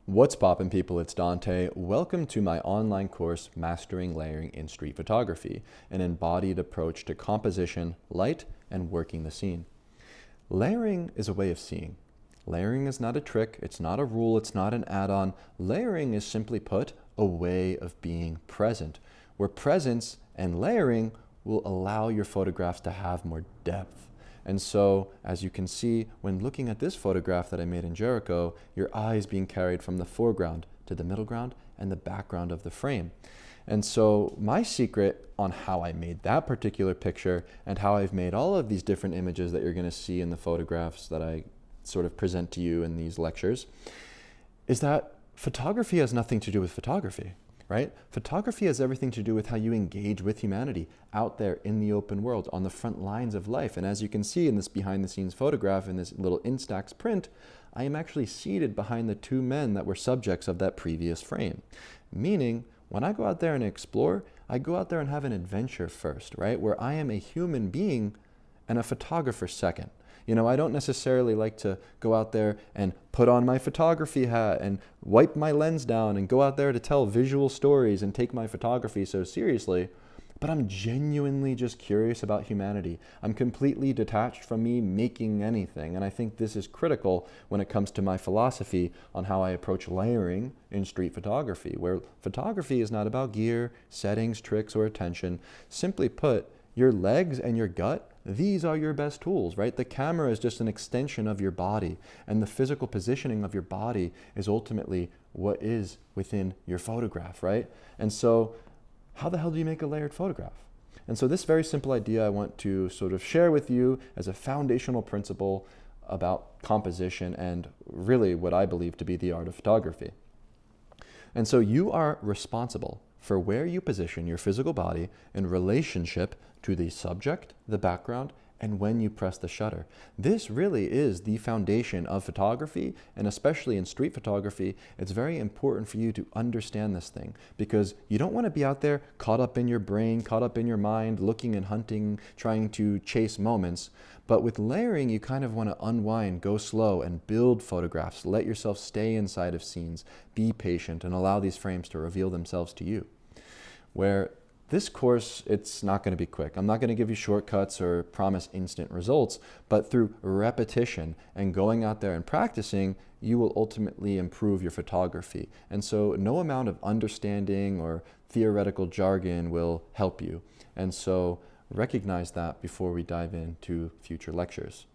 What's poppin', people? It's Dante. Welcome to my online course, Mastering Layering in Street Photography, an embodied approach to composition, light, and working the scene. Layering is a way of seeing. Layering is not a trick, it's not a rule, it's not an add-on. Layering is, simply put, a way of being present, where presence and layering will allow your photographs to have more depth. And so, as you can see, when looking at this photograph that I made in Jericho, your eye is being carried from the foreground to the middle ground and the background of the frame. And so my secret on how I made that particular picture and how I've made all of these different images that you're going to see in the photographs that I sort of present to you in these lectures is that photography has nothing to do with photography. Right? Photography has everything to do with how you engage with humanity out there in the open world, on the front lines of life. And as you can see in this behind the scenes photograph, in this little Instax print, I am actually seated behind the two men that were subjects of that previous frame. Meaning, when I go out there and explore, I go out there and have an adventure first, right? Where I am a human being and a photographer second. You know, I don't necessarily like to go out there and put on my photography hat and wipe my lens down and go out there to tell visual stories and take my photography so seriously, but I'm genuinely just curious about humanity. I'm completely detached from me making anything, and I think this is critical when it comes to my philosophy on how I approach layering in street photography, where photography is not about gear, settings, tricks, or attention. Simply put, your legs and your gut, these are your best tools, right? The camera is just an extension of your body, and the physical positioning of your body is ultimately what is within your photograph, right? And so how the hell do you make a layered photograph? And so this very simple idea I want to sort of share with you as a foundational principle about composition and really what I believe to be the art of photography. And so you are responsible for where you position your physical body in relationship to the subject, the background, and when you press the shutter. This really is the foundation of photography, and especially in street photography, it's very important for you to understand this thing, because you don't want to be out there caught up in your brain, caught up in your mind, looking and hunting, trying to chase moments. But with layering, you kind of want to unwind, go slow, and build photographs. Let yourself stay inside of scenes, be patient, and allow these frames to reveal themselves to you. Where this course, it's not going to be quick. I'm not going to give you shortcuts or promise instant results, but through repetition and going out there and practicing, you will ultimately improve your photography. And so no amount of understanding or theoretical jargon will help you. And so recognize that before we dive into future lectures.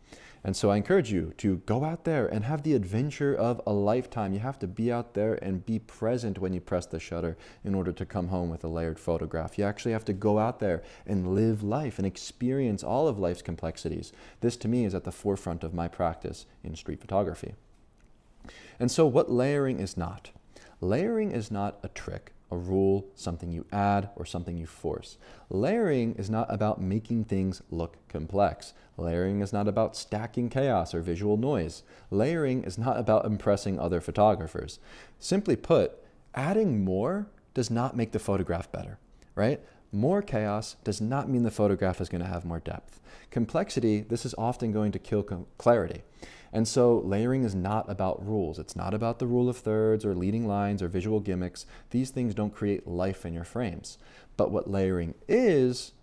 And so I encourage you to go out there and have the adventure of a lifetime. You have to be out there and be present when you press the shutter in order to come home with a layered photograph. You actually have to go out there and live life and experience all of life's complexities. This to me is at the forefront of my practice in street photography. And so what layering is not? Layering is not a trick, a rule, something you add, or something you force. Layering is not about making things look complex. Layering is not about stacking chaos or visual noise. Layering is not about impressing other photographers. Simply put, adding more does not make the photograph better, right? More chaos does not mean the photograph is going to have more depth. Complexity, this is often going to kill clarity. And so layering is not about rules. It's not about the rule of thirds or leading lines or visual gimmicks. These things don't create life in your frames. But what layering is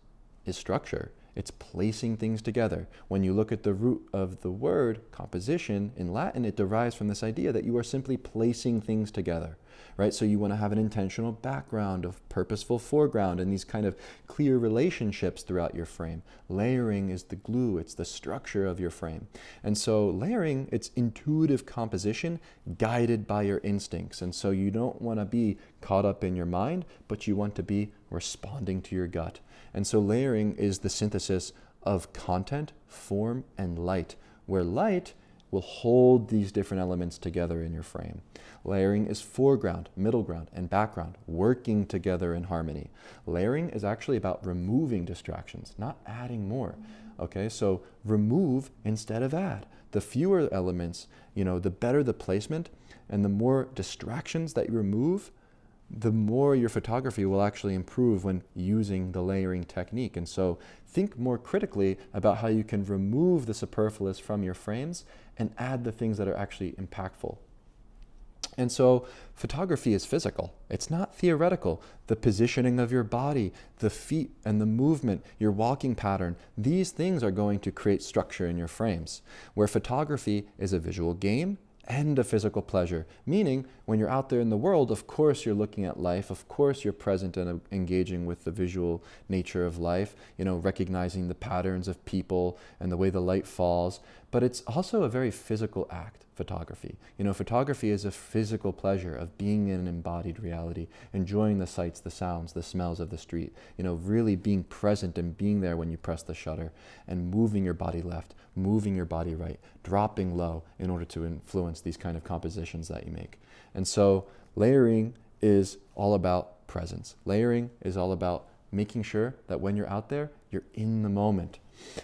structure. It's placing things together. When you look at the root of the word composition in Latin, it derives from this idea that you are simply placing things together, right? So you want to have an intentional background, of purposeful foreground, and these kind of clear relationships throughout your frame. Layering is the glue, it's the structure of your frame. And so layering, it's intuitive composition guided by your instincts. And so you don't want to be caught up in your mind, but you want to be responding to your gut. And so layering is the synthesis of content, form, and light, where light will hold these different elements together in your frame. Layering is foreground, middle ground, and background working together in harmony. Layering is actually about removing distractions, not adding more. Okay, so remove instead of add. The fewer elements, the better the placement, and the more distractions that you remove, the more your photography will actually improve when using the layering technique. And so think more critically about how you can remove the superfluous from your frames and add the things that are actually impactful. And so photography is physical. It's not theoretical. The positioning of your body, the feet and the movement, your walking pattern, these things are going to create structure in your frames. Where photography is a visual game and a physical pleasure, meaning when you're out there in the world, of course you're looking at life, of course you're present and engaging with the visual nature of life, recognizing the patterns of people and the way the light falls, but it's also a very physical act, photography. Photography is a physical pleasure of being in an embodied reality, enjoying the sights, the sounds, the smells of the street, really being present and being there when you press the shutter and moving your body left, moving your body right, dropping low in order to influence these kind of compositions that you make. And so layering is all about presence. Layering is all about making sure that when you're out there, you're in the moment.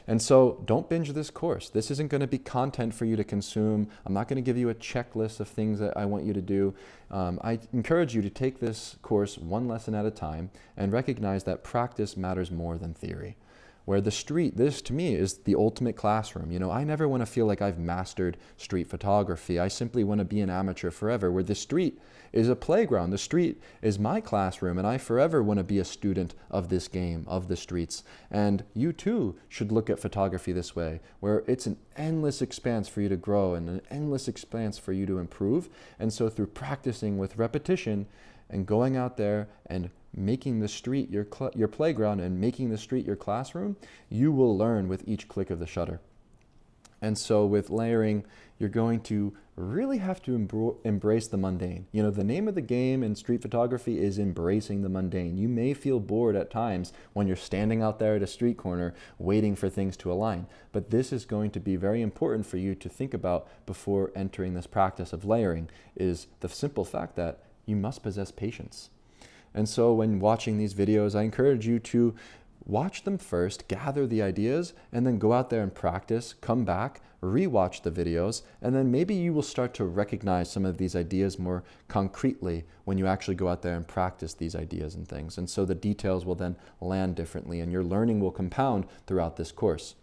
And so don't binge this course. This isn't going to be content for you to consume. I'm not going to give you a checklist of things that I want you to do. I encourage you to take this course one lesson at a time and recognize that practice matters more than theory. Where the street, this to me is the ultimate classroom. I never want to feel like I've mastered street photography. I simply want to be an amateur forever, where the street is a playground. The street is my classroom, and I forever want to be a student of this game, of the streets. And you too should look at photography this way, where it's an endless expanse for you to grow and an endless expanse for you to improve. And so through practicing with repetition and going out there and making the street your playground and making the street your classroom, you will learn with each click of the shutter. And so with layering, you're going to really have to embrace the mundane. The name of the game in street photography is embracing the mundane. You may feel bored at times when you're standing out there at a street corner waiting for things to align, but this is going to be very important for you to think about before entering this practice of layering, is the simple fact that you must possess patience. And so when watching these videos, I encourage you to watch them first, gather the ideas, and then go out there and practice, come back, rewatch the videos, and then maybe you will start to recognize some of these ideas more concretely when you actually go out there and practice these ideas and things. And so the details will then land differently, and your learning will compound throughout this course.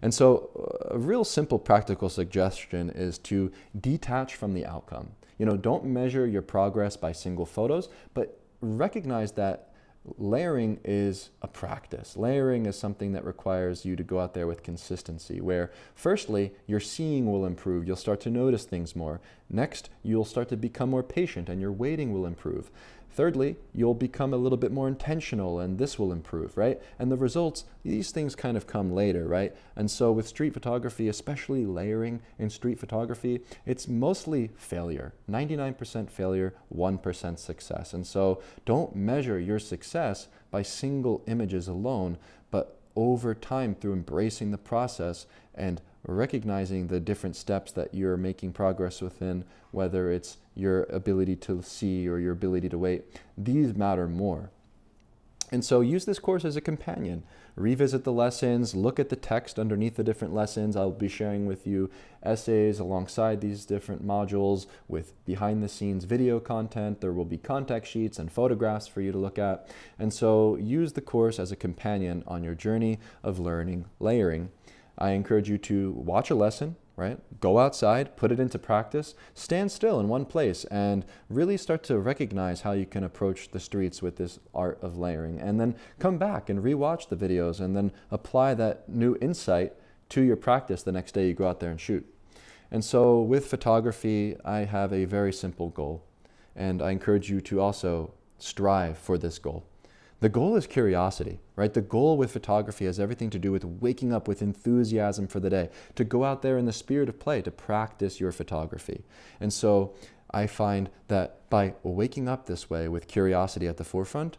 And so a real simple practical suggestion is to detach from the outcome. Don't measure your progress by single photos, but recognize that layering is a practice. Layering is something that requires you to go out there with consistency, where firstly, your seeing will improve. You'll start to notice things more. Next, you'll start to become more patient and your waiting will improve. Thirdly, you'll become a little bit more intentional and this will improve, right? And the results, these things kind of come later, right? And so with street photography, especially layering in street photography, it's mostly failure. 99% failure, 1% success. And so don't measure your success by single images alone, but over time through embracing the process and recognizing the different steps that you're making progress within, whether it's your ability to see or your ability to wait, these matter more. And so use this course as a companion. Revisit the lessons, look at the text underneath the different lessons. I'll be sharing with you essays alongside these different modules with behind the scenes video content. There will be contact sheets and photographs for you to look at. And so use the course as a companion on your journey of learning layering. I encourage you to watch a lesson, right? Go outside, put it into practice, stand still in one place, and really start to recognize how you can approach the streets with this art of layering. And then come back and rewatch the videos and then apply that new insight to your practice the next day you go out there and shoot. And so with photography, I have a very simple goal, and I encourage you to also strive for this goal. The goal is curiosity, right? The goal with photography has everything to do with waking up with enthusiasm for the day, to go out there in the spirit of play, to practice your photography. And so I find that by waking up this way with curiosity at the forefront,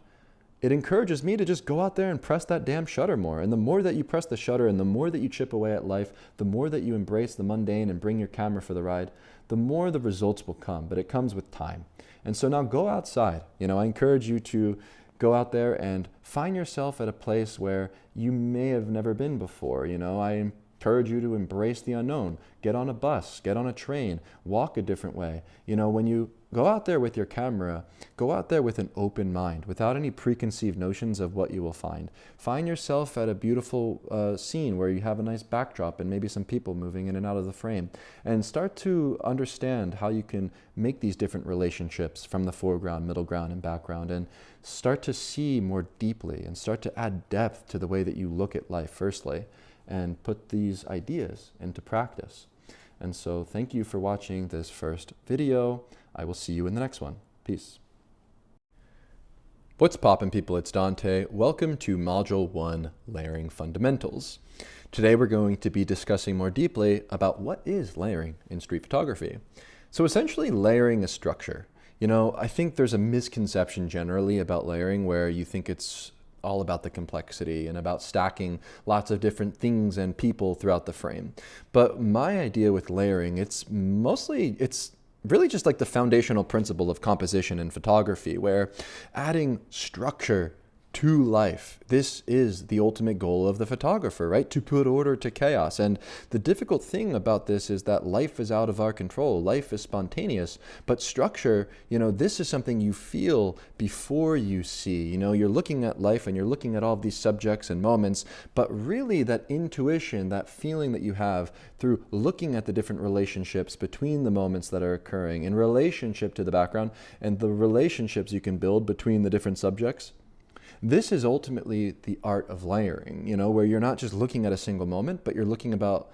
it encourages me to just go out there and press that damn shutter more. And the more that you press the shutter and the more that you chip away at life, the more that you embrace the mundane and bring your camera for the ride, the more the results will come. But it comes with time. And so now go outside. I encourage you to go out there and find yourself at a place where you may have never been before. I encourage you to embrace the unknown. Get on a bus, get on a train, walk a different way. You know, when you go out there with your camera, go out there with an open mind, without any preconceived notions of what you will find. Find yourself at a beautiful scene where you have a nice backdrop and maybe some people moving in and out of the frame, and start to understand how you can make these different relationships from the foreground, middle ground, and background, and start to see more deeply and start to add depth to the way that you look at life firstly, and put these ideas into practice. And so thank you for watching this first video. I will see you in the next one. Peace. What's poppin', people? It's Dante. Welcome to Module 1, Layering Fundamentals. Today we're going to be discussing more deeply about what is layering in street photography. So essentially, layering a structure. You know, I think there's a misconception generally about layering where you think it's all about the complexity and about stacking lots of different things and people throughout the frame. But my idea with layering, it's really just like the foundational principle of composition in photography, where adding structure to life. This is the ultimate goal of the photographer, right? To put order to chaos. And the difficult thing about this is that life is out of our control. Life is spontaneous, but structure, you know, this is something you feel before you see. You know, you're looking at life and you're looking at all of these subjects and moments, but really that intuition, that feeling that you have through looking at the different relationships between the moments that are occurring in relationship to the background and the relationships you can build between the different subjects. This is ultimately the art of layering, you know, where you're not just looking at a single moment, but you're looking about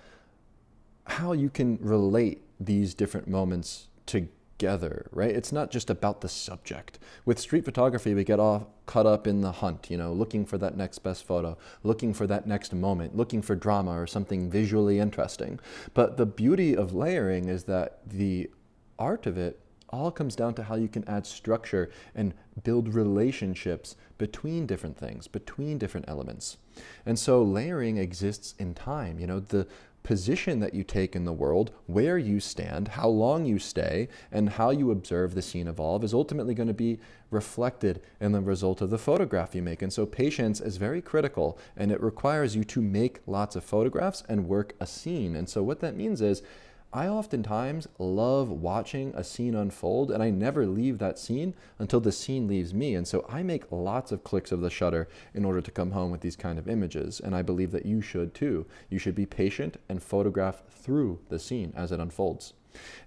how you can relate these different moments together, right? It's not just about the subject. With street photography, we get all caught up in the hunt, you know, looking for that next best photo, looking for that next moment, looking for drama or something visually interesting. But the beauty of layering is that the art of it all comes down to how you can add structure and build relationships between different things, between different elements. And so layering exists in time, you know, the position that you take in the world, where you stand, how long you stay, and how you observe the scene evolve is ultimately going to be reflected in the result of the photograph you make. And so patience is very critical, and it requires you to make lots of photographs and work a scene. And so what that means is, I oftentimes love watching a scene unfold, and I never leave that scene until the scene leaves me. And so I make lots of clicks of the shutter in order to come home with these kind of images. And I believe that you should too. You should be patient and photograph through the scene as it unfolds.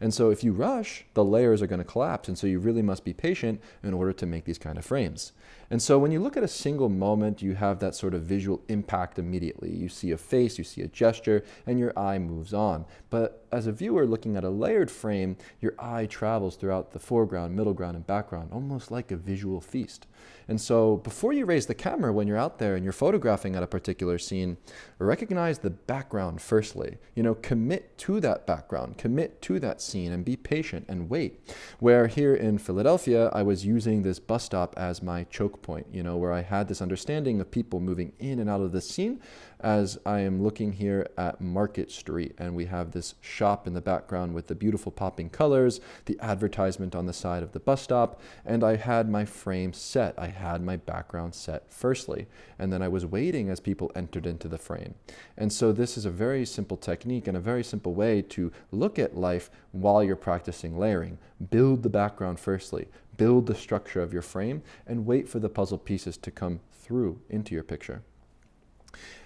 And so if you rush, the layers are going to collapse. And so you really must be patient in order to make these kind of frames. And so when you look at a single moment, you have that sort of visual impact immediately. You see a face, you see a gesture, and your eye moves on. But as a viewer looking at a layered frame, your eye travels throughout the foreground, middle ground, and background, almost like a visual feast. And so before you raise the camera when you're out there and you're photographing at a particular scene, recognize the background firstly. You know, commit to that background, commit to that scene, and be patient and wait. Where here in Philadelphia, I was using this bus stop as my choke point, you know, where I had this understanding of people moving in and out of the scene as I am looking here at Market Street, and we have this shop in the background with the beautiful popping colors, the advertisement on the side of the bus stop, and I had my frame set. I had my background set firstly, and then I was waiting as people entered into the frame. And so this is a very simple technique and a very simple way to look at life while you're practicing layering. Build the background firstly, build the structure of your frame, and wait for the puzzle pieces to come through into your picture.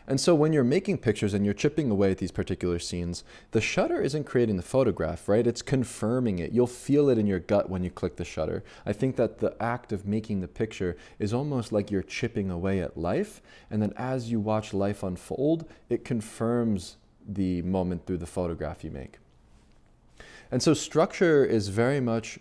And so when you're making pictures and you're chipping away at these particular scenes, the shutter isn't creating the photograph, right? It's confirming it. You'll feel it in your gut when you click the shutter. I think that the act of making the picture is almost like you're chipping away at life. And then as you watch life unfold, it confirms the moment through the photograph you make. And so structure is very much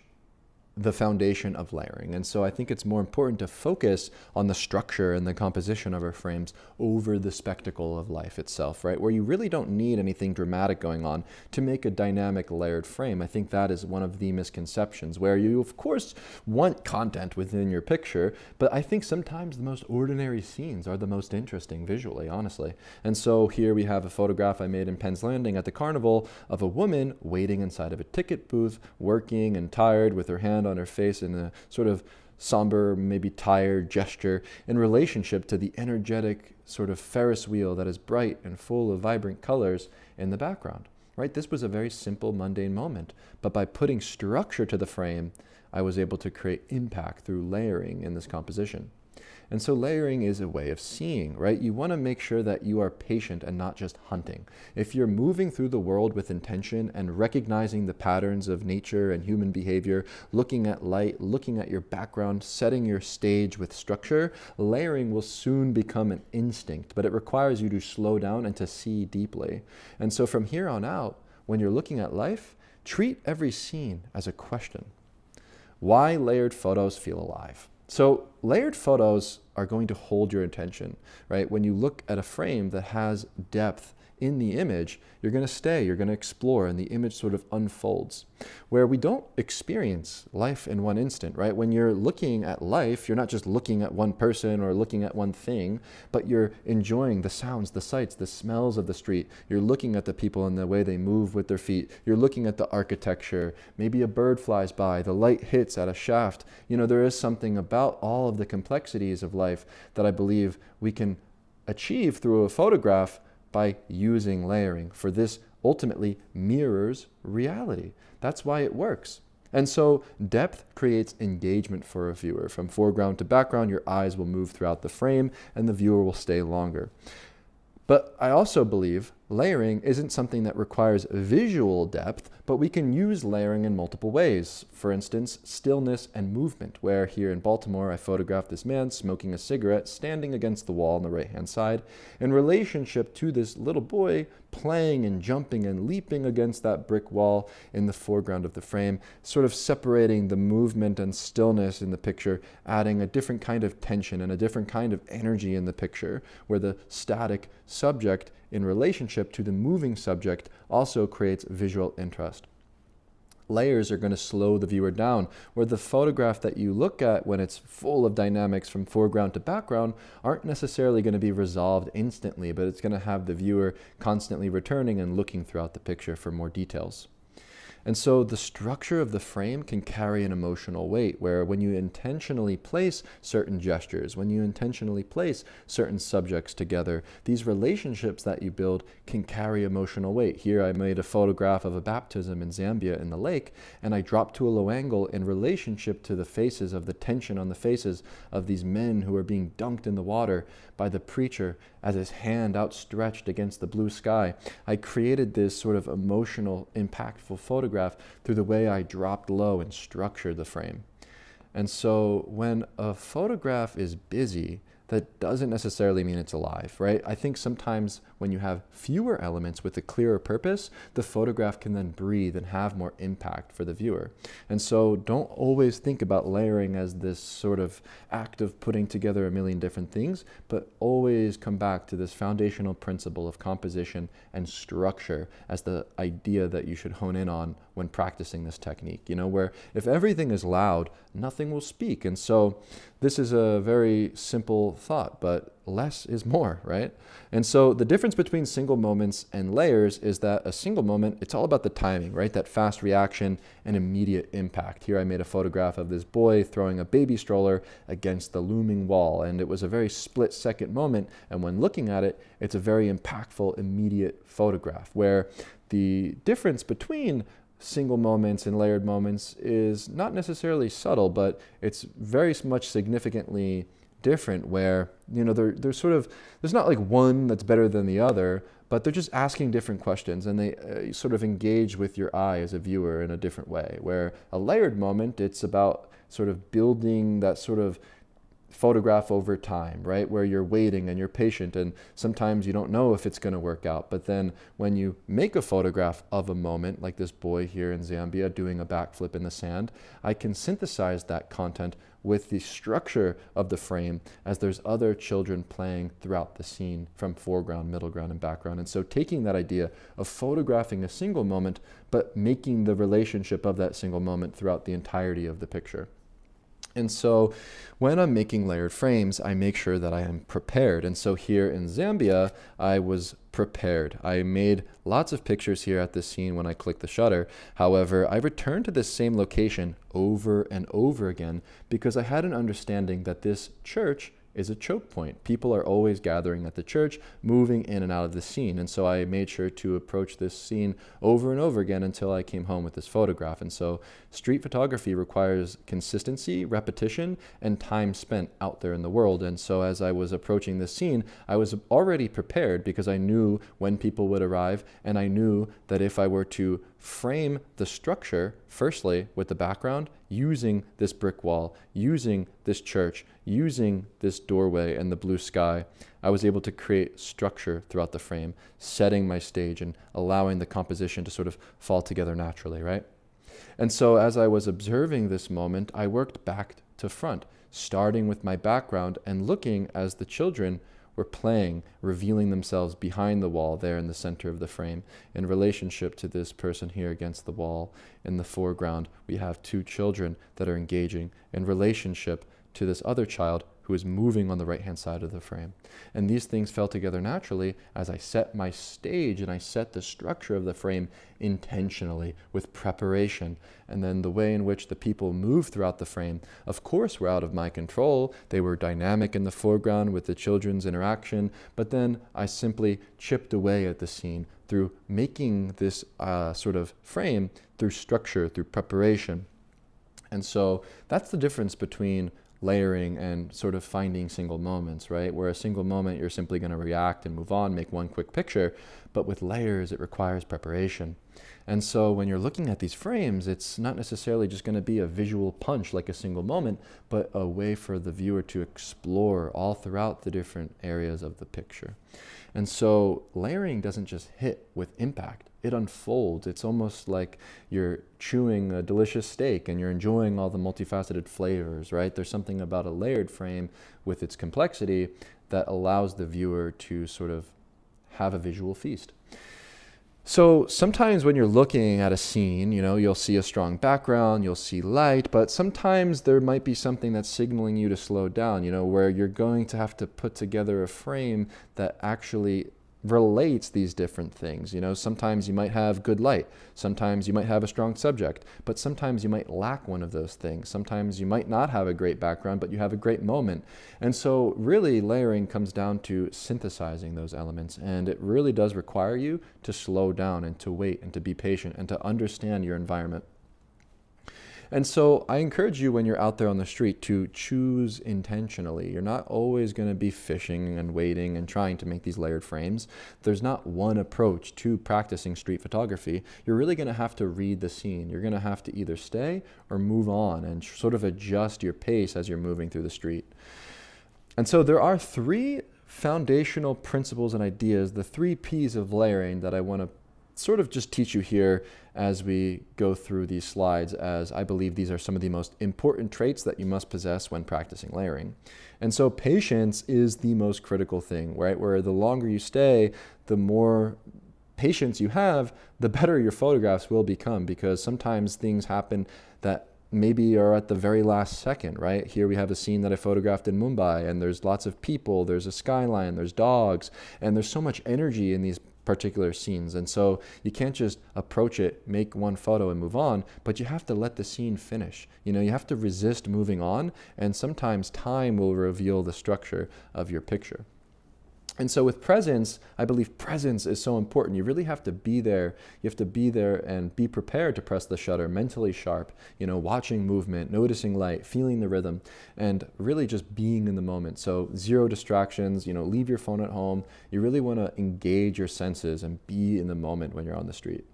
the foundation of layering. And so I think it's more important to focus on the structure and the composition of our frames over the spectacle of life itself, right? Where you really don't need anything dramatic going on to make a dynamic layered frame. I think that is one of the misconceptions, where you of course want content within your picture, but I think sometimes the most ordinary scenes are the most interesting visually, honestly. And so here we have a photograph I made in Penn's Landing at the carnival of a woman waiting inside of a ticket booth, working and tired with her hand on her face in a sort of somber, maybe tired gesture in relationship to the energetic sort of Ferris wheel that is bright and full of vibrant colors in the background, right? This was a very simple, mundane moment, but by putting structure to the frame, I was able to create impact through layering in this composition. And so layering is a way of seeing, right? You want to make sure that you are patient and not just hunting. If you're moving through the world with intention and recognizing the patterns of nature and human behavior, looking at light, looking at your background, setting your stage with structure, layering will soon become an instinct, but it requires you to slow down and to see deeply. And so from here on out, when you're looking at life, treat every scene as a question. Why layered photos feel alive? So layered photos are going to hold your attention, right? When you look at a frame that has depth in the image, you're going to stay, you're going to explore, and the image sort of unfolds. Where we don't experience life in one instant, right? When you're looking at life, you're not just looking at one person or looking at one thing, but you're enjoying the sounds, the sights, the smells of the street. You're looking at the people and the way they move with their feet. You're looking at the architecture. Maybe a bird flies by, the light hits at a shaft. You know, there is something about all of the complexities of life that I believe we can achieve through a photograph by using layering, for this ultimately mirrors reality. That's why it works. And so depth creates engagement for a viewer. From foreground to background, your eyes will move throughout the frame and the viewer will stay longer. But I also believe layering isn't something that requires visual depth, but we can use layering in multiple ways. For instance, stillness and movement, where here in Baltimore, I photographed this man smoking a cigarette standing against the wall on the right-hand side in relationship to this little boy playing and jumping and leaping against that brick wall in the foreground of the frame, sort of separating the movement and stillness in the picture, adding a different kind of tension and a different kind of energy in the picture, where the static subject in relationship to the moving subject also creates visual interest. Layers are going to slow the viewer down, where the photograph that you look at when it's full of dynamics from foreground to background aren't necessarily going to be resolved instantly, but it's going to have the viewer constantly returning and looking throughout the picture for more details. And so the structure of the frame can carry an emotional weight, where when you intentionally place certain gestures, when you intentionally place certain subjects together, these relationships that you build can carry emotional weight. Here I made a photograph of a baptism in Zambia in the lake, and I dropped to a low angle in relationship to the faces of the tension on the faces of these men who are being dunked in the water by the preacher as his hand outstretched against the blue sky. I created this sort of emotional, impactful photograph through the way I dropped low and structured the frame. And so when a photograph is busy, that doesn't necessarily mean it's alive, right? I think sometimes when you have fewer elements with a clearer purpose, the photograph can then breathe and have more impact for the viewer. And so don't always think about layering as this sort of act of putting together a million different things, but always come back to this foundational principle of composition and structure as the idea that you should hone in on when practicing this technique, you know, where if everything is loud, nothing will speak. And so this is a very simple thought, but less is more, right? And so the difference between single moments and layers is that a single moment, it's all about the timing, right? That fast reaction and immediate impact. Here I made a photograph of this boy throwing a baby stroller against the looming wall, and it was a very split-second moment, and when looking at it, it's a very impactful, immediate photograph, where the difference between single moments and layered moments is not necessarily subtle, but it's very much significantly different, where, you know, there's sort of, there's not like one that's better than the other, but they're just asking different questions, and they sort of engage with your eye as a viewer in a different way. Where a layered moment, it's about sort of building that sort of photograph over time, right? Where you're waiting and you're patient, and sometimes you don't know if it's going to work out. But then when you make a photograph of a moment, like this boy here in Zambia doing a backflip in the sand, I can synthesize that content with the structure of the frame as there's other children playing throughout the scene from foreground, middle ground, and background. And so taking that idea of photographing a single moment, but making the relationship of that single moment throughout the entirety of the picture. And so when I'm making layered frames, I make sure that I am prepared. And so here in Zambia, I was prepared. I made lots of pictures here at this scene when I clicked the shutter. However, I returned to this same location over and over again because I had an understanding that this church is a choke point. People are always gathering at the church, moving in and out of the scene. And so I made sure to approach this scene over and over again until I came home with this photograph. And so street photography requires consistency, repetition, and time spent out there in the world. And so as I was approaching this scene, I was already prepared because I knew when people would arrive, and I knew that if I were to frame the structure, firstly, with the background, using this brick wall, using this church, using this doorway and the blue sky, I was able to create structure throughout the frame, setting my stage and allowing the composition to sort of fall together naturally, right? And so as I was observing this moment, I worked back to front, starting with my background and looking as the children were playing, revealing themselves behind the wall there in the center of the frame. In relationship to this person here against the wall, in the foreground, we have two children that are engaging in relationship to this other child who is moving on the right-hand side of the frame. And these things fell together naturally as I set my stage and I set the structure of the frame intentionally with preparation. And then the way in which the people move throughout the frame, of course, were out of my control. They were dynamic in the foreground with the children's interaction, but then I simply chipped away at the scene through making this sort of frame through structure, through preparation. And so that's the difference between layering and sort of finding single moments, right? Where a single moment, you're simply going to react and move on, make one quick picture. But with layers, it requires preparation. And so when you're looking at these frames, it's not necessarily just going to be a visual punch like a single moment, but a way for the viewer to explore all throughout the different areas of the picture. And so layering doesn't just hit with impact. It unfolds. It's almost like you're chewing a delicious steak and you're enjoying all the multifaceted flavors, right? There's something about a layered frame with its complexity that allows the viewer to sort of have a visual feast. So sometimes when you're looking at a scene, you'll see a strong background, you'll see light, but sometimes there might be something that's signaling you to slow down, where you're going to have to put together a frame that actually relates these different things. Sometimes you might have good light, sometimes you might have a strong subject, but sometimes you might lack one of those things. Sometimes you might not have a great background, but you have a great moment. And so really layering comes down to synthesizing those elements, and it really does require you to slow down and to wait and to be patient and to understand your environment. And so I encourage you when you're out there on the street to choose intentionally. You're not always going to be fishing and waiting and trying to make these layered frames. There's not one approach to practicing street photography. You're really going to have to read the scene. You're going to have to either stay or move on and sort of adjust your pace as you're moving through the street. And so there are three foundational principles and ideas, the 3 P's of layering, that I want to sort of just teach you here as we go through these slides, as I believe these are some of the most important traits that you must possess when practicing layering. And so patience is the most critical thing, right? Where the longer you stay, the more patience you have, the better your photographs will become, because sometimes things happen that maybe are at the very last second, right? Here we have a scene that I photographed in Mumbai, and there's lots of people, there's a skyline, there's dogs, and there's so much energy in these particular scenes. And so you can't just approach it, make one photo and move on, but you have to let the scene finish. You have to resist moving on, and sometimes time will reveal the structure of your picture. And so with presence, I believe presence is so important. You really have to be there. You have to be there and be prepared to press the shutter, mentally sharp, watching movement, noticing light, feeling the rhythm, and really just being in the moment. So 0 distractions, leave your phone at home. You really want to engage your senses and be in the moment when you're on the street.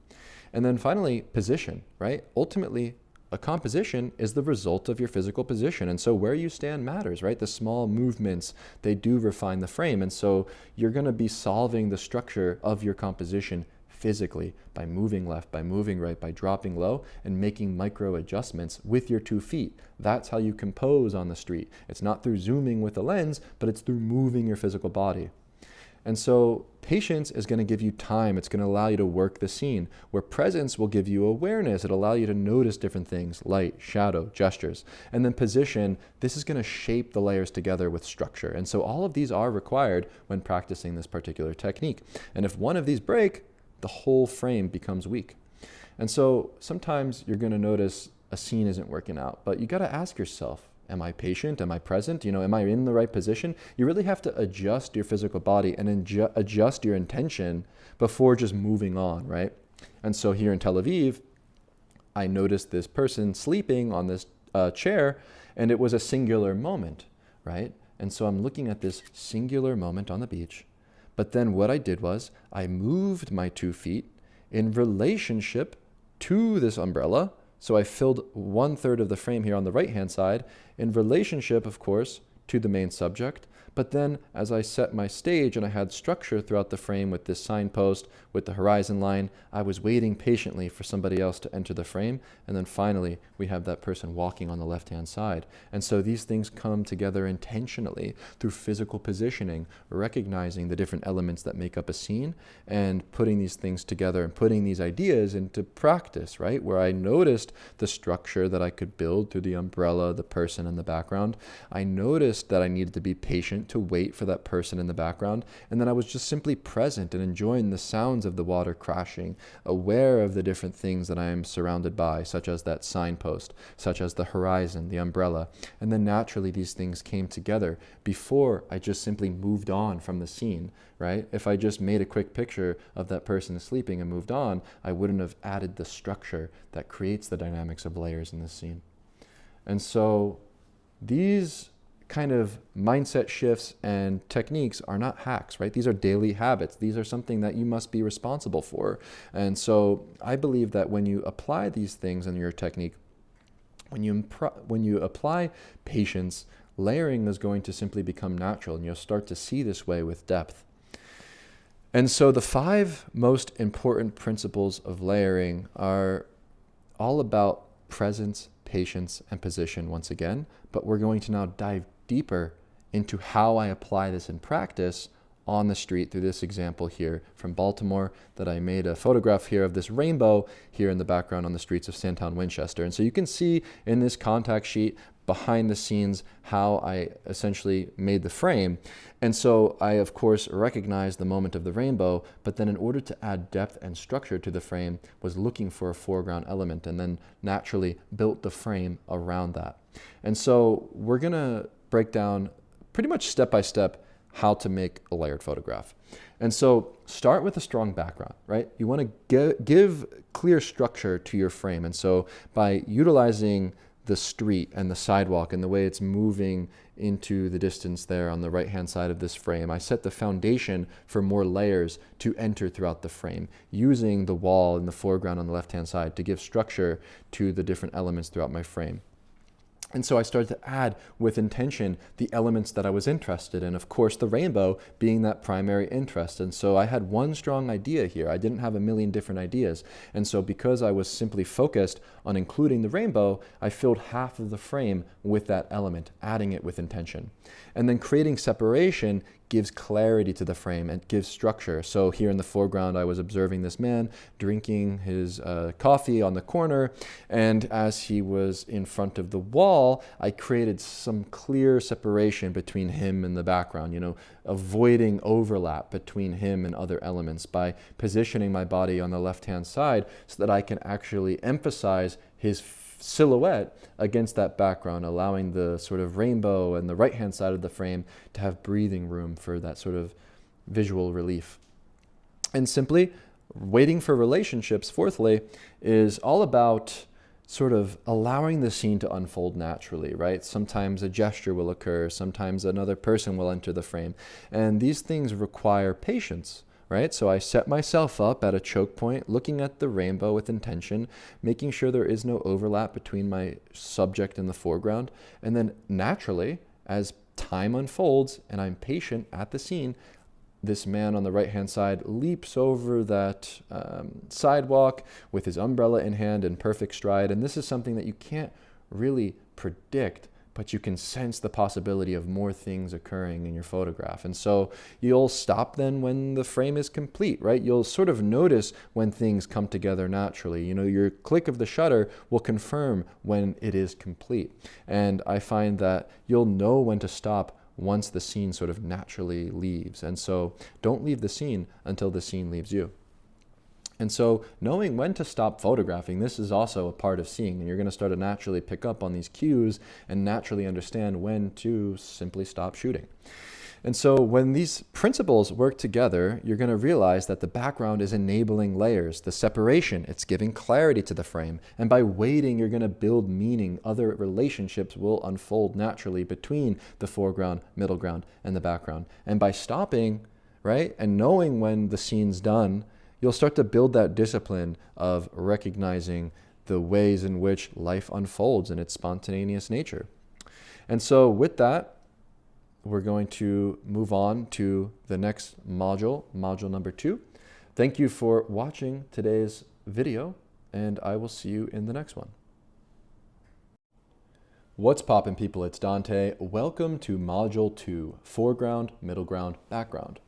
And then finally, position, right? Ultimately, a composition is the result of your physical position. And so where you stand matters, right? The small movements, they do refine the frame. And so you're going to be solving the structure of your composition physically by moving left, by moving right, by dropping low and making micro adjustments with your 2 feet. That's how you compose on the street. It's not through zooming with a lens, but it's through moving your physical body. And so patience is going to give you time. It's going to allow you to work the scene, where presence will give you awareness. It'll allow you to notice different things, light, shadow, gestures. And then position, this is going to shape the layers together with structure. And so all of these are required when practicing this particular technique. And if one of these break, the whole frame becomes weak. And so sometimes you're going to notice a scene isn't working out, but you got to ask yourself, am I patient? Am I present? Am I in the right position? You really have to adjust your physical body and adjust your intention before just moving on, right? And so here in Tel Aviv, I noticed this person sleeping on this chair, and it was a singular moment, right? And so I'm looking at this singular moment on the beach. But then what I did was I moved my 2 feet in relationship to this umbrella. So I filled 1/3 of the frame here on the right-hand side in relationship, of course, to the main subject. But then as I set my stage and I had structure throughout the frame with this signpost, with the horizon line, I was waiting patiently for somebody else to enter the frame. And then finally, we have that person walking on the left-hand side. And so these things come together intentionally through physical positioning, recognizing the different elements that make up a scene and putting these things together and putting these ideas into practice, right? Where I noticed the structure that I could build through the umbrella, the person in the background. I noticed that I needed to be patient to wait for that person in the background. And then I was just simply present and enjoying the sounds of the water crashing, aware of the different things that I am surrounded by, such as that signpost, such as the horizon, the umbrella. And then naturally these things came together before I just simply moved on from the scene, right? If I just made a quick picture of that person sleeping and moved on, I wouldn't have added the structure that creates the dynamics of layers in the scene. And so these kind of mindset shifts and techniques are not hacks, right? These are daily habits. These are something that you must be responsible for. And so I believe that when you apply these things in your technique, when you apply patience, layering is going to simply become natural, and you'll start to see this way with depth. And so the 5 most important principles of layering are all about presence, patience, and position once again, but we're going to now dive deeper into how I apply this in practice on the street through this example here from Baltimore that I made a photograph here of this rainbow here in the background on the streets of Sandtown, Winchester. And so you can see in this contact sheet behind the scenes how I essentially made the frame. And so I, of course, recognized the moment of the rainbow, but then in order to add depth and structure to the frame was looking for a foreground element and then naturally built the frame around that. And so we're going to break down pretty much step by step how to make a layered photograph. And so start with a strong background, right? You want to give clear structure to your frame. And so by utilizing the street and the sidewalk and the way it's moving into the distance there on the right-hand side of this frame, I set the foundation for more layers to enter throughout the frame, using the wall in the foreground on the left-hand side to give structure to the different elements throughout my frame. And so I started to add with intention the elements that I was interested in, of course, the rainbow being that primary interest. And so I had one strong idea here. I didn't have a million different ideas. And so because I was simply focused on including the rainbow, I filled half of the frame with that element, adding it with intention. And then creating separation gives clarity to the frame and gives structure. So here in the foreground, I was observing this man drinking his coffee on the corner. And as he was in front of the wall, I created some clear separation between him and the background, avoiding overlap between him and other elements by positioning my body on the left-hand side so that I can actually emphasize his silhouette against that background, allowing the sort of rainbow and the right-hand side of the frame to have breathing room for that sort of visual relief. And simply waiting for relationships, fourthly, is all about sort of allowing the scene to unfold naturally, right? Sometimes a gesture will occur, sometimes another person will enter the frame, and these things require patience. Right? So I set myself up at a choke point, looking at the rainbow with intention, making sure there is no overlap between my subject and the foreground. And then naturally, as time unfolds and I'm patient at the scene, this man on the right-hand side leaps over that sidewalk with his umbrella in hand in perfect stride. And this is something that you can't really predict, but you can sense the possibility of more things occurring in your photograph. And so you'll stop then when the frame is complete, right? You'll sort of notice when things come together naturally. You know, your click of the shutter will confirm when it is complete. And I find that you'll know when to stop once the scene sort of naturally leaves. And so don't leave the scene until the scene leaves you. And so knowing when to stop photographing, this is also a part of seeing, and you're going to start to naturally pick up on these cues and naturally understand when to simply stop shooting. And so when these principles work together, you're going to realize that the background is enabling layers, the separation, it's giving clarity to the frame. And by waiting, you're going to build meaning. Other relationships will unfold naturally between the foreground, middle ground, and the background. And by stopping, right, and knowing when the scene's done, you'll start to build that discipline of recognizing the ways in which life unfolds in its spontaneous nature. And so with that, we're going to move on to the next module, module number 2. Thank you for watching today's video, and I will see you in the next one. What's poppin', people? It's Dante. Welcome to module 2, foreground, middle ground, background.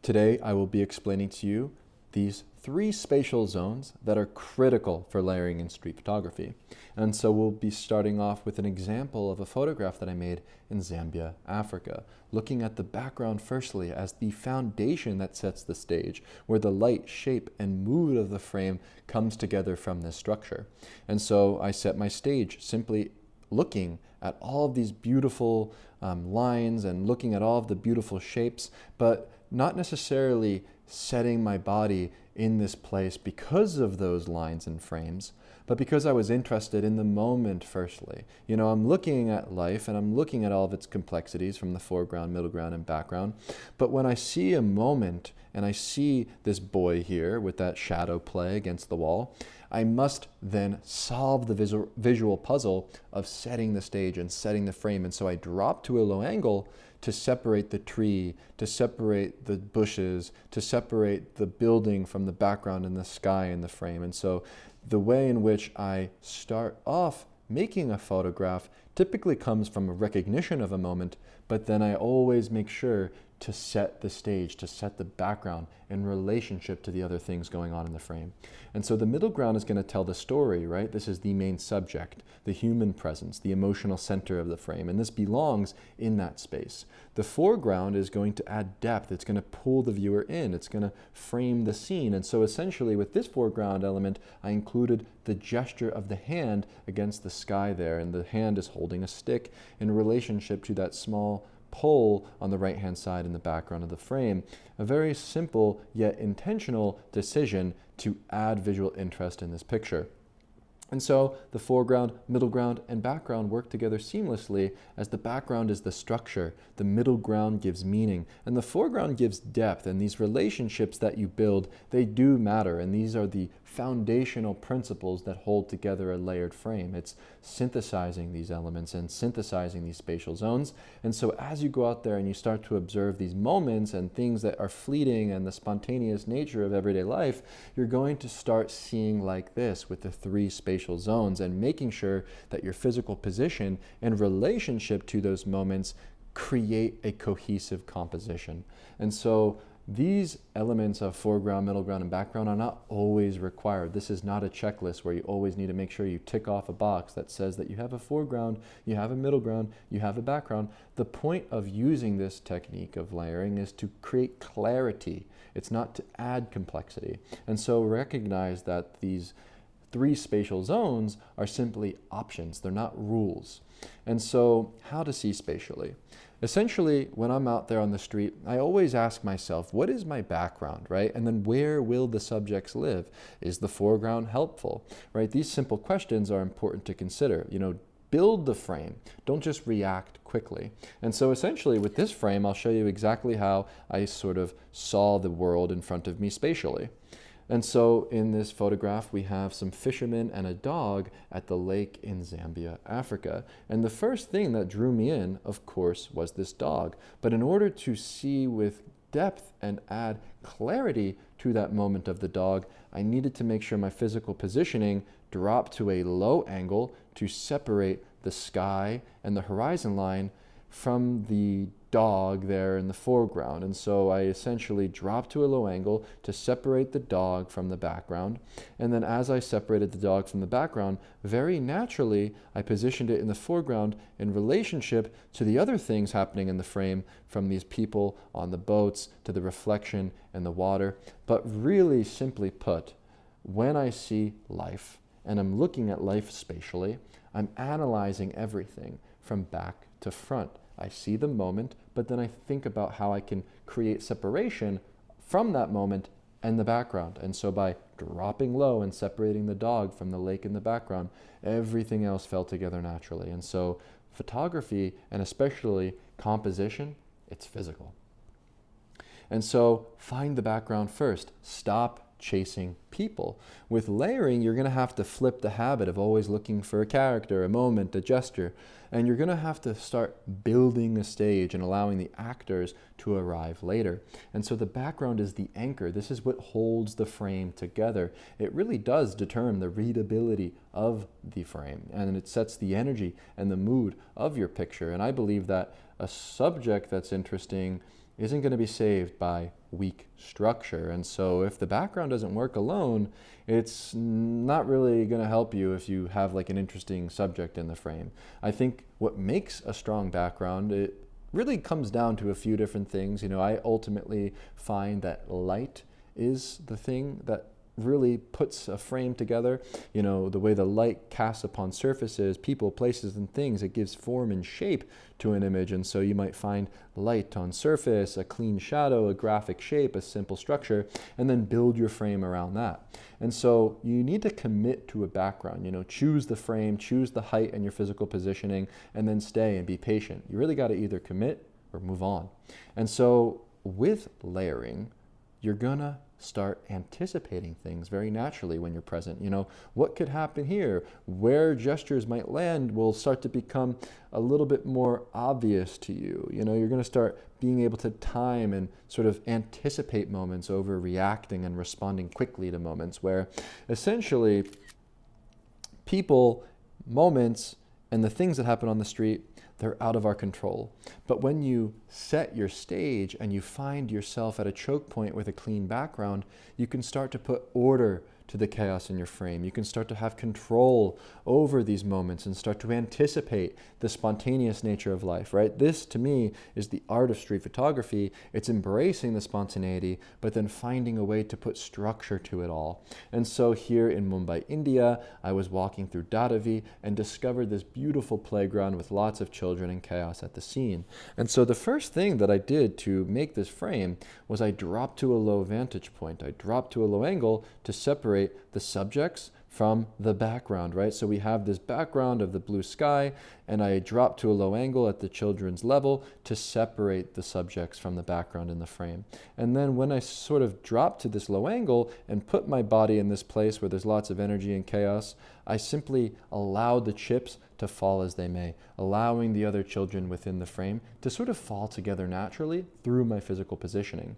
Today, I will be explaining to you these 3 spatial zones that are critical for layering in street photography. And so we'll be starting off with an example of a photograph that I made in Zambia, Africa, looking at the background firstly as the foundation that sets the stage, where the light, shape, and mood of the frame comes together from this structure. And so I set my stage simply looking at all of these beautiful lines and looking at all of the beautiful shapes, but not necessarily setting my body in this place because of those lines and frames, but because I was interested in the moment firstly. You know, I'm looking at life and I'm looking at all of its complexities from the foreground, middle ground, and background. But when I see a moment and I see this boy here with that shadow play against the wall, I must then solve the visual puzzle of setting the stage and setting the frame. And so I drop to a low angle to separate the tree, to separate the bushes, to separate the building from the background and the sky in the frame. And so the way in which I start off making a photograph typically comes from a recognition of a moment, but then I always make sure to set the stage, to set the background in relationship to the other things going on in the frame. And so the middle ground is going to tell the story, right? This is the main subject, the human presence, the emotional center of the frame, and this belongs in that space. The foreground is going to add depth. It's going to pull the viewer in. It's going to frame the scene. And so essentially with this foreground element, I included the gesture of the hand against the sky there, and the hand is holding a stick in relationship to that small pole on the right-hand side in the background of the frame. A very simple yet intentional decision to add visual interest in this picture. And so the foreground, middle ground, and background work together seamlessly, as the background is the structure, the middle ground gives meaning, and the foreground gives depth. And these relationships that you build, they do matter, and these are the foundational principles that hold together a layered frame. It's synthesizing these elements and synthesizing these spatial zones. And so as you go out there and you start to observe these moments and things that are fleeting and the spontaneous nature of everyday life, you're going to start seeing like this with the 3 spatial zones, and making sure that your physical position and relationship to those moments create a cohesive composition. And so these elements of foreground, middle ground, and background are not always required. This is not a checklist where you always need to make sure you tick off a box that says that you have a foreground, you have a middle ground, you have a background. The point of using this technique of layering is to create clarity. It's not to add complexity. And so recognize that these 3 spatial zones are simply options. They're not rules. And so how to see spatially? Essentially, when I'm out there on the street, I always ask myself, what is my background, right? And then where will the subjects live? Is the foreground helpful, right? These simple questions are important to consider. You know, build the frame. Don't just react quickly. And so essentially with this frame, I'll show you exactly how I sort of saw the world in front of me spatially. And so in this photograph, we have some fishermen and a dog at the lake in Zambia, Africa. And the first thing that drew me in, of course, was this dog. But in order to see with depth and add clarity to that moment of the dog, I needed to make sure my physical positioning dropped to a low angle to separate the sky and the horizon line from the dog there in the foreground. And so I essentially dropped to a low angle to separate the dog from the background. And then as I separated the dog from the background, very naturally, I positioned it in the foreground in relationship to the other things happening in the frame, from these people on the boats to the reflection in the water. But really simply put, when I see life and I'm looking at life spatially, I'm analyzing everything from back to front. I see the moment, but then I think about how I can create separation from that moment and the background. And so by dropping low and separating the dog from the lake in the background, everything else fell together naturally. And so photography, and especially composition, it's physical. And so find the background first. Stop chasing people. With layering, you're going to have to flip the habit of always looking for a character, a moment, a gesture, and you're going to have to start building a stage and allowing the actors to arrive later. And so the background is the anchor. This is what holds the frame together. It really does determine the readability of the frame, and it sets the energy and the mood of your picture. And I believe that a subject that's interesting isn't going to be saved by weak structure. And so if the background doesn't work alone, it's not really going to help you if you have like an interesting subject in the frame. I think what makes a strong background, it really comes down to a few different things. You know, I ultimately find that light is the thing that really puts a frame together. You know, the way the light casts upon surfaces, people, places, and things, it gives form and shape to an image. And so you might find light on surface, a clean shadow, a graphic shape, a simple structure, and then build your frame around that. And so you need to commit to a background, you know, choose the frame, choose the height and your physical positioning, and then stay and be patient. You really got to either commit or move on. And so with layering, you're gonna start anticipating things very naturally when you're present. You know, what could happen here? Where gestures might land will start to become a little bit more obvious to you. You know, you're going to start being able to time and sort of anticipate moments over reacting and responding quickly to moments, where essentially people, moments, and the things that happen on the street, they're out of our control. But when you set your stage and you find yourself at a choke point with a clean background, you can start to put order to the chaos in your frame. You can start to have control over these moments and start to anticipate the spontaneous nature of life, right? This, to me, is the art of street photography. It's embracing the spontaneity, but then finding a way to put structure to it all. And so here in Mumbai, India, I was walking through Dadavi and discovered this beautiful playground with lots of children and chaos at the scene. And so the first thing that I did to make this frame was I dropped to a low vantage point. I dropped to a low angle to separate the subjects from the background, right? So we have this background of the blue sky, and I dropped to a low angle at the children's level to separate the subjects from the background in the frame. And then when I sort of dropped to this low angle and put my body in this place where there's lots of energy and chaos, I simply allowed the chips to fall as they may, allowing the other children within the frame to sort of fall together naturally through my physical positioning.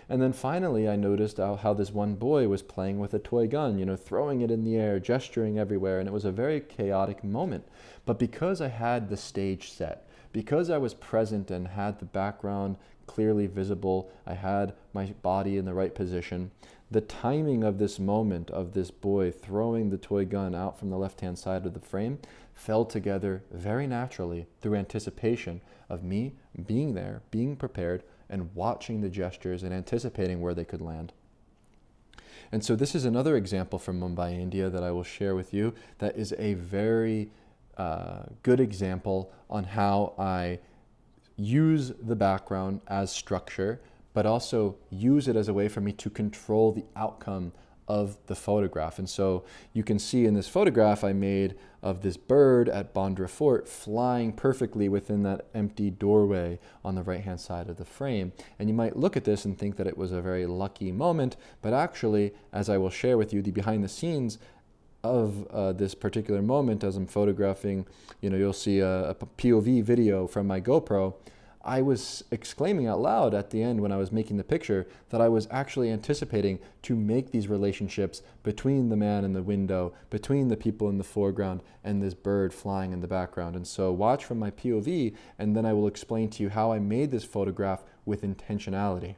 And then finally, I noticed how this one boy was playing with a toy gun, you know, throwing it in the air, gesturing everywhere, and it was a very chaotic moment. But because I had the stage set, because I was present and had the background clearly visible, I had my body in the right position, the timing of this moment of this boy throwing the toy gun out from the left-hand side of the frame fell together very naturally through anticipation of me being there, being prepared, and watching the gestures and anticipating where they could land. And so this is another example from Mumbai, India that I will share with you that is a very good example on how I use the background as structure, but also use it as a way for me to control the outcome of the photograph. And so you can see in this photograph I made of this bird at Bandra Fort flying perfectly within that empty doorway on the right-hand side of the frame. And you might look at this and think that it was a very lucky moment, but actually, as I will share with you, the behind the scenes of this particular moment as I'm photographing, you know, you'll see a POV video from my GoPro. I was exclaiming out loud at the end when I was making the picture that I was actually anticipating to make these relationships between the man in the window, between the people in the foreground, and this bird flying in the background. And so watch from my POV, and then I will explain to you how I made this photograph with intentionality.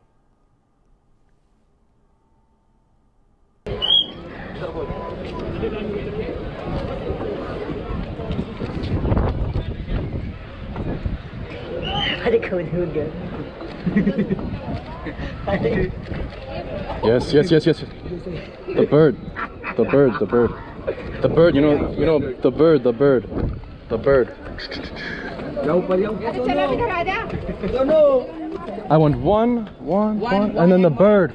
Yes, yes, yes, yes. The bird, the bird, the bird, the bird. You know, the bird, the bird, the bird. I want one, and then the bird.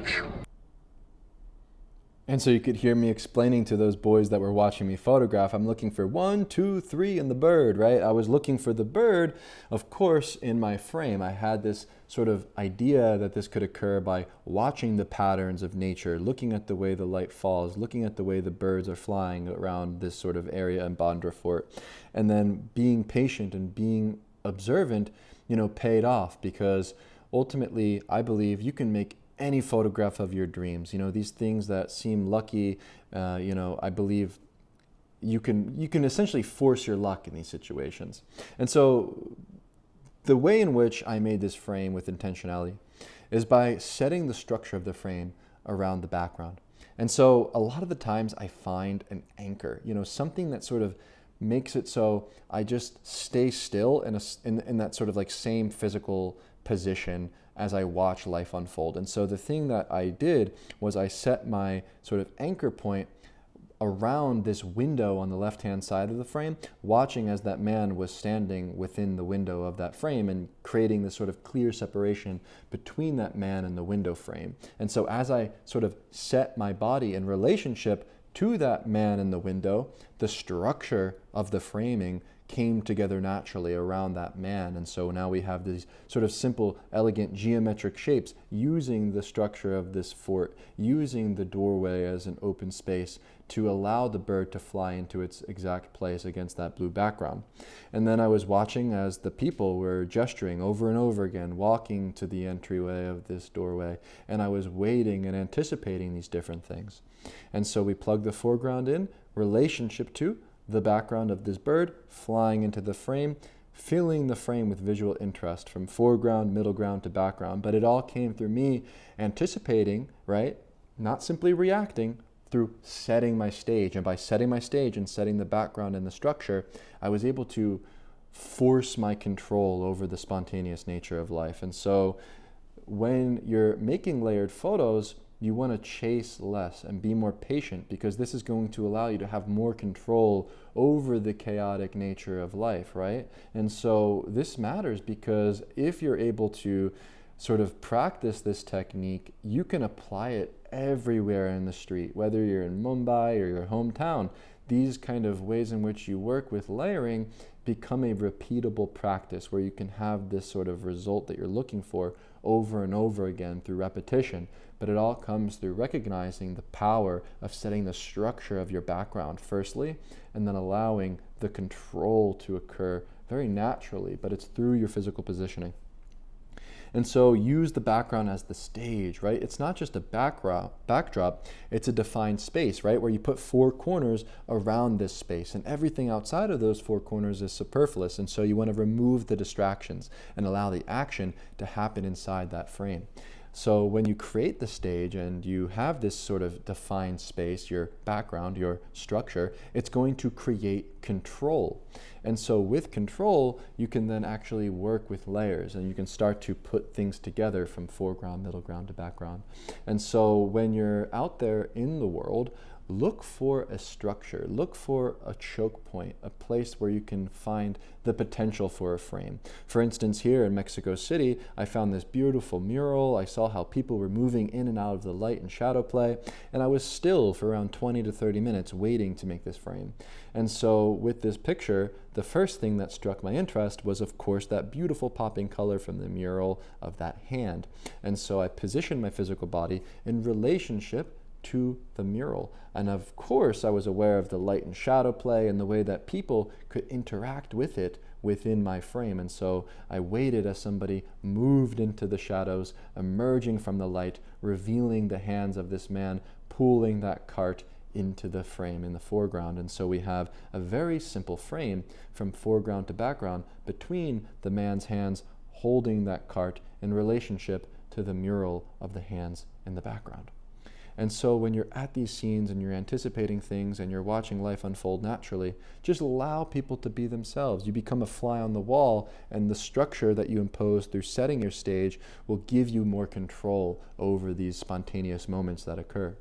And so you could hear me explaining to those boys that were watching me photograph, I'm looking for 1, 2, 3 and the bird, right? I was looking for the bird, of course, in my frame. I had this sort of idea that this could occur by watching the patterns of nature, looking at the way the light falls, looking at the way the birds are flying around this sort of area in Bandra Fort. And then being patient and being observant, paid off, because ultimately I believe you can make any photograph of your dreams. These things that seem lucky, I believe you can essentially force your luck in these situations. And so the way in which I made this frame with intentionality is by setting the structure of the frame around the background. And so a lot of the times I find an anchor, something that sort of makes it so I just stay still in that sort of like same physical position as I watch life unfold. And so the thing that I did was I set my sort of anchor point around this window on the left-hand side of the frame, watching as that man was standing within the window of that frame and creating this sort of clear separation between that man and the window frame. And so as I sort of set my body in relationship to that man in the window, the structure of the framing came together naturally around that man. And so now we have these sort of simple, elegant geometric shapes using the structure of this fort, using the doorway as an open space to allow the bird to fly into its exact place against that blue background. And then I was watching as the people were gesturing over and over again, walking to the entryway of this doorway, and I was waiting and anticipating these different things. And so we plugged the foreground in, relationship to the background of this bird flying into the frame, filling the frame with visual interest from foreground, middle ground to background. But it all came through me anticipating, right? Not simply reacting, through setting my stage. And by setting my stage and setting the background and the structure, I was able to force my control over the spontaneous nature of life. And so when you're making layered photos, you want to chase less and be more patient, because this is going to allow you to have more control over the chaotic nature of life, right? And so this matters because if you're able to sort of practice this technique, you can apply it everywhere in the street, whether you're in Mumbai or your hometown. These kind of ways in which you work with layering become a repeatable practice where you can have this sort of result that you're looking for over and over again through repetition. But it all comes through recognizing the power of setting the structure of your background firstly, and then allowing the control to occur very naturally, but it's through your physical positioning. And so use the background as the stage, right? It's not just a backdrop, it's a defined space, right? Where you put 4 corners around this space, and everything outside of those 4 corners is superfluous. And so you want to remove the distractions and allow the action to happen inside that frame. So when you create the stage and you have this sort of defined space, your background, your structure, it's going to create control. And so with control, you can then actually work with layers and you can start to put things together from foreground, middle ground to background. And so when you're out there in the world, look for a structure, look for a choke point, a place where you can find the potential for a frame. For instance, here in Mexico City, I found this beautiful mural. I saw how people were moving in and out of the light and shadow play, and I was still for around 20 to 30 minutes waiting to make this frame. And so with this picture, the first thing that struck my interest was, of course, that beautiful popping color from the mural of that hand. And so I positioned my physical body in relationship to the mural. And of course, I was aware of the light and shadow play and the way that people could interact with it within my frame. And so I waited as somebody moved into the shadows, emerging from the light, revealing the hands of this man, pulling that cart into the frame in the foreground. And so we have a very simple frame from foreground to background between the man's hands holding that cart in relationship to the mural of the hands in the background. And so when you're at these scenes and you're anticipating things and you're watching life unfold naturally, just allow people to be themselves. You become a fly on the wall, and the structure that you impose through setting your stage will give you more control over these spontaneous moments that occur.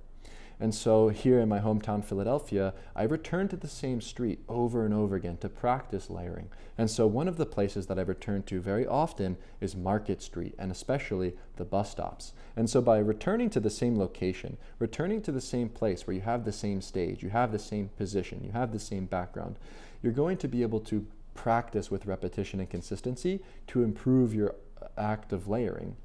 And so here in my hometown, Philadelphia, I return to the same street over and over again to practice layering. And so one of the places that I return to very often is Market Street, and especially the bus stops. And so by returning to the same location, returning to the same place where you have the same stage, you have the same position, you have the same background, you're going to be able to practice with repetition and consistency to improve your act of layering.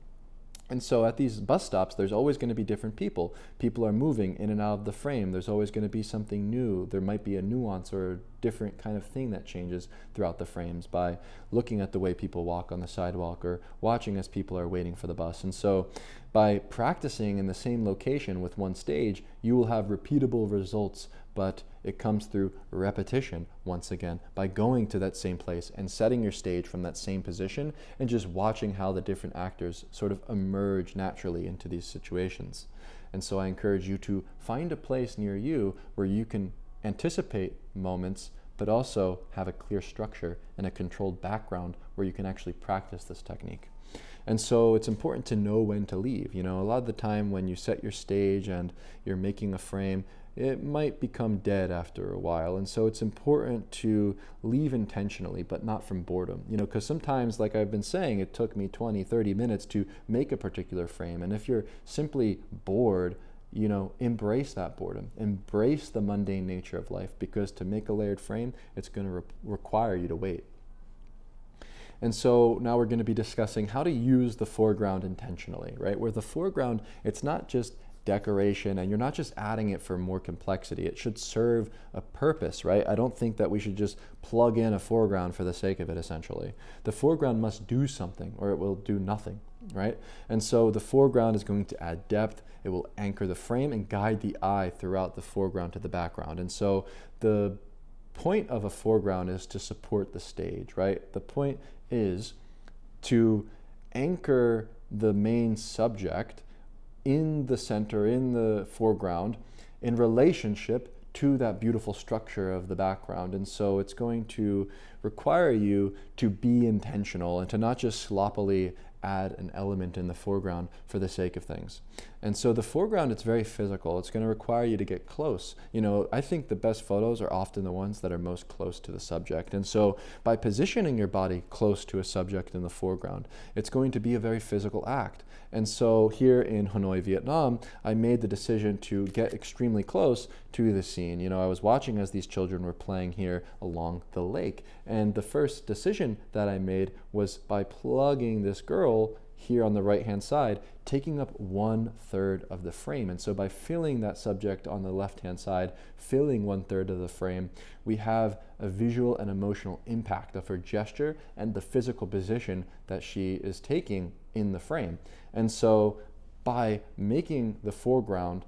And so at these bus stops, there's always going to be different people. People are moving in and out of the frame. There's always going to be something new. There might be a nuance or a different kind of thing that changes throughout the frames by looking at the way people walk on the sidewalk or watching as people are waiting for the bus. And so by practicing in the same location with one stage, you will have repeatable results, but it comes through repetition once again by going to that same place and setting your stage from that same position and just watching how the different actors sort of emerge naturally into these situations. And so I encourage you to find a place near you where you can anticipate moments but also have a clear structure and a controlled background where you can actually practice this technique. And so it's important to know when to leave. You know, a lot of the time when you set your stage and you're making a frame, it might become dead after a while. And so it's important to leave intentionally, but not from boredom. You know, because sometimes, like I've been saying, it took me 20, 30 minutes to make a particular frame. And if you're simply bored, you know, embrace that boredom. Embrace the mundane nature of life, because to make a layered frame, it's going to require you to wait. And so now we're going to be discussing how to use the foreground intentionally, right? Where the foreground, it's not just decoration and you're not just adding it for more complexity. It should serve a purpose, right? I don't think that we should just plug in a foreground for the sake of it, essentially. The foreground must do something or it will do nothing, right? And so the foreground is going to add depth. It will anchor the frame and guide the eye throughout the foreground to the background. And so the point of a foreground is to support the stage, right? The point is to anchor the main subject in the center, in the foreground, in relationship to that beautiful structure of the background. And so it's going to require you to be intentional and to not just sloppily add an element in the foreground for the sake of things. And so the foreground, it's very physical. It's going to require you to get close. You know, I think the best photos are often the ones that are most close to the subject. And so by positioning your body close to a subject in the foreground, it's going to be a very physical act. And so here in Hanoi, Vietnam, I made the decision to get extremely close to the scene. You know, I was watching as these children were playing here along the lake. And the first decision that I made was by plugging this girl here on the right-hand side, taking up 1/3 of the frame. And so by filling that subject on the left-hand side, filling 1/3 of the frame, we have a visual and emotional impact of her gesture and the physical position that she is taking in the frame. And so by making the foreground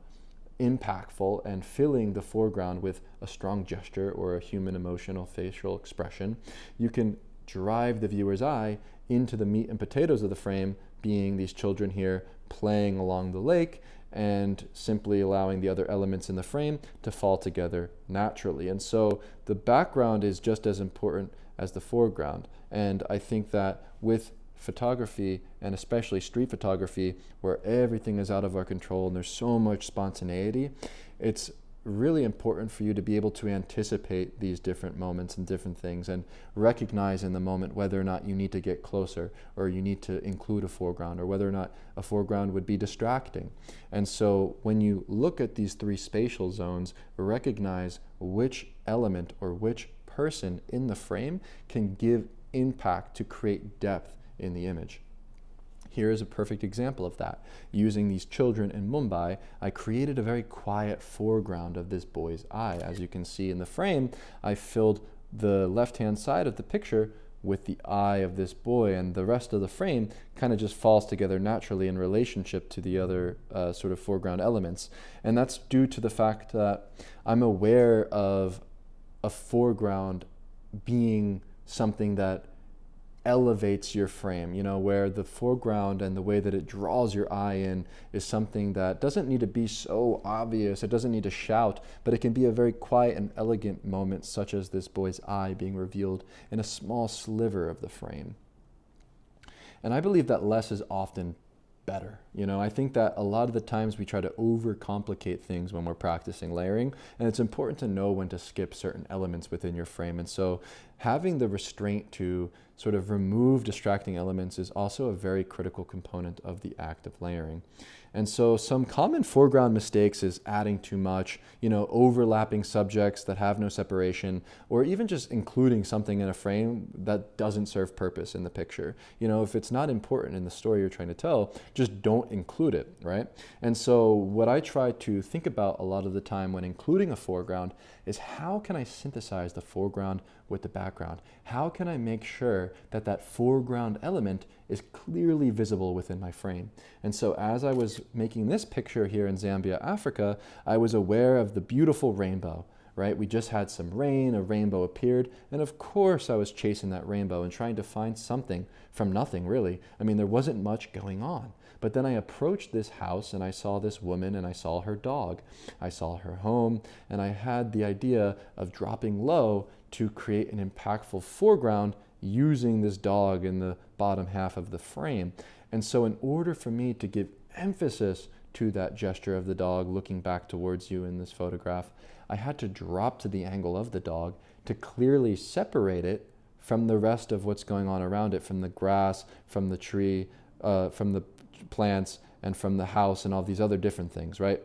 impactful and filling the foreground with a strong gesture or a human emotional facial expression, you can drive the viewer's eye into the meat and potatoes of the frame, being these children here playing along the lake and simply allowing the other elements in the frame to fall together naturally. And so the background is just as important as the foreground. And I think that with photography, and especially street photography, where everything is out of our control and there's so much spontaneity, it's really important for you to be able to anticipate these different moments and different things and recognize in the moment whether or not you need to get closer or you need to include a foreground or whether or not a foreground would be distracting. And so when you look at these three spatial zones, recognize which element or which person in the frame can give impact to create depth in the image. Here is a perfect example of that. Using these children in Mumbai, I created a very quiet foreground of this boy's eye. As you can see in the frame, I filled the left-hand side of the picture with the eye of this boy, and the rest of the frame kind of just falls together naturally in relationship to the other sort of foreground elements. And that's due to the fact that I'm aware of a foreground being something that elevates your frame, where the foreground and the way that it draws your eye in is something that doesn't need to be so obvious. It doesn't need to shout, but it can be a very quiet and elegant moment, such as this boy's eye being revealed in a small sliver of the frame. And I believe that less is often better. I think that a lot of the times we try to overcomplicate things when we're practicing layering, and it's important to know when to skip certain elements within your frame. And so having the restraint to sort of remove distracting elements is also a very critical component of the act of layering. And so some common foreground mistakes is adding too much, overlapping subjects that have no separation, or even just including something in a frame that doesn't serve purpose in the picture. If it's not important in the story you're trying to tell, just don't include it, right? And so what I try to think about a lot of the time when including a foreground is, how can I synthesize the foreground with the background? How can I make sure that that foreground element is clearly visible within my frame? And so as I was making this picture here in Zambia, Africa, I was aware of the beautiful rainbow, right? We just had some rain, a rainbow appeared, and of course I was chasing that rainbow and trying to find something from nothing, really. I mean, there wasn't much going on. But then I approached this house and I saw this woman and I saw her dog. I saw her home, and I had the idea of dropping low to create an impactful foreground using this dog in the bottom half of the frame. And so in order for me to give emphasis to that gesture of the dog looking back towards you in this photograph, I had to drop to the angle of the dog to clearly separate it from the rest of what's going on around it, from the grass, from the tree, from the plants, and from the house, and all these other different things, right?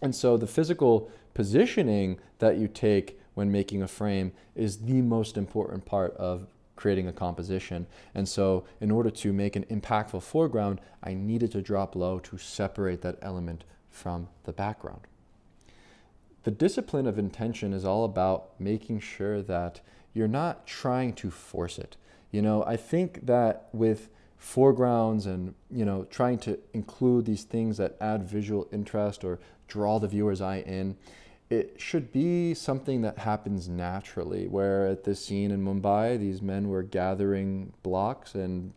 And so the physical positioning that you take when making a frame is the most important part of creating a composition. And so in order to make an impactful foreground, I needed to drop low to separate that element from the background. The discipline of intention is all about making sure that you're not trying to force it. I think that with foregrounds and trying to include these things that add visual interest or draw the viewer's eye in, it should be something that happens naturally, where at this scene in Mumbai, these men were gathering blocks and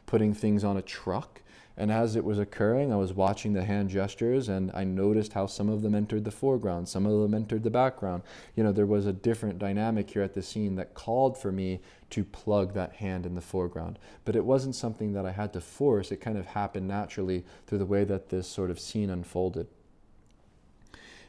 putting things on a truck. And as it was occurring, I was watching the hand gestures, and I noticed how some of them entered the foreground, some of them entered the background. There was a different dynamic here at the scene that called for me to plug that hand in the foreground. But it wasn't something that I had to force. It kind of happened naturally through the way that this sort of scene unfolded.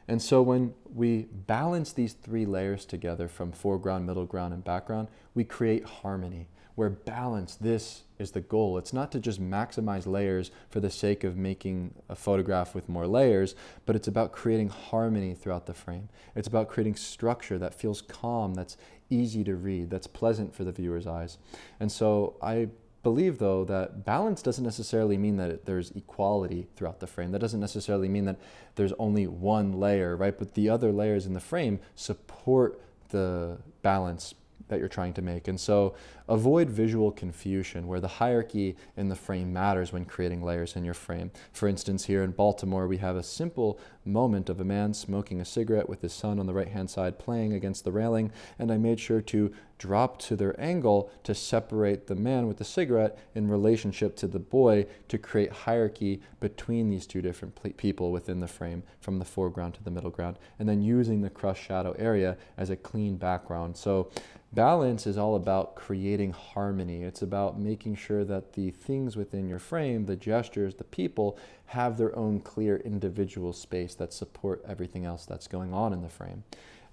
And so when we balance these three layers together from foreground, middle ground, and background, we create harmony. Where balance, this is the goal. It's not to just maximize layers for the sake of making a photograph with more layers, but it's about creating harmony throughout the frame. It's about creating structure that feels calm, that's easy to read, that's pleasant for the viewer's eyes. And so I believe, though, that balance doesn't necessarily mean that there's equality throughout the frame. That doesn't necessarily mean that there's only one layer, right? But the other layers in the frame support the balance that you're trying to make. And so avoid visual confusion where the hierarchy in the frame matters when creating layers in your frame. For instance, here in Baltimore, we have a simple moment of a man smoking a cigarette with his son on the right-hand side playing against the railing, and I made sure to drop to their angle to separate the man with the cigarette in relationship to the boy to create hierarchy between these two different people within the frame, from the foreground to the middle ground, and then using the crushed shadow area as a clean background. So balance is all about creating harmony. It's about making sure that the things within your frame, the gestures, the people, have their own clear individual space that support everything else that's going on in the frame.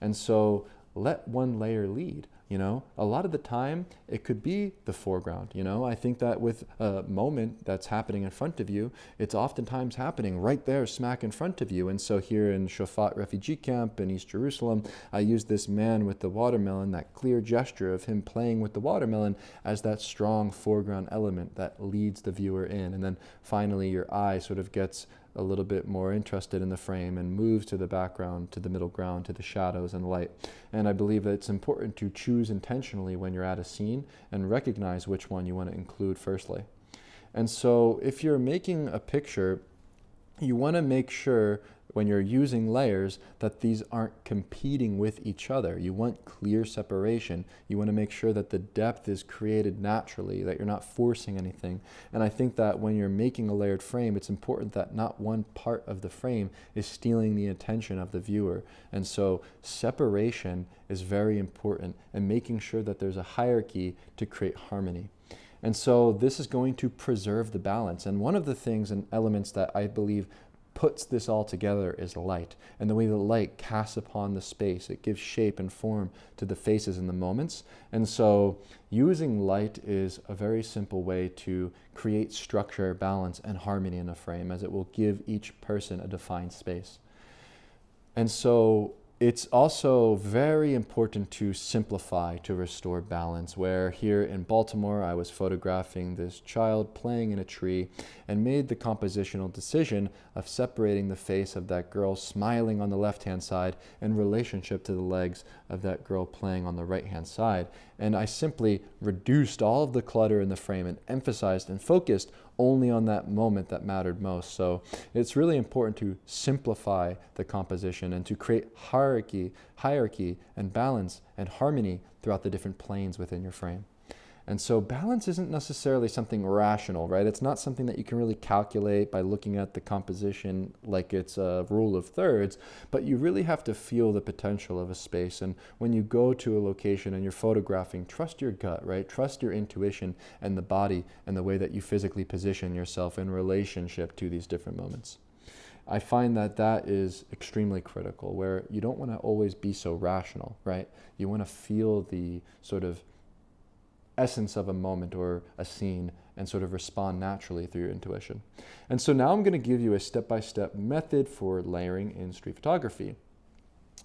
And so let one layer lead. A lot of the time it could be the foreground. I think that with a moment that's happening in front of you, it's oftentimes happening right there smack in front of you. And so here in Shafat refugee camp in East Jerusalem, I used this man with the watermelon, that clear gesture of him playing with the watermelon, as that strong foreground element that leads the viewer in. And then finally your eye sort of gets a little bit more interested in the frame and moves to the background, to the middle ground, to the shadows and light. And I believe that it's important to choose intentionally when you're at a scene and recognize which one you want to include firstly. And so if you're making a picture, you want to make sure when you're using layers that these aren't competing with each other. You want clear separation. You want to make sure that the depth is created naturally, that you're not forcing anything. And I think that when you're making a layered frame, it's important that not one part of the frame is stealing the attention of the viewer. And so separation is very important, and making sure that there's a hierarchy to create harmony. And so this is going to preserve the balance. And one of the things and elements that I believe puts this all together is light, and the way the light casts upon the space. It gives shape and form to the faces and the moments. And so using light is a very simple way to create structure, balance, and harmony in a frame, as it will give each person a defined space. And so it's also very important to simplify to restore balance, where here in Baltimore, I was photographing this child playing in a tree and made the compositional decision of separating the face of that girl smiling on the left-hand side in relationship to the legs of that girl playing on the right-hand side. And I simply reduced all of the clutter in the frame and emphasized and focused only on that moment that mattered most. So it's really important to simplify the composition and to create hierarchy and balance and harmony throughout the different planes within your frame. And so balance isn't necessarily something rational, right? It's not something that you can really calculate by looking at the composition like it's a rule of thirds, but you really have to feel the potential of a space. And when you go to a location and you're photographing, trust your gut, right? Trust your intuition and the body and the way that you physically position yourself in relationship to these different moments. I find that that is extremely critical, where you don't want to always be so rational, right? You want to feel the sort of essence of a moment or a scene and sort of respond naturally through your intuition. And so now I'm going to give you a step-by-step method for layering in street photography.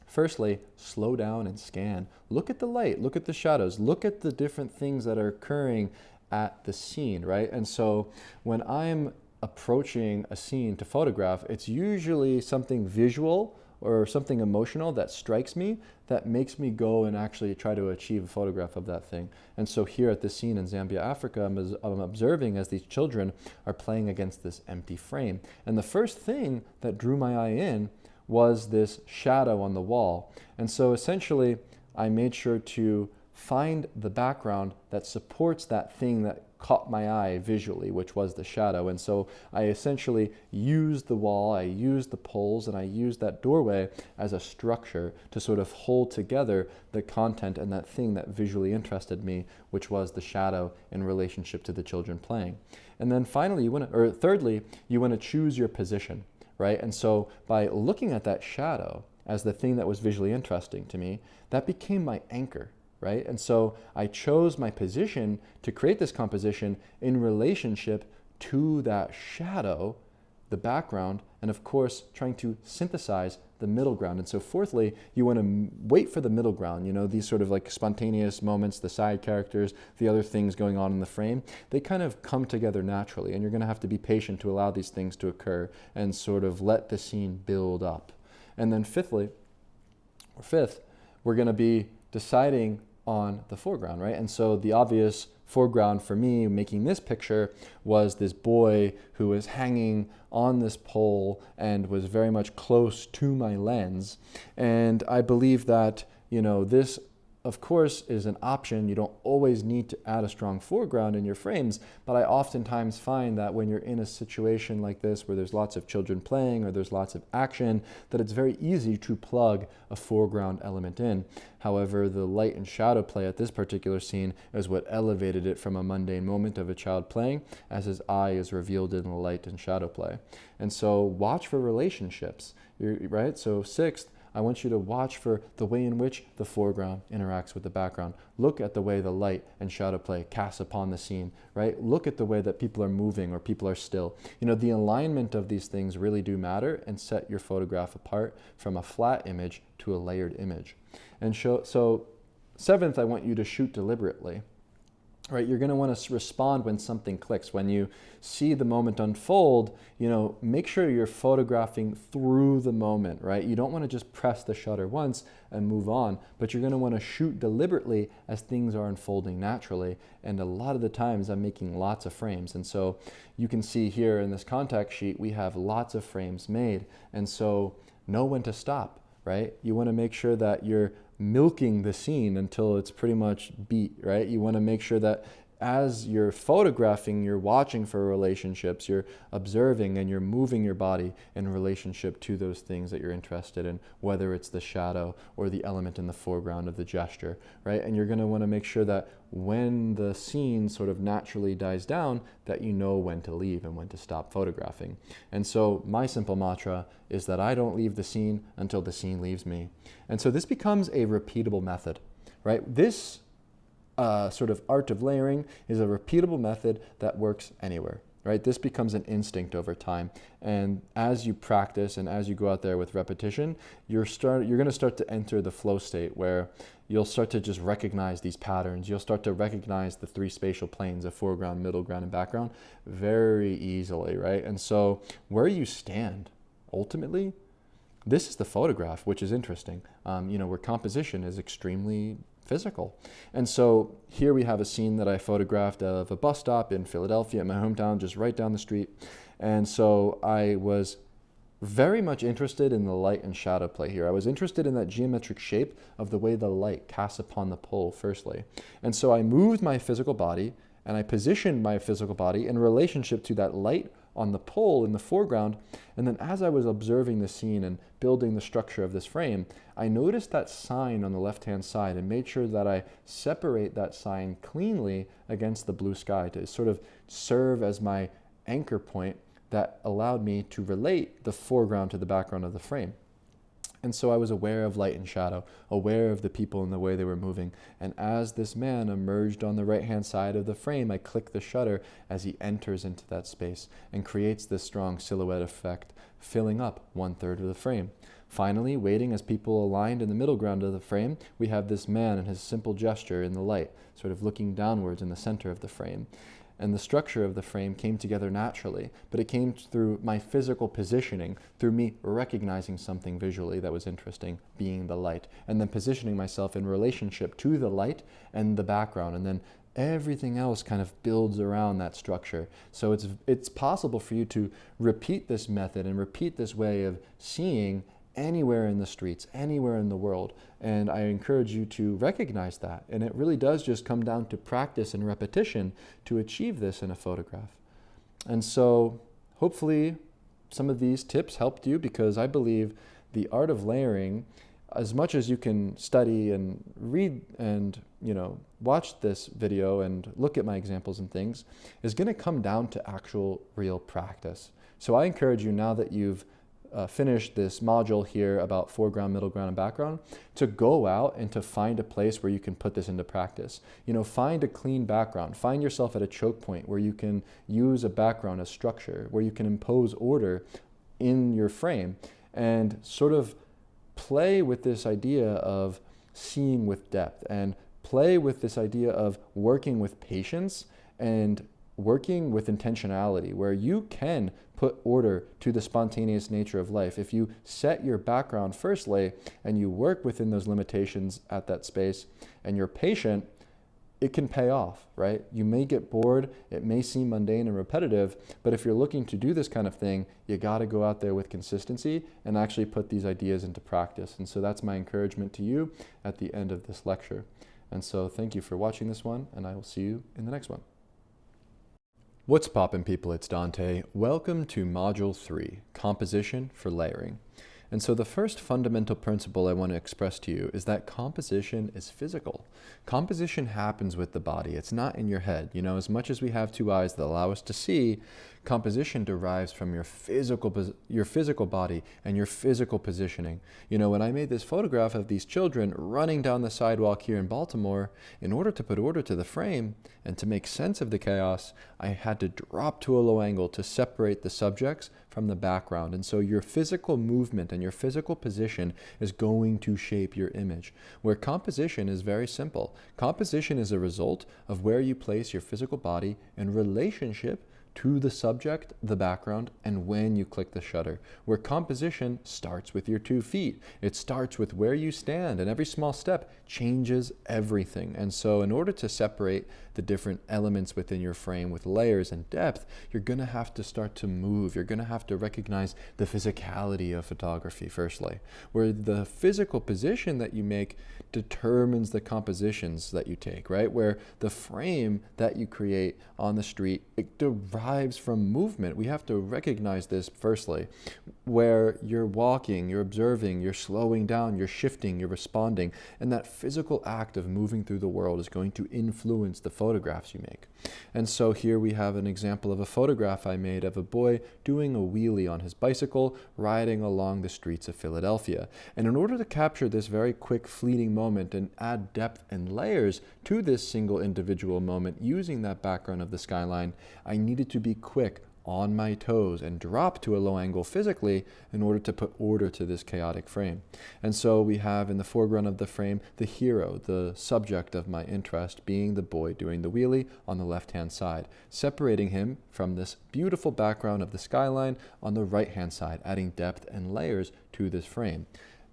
Firstly, slow down and scan. Look at the light, look at the shadows, look at the different things that are occurring at the scene, right? And so when I'm approaching a scene to photograph, it's usually something visual or something emotional that strikes me that makes me go and actually try to achieve a photograph of that thing. And so here at this scene in Zambia, Africa, I'm observing as these children are playing against this empty frame. And the first thing that drew my eye in was this shadow on the wall. And so essentially, I made sure to find the background that supports that thing that caught my eye visually, which was the shadow. And so I essentially used the wall, I used the poles, and I used that doorway as a structure to sort of hold together the content and that thing that visually interested me, which was the shadow in relationship to the children playing. And then finally, thirdly, you want to choose your position, right? And so by looking at that shadow as the thing that was visually interesting to me, that became my anchor. Right? And so I chose my position to create this composition in relationship to that shadow, the background, and of course, trying to synthesize the middle ground. And so fourthly, you want to wait for the middle ground, these sort of like spontaneous moments, the side characters, the other things going on in the frame, they kind of come together naturally, and you're going to have to be patient to allow these things to occur and sort of let the scene build up. And then fifth, we're going to be deciding on the foreground, right? And so the obvious foreground for me making this picture was this boy who was hanging on this pole and was very much close to my lens. And I believe that, this of course is an option. You don't always need to add a strong foreground in your frames, but I oftentimes find that when you're in a situation like this where there's lots of children playing or there's lots of action, that it's very easy to plug a foreground element in. However, the light and shadow play at this particular scene is what elevated it from a mundane moment of a child playing, as his eye is revealed in the light and shadow play. And so watch for relationships, right? So sixth, I want you to watch for the way in which the foreground interacts with the background. Look at the way the light and shadow play casts upon the scene, right? Look at the way that people are moving or people are still. The alignment of these things really do matter and set your photograph apart from a flat image to a layered image. And so seventh, I want you to shoot deliberately. right? You're going to want to respond when something clicks. When you see the moment unfold, make sure you're photographing through the moment, right? You don't want to just press the shutter once and move on, but you're going to want to shoot deliberately as things are unfolding naturally. And a lot of the times I'm making lots of frames. And so you can see here in this contact sheet, we have lots of frames made. And so know when to stop, right? You want to make sure that you're milking the scene until it's pretty much beat, right? You want to make sure that as you're photographing, you're watching for relationships, you're observing, and you're moving your body in relationship to those things that you're interested in, whether it's the shadow or the element in the foreground of the gesture, right? And you're going to want to make sure that when the scene sort of naturally dies down, that you know when to leave and when to stop photographing. And so my simple mantra is that I don't leave the scene until the scene leaves me. And so this becomes a repeatable method, right? This sort of art of layering is a repeatable method that works anywhere, right? This becomes an instinct over time. And as you practice and as you go out there with repetition, you're going to start to enter the flow state where you'll start to just recognize these patterns. You'll start to recognize the three spatial planes of foreground, middle ground, and background very easily, right? And so where you stand, ultimately, this is the photograph, which is interesting, where composition is extremely physical. And so here we have a scene that I photographed of a bus stop in Philadelphia, in my hometown, just right down the street. And so I was very much interested in the light and shadow play here. I was interested in that geometric shape of the way the light casts upon the pole, firstly. And so I moved my physical body and I positioned my physical body in relationship to that light on the pole in the foreground. And then as I was observing the scene and building the structure of this frame, I noticed that sign on the left-hand side and made sure that I separate that sign cleanly against the blue sky to sort of serve as my anchor point that allowed me to relate the foreground to the background of the frame. And so I was aware of light and shadow, aware of the people and the way they were moving. And as this man emerged on the right-hand side of the frame, I clicked the shutter as he enters into that space and creates this strong silhouette effect, filling up 1/3 of the frame. Finally, waiting as people aligned in the middle ground of the frame, we have this man and his simple gesture in the light, sort of looking downwards in the center of the frame. And the structure of the frame came together naturally, but it came through my physical positioning, through me recognizing something visually that was interesting, being the light, and then positioning myself in relationship to the light and the background, and then everything else kind of builds around that structure. So it's possible for you to repeat this method and repeat this way of seeing anywhere in the streets, anywhere in the world. And I encourage you to recognize that. And it really does just come down to practice and repetition to achieve this in a photograph. And so hopefully some of these tips helped you, because I believe the art of layering, as much as you can study and read and watch this video and look at my examples and things, is going to come down to actual real practice. So I encourage you, now that you've finish this module here about foreground, middle ground, and background, to go out and to find a place where you can put this into practice. Find a clean background. Find yourself at a choke point where you can use a background as structure, where you can impose order in your frame, and sort of play with this idea of seeing with depth, and play with this idea of working with patience and working with intentionality, where you can put order to the spontaneous nature of life. If you set your background firstly and you work within those limitations at that space and you're patient, it can pay off, right? You may get bored, it may seem mundane and repetitive, but if you're looking to do this kind of thing, you got to go out there with consistency and actually put these ideas into practice. And so that's my encouragement to you at the end of this lecture. And so thank you for watching this one, and I will see you in the next one. What's poppin', people? It's Dante. Welcome to Module 3, Composition for Layering. And so the first fundamental principle I want to express to you is that composition is physical. Composition happens with the body. It's not in your head. As much as we have two eyes that allow us to see, composition derives from your physical body and your physical positioning. When I made this photograph of these children running down the sidewalk here in Baltimore, in order to put order to the frame and to make sense of the chaos, I had to drop to a low angle to separate the subjects from the background. And so your physical movement and your physical position is going to shape your image. Where composition is very simple. Composition is a result of where you place your physical body in relationship to the subject, the background, and when you click the shutter. Where composition starts with your 2 feet. It starts with where you stand, and every small step changes everything. And so in order to separate the different elements within your frame with layers and depth, you're gonna have to start to move. You're gonna have to recognize the physicality of photography, firstly. Where the physical position that you make determines the compositions that you take, right? Where the frame that you create on the street, it derives from movement. We have to recognize this firstly. Where you're walking, you're observing, you're slowing down, you're shifting, you're responding, and that physical act of moving through the world is going to influence the photographs you make. And so here we have an example of a photograph I made of a boy doing a wheelie on his bicycle, riding along the streets of Philadelphia. And in order to capture this very quick, fleeting moment and add depth and layers to this single individual moment using that background of the skyline, I needed to be quick, on my toes, and drop to a low angle physically in order to put order to this chaotic frame. And so we have in the foreground of the frame the hero, the subject of my interest, being the boy doing the wheelie on the left-hand side, separating him from this beautiful background of the skyline on the right-hand side, adding depth and layers to this frame.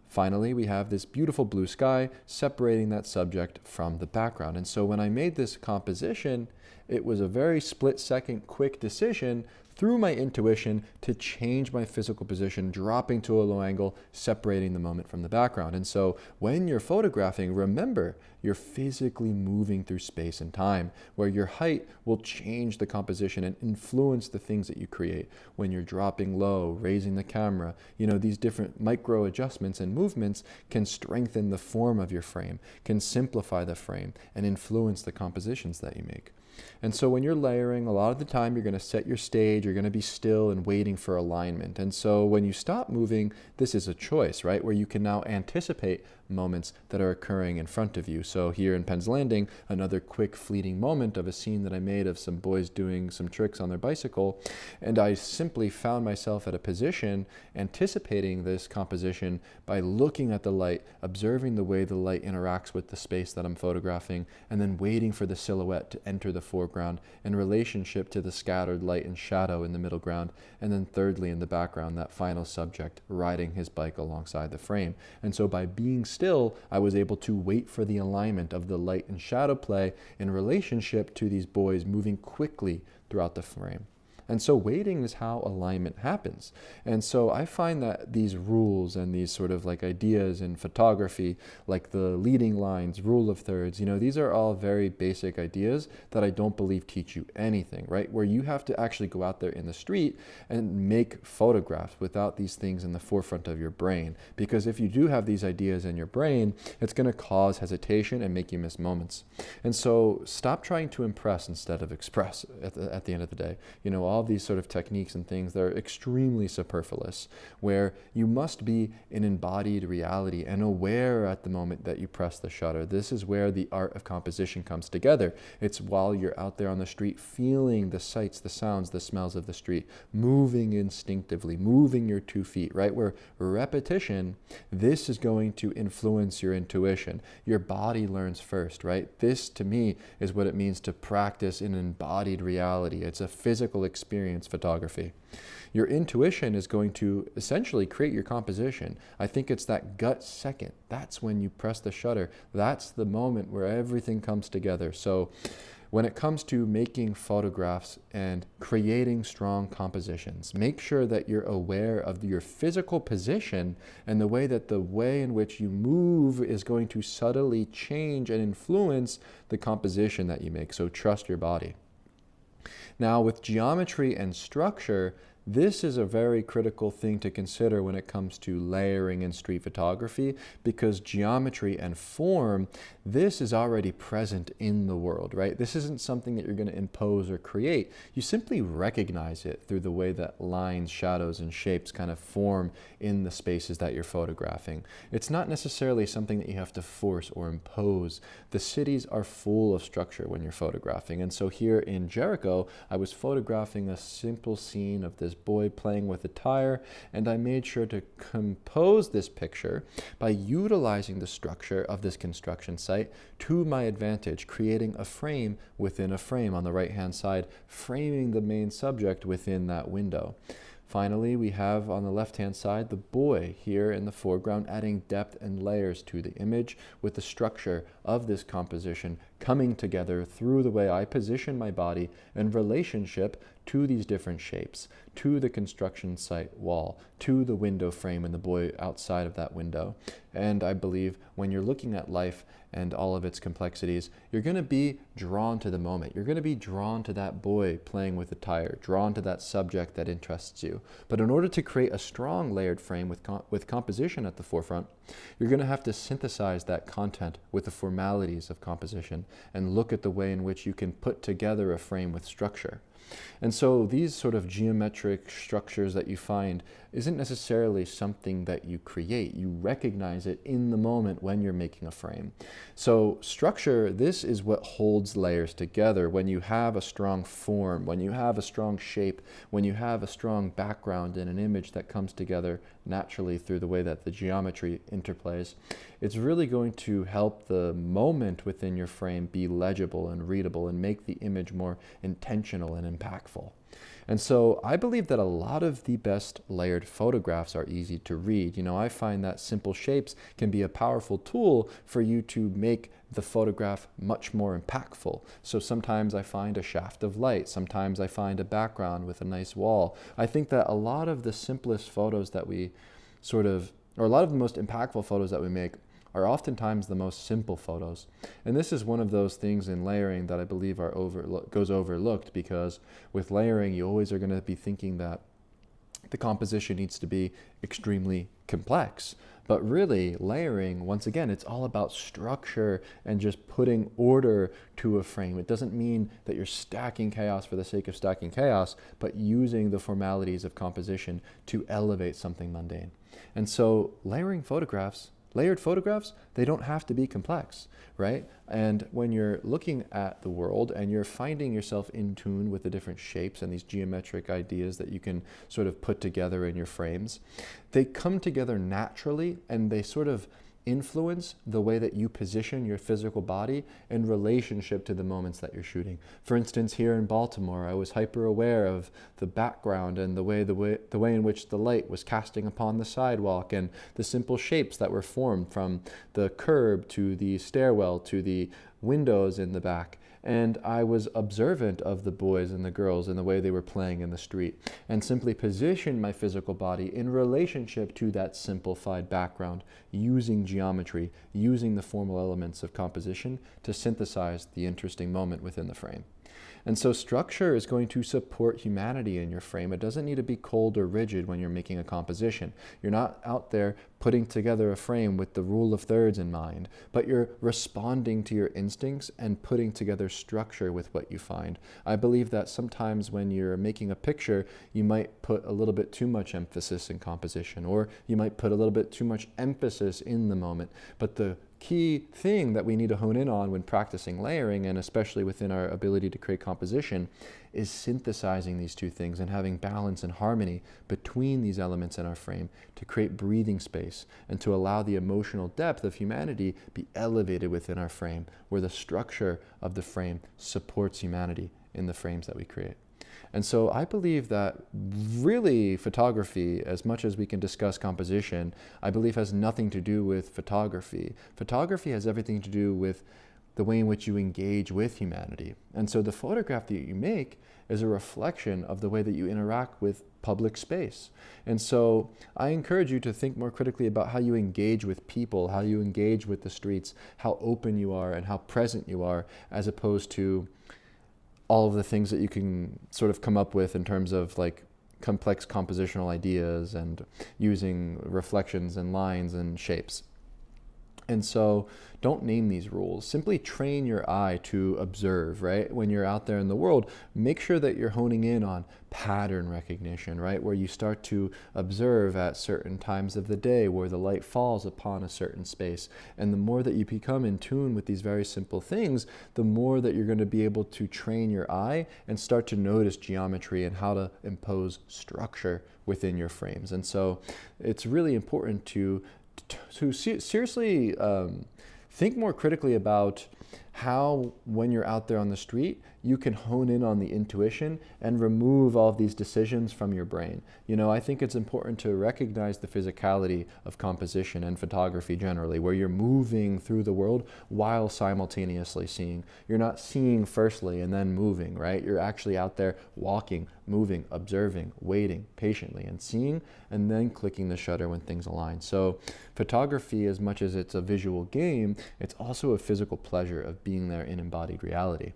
Finally, we have this beautiful blue sky separating that subject from the background. And so when I made this composition, it was a very split-second quick decision through my intuition to change my physical position, dropping to a low angle, separating the moment from the background. And so when you're photographing, remember, you're physically moving through space and time, where your height will change the composition and influence the things that you create. When you're dropping low, raising the camera, these different micro adjustments and movements can strengthen the form of your frame, can simplify the frame, and influence the compositions that you make. And so when you're layering, a lot of the time you're going to set your stage, you're going to be still and waiting for alignment. And so when you stop moving, this is a choice, right? Where you can now anticipate moments that are occurring in front of you. So here in Penn's Landing, another quick fleeting moment of a scene that I made of some boys doing some tricks on their bicycle. And I simply found myself at a position anticipating this composition by looking at the light, observing the way the light interacts with the space that I'm photographing, and then waiting for the silhouette to enter the foreground in relationship to the scattered light and shadow in the middle ground. And then thirdly, in the background, that final subject riding his bike alongside the frame. And so by being still, I was able to wait for the alignment of the light and shadow play in relationship to these boys moving quickly throughout the frame. And so waiting is how alignment happens. And so I find that these rules and these sort of like ideas in photography, like the leading lines, rule of thirds, these are all very basic ideas that I don't believe teach you anything, right? Where you have to actually go out there in the street and make photographs without these things in the forefront of your brain. Because if you do have these ideas in your brain, it's going to cause hesitation and make you miss moments. And so stop trying to impress instead of express at the end of the day. All these sort of techniques and things that are extremely superfluous, where you must be in embodied reality and aware at the moment that you press the shutter. This is where the art of composition comes together. It's while you're out there on the street, feeling the sights, the sounds, the smells of the street, moving instinctively, moving your 2 feet, right? Where repetition, this is going to influence your intuition. Your body learns first, right? This, to me, is what it means to practice in embodied reality. It's a physical experience photography. Your intuition is going to essentially create your composition. I think it's that gut second. That's when you press the shutter. That's the moment where everything comes together. So when it comes to making photographs and creating strong compositions, make sure that you're aware of your physical position and the way in which you move is going to subtly change and influence the composition that you make. So trust your body. Now, with geometry and structure, this is a very critical thing to consider when it comes to layering in street photography, because geometry and form, this is already present in the world, right? This isn't something that you're going to impose or create. You simply recognize it through the way that lines, shadows, and shapes kind of form in the spaces that you're photographing. It's not necessarily something that you have to force or impose. The cities are full of structure when you're photographing. And so here in Jericho, I was photographing a simple scene of this this boy playing with a tire, and I made sure to compose this picture by utilizing the structure of this construction site to my advantage, creating a frame within a frame on the right-hand side, framing the main subject within that window. Finally, we have on the left-hand side the boy here in the foreground, adding depth and layers to the image with the structure of this composition coming together through the way I position my body in relationship to these different shapes, to the construction site wall, to the window frame and the boy outside of that window. And I believe when you're looking at life and all of its complexities, you're going to be drawn to the moment. You're going to be drawn to that boy playing with a tire, drawn to that subject that interests you. But in order to create a strong layered frame with composition at the forefront, you're going to have to synthesize that content with the formalities of composition and look at the way in which you can put together a frame with structure. And so these sort of geometric structures that you find isn't necessarily something that you create. You recognize it in the moment when you're making a frame. So structure, this is what holds layers together. When you have a strong form, when you have a strong shape, when you have a strong background in an image that comes together naturally through the way that the geometry interplays, it's really going to help the moment within your frame be legible and readable and make the image more intentional and impactful. And so I believe that a lot of the best layered photographs are easy to read. You know, I find that simple shapes can be a powerful tool for you to make the photograph much more impactful. So sometimes I find a shaft of light, sometimes I find a background with a nice wall. I think that a lot of the simplest photos that we a lot of the most impactful photos that we make are oftentimes the most simple photos. And this is one of those things in layering that I believe goes overlooked, because with layering, you always are going to be thinking that the composition needs to be extremely complex. But really, layering, once again, it's all about structure and just putting order to a frame. It doesn't mean that you're stacking chaos for the sake of stacking chaos, but using the formalities of composition to elevate something mundane. And so layered photographs, they don't have to be complex, right? And when you're looking at the world and you're finding yourself in tune with the different shapes and these geometric ideas that you can sort of put together in your frames, they come together naturally, and they sort of influence the way that you position your physical body in relationship to the moments that you're shooting. For instance, here in Baltimore, I was hyper aware of the background and the way in which the light was casting upon the sidewalk, and the simple shapes that were formed from the curb to the stairwell to the windows in the back. And I was observant of the boys and the girls and the way they were playing in the street, and simply positioned my physical body in relationship to that simplified background, using geometry, using the formal elements of composition to synthesize the interesting moment within the frame. And so structure is going to support humanity in your frame. It doesn't need to be cold or rigid when you're making a composition. You're not out there putting together a frame with the rule of thirds in mind, but you're responding to your instincts and putting together structure with what you find. I believe that sometimes when you're making a picture, you might put a little bit too much emphasis in composition, or you might put a little bit too much emphasis in the moment. But the key thing that we need to hone in on when practicing layering, and especially within our ability to create composition, is synthesizing these two things and having balance and harmony between these elements in our frame to create breathing space and to allow the emotional depth of humanity be elevated within our frame, where the structure of the frame supports humanity in the frames that we create. And so I believe that really photography, as much as we can discuss composition, I believe has nothing to do with photography. Photography has everything to do with the way in which you engage with humanity. And so the photograph that you make is a reflection of the way that you interact with public space. And so I encourage you to think more critically about how you engage with people, how you engage with the streets, how open you are and how present you are, as opposed to all of the things that you can sort of come up with in terms of like complex compositional ideas and using reflections and lines and shapes. And so don't name these rules. Simply train your eye to observe, right? When you're out there in the world, make sure that you're honing in on pattern recognition, right? Where you start to observe at certain times of the day where the light falls upon a certain space. And the more that you become in tune with these very simple things, the more that you're going to be able to train your eye and start to notice geometry and how to impose structure within your frames. And so it's really important to seriously think more critically about how, when you're out there on the street, you can hone in on the intuition and remove all of these decisions from your brain. You know, I think it's important to recognize the physicality of composition and photography generally, where you're moving through the world while simultaneously seeing. You're not seeing firstly and then moving, right? You're actually out there walking, moving, observing, waiting patiently, and seeing, and then clicking the shutter when things align. So photography, as much as it's a visual game, it's also a physical pleasure of being there in embodied reality.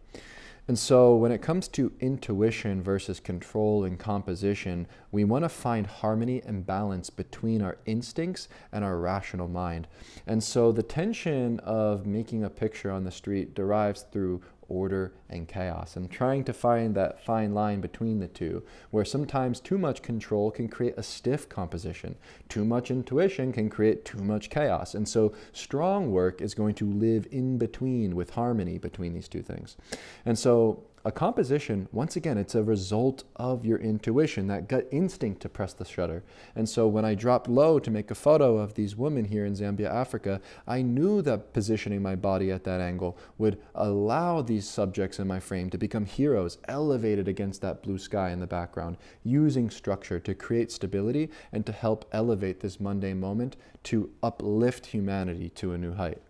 And so when it comes to intuition versus control and composition, we want to find harmony and balance between our instincts and our rational mind. And so the tension of making a picture on the street derives through order and chaos, and trying to find that fine line between the two, where sometimes too much control can create a stiff composition. Too much intuition can create too much chaos. And so strong work is going to live in between, with harmony between these two things. And so a composition, once again, it's a result of your intuition, that gut instinct to press the shutter. And so when I dropped low to make a photo of these women here in Zambia, Africa, I knew that positioning my body at that angle would allow these subjects in my frame to become heroes, elevated against that blue sky in the background, using structure to create stability and to help elevate this mundane moment to uplift humanity to a new height.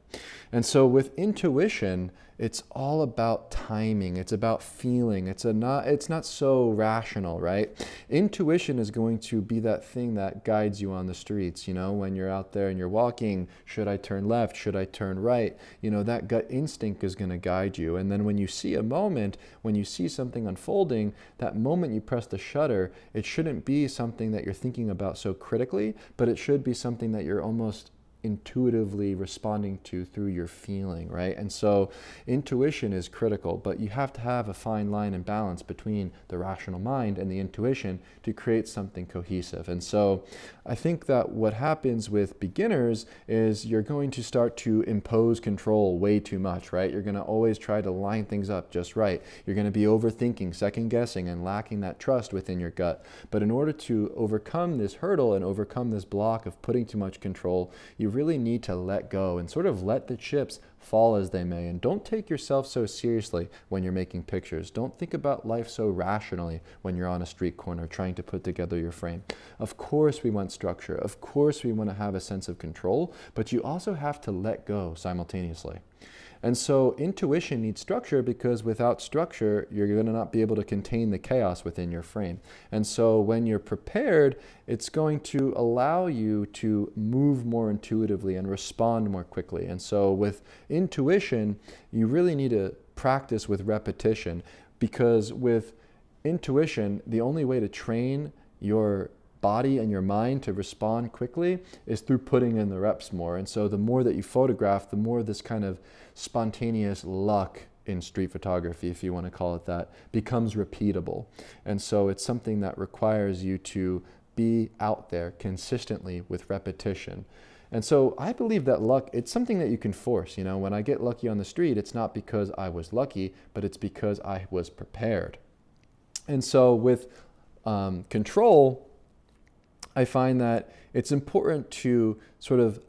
And so with intuition, it's all about timing. It's about feeling. It's not so rational, right? Intuition is going to be that thing that guides you on the streets. You know, when you're out there and you're walking, should I turn left? Should I turn right? You know, that gut instinct is going to guide you. And then when you see a moment, when you see something unfolding, that moment you press the shutter, it shouldn't be something that you're thinking about so critically, but it should be something that you're almost intuitively responding to through your feeling, right? And so intuition is critical, but you have to have a fine line and balance between the rational mind and the intuition to create something cohesive. And so I think that what happens with beginners is you're going to start to impose control way too much, right? You're going to always try to line things up just right. You're going to be overthinking, second guessing, and lacking that trust within your gut. But in order to overcome this hurdle and overcome this block of putting too much control, you really need to let go and sort of let the chips fall as they may. And don't take yourself so seriously when you're making pictures. Don't think about life so rationally when you're on a street corner trying to put together your frame. Of course we want structure. Of course we want to have a sense of control, but you also have to let go simultaneously. And so intuition needs structure, because without structure, you're going to not be able to contain the chaos within your frame. And so when you're prepared, it's going to allow you to move more intuitively and respond more quickly. And so with intuition, you really need to practice with repetition, because with intuition, the only way to train your body and your mind to respond quickly is through putting in the reps more. And so the more that you photograph, the more this kind of spontaneous luck in street photography, if you want to call it that, becomes repeatable. And so it's something that requires you to be out there consistently with repetition. And so I believe that luck, it's something that you can force. You know, when I get lucky on the street, it's not because I was lucky, but it's because I was prepared. And so with control, I find that it's important to sort of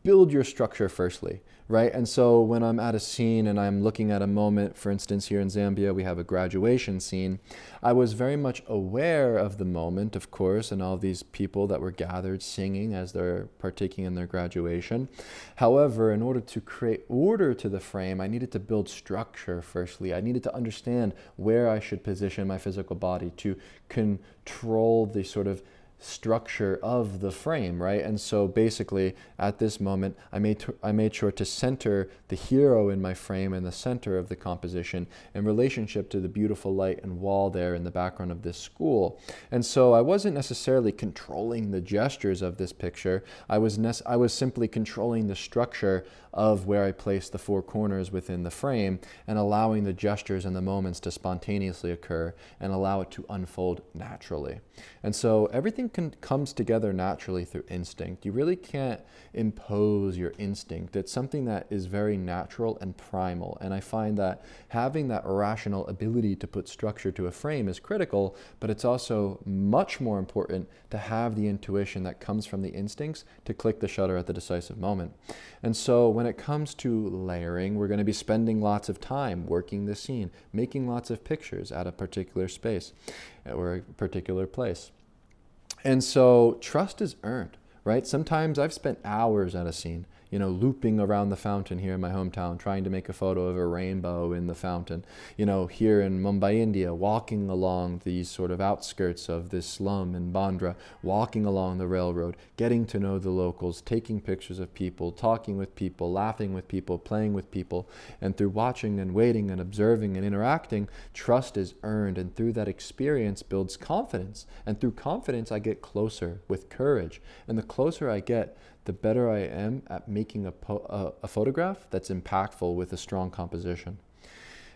build your structure firstly, right? And so when I'm at a scene and I'm looking at a moment, for instance, here in Zambia, we have a graduation scene. I was very much aware of the moment, of course, and all these people that were gathered singing as they're partaking in their graduation. However, in order to create order to the frame, I needed to build structure firstly. I needed to understand where I should position my physical body to control the sort of structure of the frame, right? And so basically at this moment, I made sure to center the hero in my frame in the center of the composition in relationship to the beautiful light and wall there in the background of this school. And so I wasn't necessarily controlling the gestures of this picture. I was simply controlling the structure of where I placed the four corners within the frame and allowing the gestures and the moments to spontaneously occur and allow it to unfold naturally. And so everything comes together naturally through instinct. You really can't impose your instinct. It's something that is very natural and primal. And I find that having that rational ability to put structure to a frame is critical, but it's also much more important to have the intuition that comes from the instincts to click the shutter at the decisive moment. And so when it comes to layering, we're going to be spending lots of time working the scene, making lots of pictures at a particular space or a particular place. And so trust is earned, right? Sometimes I've spent hours at a scene, looping around the fountain here in my hometown, trying to make a photo of a rainbow in the fountain. Here in Mumbai, India, walking along these sort of outskirts of this slum in Bandra, walking along the railroad, getting to know the locals, taking pictures of people, talking with people, laughing with people, playing with people. And through watching and waiting and observing and interacting, trust is earned. And through that experience builds confidence. And through confidence, I get closer with courage. And the closer I get, the better I am at making a photograph that's impactful with a strong composition.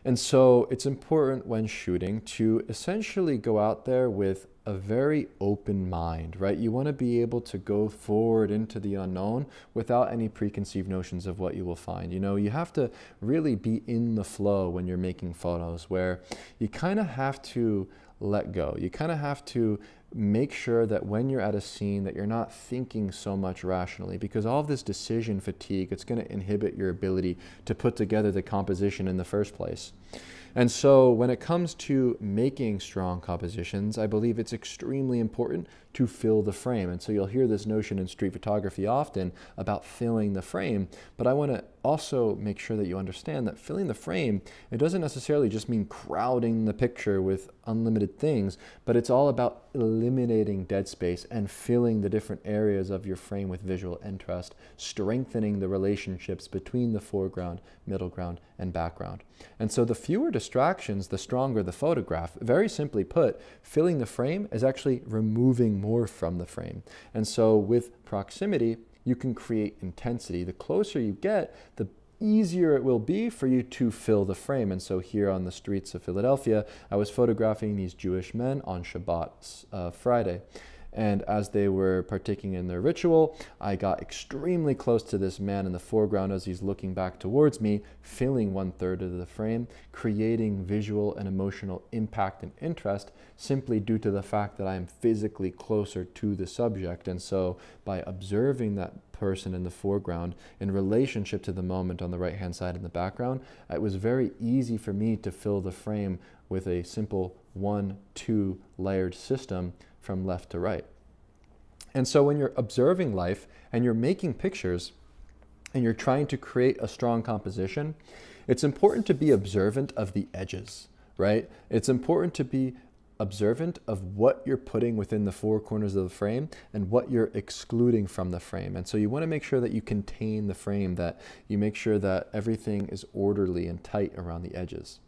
And so it's important when shooting to essentially go out there with a very open mind, right? You want to be able to go forward into the unknown without any preconceived notions of what you will find. You have to really be in the flow when you're making photos, where you kind of have to let go. You kind of have to make sure that when you're at a scene that you're not thinking so much rationally, because all of this decision fatigue, it's going to inhibit your ability to put together the composition in the first place. And so when it comes to making strong compositions, I believe it's extremely important to fill the frame. And so you'll hear this notion in street photography often about filling the frame, but I want to also make sure that you understand that filling the frame, it doesn't necessarily just mean crowding the picture with unlimited things, but it's all about eliminating dead space and filling the different areas of your frame with visual interest, strengthening the relationships between the foreground, middle ground, and background. And so the fewer distractions, the stronger the photograph. Very simply put, filling the frame is actually removing more from the frame. And so with proximity, you can create intensity. The closer you get, the easier it will be for you to fill the frame. And so here on the streets of Philadelphia, I was photographing these Jewish men on Shabbat Friday. And as they were partaking in their ritual, I got extremely close to this man in the foreground as he's looking back towards me, filling 1/3 of the frame, creating visual and emotional impact and interest simply due to the fact that I am physically closer to the subject. And so by observing that person in the foreground in relationship to the moment on the right-hand side in the background, it was very easy for me to fill the frame with a simple 1-2 layered system from left to right. And so when you're observing life and you're making pictures and you're trying to create a strong composition, it's important to be observant of the edges, right? It's important to be observant of what you're putting within the four corners of the frame and what you're excluding from the frame. And so you want to make sure that you contain the frame, that you make sure that everything is orderly and tight around the edges.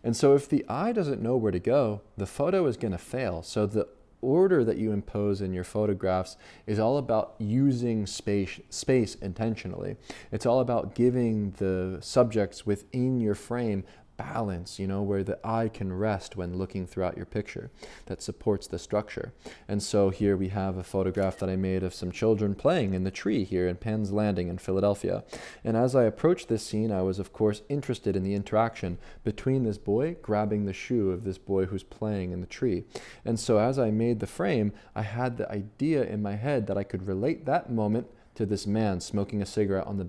And so if the eye doesn't know where to go, the photo is going to fail. So the order that you impose in your photographs is all about using space intentionally. It's all about giving the subjects within your frame balance, where the eye can rest when looking throughout your picture that supports the structure. And so here we have a photograph that I made of some children playing in the tree here in Penn's Landing in Philadelphia. And as I approached this scene, I was of course interested in the interaction between this boy grabbing the shoe of this boy who's playing in the tree. And so as I made the frame, I had the idea in my head that I could relate that moment to this man smoking a cigarette on the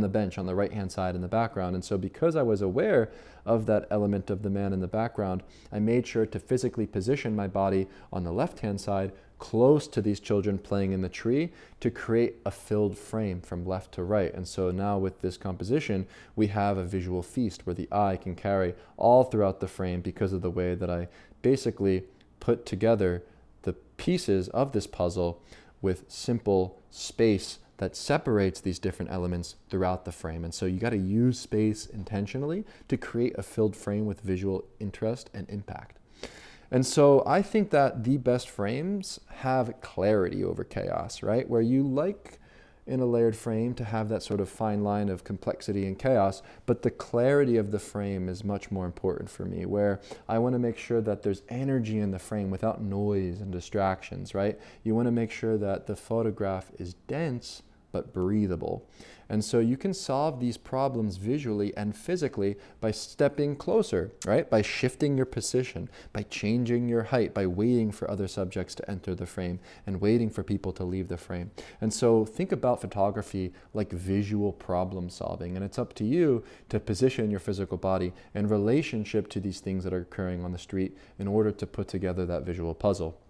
bench on the right-hand side in the background. And so because I was aware of that element of the man in the background, I made sure to physically position my body on the left-hand side close to these children playing in the tree to create a filled frame from left to right. And so now with this composition, we have a visual feast where the eye can carry all throughout the frame because of the way that I basically put together the pieces of this puzzle with simple space that separates these different elements throughout the frame. And so you got to use space intentionally to create a filled frame with visual interest and impact. And so I think that the best frames have clarity over chaos, right? Where you like in a layered frame to have that sort of fine line of complexity and chaos, but the clarity of the frame is much more important for me, where I want to make sure that there's energy in the frame without noise and distractions, right? You want to make sure that the photograph is dense but breathable. And so you can solve these problems visually and physically by stepping closer, right? By shifting your position, by changing your height, by waiting for other subjects to enter the frame and waiting for people to leave the frame. And so think about photography like visual problem solving, and it's up to you to position your physical body in relationship to these things that are occurring on the street in order to put together that visual puzzle.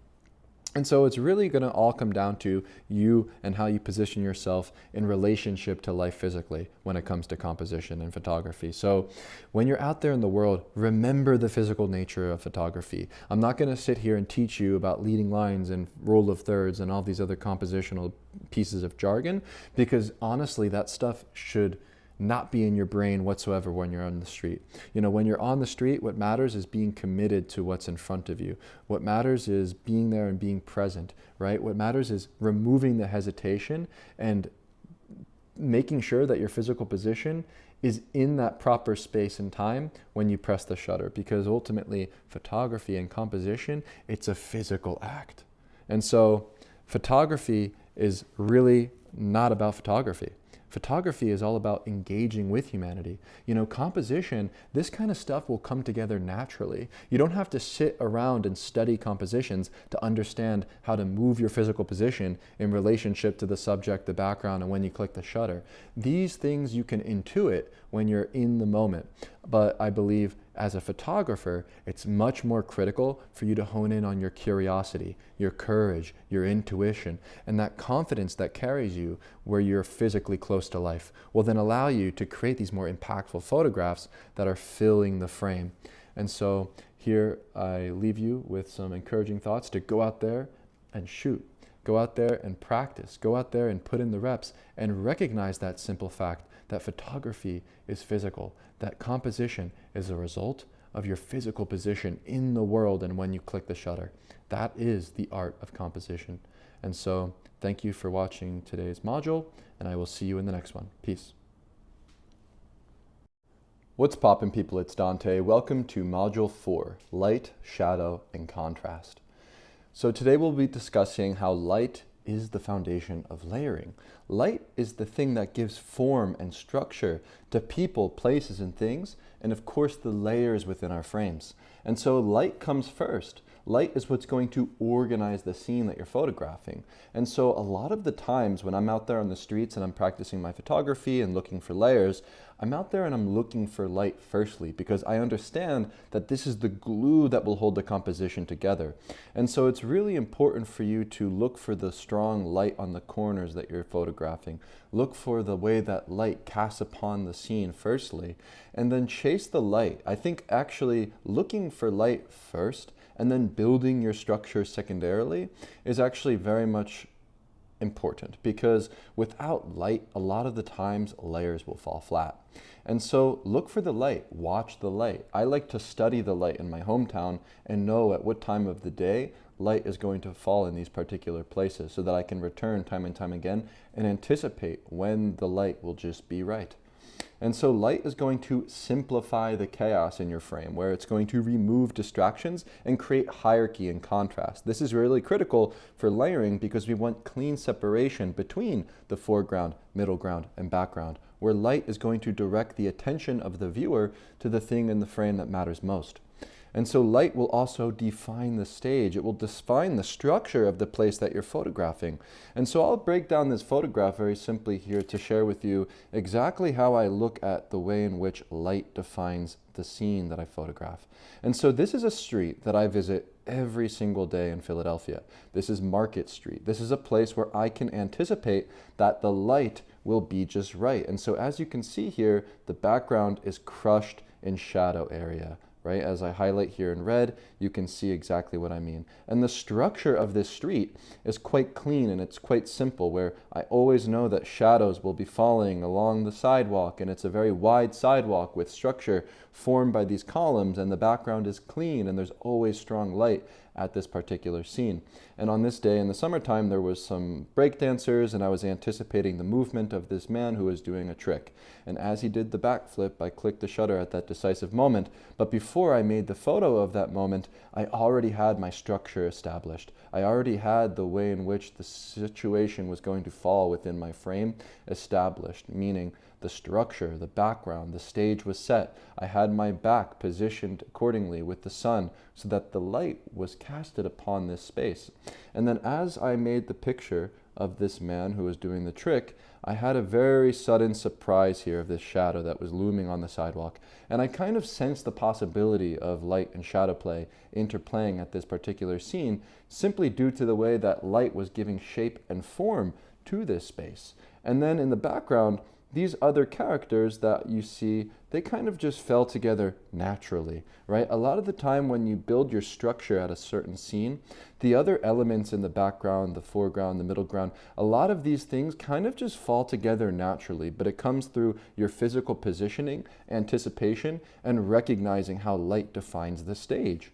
And so it's really going to all come down to you and how you position yourself in relationship to life physically when it comes to composition and photography. So when you're out there in the world, remember the physical nature of photography. I'm not going to sit here and teach you about leading lines and rule of thirds and all these other compositional pieces of jargon, because honestly, that stuff should not be in your brain whatsoever when you're on the street. You know, when you're on the street, what matters is being committed to what's in front of you. What matters is being there and being present, right? What matters is removing the hesitation and making sure that your physical position is in that proper space and time when you press the shutter, because ultimately photography and composition, it's a physical act. And so photography is really not about photography. Photography is all about engaging with humanity. You know, composition, this kind of stuff will come together naturally. You don't have to sit around and study compositions to understand how to move your physical position in relationship to the subject, the background, and when you click the shutter. These things you can intuit when you're in the moment. But I believe as a photographer, it's much more critical for you to hone in on your curiosity, your courage, your intuition, and that confidence that carries you where you're physically close to life will then allow you to create these more impactful photographs that are filling the frame. And so here I leave you with some encouraging thoughts to go out there and shoot. Go out there and practice. Go out there and put in the reps and recognize that simple fact that photography is physical, that composition is a result of your physical position in the world and when you click the shutter. That is the art of composition. And so thank you for watching today's module, and I will see you in the next one. Peace. What's poppin', people? It's Dante. Welcome to Module 4, Light, Shadow, and Contrast. So today we'll be discussing how light is the foundation of layering. Light is the thing that gives form and structure to people, places, and things, and of course the layers within our frames. And so light comes first. Light is what's going to organize the scene that you're photographing. And so a lot of the times when I'm out there on the streets and I'm practicing my photography and looking for layers, I'm out there and I'm looking for light firstly, because I understand that this is the glue that will hold the composition together. And so it's really important for you to look for the strong light on the corners that you're photographing. Look for the way that light casts upon the scene firstly, and then chase the light. I think actually looking for light first and then building your structure secondarily is actually very much important, because without light, a lot of the times layers will fall flat. And so look for the light, watch the light. I like to study the light in my hometown and know at what time of the day light is going to fall in these particular places so that I can return time and time again and anticipate when the light will just be right. And so light is going to simplify the chaos in your frame, where it's going to remove distractions and create hierarchy and contrast. This is really critical for layering because we want clean separation between the foreground, middle ground, and background, where light is going to direct the attention of the viewer to the thing in the frame that matters most. And so light will also define the stage. It will define the structure of the place that you're photographing. And so I'll break down this photograph very simply here to share with you exactly how I look at the way in which light defines the scene that I photograph. And so this is a street that I visit every single day in Philadelphia. This is Market Street. This is a place where I can anticipate that the light will be just right. And so as you can see here, the background is crushed in shadow area, right? As I highlight here in red, you can see exactly what I mean. And the structure of this street is quite clean and it's quite simple, where I always know that shadows will be falling along the sidewalk, and it's a very wide sidewalk with structure formed by these columns, and the background is clean and there's always strong light at this particular scene. And on this day in the summertime, there was some breakdancers, and I was anticipating the movement of this man who was doing a trick. And as he did the backflip, I clicked the shutter at that decisive moment. But before I made the photo of that moment, I already had my structure established. I already had the way in which the situation was going to fall within my frame established, meaning the structure, the background, the stage was set. I had my back positioned accordingly with the sun so that the light was casted upon this space. And then as I made the picture of this man who was doing the trick, I had a very sudden surprise here of this shadow that was looming on the sidewalk. And I kind of sensed the possibility of light and shadow play interplaying at this particular scene, simply due to the way that light was giving shape and form to this space. And then in the background, these other characters that you see, they kind of just fell together naturally, right? A lot of the time when you build your structure at a certain scene, the other elements in the background, the foreground, the middle ground, a lot of these things kind of just fall together naturally, but it comes through your physical positioning, anticipation, and recognizing how light defines the stage.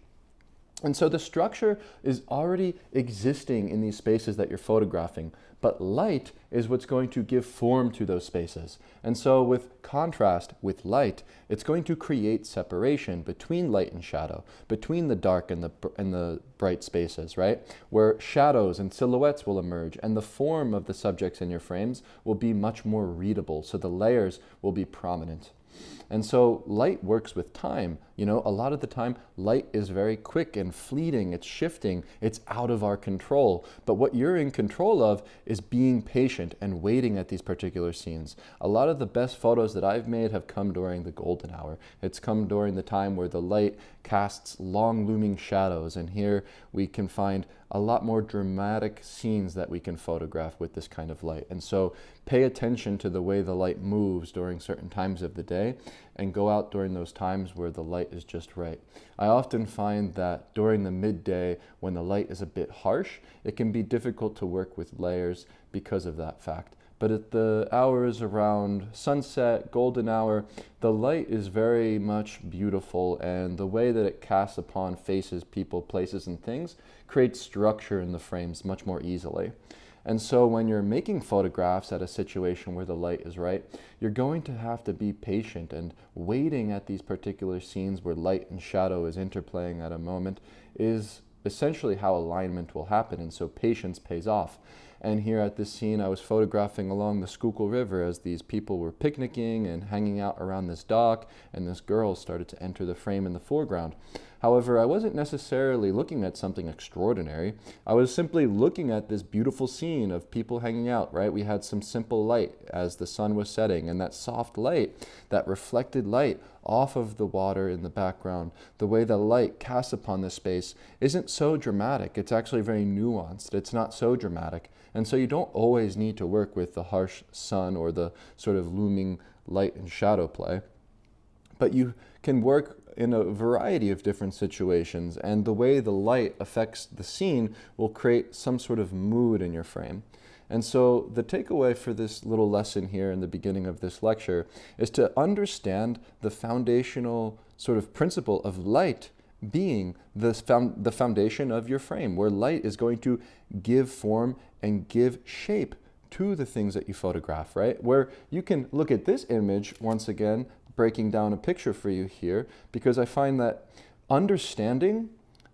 And so the structure is already existing in these spaces that you're photographing, but light is what's going to give form to those spaces. And so with contrast, with light, it's going to create separation between light and shadow, between the dark and the bright spaces, right? Where shadows and silhouettes will emerge, and the form of the subjects in your frames will be much more readable, so the layers will be prominent. And so light works with time. You know, a lot of the time light is very quick and fleeting, it's shifting, it's out of our control. But what you're in control of is being patient and waiting at these particular scenes. A lot of the best photos that I've made have come during the golden hour. It's come during the time where the light casts long looming shadows, and here we can find a lot more dramatic scenes that we can photograph with this kind of light. And so pay attention to the way the light moves during certain times of the day, and go out during those times where the light is just right. I often find that during the midday, when the light is a bit harsh, it can be difficult to work with layers because of that fact. But at the hours around sunset, golden hour, the light is very much beautiful, and the way that it casts upon faces, people, places, and things creates structure in the frames much more easily. And so when you're making photographs at a situation where the light is right, you're going to have to be patient, and waiting at these particular scenes where light and shadow is interplaying at a moment is essentially how alignment will happen. And so patience pays off. And here at this scene, I was photographing along the Schuylkill River as these people were picnicking and hanging out around this dock, and this girl started to enter the frame in the foreground. However, I wasn't necessarily looking at something extraordinary. I was simply looking at this beautiful scene of people hanging out, right? We had some simple light as the sun was setting, and that soft light, that reflected light off of the water in the background, the way the light casts upon this space isn't so dramatic. It's actually very nuanced. It's not so dramatic. And so you don't always need to work with the harsh sun or the sort of looming light and shadow play, but you can work in a variety of different situations, and the way the light affects the scene will create some sort of mood in your frame. And so the takeaway for this little lesson here in the beginning of this lecture is to understand the foundational sort of principle of light being the foundation of your frame, where light is going to give form and give shape to the things that you photograph, right? Where you can look at this image once again, breaking down a picture for you here, because I find that understanding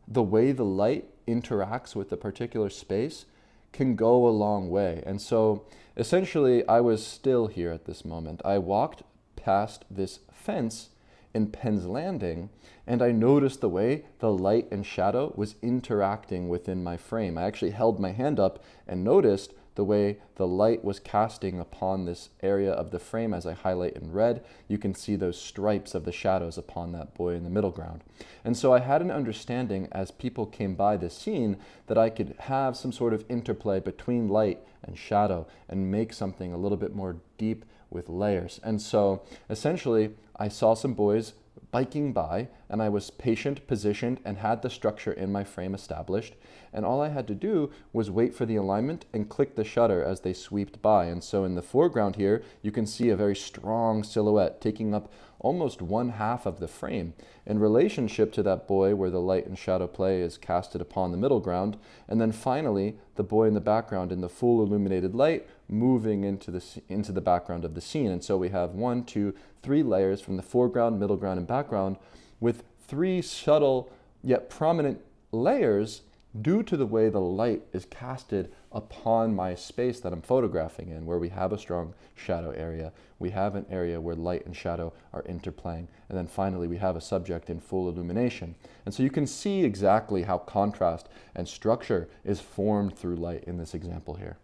the way the light interacts with a particular space can go a long way. And so essentially I was still here at this moment. I walked past this fence in Penn's Landing, and I noticed the way the light and shadow was interacting within my frame. I actually held my hand up and noticed the way the light was casting upon this area of the frame. As I highlight in red, you can see those stripes of the shadows upon that boy in the middle ground. And so I had an understanding as people came by this scene that I could have some sort of interplay between light and shadow and make something a little bit more deep with layers. And so essentially I saw some boys biking by, and I was patient, positioned, and had the structure in my frame established. And all I had to do was wait for the alignment and click the shutter as they swept by. And so in the foreground here, you can see a very strong silhouette taking up almost 1/2 of the frame in relationship to that boy where the light and shadow play is casted upon the middle ground. And then finally, the boy in the background in the full illuminated light moving into the background of the scene. And so we have 1, 2, 3 layers from the foreground, middle ground, and background, with 3 subtle yet prominent layers due to the way the light is casted upon my space that I'm photographing in, where we have a strong shadow area. We have an area where light and shadow are interplaying. And then finally, we have a subject in full illumination. And so you can see exactly how contrast and structure is formed through light in this example here.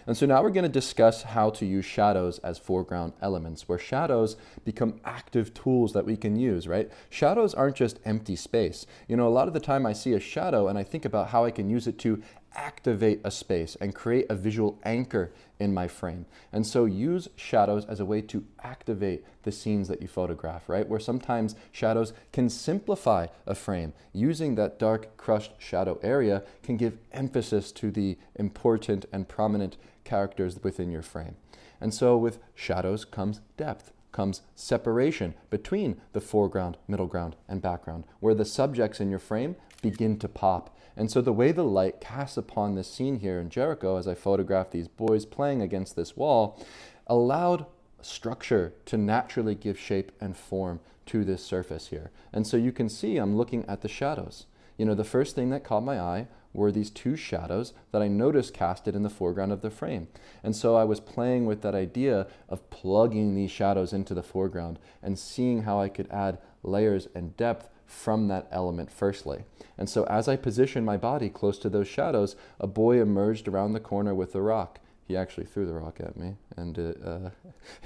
And so now we're going to discuss how to use shadows as foreground elements, where shadows become active tools that we can use, right? Shadows aren't just empty space. You know, a lot of the time I see a shadow and I think about how I can use it to activate a space and create a visual anchor in my frame. And so use shadows as a way to activate the scenes that you photograph, right? Where sometimes shadows can simplify a frame. Using that dark crushed shadow area can give emphasis to the important and prominent characters within your frame. And so with shadows comes depth, comes separation between the foreground, middle ground, and background, where the subjects in your frame begin to pop. And so the way the light casts upon this scene here in Jericho, as I photographed these boys playing against this wall, allowed structure to naturally give shape and form to this surface here. And so you can see I'm looking at the shadows. You know, the first thing that caught my eye were these 2 shadows that I noticed casted in the foreground of the frame. And so I was playing with that idea of plugging these shadows into the foreground and seeing how I could add layers and depth from that element firstly. And so as I positioned my body close to those shadows, a boy emerged around the corner with a rock. He actually threw the rock at me, and it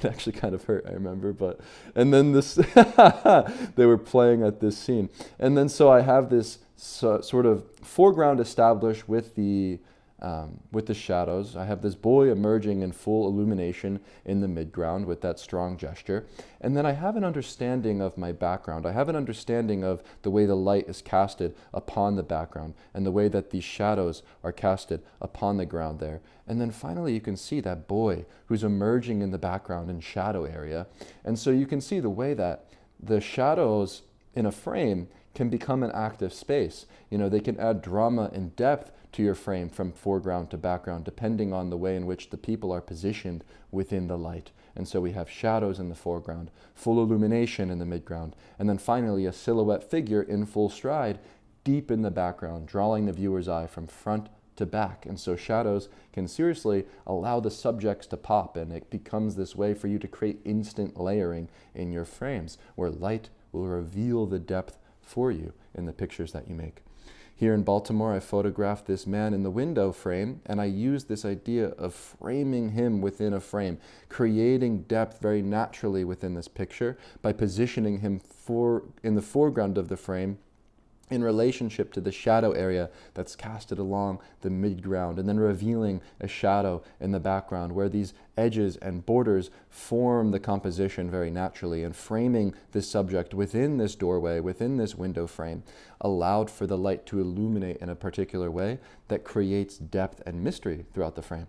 actually kind of hurt, I remember. And then this, they were playing at this scene. And then so I have this sort of foreground established with the shadows. I have this boy emerging in full illumination in the midground with that strong gesture. And then I have an understanding of my background. I have an understanding of the way the light is casted upon the background and the way that these shadows are casted upon the ground there. And then finally you can see that boy who's emerging in the background and shadow area. And so you can see the way that the shadows in a frame can become an active space. You know, they can add drama and depth to your frame from foreground to background, depending on the way in which the people are positioned within the light. And so we have shadows in the foreground, full illumination in the midground, and then finally a silhouette figure in full stride deep in the background, drawing the viewer's eye from front to back. And so shadows can seriously allow the subjects to pop, and it becomes this way for you to create instant layering in your frames, where light will reveal the depth for you in the pictures that you make. Here in Baltimore, I photographed this man in the window frame, and I used this idea of framing him within a frame, creating depth very naturally within this picture by positioning him in the foreground of the frame in relationship to the shadow area that's casted along the midground, and then revealing a shadow in the background where these edges and borders form the composition very naturally, and framing this subject within this doorway, within this window frame, allowed for the light to illuminate in a particular way that creates depth and mystery throughout the frame.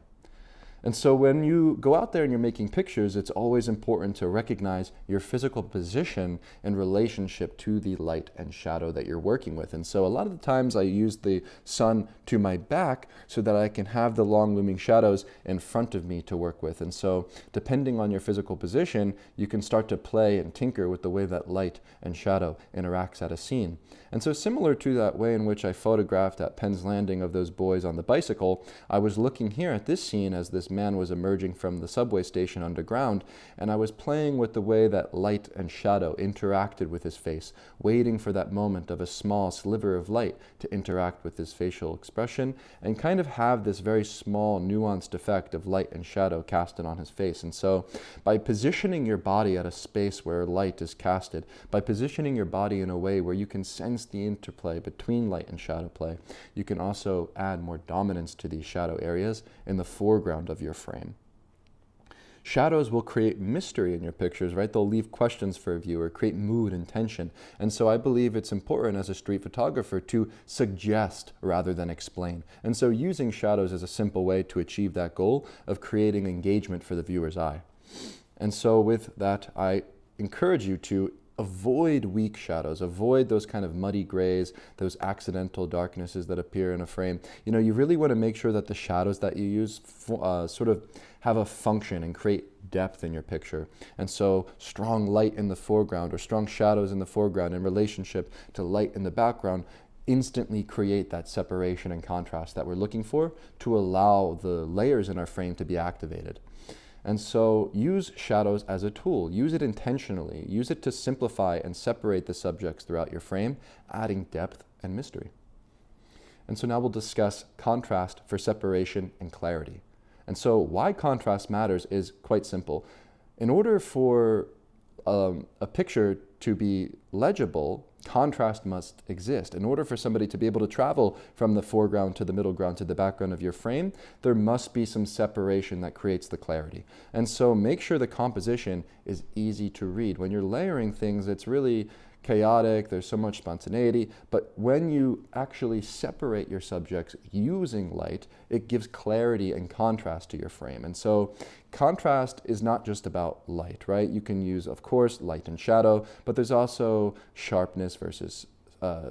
And so when you go out there and you're making pictures, it's always important to recognize your physical position in relationship to the light and shadow that you're working with. And so a lot of the times I use the sun to my back so that I can have the long looming shadows in front of me to work with. And so depending on your physical position, you can start to play and tinker with the way that light and shadow interacts at a scene. And so similar to that way in which I photographed at Penn's Landing of those boys on the bicycle, I was looking here at this scene as this man was emerging from the subway station underground, and I was playing with the way that light and shadow interacted with his face, waiting for that moment of a small sliver of light to interact with his facial expression and kind of have this very small nuanced effect of light and shadow casted on his face. And so by positioning your body at a space where light is casted, by positioning your body in a way where you can sense the interplay between light and shadow play, you can also add more dominance to these shadow areas in the foreground of your frame. Shadows will create mystery in your pictures, right? They'll leave questions for a viewer, create mood and tension. And so I believe it's important as a street photographer to suggest rather than explain. And so using shadows is a simple way to achieve that goal of creating engagement for the viewer's eye. And so with that, I encourage you to avoid weak shadows, avoid those kind of muddy grays, those accidental darknesses that appear in a frame. You know, you really want to make sure that the shadows that you use sort of have a function and create depth in your picture. And so strong light in the foreground or strong shadows in the foreground in relationship to light in the background instantly create that separation and contrast that we're looking for to allow the layers in our frame to be activated. And so use shadows as a tool. Use it intentionally. Use it to simplify and separate the subjects throughout your frame, adding depth and mystery. And so now we'll discuss contrast for separation and clarity. And so why contrast matters is quite simple. In order for a picture to be legible, contrast must exist. In order for somebody to be able to travel from the foreground to the middle ground to the background of your frame, there must be some separation that creates the clarity. And so make sure the composition is easy to read. When you're layering things, it's really chaotic, there's so much spontaneity, but when you actually separate your subjects using light, it gives clarity and contrast to your frame. And so contrast is not just about light, right? You can use, of course, light and shadow, but there's also sharpness versus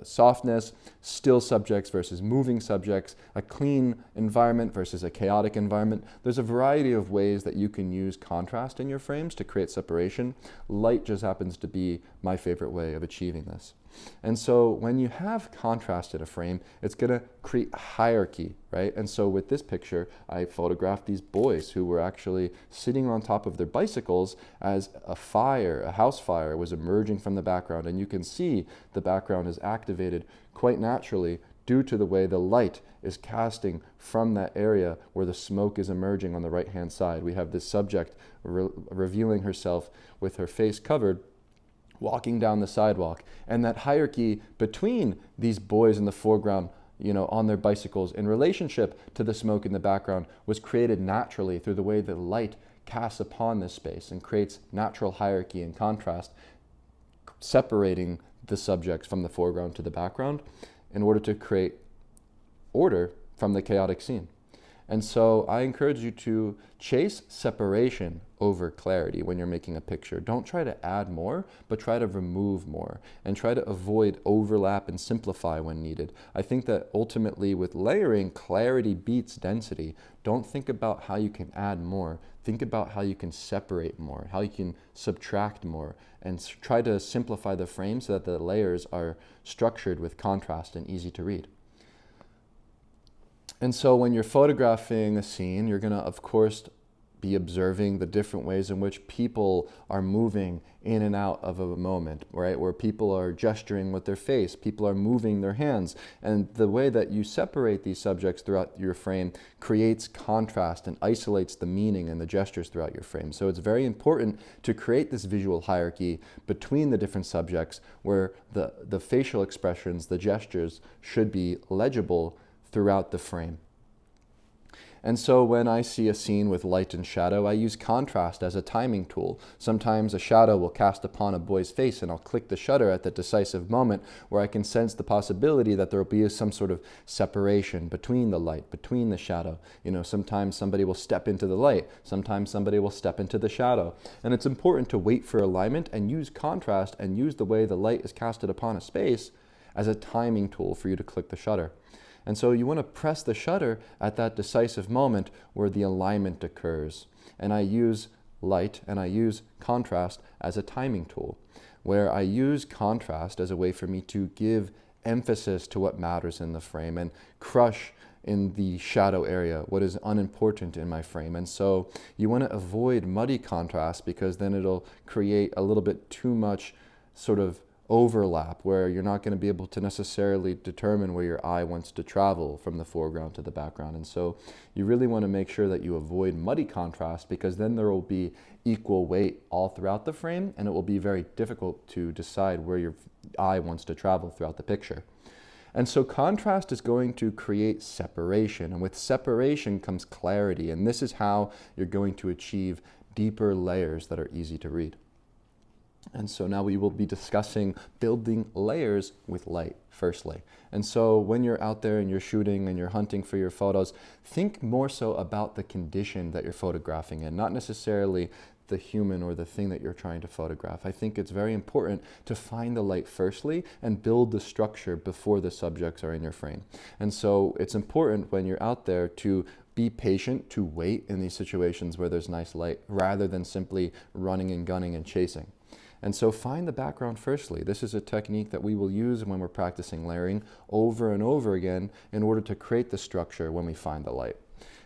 softness, still subjects versus moving subjects, a clean environment versus a chaotic environment. There's a variety of ways that you can use contrast in your frames to create separation. Light just happens to be my favorite way of achieving this. And so when you have contrast in a frame, it's going to create hierarchy, right? And so with this picture, I photographed these boys who were actually sitting on top of their bicycles as a house fire was emerging from the background. And you can see the background is activated quite naturally due to the way the light is casting from that area where the smoke is emerging on the right-hand side. We have this subject revealing herself with her face covered, walking down the sidewalk, and that hierarchy between these boys in the foreground, you know, on their bicycles in relationship to the smoke in the background was created naturally through the way the light casts upon this space and creates natural hierarchy and contrast, separating the subjects from the foreground to the background in order to create order from the chaotic scene. And so I encourage you to chase separation over clarity when you're making a picture. Don't try to add more, but try to remove more and try to avoid overlap and simplify when needed. I think that ultimately with layering, clarity beats density. Don't think about how you can add more. Think about how you can separate more, how you can subtract more, and try to simplify the frame so that the layers are structured with contrast and easy to read. And so when you're photographing a scene, you're going to, of course, be observing the different ways in which people are moving in and out of a moment, right? Where people are gesturing with their face, people are moving their hands. And the way that you separate these subjects throughout your frame creates contrast and isolates the meaning and the gestures throughout your frame. So it's very important to create this visual hierarchy between the different subjects where the facial expressions, the gestures should be legible throughout the frame. And so when I see a scene with light and shadow, I use contrast as a timing tool. Sometimes a shadow will cast upon a boy's face and I'll click the shutter at the decisive moment where I can sense the possibility that there will be some sort of separation between the light, between the shadow. You know, sometimes somebody will step into the light, sometimes somebody will step into the shadow. And it's important to wait for alignment and use contrast and use the way the light is casted upon a space as a timing tool for you to click the shutter. And so you want to press the shutter at that decisive moment where the alignment occurs. And I use light and I use contrast as a timing tool, where I use contrast as a way for me to give emphasis to what matters in the frame and crush in the shadow area what is unimportant in my frame. And so you want to avoid muddy contrast because then it'll create a little bit too much sort of overlap where you're not going to be able to necessarily determine where your eye wants to travel from the foreground to the background. And so you really want to make sure that you avoid muddy contrast because then there will be equal weight all throughout the frame and it will be very difficult to decide where your eye wants to travel throughout the picture. And so contrast is going to create separation, and with separation comes clarity, and this is how you're going to achieve deeper layers that are easy to read. And so now we will be discussing building layers with light, firstly. And so when you're out there and you're shooting and you're hunting for your photos, think more so about the condition that you're photographing in, not necessarily the human or the thing that you're trying to photograph. I think it's very important to find the light firstly and build the structure before the subjects are in your frame. And so it's important when you're out there to be patient, to wait in these situations where there's nice light, rather than simply running and gunning and chasing. And so find the background firstly. This is a technique that we will use when we're practicing layering over and over again in order to create the structure when we find the light.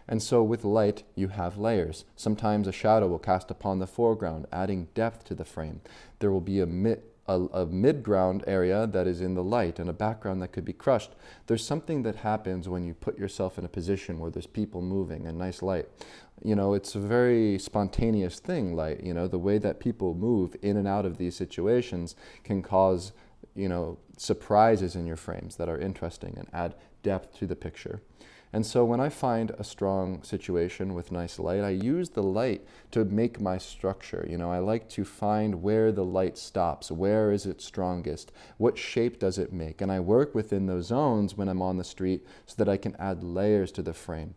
And so with light, you have layers. Sometimes a shadow will cast upon the foreground, adding depth to the frame. There will be a mid-ground area that is in the light and a background that could be crushed. There's something that happens when you put yourself in a position where there's people moving and nice light. You know, it's a very spontaneous thing, light. You know, the way that people move in and out of these situations can cause, you know, surprises in your frames that are interesting and add depth to the picture. And so when I find a strong situation with nice light, I use the light to make my structure. You know, I like to find where the light stops, where is it strongest, what shape does it make, and I work within those zones when I'm on the street so that I can add layers to the frame.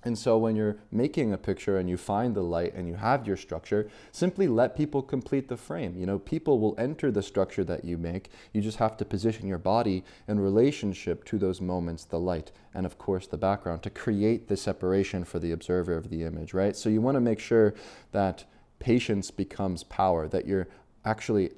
And so when you're making a picture and you find the light and you have your structure, simply let people complete the frame. You know, people will enter the structure that you make. You just have to position your body in relationship to those moments, the light, and of course the background, to create the separation for the observer of the image, right? So you want to make sure that patience becomes power, that you're actually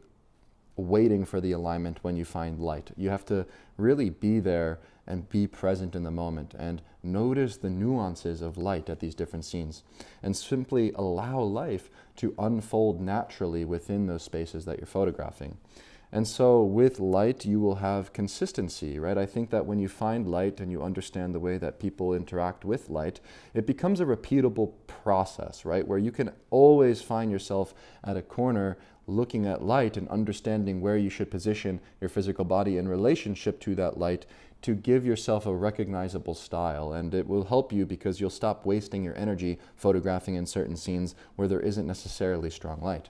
waiting for the alignment when you find light. You have to really be there and be present in the moment and notice the nuances of light at these different scenes and simply allow life to unfold naturally within those spaces that you're photographing. And so with light, you will have consistency, right? I think that when you find light and you understand the way that people interact with light, it becomes a repeatable process, right? Where you can always find yourself at a corner looking at light and understanding where you should position your physical body in relationship to that light to give yourself a recognizable style. And it will help you because you'll stop wasting your energy photographing in certain scenes where there isn't necessarily strong light.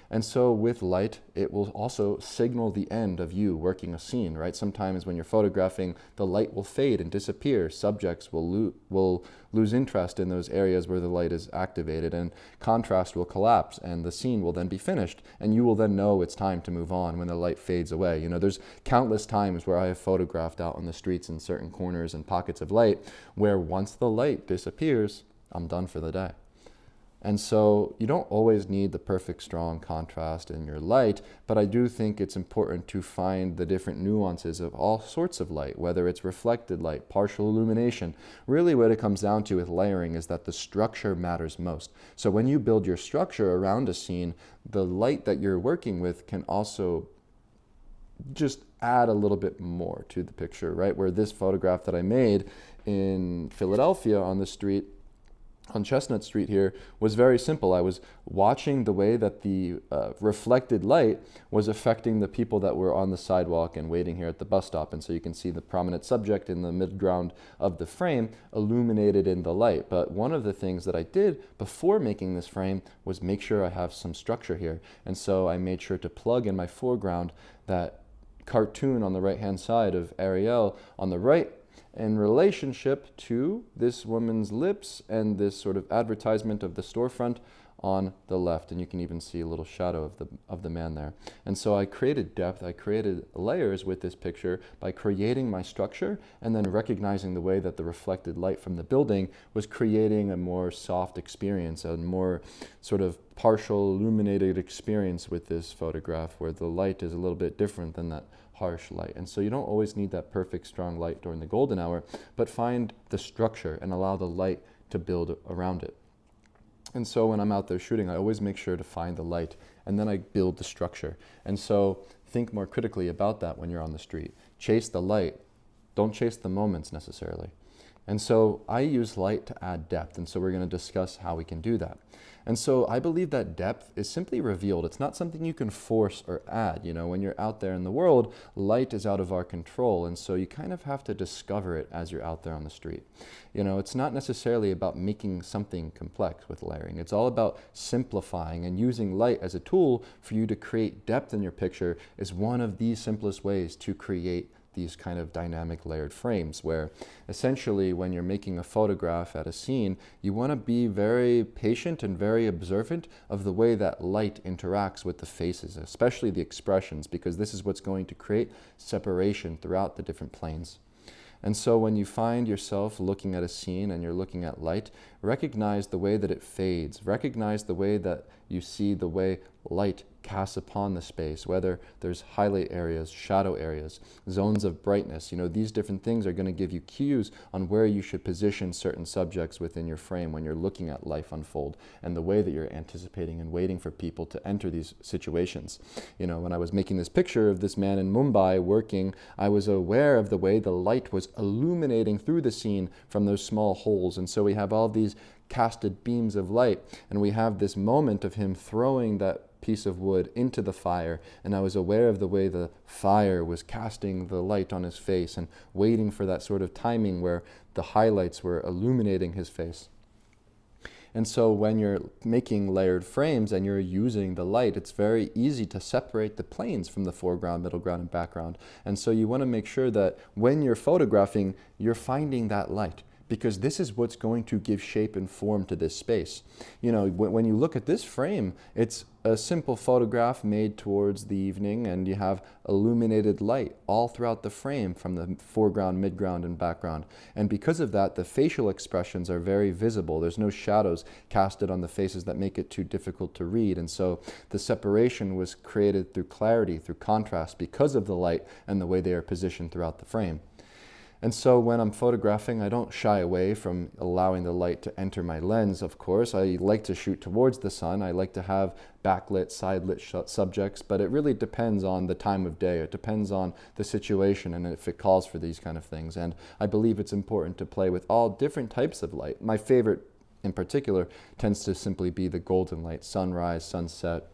And so with light, it will also signal the end of you working a scene, right? Sometimes when you're photographing, the light will fade and disappear. Subjects will lose interest in those areas where the light is activated, and contrast will collapse, and the scene will then be finished. And you will then know it's time to move on when the light fades away. You know, there's countless times where I have photographed out on the streets in certain corners and pockets of light where once the light disappears, I'm done for the day. And so you don't always need the perfect strong contrast in your light, but I do think it's important to find the different nuances of all sorts of light, whether it's reflected light, partial illumination. Really what it comes down to with layering is that the structure matters most. So when you build your structure around a scene, the light that you're working with can also just add a little bit more to the picture, right? Where this photograph that I made in Philadelphia on the street, on Chestnut Street here, was very simple. I was watching the way that the reflected light was affecting the people that were on the sidewalk and waiting here at the bus stop. And so you can see the prominent subject in the midground of the frame illuminated in the light. But one of the things that I did before making this frame was make sure I have some structure here. And so I made sure to plug in my foreground that cartoon on the right-hand side of Ariel on the right, in relationship to this woman's lips and this sort of advertisement of the storefront on the left. And you can even see a little shadow of the man there. And so I created depth, I created layers with this picture by creating my structure and then recognizing the way that the reflected light from the building was creating a more soft experience, a more sort of partial illuminated experience with this photograph where the light is a little bit different than that harsh light. And so you don't always need that perfect strong light during the golden hour, but find the structure and allow the light to build around it. And so when I'm out there shooting, I always make sure to find the light and then I build the structure. And so think more critically about that when you're on the street. Chase the light. Don't chase the moments necessarily. And so I use light to add depth, and so we're going to discuss how we can do that. And so I believe that depth is simply revealed. It's not something you can force or add. You know, when you're out there in the world, light is out of our control, and so you kind of have to discover it as you're out there on the street. You know, it's not necessarily about making something complex with layering. It's all about simplifying, and using light as a tool for you to create depth in your picture is one of the simplest ways to create these kind of dynamic layered frames, where essentially when you're making a photograph at a scene, you want to be very patient and very observant of the way that light interacts with the faces, especially the expressions, because this is what's going to create separation throughout the different planes. And so when you find yourself looking at a scene and you're looking at light, recognize the way that it fades. Recognize the way that you see the way light casts upon the space, whether there's highlight areas, shadow areas, zones of brightness. You know, these different things are going to give you cues on where you should position certain subjects within your frame when you're looking at life unfold, and the way that you're anticipating and waiting for people to enter these situations. You know, when I was making this picture of this man in Mumbai working, I was aware of the way the light was illuminating through the scene from those small holes. And so we have all these casted beams of light, and we have this moment of him throwing that piece of wood into the fire, and I was aware of the way the fire was casting the light on his face and waiting for that sort of timing where the highlights were illuminating his face. And so when you're making layered frames and you're using the light, it's very easy to separate the planes from the foreground, middle ground, and background. And so you want to make sure that when you're photographing, you're finding that light, because this is what's going to give shape and form to this space. You know, when you look at this frame, it's a simple photograph made towards the evening, and you have illuminated light all throughout the frame from the foreground, midground, and background. And because of that, the facial expressions are very visible. There's no shadows casted on the faces that make it too difficult to read. And so the separation was created through clarity, through contrast, because of the light and the way they are positioned throughout the frame. And so when I'm photographing, I don't shy away from allowing the light to enter my lens, of course. I like to shoot towards the sun. I like to have backlit, side-lit subjects, but it really depends on the time of day. It depends on the situation and if it calls for these kind of things. And I believe it's important to play with all different types of light. My favorite in particular tends to simply be the golden light, sunrise, sunset.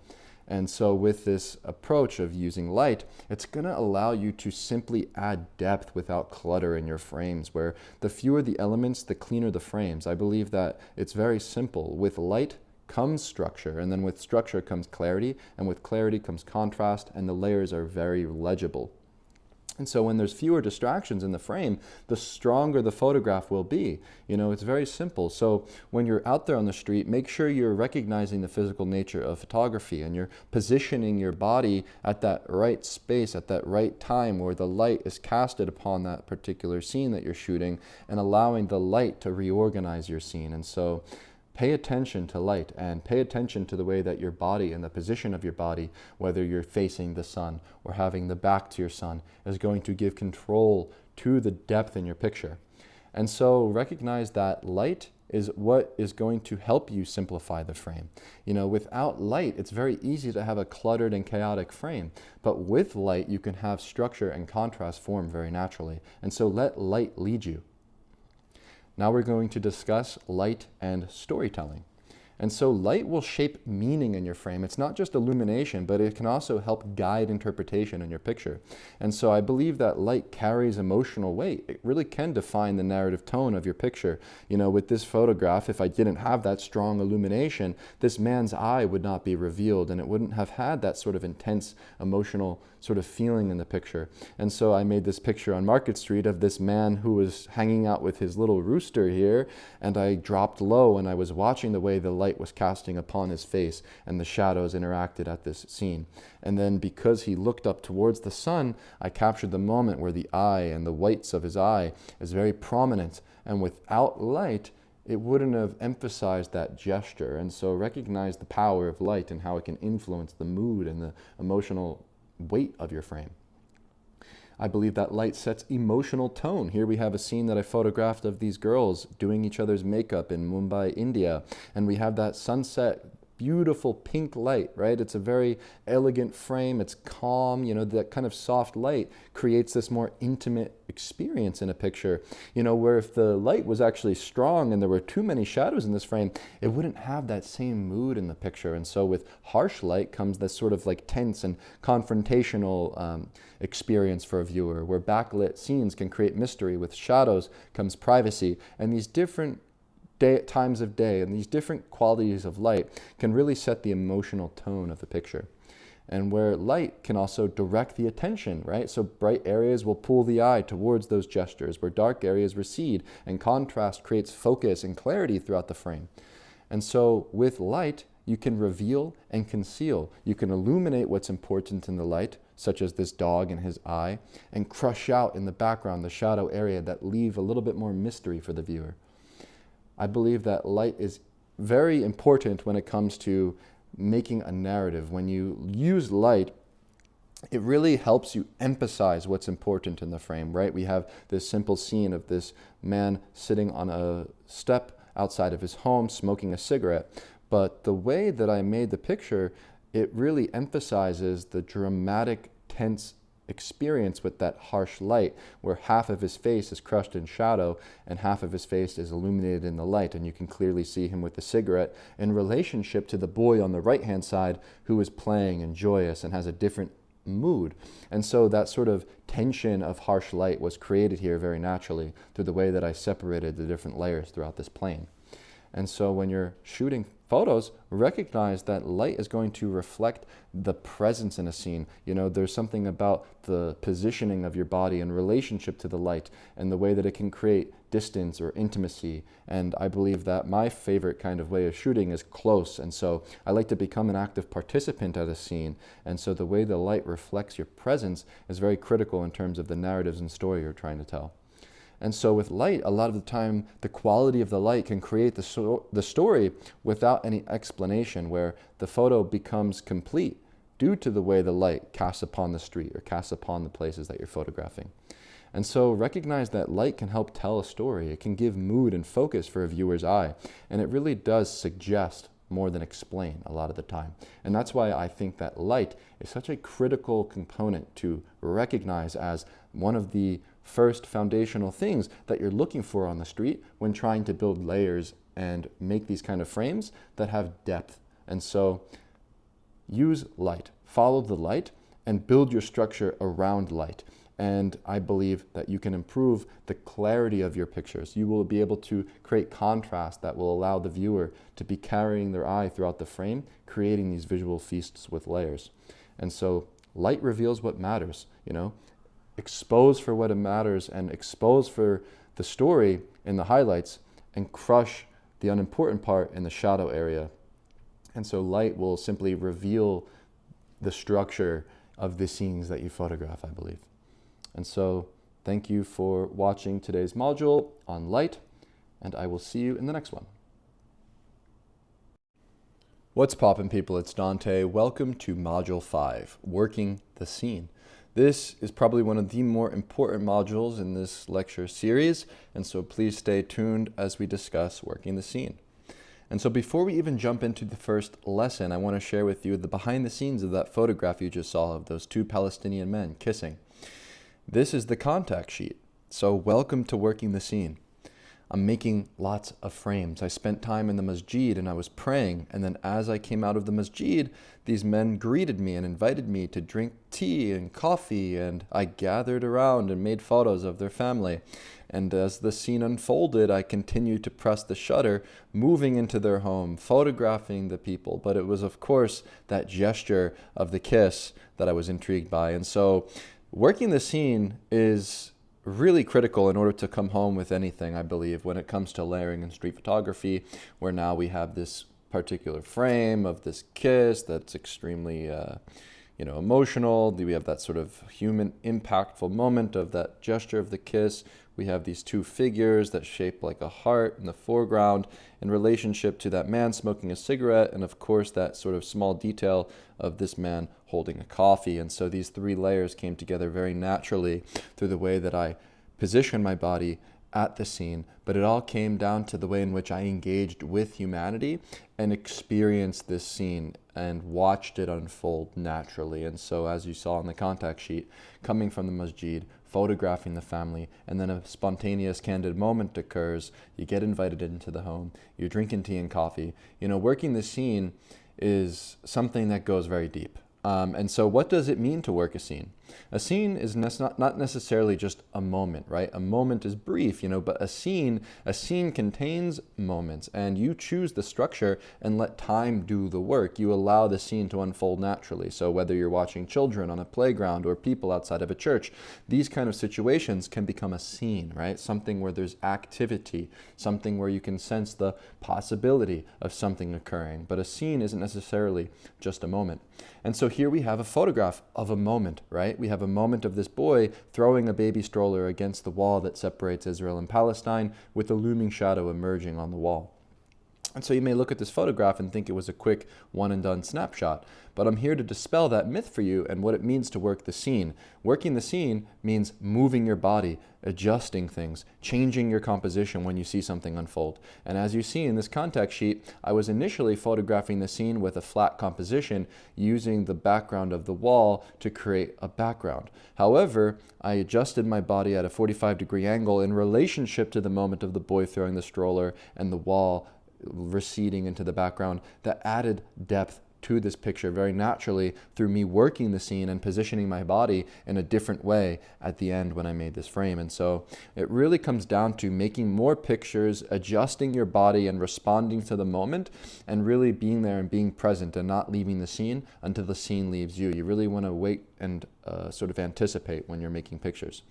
And so with this approach of using light, it's going to allow you to simply add depth without clutter in your frames, where the fewer the elements, the cleaner the frames. I believe that it's very simple. With light comes structure, and then with structure comes clarity, and with clarity comes contrast, and the layers are very legible. And so when there's fewer distractions in the frame, the stronger the photograph will be. You know, it's very simple. So when you're out there on the street, make sure you're recognizing the physical nature of photography, and you're positioning your body at that right space, at that right time where the light is casted upon that particular scene that you're shooting, and allowing the light to reorganize your scene. And so pay attention to light, and pay attention to the way that your body and the position of your body, whether you're facing the sun or having the back to your sun, is going to give control to the depth in your picture. And so recognize that light is what is going to help you simplify the frame. You know, without light, it's very easy to have a cluttered and chaotic frame. But with light, you can have structure and contrast form very naturally. And so let light lead you. Now we're going to discuss light and storytelling. And so light will shape meaning in your frame. It's not just illumination, but it can also help guide interpretation in your picture. And so I believe that light carries emotional weight. It really can define the narrative tone of your picture. You know, with this photograph, if I didn't have that strong illumination, this man's eye would not be revealed, and it wouldn't have had that sort of intense emotional sort of feeling in the picture. And so I made this picture on Market Street of this man who was hanging out with his little rooster here, and I dropped low and I was watching the way the light was casting upon his face and the shadows interacted at this scene. And then because he looked up towards the sun, I captured the moment where the eye and the whites of his eye is very prominent, and without light, it wouldn't have emphasized that gesture. And so recognize the power of light and how it can influence the mood and the emotional weight of your frame. I believe that light sets emotional tone. Here we have a scene that I photographed of these girls doing each other's makeup in Mumbai, India, and we have that sunset beautiful pink light, right? It's a very elegant frame. It's calm, that kind of soft light creates this more intimate experience in a picture, where if the light was actually strong and there were too many shadows in this frame, it wouldn't have that same mood in the picture. And so with harsh light comes this sort of like tense and confrontational experience for a viewer, where backlit scenes can create mystery. With shadows comes privacy, and these different times of day and these different qualities of light can really set the emotional tone of the picture. And where light can also direct the attention, right? So bright areas will pull the eye towards those gestures, where dark areas recede, and contrast creates focus and clarity throughout the frame. And so with light, you can reveal and conceal. You can illuminate what's important in the light, such as this dog and his eye, and crush out in the background the shadow area that leave a little bit more mystery for the viewer. I believe that light is very important when it comes to making a narrative. When you use light, it really helps you emphasize what's important in the frame, right? We have this simple scene of this man sitting on a step outside of his home smoking a cigarette. But the way that I made the picture, it really emphasizes the dramatic, tense experience with that harsh light, where half of his face is crushed in shadow and half of his face is illuminated in the light. And you can clearly see him with the cigarette in relationship to the boy on the right-hand side, who is playing and joyous and has a different mood. And so that sort of tension of harsh light was created here very naturally through the way that I separated the different layers throughout this plane. And so when you're shooting photos, recognize that light is going to reflect the presence in a scene. There's something about the positioning of your body in relationship to the light and the way that it can create distance or intimacy. And I believe that my favorite kind of way of shooting is close. And so I like to become an active participant at a scene. And so the way the light reflects your presence is very critical in terms of the narratives and story you're trying to tell. And so with light, a lot of the time, the quality of the light can create the story without any explanation, where the photo becomes complete due to the way the light casts upon the street or casts upon the places that you're photographing. And so recognize that light can help tell a story. It can give mood and focus for a viewer's eye. And it really does suggest more than explain a lot of the time. And that's why I think that light is such a critical component to recognize as one of the first foundational things that you're looking for on the street when trying to build layers and make these kind of frames that have depth. And so use light, follow the light, and build your structure around light. And I believe that you can improve the clarity of your pictures. You will be able to create contrast that will allow the viewer to be carrying their eye throughout the frame, creating these visual feasts with layers. And so light reveals what matters, expose for what it matters and expose for the story in the highlights and crush the unimportant part in the shadow area. And so light will simply reveal the structure of the scenes that you photograph, I believe. And so thank you for watching today's module on light, and I will see you in the next one. What's poppin', people? It's Dante. Welcome to Module 5, Working the Scene. This is probably one of the more important modules in this lecture series, and so please stay tuned as we discuss working the scene. And so before we even jump into the first lesson, I want to share with you the behind the scenes of that photograph you just saw of those two Palestinian men kissing. This is the contact sheet. So welcome to working the scene. I'm making lots of frames. I spent time in the masjid and I was praying. And then as I came out of the masjid, these men greeted me and invited me to drink tea and coffee. And I gathered around and made photos of their family. And as the scene unfolded, I continued to press the shutter, moving into their home, photographing the people. But it was, of course, that gesture of the kiss that I was intrigued by. And so working the scene is really critical in order to come home with anything, I believe, when it comes to layering and street photography, where now we have this particular frame of this kiss that's extremely emotional. We have that sort of human impactful moment of that gesture of the kiss. We have these two figures that shape like a heart in the foreground in relationship to that man smoking a cigarette, and of course that sort of small detail of this man holding a coffee. And so these three layers came together very naturally through the way that I position my body at the scene, but it all came down to the way in which I engaged with humanity and experienced this scene and watched it unfold naturally. And so, as you saw on the contact sheet, coming from the masjid, photographing the family, and then a spontaneous, candid moment occurs, you get invited into the home, you're drinking tea and coffee. Working the scene is something that goes very deep. And so what does it mean to work a scene? A scene is not necessarily just a moment, right? A moment is brief, but a scene contains moments, and you choose the structure and let time do the work. You allow the scene to unfold naturally. So whether you're watching children on a playground or people outside of a church, these kind of situations can become a scene, right? Something where there's activity, something where you can sense the possibility of something occurring. But a scene isn't necessarily just a moment. And so here we have a photograph of a moment, right? We have a moment of this boy throwing a baby stroller against the wall that separates Israel and Palestine, with a looming shadow emerging on the wall. And so you may look at this photograph and think it was a quick one-and-done snapshot, but I'm here to dispel that myth for you and what it means to work the scene. Working the scene means moving your body, adjusting things, changing your composition when you see something unfold. And as you see in this contact sheet, I was initially photographing the scene with a flat composition using the background of the wall to create a background. However, I adjusted my body at a 45-degree angle in relationship to the moment of the boy throwing the stroller and the wall receding into the background that added depth to this picture very naturally through me working the scene and positioning my body in a different way at the end when I made this frame. And so it really comes down to making more pictures, adjusting your body and responding to the moment, and really being there and being present and not leaving the scene until the scene leaves you. You really want to wait and sort of anticipate when you're making pictures.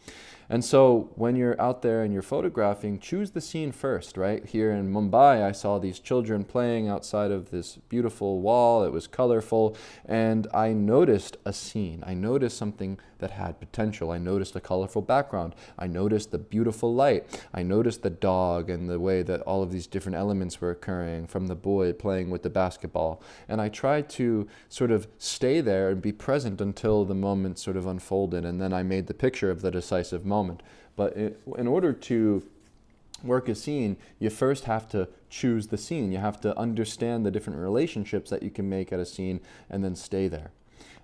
And so when you're out there and you're photographing, choose the scene first, right? Here in Mumbai, I saw these children playing outside of this beautiful wall. It was colorful, and I noticed a scene. I noticed something that had potential. I noticed a colorful background. I noticed the beautiful light. I noticed the dog and the way that all of these different elements were occurring, from the boy playing with the basketball. And I tried to sort of stay there and be present until the moment sort of unfolded, and then I made the picture of the decisive moment. But in order to work a scene, you first have to choose the scene. You have to understand the different relationships that you can make at a scene and then stay there.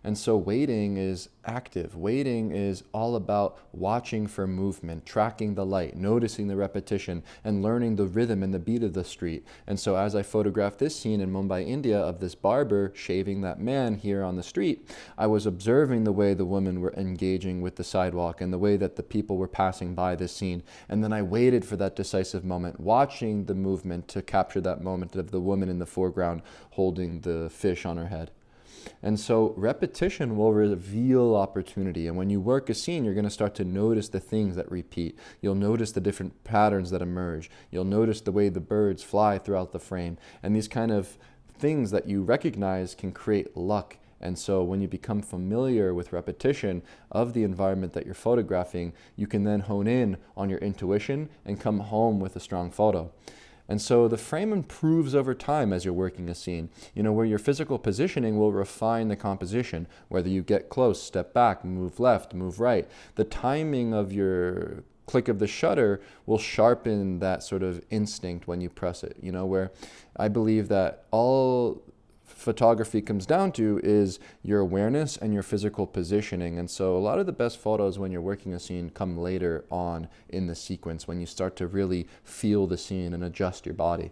And so waiting is active. Waiting is all about watching for movement, tracking the light, noticing the repetition, and learning the rhythm and the beat of the street. And so as I photographed this scene in Mumbai, India, of this barber shaving that man here on the street, I was observing the way the women were engaging with the sidewalk and the way that the people were passing by this scene. And then I waited for that decisive moment, watching the movement to capture that moment of the woman in the foreground holding the fish on her head. And so repetition will reveal opportunity. And when you work a scene, you're going to start to notice the things that repeat. You'll notice the different patterns that emerge. You'll notice the way the birds fly throughout the frame. And these kind of things that you recognize can create luck. And so when you become familiar with repetition of the environment that you're photographing, you can then hone in on your intuition and come home with a strong photo. And so the frame improves over time as you're working a scene, where your physical positioning will refine the composition, whether you get close, step back, move left, move right. The timing of your click of the shutter will sharpen that sort of instinct when you press it, where I believe that all photography comes down to is your awareness and your physical positioning. And so a lot of the best photos when you're working a scene come later on in the sequence, when you start to really feel the scene and adjust your body.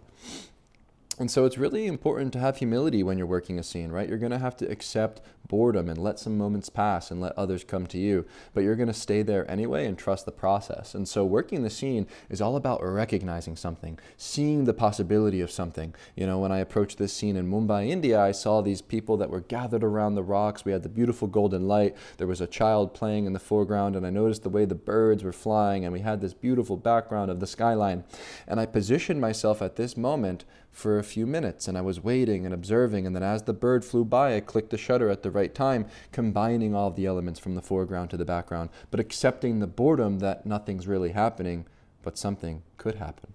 And so it's really important to have humility when you're working a scene, right? You're going to have to accept boredom and let some moments pass and let others come to you. But you're going to stay there anyway and trust the process. And so working the scene is all about recognizing something, seeing the possibility of something. When I approached this scene in Mumbai, India, I saw these people that were gathered around the rocks. We had the beautiful golden light. There was a child playing in the foreground, and I noticed the way the birds were flying, and we had this beautiful background of the skyline. And I positioned myself at this moment for a few minutes, and I was waiting and observing, and then as the bird flew by, I clicked the shutter at the right time, combining all of the elements from the foreground to the background, but accepting the boredom that nothing's really happening, but something could happen.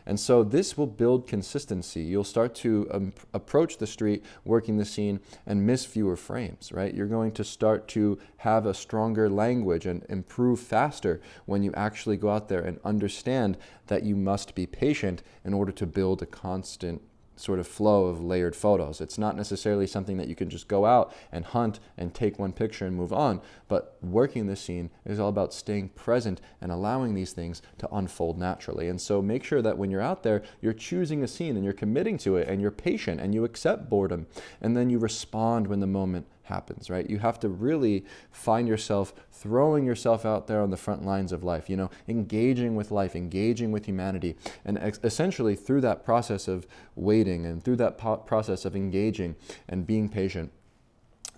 And so this will build consistency. You'll start to approach the street, working the scene, and miss fewer frames, right? You're going to start to have a stronger language and improve faster when you actually go out there and understand that you must be patient in order to build a constant sort of flow of layered photos. It's not necessarily something that you can just go out and hunt and take one picture and move on, but working the scene is all about staying present and allowing these things to unfold naturally. And so make sure that when you're out there, you're choosing a scene and you're committing to it and you're patient and you accept boredom, and then you respond when the moment happens, right? You have to really find yourself throwing yourself out there on the front lines of life, engaging with life, engaging with humanity. And essentially through that process of waiting and through that process of engaging and being patient,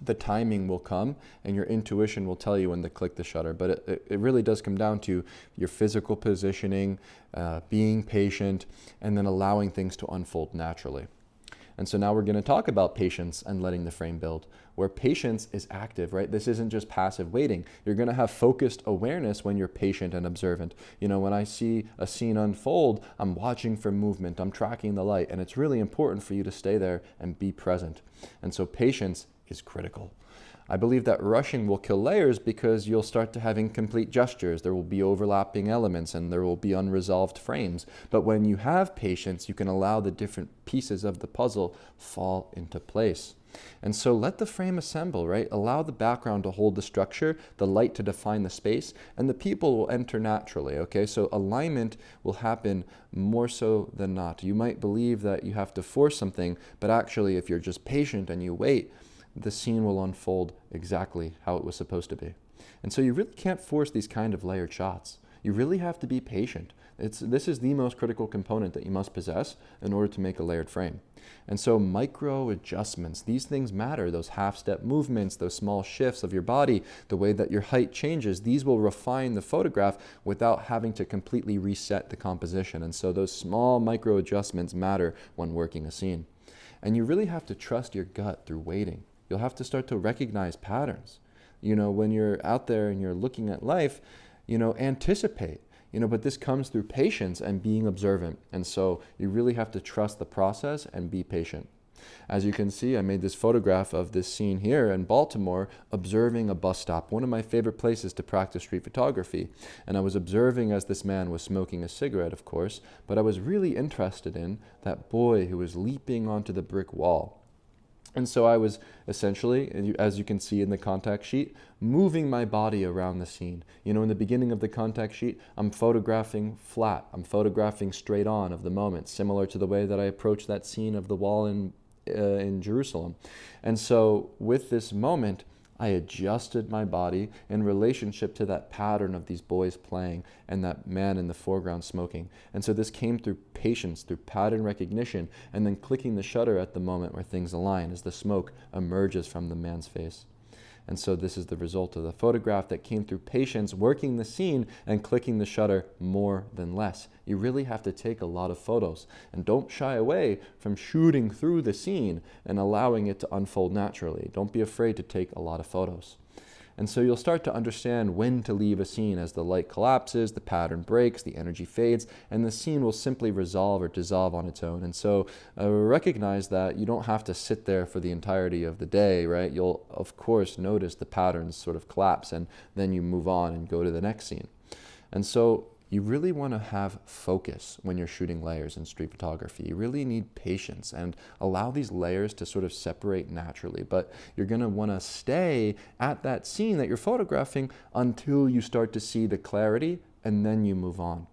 the timing will come and your intuition will tell you when to click the shutter. But it really does come down to your physical positioning, being patient, and then allowing things to unfold naturally. And so now we're going to talk about patience and letting the frame build, where patience is active, right? This isn't just passive waiting. You're going to have focused awareness when you're patient and observant. When I see a scene unfold, I'm watching for movement, I'm tracking the light, and it's really important for you to stay there and be present. And so patience is critical. I believe that rushing will kill layers because you'll start to have incomplete gestures. There will be overlapping elements and there will be unresolved frames. But when you have patience, you can allow the different pieces of the puzzle fall into place. And so let the frame assemble, right? Allow the background to hold the structure, the light to define the space, and the people will enter naturally, okay? So alignment will happen more so than not. You might believe that you have to force something, but actually if you're just patient and you wait, the scene will unfold exactly how it was supposed to be. And so you really can't force these kind of layered shots. You really have to be patient. This is the most critical component that you must possess in order to make a layered frame. And so micro adjustments, these things matter. Those half-step movements, those small shifts of your body, the way that your height changes, these will refine the photograph without having to completely reset the composition. And so those small micro adjustments matter when working a scene. And you really have to trust your gut through waiting. You'll have to start to recognize patterns. When you're out there and you're looking at life, anticipate. But this comes through patience and being observant. And so you really have to trust the process and be patient. As you can see, I made this photograph of this scene here in Baltimore, observing a bus stop, one of my favorite places to practice street photography. And I was observing as this man was smoking a cigarette, of course, but I was really interested in that boy who was leaping onto the brick wall. And so I was essentially, as you can see in the contact sheet, moving my body around the scene. In the beginning of the contact sheet, I'm photographing flat. I'm photographing straight on of the moment, similar to the way that I approached that scene of the wall in Jerusalem. And so with this moment, I adjusted my body in relationship to that pattern of these boys playing and that man in the foreground smoking. And so this came through patience, through pattern recognition, and then clicking the shutter at the moment where things align as the smoke emerges from the man's face. And so this is the result of the photograph that came through patience, working the scene and clicking the shutter more than less. You really have to take a lot of photos, and don't shy away from shooting through the scene and allowing it to unfold naturally. Don't be afraid to take a lot of photos. And so you'll start to understand when to leave a scene as the light collapses, the pattern breaks, the energy fades, and the scene will simply resolve or dissolve on its own. And so recognize that you don't have to sit there for the entirety of the day, right? You'll, of course, notice the patterns sort of collapse, and then you move on and go to the next scene. And so you really want to have focus when you're shooting layers in street photography. You really need patience and allow these layers to sort of separate naturally. But you're going to want to stay at that scene that you're photographing until you start to see the clarity, and then you move on.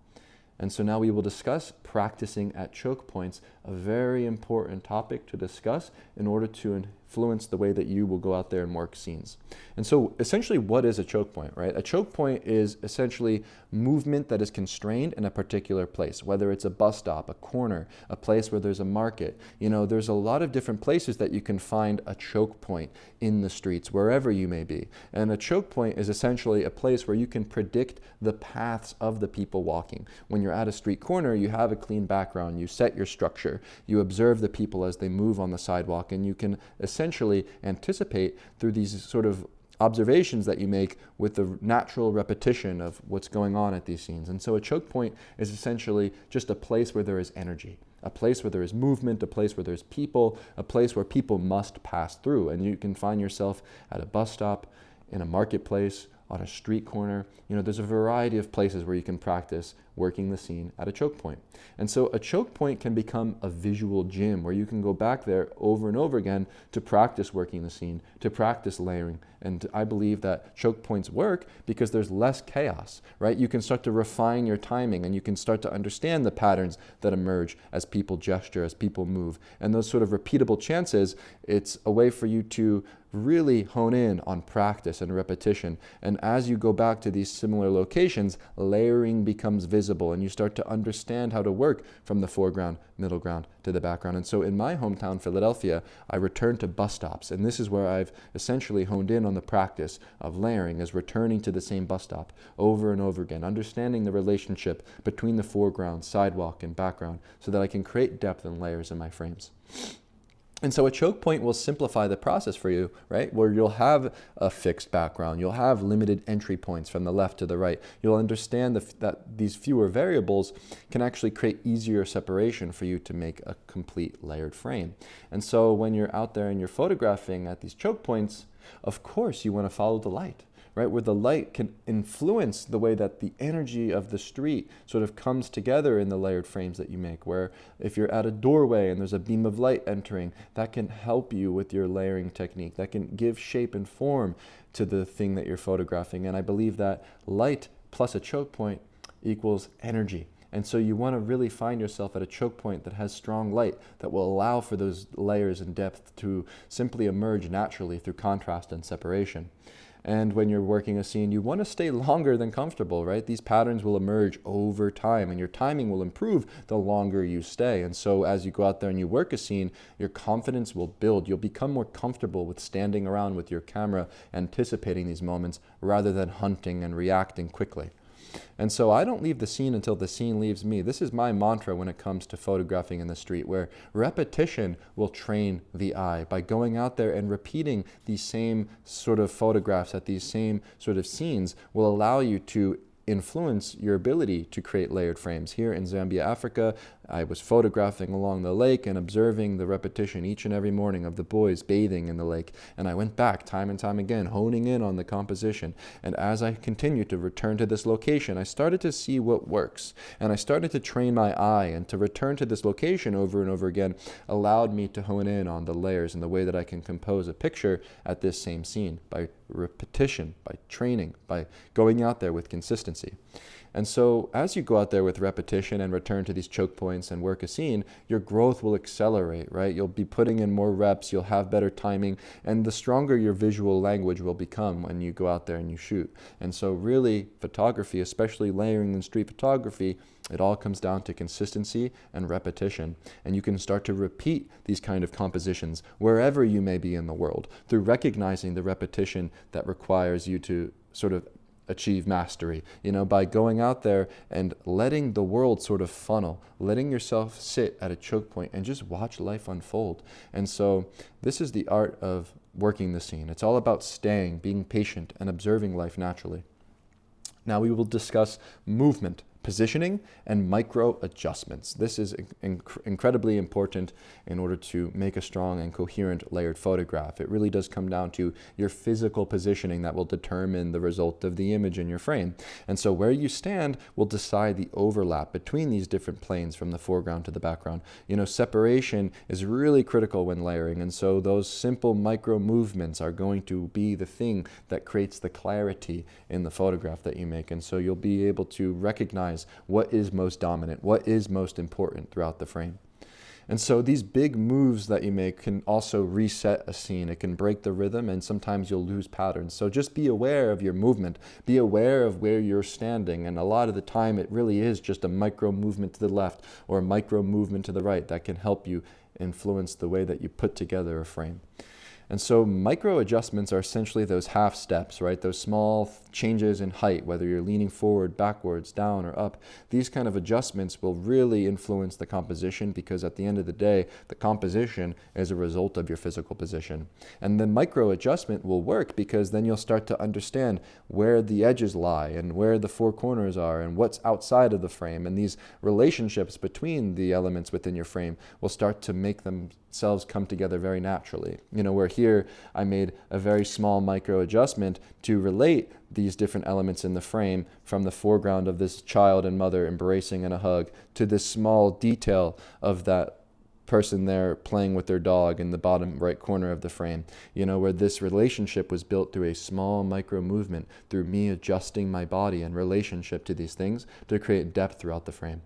And so now we will discuss practicing at choke points, a very important topic to discuss in order to influence the way that you will go out there and work scenes. And so essentially, what is a choke point, right? A choke point is essentially movement that is constrained in a particular place, whether it's a bus stop, a corner, a place where there's a market. There's a lot of different places that you can find a choke point in the streets, wherever you may be. And a choke point is essentially a place where you can predict the paths of the people walking. When you're at a street corner, you have a clean background, you set your structure, you observe the people as they move on the sidewalk, and you can essentially anticipate through these sort of observations that you make with the natural repetition of what's going on at these scenes. And so a choke point is essentially just a place where there is energy, a place where there is movement, a place where there's people, a place where people must pass through. And you can find yourself at a bus stop, in a marketplace, on a street corner. There's a variety of places where you can practice working the scene at a choke point. And so a choke point can become a visual gym where you can go back there over and over again to practice working the scene, to practice layering. And I believe that choke points work because there's less chaos, right? You can start to refine your timing, and you can start to understand the patterns that emerge as people gesture, as people move. And those sort of repeatable chances, it's a way for you to really hone in on practice and repetition. And as you go back to these similar locations, layering becomes visible, and you start to understand how to work from the foreground, middle ground to the background. And so in my hometown, Philadelphia, I returned to bus stops, and this is where I've essentially honed in on the practice of layering, as returning to the same bus stop over and over again, understanding the relationship between the foreground, sidewalk, and background, so that I can create depth and layers in my frames. And so a choke point will simplify the process for you, right? Where you'll have a fixed background, you'll have limited entry points from the left to the right. You'll understand that these fewer variables can actually create easier separation for you to make a complete layered frame. And so when you're out there and you're photographing at these choke points, of course you want to follow the light, right? Where the light can influence the way that the energy of the street sort of comes together in the layered frames that you make. Where if you're at a doorway and there's a beam of light entering, that can help you with your layering technique. That can give shape and form to the thing that you're photographing. And I believe that light plus a choke point equals energy. And so you want to really find yourself at a choke point that has strong light that will allow for those layers and depth to simply emerge naturally through contrast and separation. And when you're working a scene, you want to stay longer than comfortable, right? These patterns will emerge over time, and your timing will improve the longer you stay. And so as you go out there and you work a scene, your confidence will build. You'll become more comfortable with standing around with your camera, anticipating these moments rather than hunting and reacting quickly. And so I don't leave the scene until the scene leaves me. This is my mantra when it comes to photographing in the street, where repetition will train the eye. By going out there and repeating these same sort of photographs at these same sort of scenes will allow you to influence your ability to create layered frames. Here in Zambia, Africa, I was photographing along the lake and observing the repetition each and every morning of the boys bathing in the lake. And I went back time and time again, honing in on the composition. And as I continued to return to this location, I started to see what works. And I started to train my eye, and to return to this location over and over again allowed me to hone in on the layers and the way that I can compose a picture at this same scene by repetition, by training, by going out there with consistency. And so as you go out there with repetition and return to these choke points and work a scene, your growth will accelerate, right? You'll be putting in more reps, you'll have better timing, and the stronger your visual language will become when you go out there and you shoot. And so really, photography, especially layering in street photography, it all comes down to consistency and repetition. And you can start to repeat these kind of compositions wherever you may be in the world through recognizing the repetition that requires you to sort of achieve mastery, by going out there and letting the world sort of funnel, letting yourself sit at a choke point and just watch life unfold. And so this is the art of working the scene. It's all about staying, being patient, and observing life naturally. Now we will discuss movement, positioning, and micro adjustments. This is incredibly important in order to make a strong and coherent layered photograph. It really does come down to your physical positioning that will determine the result of the image in your frame. And so where you stand will decide the overlap between these different planes from the foreground to the background. Separation is really critical when layering, and so those simple micro movements are going to be the thing that creates the clarity in the photograph that you make. And so you'll be able to recognize what is most dominant, what is most important throughout the frame. And so these big moves that you make can also reset a scene. It can break the rhythm, and sometimes you'll lose patterns. So just be aware of your movement, be aware of where you're standing, and a lot of the time it really is just a micro movement to the left or a micro movement to the right that can help you influence the way that you put together a frame. And so micro adjustments are essentially those half steps, right? Those small changes in height, whether you're leaning forward, backwards, down, or up. These kind of adjustments will really influence the composition, because at the end of the day, the composition is a result of your physical position. And the micro adjustment will work because then you'll start to understand where the edges lie and where the four corners are and what's outside of the frame. And these relationships between the elements within your frame will start to make themselves come together very naturally. Where here I made a very small micro adjustment to relate these different elements in the frame, from the foreground of this child and mother embracing in a hug to this small detail of that person there playing with their dog in the bottom right corner of the frame, where this relationship was built through a small micro movement, through me adjusting my body in relationship to these things to create depth throughout the frame.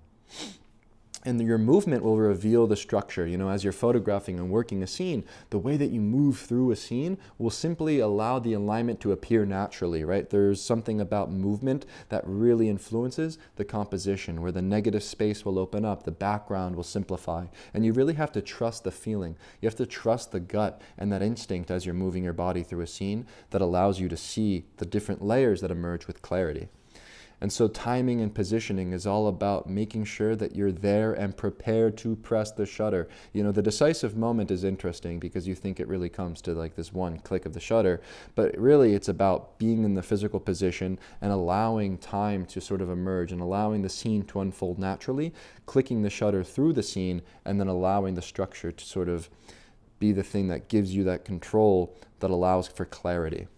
And your movement will reveal the structure. As you're photographing and working a scene, the way that you move through a scene will simply allow the alignment to appear naturally, right? There's something about movement that really influences the composition, where the negative space will open up, the background will simplify. And you really have to trust the feeling. You have to trust the gut and that instinct as you're moving your body through a scene that allows you to see the different layers that emerge with clarity. And so timing and positioning is all about making sure that you're there and prepared to press the shutter. The decisive moment is interesting because you think it really comes to like this one click of the shutter, but really it's about being in the physical position and allowing time to sort of emerge and allowing the scene to unfold naturally, clicking the shutter through the scene, and then allowing the structure to sort of be the thing that gives you that control that allows for clarity.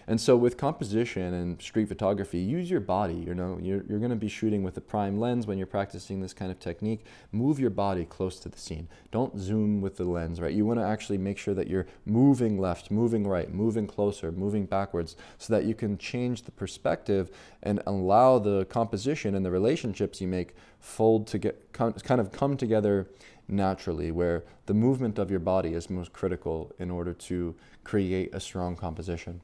And so with composition and street photography, use your body. You're going to be shooting with a prime lens when you're practicing this kind of technique. Move your body close to the scene. Don't zoom with the lens, right? You want to actually make sure that you're moving left, moving right, moving closer, moving backwards, so that you can change the perspective and allow the composition and the relationships you make come together naturally, where the movement of your body is most critical in order to create a strong composition.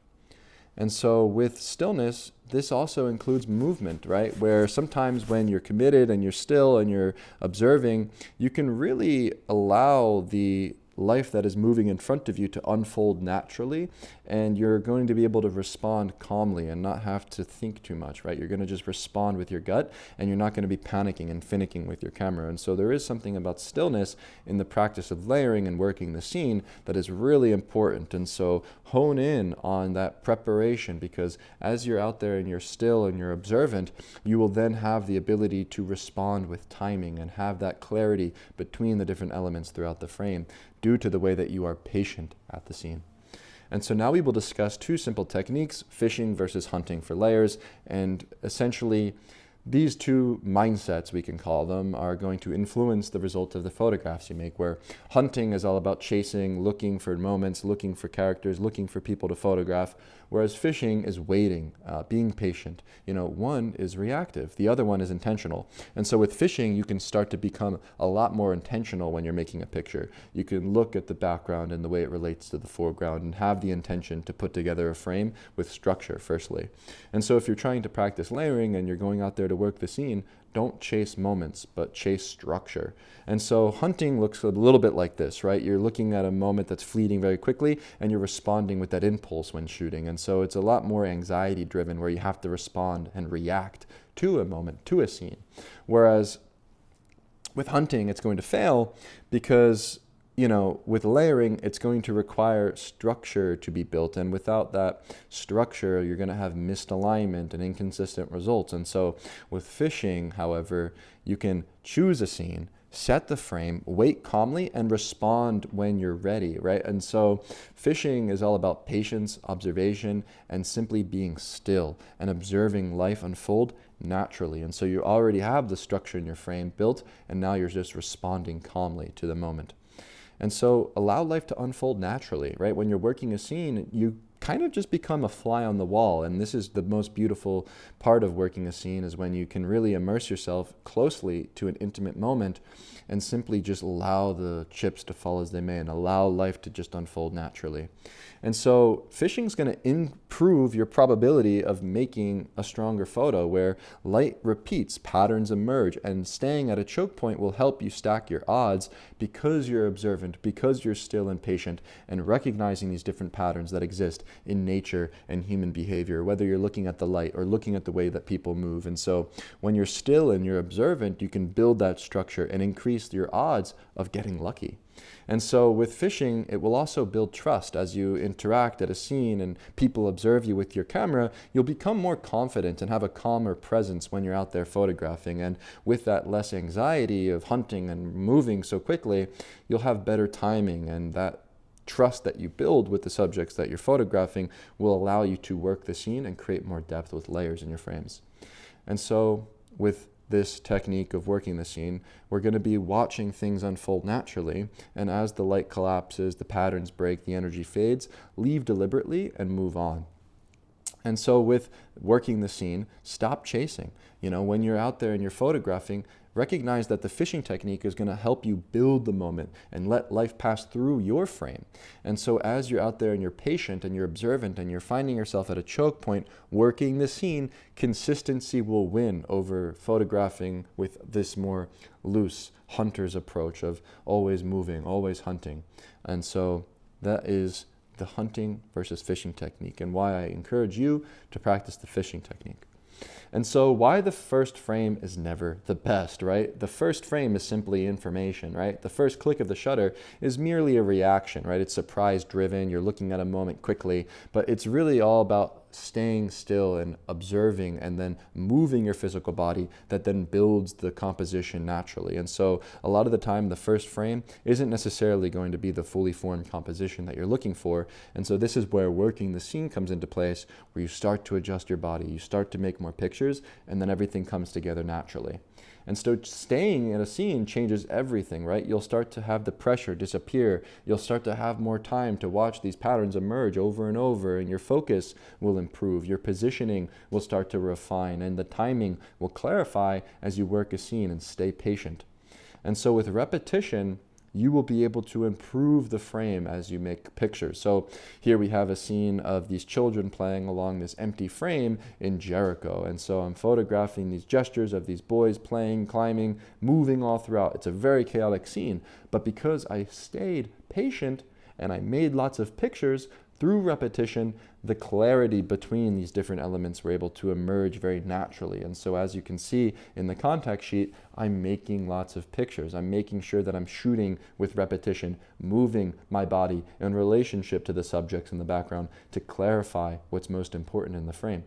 And so with stillness, this also includes movement, right? Where sometimes when you're committed and you're still and you're observing, you can really allow the life that is moving in front of you to unfold naturally, and you're going to be able to respond calmly and not have to think too much, right? You're going to just respond with your gut, and you're not going to be panicking and finicking with your camera. And so there is something about stillness in the practice of layering and working the scene that is really important. And so hone in on that preparation, because as you're out there and you're still and you're observant, you will then have the ability to respond with timing and have that clarity between the different elements throughout the frame, due to the way that you are patient at the scene. And so now we will discuss two simple techniques, fishing versus hunting for layers. And essentially, these two mindsets, we can call them, are going to influence the result of the photographs you make, where hunting is all about chasing, looking for moments, looking for characters, looking for people to photograph, whereas fishing is waiting, being patient. One is reactive, the other one is intentional. And so with fishing, you can start to become a lot more intentional when you're making a picture. You can look at the background and the way it relates to the foreground and have the intention to put together a frame with structure, firstly. And so if you're trying to practice layering and you're going out there to work the scene, don't chase moments, but chase structure. And so hunting looks a little bit like this, right? You're looking at a moment that's fleeting very quickly, and you're responding with that impulse when shooting. And so it's a lot more anxiety driven, where you have to respond and react to a moment, to a scene. Whereas with hunting, it's going to fail because with layering, it's going to require structure to be built. And without that structure, you're going to have misalignment and inconsistent results. And so with fishing, however, you can choose a scene, set the frame, wait calmly, and respond when you're ready, right? And so fishing is all about patience, observation, and simply being still and observing life unfold naturally. And so you already have the structure in your frame built, and now you're just responding calmly to the moment. And so allow life to unfold naturally, right? When you're working a scene, you kind of just become a fly on the wall. And this is the most beautiful part of working a scene, is when you can really immerse yourself closely to an intimate moment and simply just allow the chips to fall as they may and allow life to just unfold naturally. And so fishing is going to improve your probability of making a stronger photo where light repeats, patterns emerge, and staying at a choke point will help you stack your odds because you're observant, because you're still and patient, and recognizing these different patterns that exist in nature and human behavior, whether you're looking at the light or looking at the way that people move. And so when you're still and you're observant, you can build that structure and increase your odds of getting lucky. And so with fishing, it will also build trust. As you interact at a scene and people observe you with your camera, you'll become more confident and have a calmer presence when you're out there photographing. And with that less anxiety of hunting and moving so quickly, you'll have better timing, and that trust that you build with the subjects that you're photographing will allow you to work the scene and create more depth with layers in your frames. And so with this technique of working the scene, we're going to be watching things unfold naturally, and as the light collapses, the patterns break, the energy fades, leave deliberately and move on. And so with working the scene, stop chasing. When you're out there and you're photographing, recognize that the fishing technique is going to help you build the moment and let life pass through your frame. And so as you're out there and you're patient and you're observant and you're finding yourself at a choke point working the scene, consistency will win over photographing with this more loose hunter's approach of always moving, always hunting. And so that is the hunting versus fishing technique, and why I encourage you to practice the fishing technique. And so why the first frame is never the best, right? The first frame is simply information, right? The first click of the shutter is merely a reaction, right? It's surprise driven, you're looking at a moment quickly, but it's really all about staying still and observing and then moving your physical body that then builds the composition naturally. And so a lot of the time, the first frame isn't necessarily going to be the fully formed composition that you're looking for. And so this is where working the scene comes into place, where you start to adjust your body, you start to make more pictures, and then everything comes together naturally. And so staying in a scene changes everything, right? You'll start to have the pressure disappear. You'll start to have more time to watch these patterns emerge over and over, and your focus will improve. Your positioning will start to refine, and the timing will clarify as you work a scene and stay patient. And so with repetition, you will be able to improve the frame as you make pictures. So here we have a scene of these children playing along this empty frame in Jericho. And so I'm photographing these gestures of these boys playing, climbing, moving all throughout. It's a very chaotic scene. But because I stayed patient and I made lots of pictures, through repetition, the clarity between these different elements were able to emerge very naturally. And so as you can see in the contact sheet, I'm making lots of pictures. I'm making sure that I'm shooting with repetition, moving my body in relationship to the subjects in the background to clarify what's most important in the frame.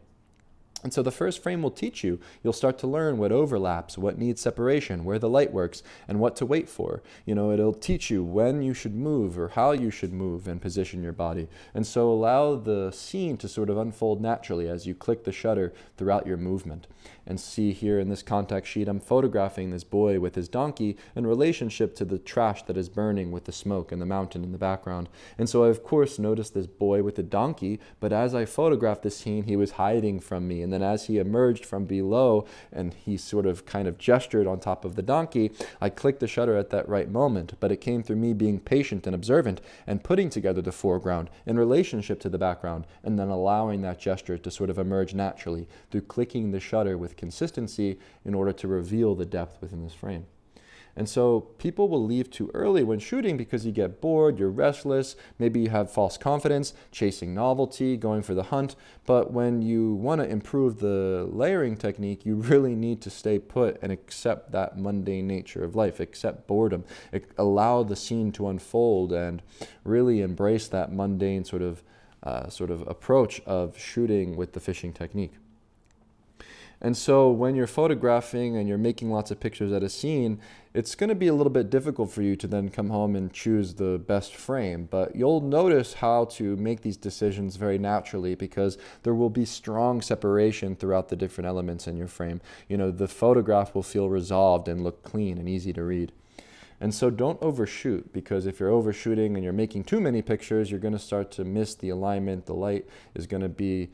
And so the first frame will teach you. You'll start to learn what overlaps, what needs separation, where the light works, and what to wait for. It'll teach you when you should move or how you should move and position your body. And so allow the scene to sort of unfold naturally as you click the shutter throughout your movement. And see here in this contact sheet, I'm photographing this boy with his donkey in relationship to the trash that is burning with the smoke and the mountain in the background. And so I, of course, noticed this boy with the donkey, but as I photographed the scene, he was hiding from me. And then as he emerged from below and he sort of kind of gestured on top of the donkey, I clicked the shutter at that right moment. But it came through me being patient and observant and putting together the foreground in relationship to the background, and then allowing that gesture to sort of emerge naturally through clicking the shutter with consistency in order to reveal the depth within this frame. And so people will leave too early when shooting because you get bored, you're restless, maybe you have false confidence, chasing novelty, going for the hunt. But when you want to improve the layering technique, you really need to stay put and accept that mundane nature of life, accept boredom, allow the scene to unfold, and really embrace that mundane sort of approach of shooting with the fishing technique. And so when you're photographing and you're making lots of pictures at a scene, it's going to be a little bit difficult for you to then come home and choose the best frame. But you'll notice how to make these decisions very naturally because there will be strong separation throughout the different elements in your frame. The photograph will feel resolved and look clean and easy to read. And so don't overshoot, because if you're overshooting and you're making too many pictures, you're going to start to miss the alignment. The light is going to be,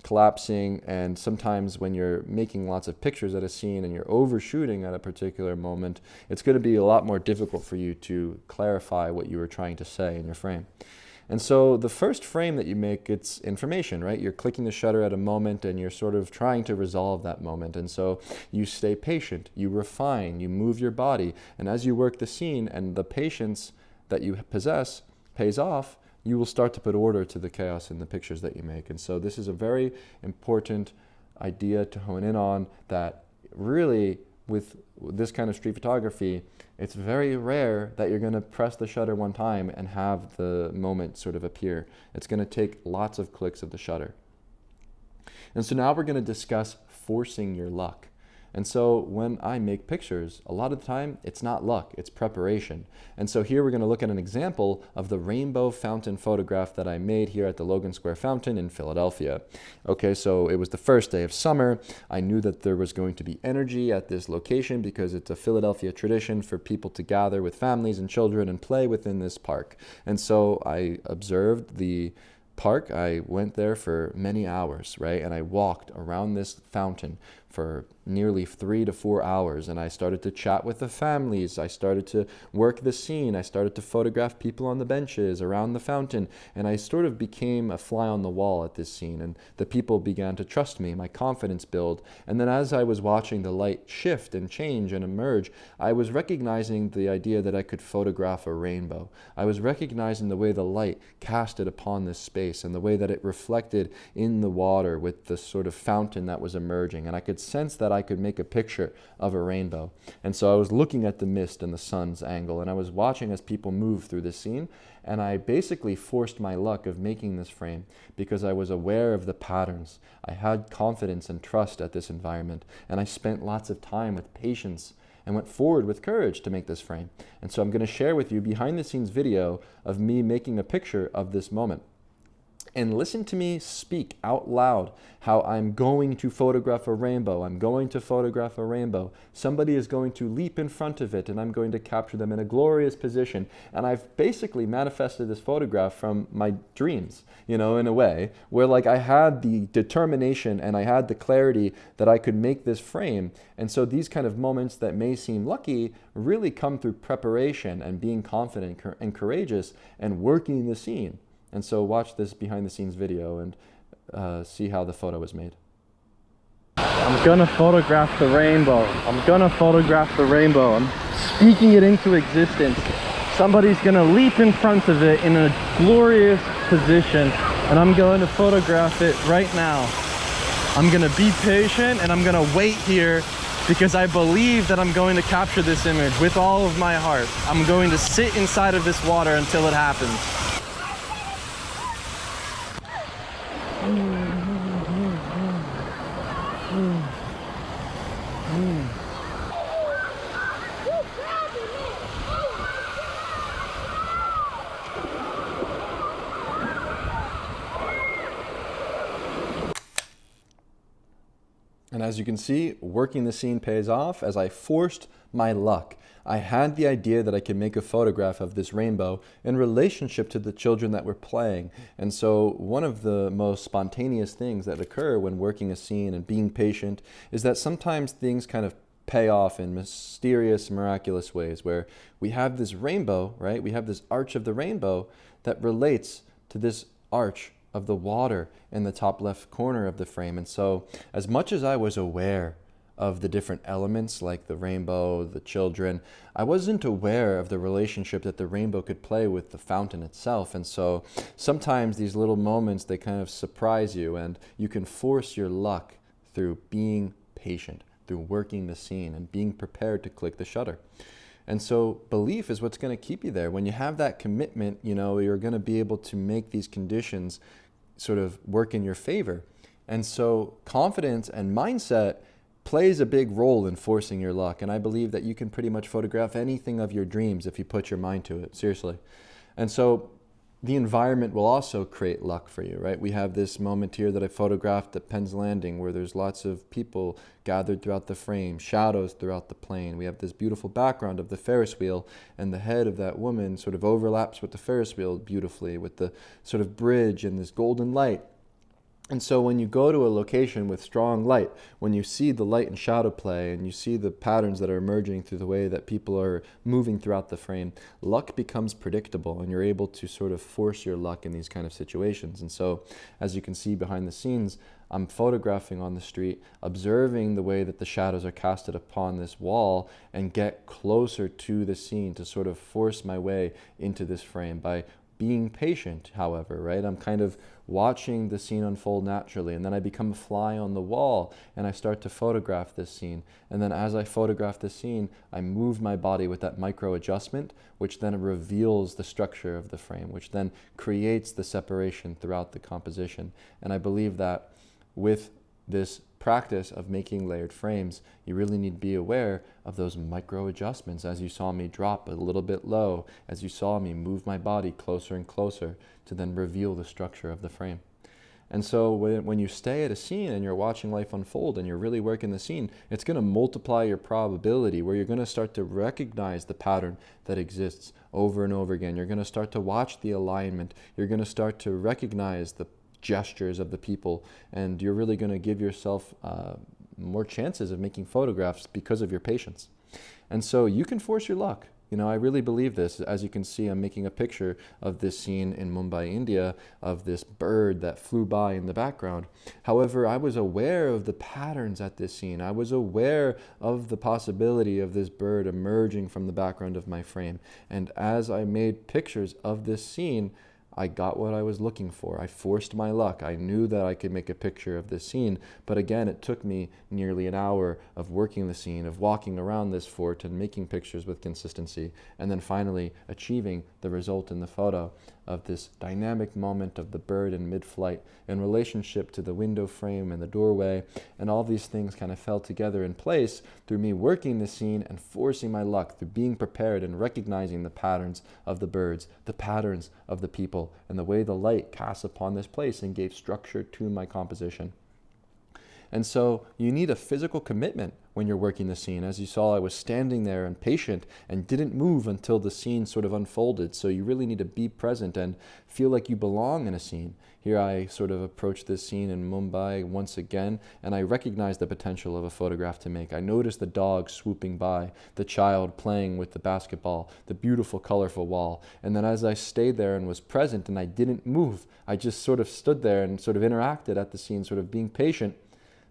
collapsing. And sometimes when you're making lots of pictures at a scene and you're overshooting at a particular moment, it's going to be a lot more difficult for you to clarify what you were trying to say in your frame. And so the first frame that you make, it's information, right? You're clicking the shutter at a moment and you're sort of trying to resolve that moment. And so you stay patient, you refine, you move your body. And as you work the scene and the patience that you possess pays off, you will start to put order to the chaos in the pictures that you make. And so this is a very important idea to hone in on, that really with this kind of street photography, it's very rare that you're going to press the shutter one time and have the moment sort of appear. It's going to take lots of clicks of the shutter. And so now we're going to discuss forcing your luck. And so when I make pictures, a lot of the time it's not luck, it's preparation. And so here we're going to look at an example of the rainbow fountain photograph that I made here at the Logan Square Fountain in Philadelphia. Okay, so it was the first day of summer. I knew that there was going to be energy at this location because it's a Philadelphia tradition for people to gather with families and children and play within this park. And so I observed the park. I went there for many hours, right? And I walked around this fountain for nearly 3 to 4 hours, and I started to chat with the families. I started to work the scene. I started to photograph people on the benches around the fountain, and I sort of became a fly on the wall at this scene, and the people began to trust me. My confidence built, and then as I was watching the light shift and change and emerge, I was recognizing the idea that I could photograph a rainbow. I was recognizing the way the light casted upon this space and the way that it reflected in the water with the sort of fountain that was emerging, and I could sense that I could make a picture of a rainbow. And so I was looking at the mist and the sun's angle, and I was watching as people move through the scene, and I basically forced my luck of making this frame because I was aware of the patterns. I had confidence and trust at this environment, and I spent lots of time with patience and went forward with courage to make this frame. And so I'm going to share with you behind the scenes video of me making a picture of this moment. And listen to me speak out loud how I'm going to photograph a rainbow. I'm going to photograph a rainbow. Somebody is going to leap in front of it, and I'm going to capture them in a glorious position. And I've basically manifested this photograph from my dreams, in a way, where like I had the determination and I had the clarity that I could make this frame. And so these kind of moments that may seem lucky really come through preparation and being confident and courageous and working the scene. And so watch this behind the scenes video and see how the photo was made. I'm gonna photograph the rainbow. I'm gonna photograph the rainbow. I'm speaking it into existence. Somebody's gonna leap in front of it in a glorious position, and I'm going to photograph it right now. I'm gonna be patient and I'm gonna wait here because I believe that I'm going to capture this image with all of my heart. I'm going to sit inside of this water until it happens. And as you can see, working the scene pays off as I forced my luck. I had the idea that I could make a photograph of this rainbow in relationship to the children that were playing. And so one of the most spontaneous things that occur when working a scene and being patient is that sometimes things kind of pay off in mysterious, miraculous ways where we have this rainbow, right? We have this arch of the rainbow that relates to this arch of the water in the top left corner of the frame. And so as much as I was aware of the different elements like the rainbow, the children, I wasn't aware of the relationship that the rainbow could play with the fountain itself. And so sometimes these little moments, they kind of surprise you, and you can force your luck through being patient, through working the scene and being prepared to click the shutter. And so belief is what's going to keep you there. When you have that commitment, you're going to be able to make these conditions sort of work in your favor. And so confidence and mindset plays a big role in forcing your luck. And I believe that you can pretty much photograph anything of your dreams if you put your mind to it, seriously. And so the environment will also create luck for you, right? We have this moment here that I photographed at Penn's Landing where there's lots of people gathered throughout the frame, shadows throughout the plane. We have this beautiful background of the Ferris wheel, and the head of that woman sort of overlaps with the Ferris wheel beautifully with the sort of bridge and this golden light. And so when you go to a location with strong light, when you see the light and shadow play and you see the patterns that are emerging through the way that people are moving throughout the frame, luck becomes predictable and you're able to sort of force your luck in these kind of situations. And so as you can see behind the scenes, I'm photographing on the street, observing the way that the shadows are casted upon this wall and get closer to the scene to sort of force my way into this frame by being patient, however, right? I'm kind of watching the scene unfold naturally, and then I become a fly on the wall and I start to photograph this scene. And then as I photograph the scene, I move my body with that micro adjustment, which then reveals the structure of the frame, which then creates the separation throughout the composition. And I believe that with this practice of making layered frames, you really need to be aware of those micro adjustments as you saw me drop a little bit low, as you saw me move my body closer and closer to then reveal the structure of the frame. And so when you stay at a scene and you're watching life unfold and you're really working the scene, it's going to multiply your probability where you're going to start to recognize the pattern that exists over and over again. You're going to start to watch the alignment. You're going to start to recognize the gestures of the people, and you're really going to give yourself more chances of making photographs because of your patience. And so you can force your luck. You know, I really believe this. As you can see, I'm making a picture of this scene in Mumbai, India, of this bird that flew by in the background. However, I was aware of the patterns at this scene. I was aware of the possibility of this bird emerging from the background of my frame. And as I made pictures of this scene, I got what I was looking for. I forced my luck. I knew that I could make a picture of this scene, but again, it took me nearly an hour of working the scene, of walking around this fort and making pictures with consistency, and then finally achieving the result in the photo of this dynamic moment of the bird in mid-flight in relationship to the window frame and the doorway, and all these things kind of fell together in place through me working the scene and forcing my luck, through being prepared and recognizing the patterns of the birds, the patterns of the people, and the way the light casts upon this place and gave structure to my composition. And so you need a physical commitment when you're working the scene. As you saw, I was standing there and patient and didn't move until the scene sort of unfolded. So you really need to be present and feel like you belong in a scene. Here I sort of approached this scene in Mumbai once again, and I recognized the potential of a photograph to make. I noticed the dog swooping by, the child playing with the basketball, the beautiful, colorful wall. And then as I stayed there and was present and I didn't move, I just sort of stood there and sort of interacted at the scene, sort of being patient.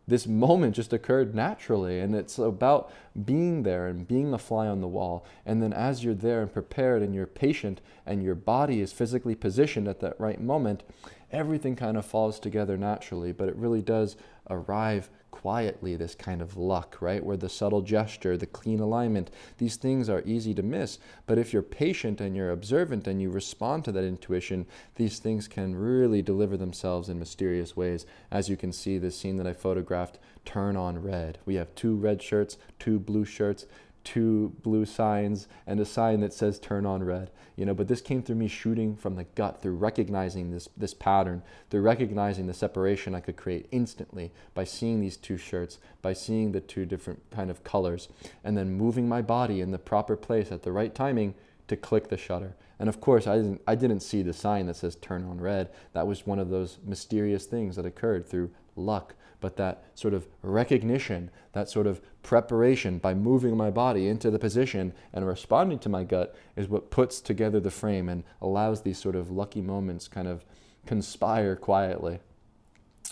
This moment just occurred naturally, and it's about being there and being a fly on the wall. And then as you're there and prepared and you're patient and your body is physically positioned at that right moment, everything kind of falls together naturally, but it really does arrive quietly, this kind of luck, right? Where the subtle gesture, the clean alignment, these things are easy to miss. But if you're patient and you're observant and you respond to that intuition, these things can really deliver themselves in mysterious ways. As you can see, this scene that I photographed, turn on red. We have 2 red shirts, 2 blue shirts, 2 blue signs, and a sign that says turn on red. You know, but this came through me shooting from the gut, through recognizing this pattern, through recognizing the separation I could create instantly by seeing these 2 shirts, by seeing the 2 different kind of colors, and then moving my body in the proper place at the right timing to click the shutter. And of course, I didn't see the sign that says turn on red. That was one of those mysterious things that occurred through luck. But that sort of recognition, that sort of preparation by moving my body into the position and responding to my gut is what puts together the frame and allows these sort of lucky moments kind of conspire quietly.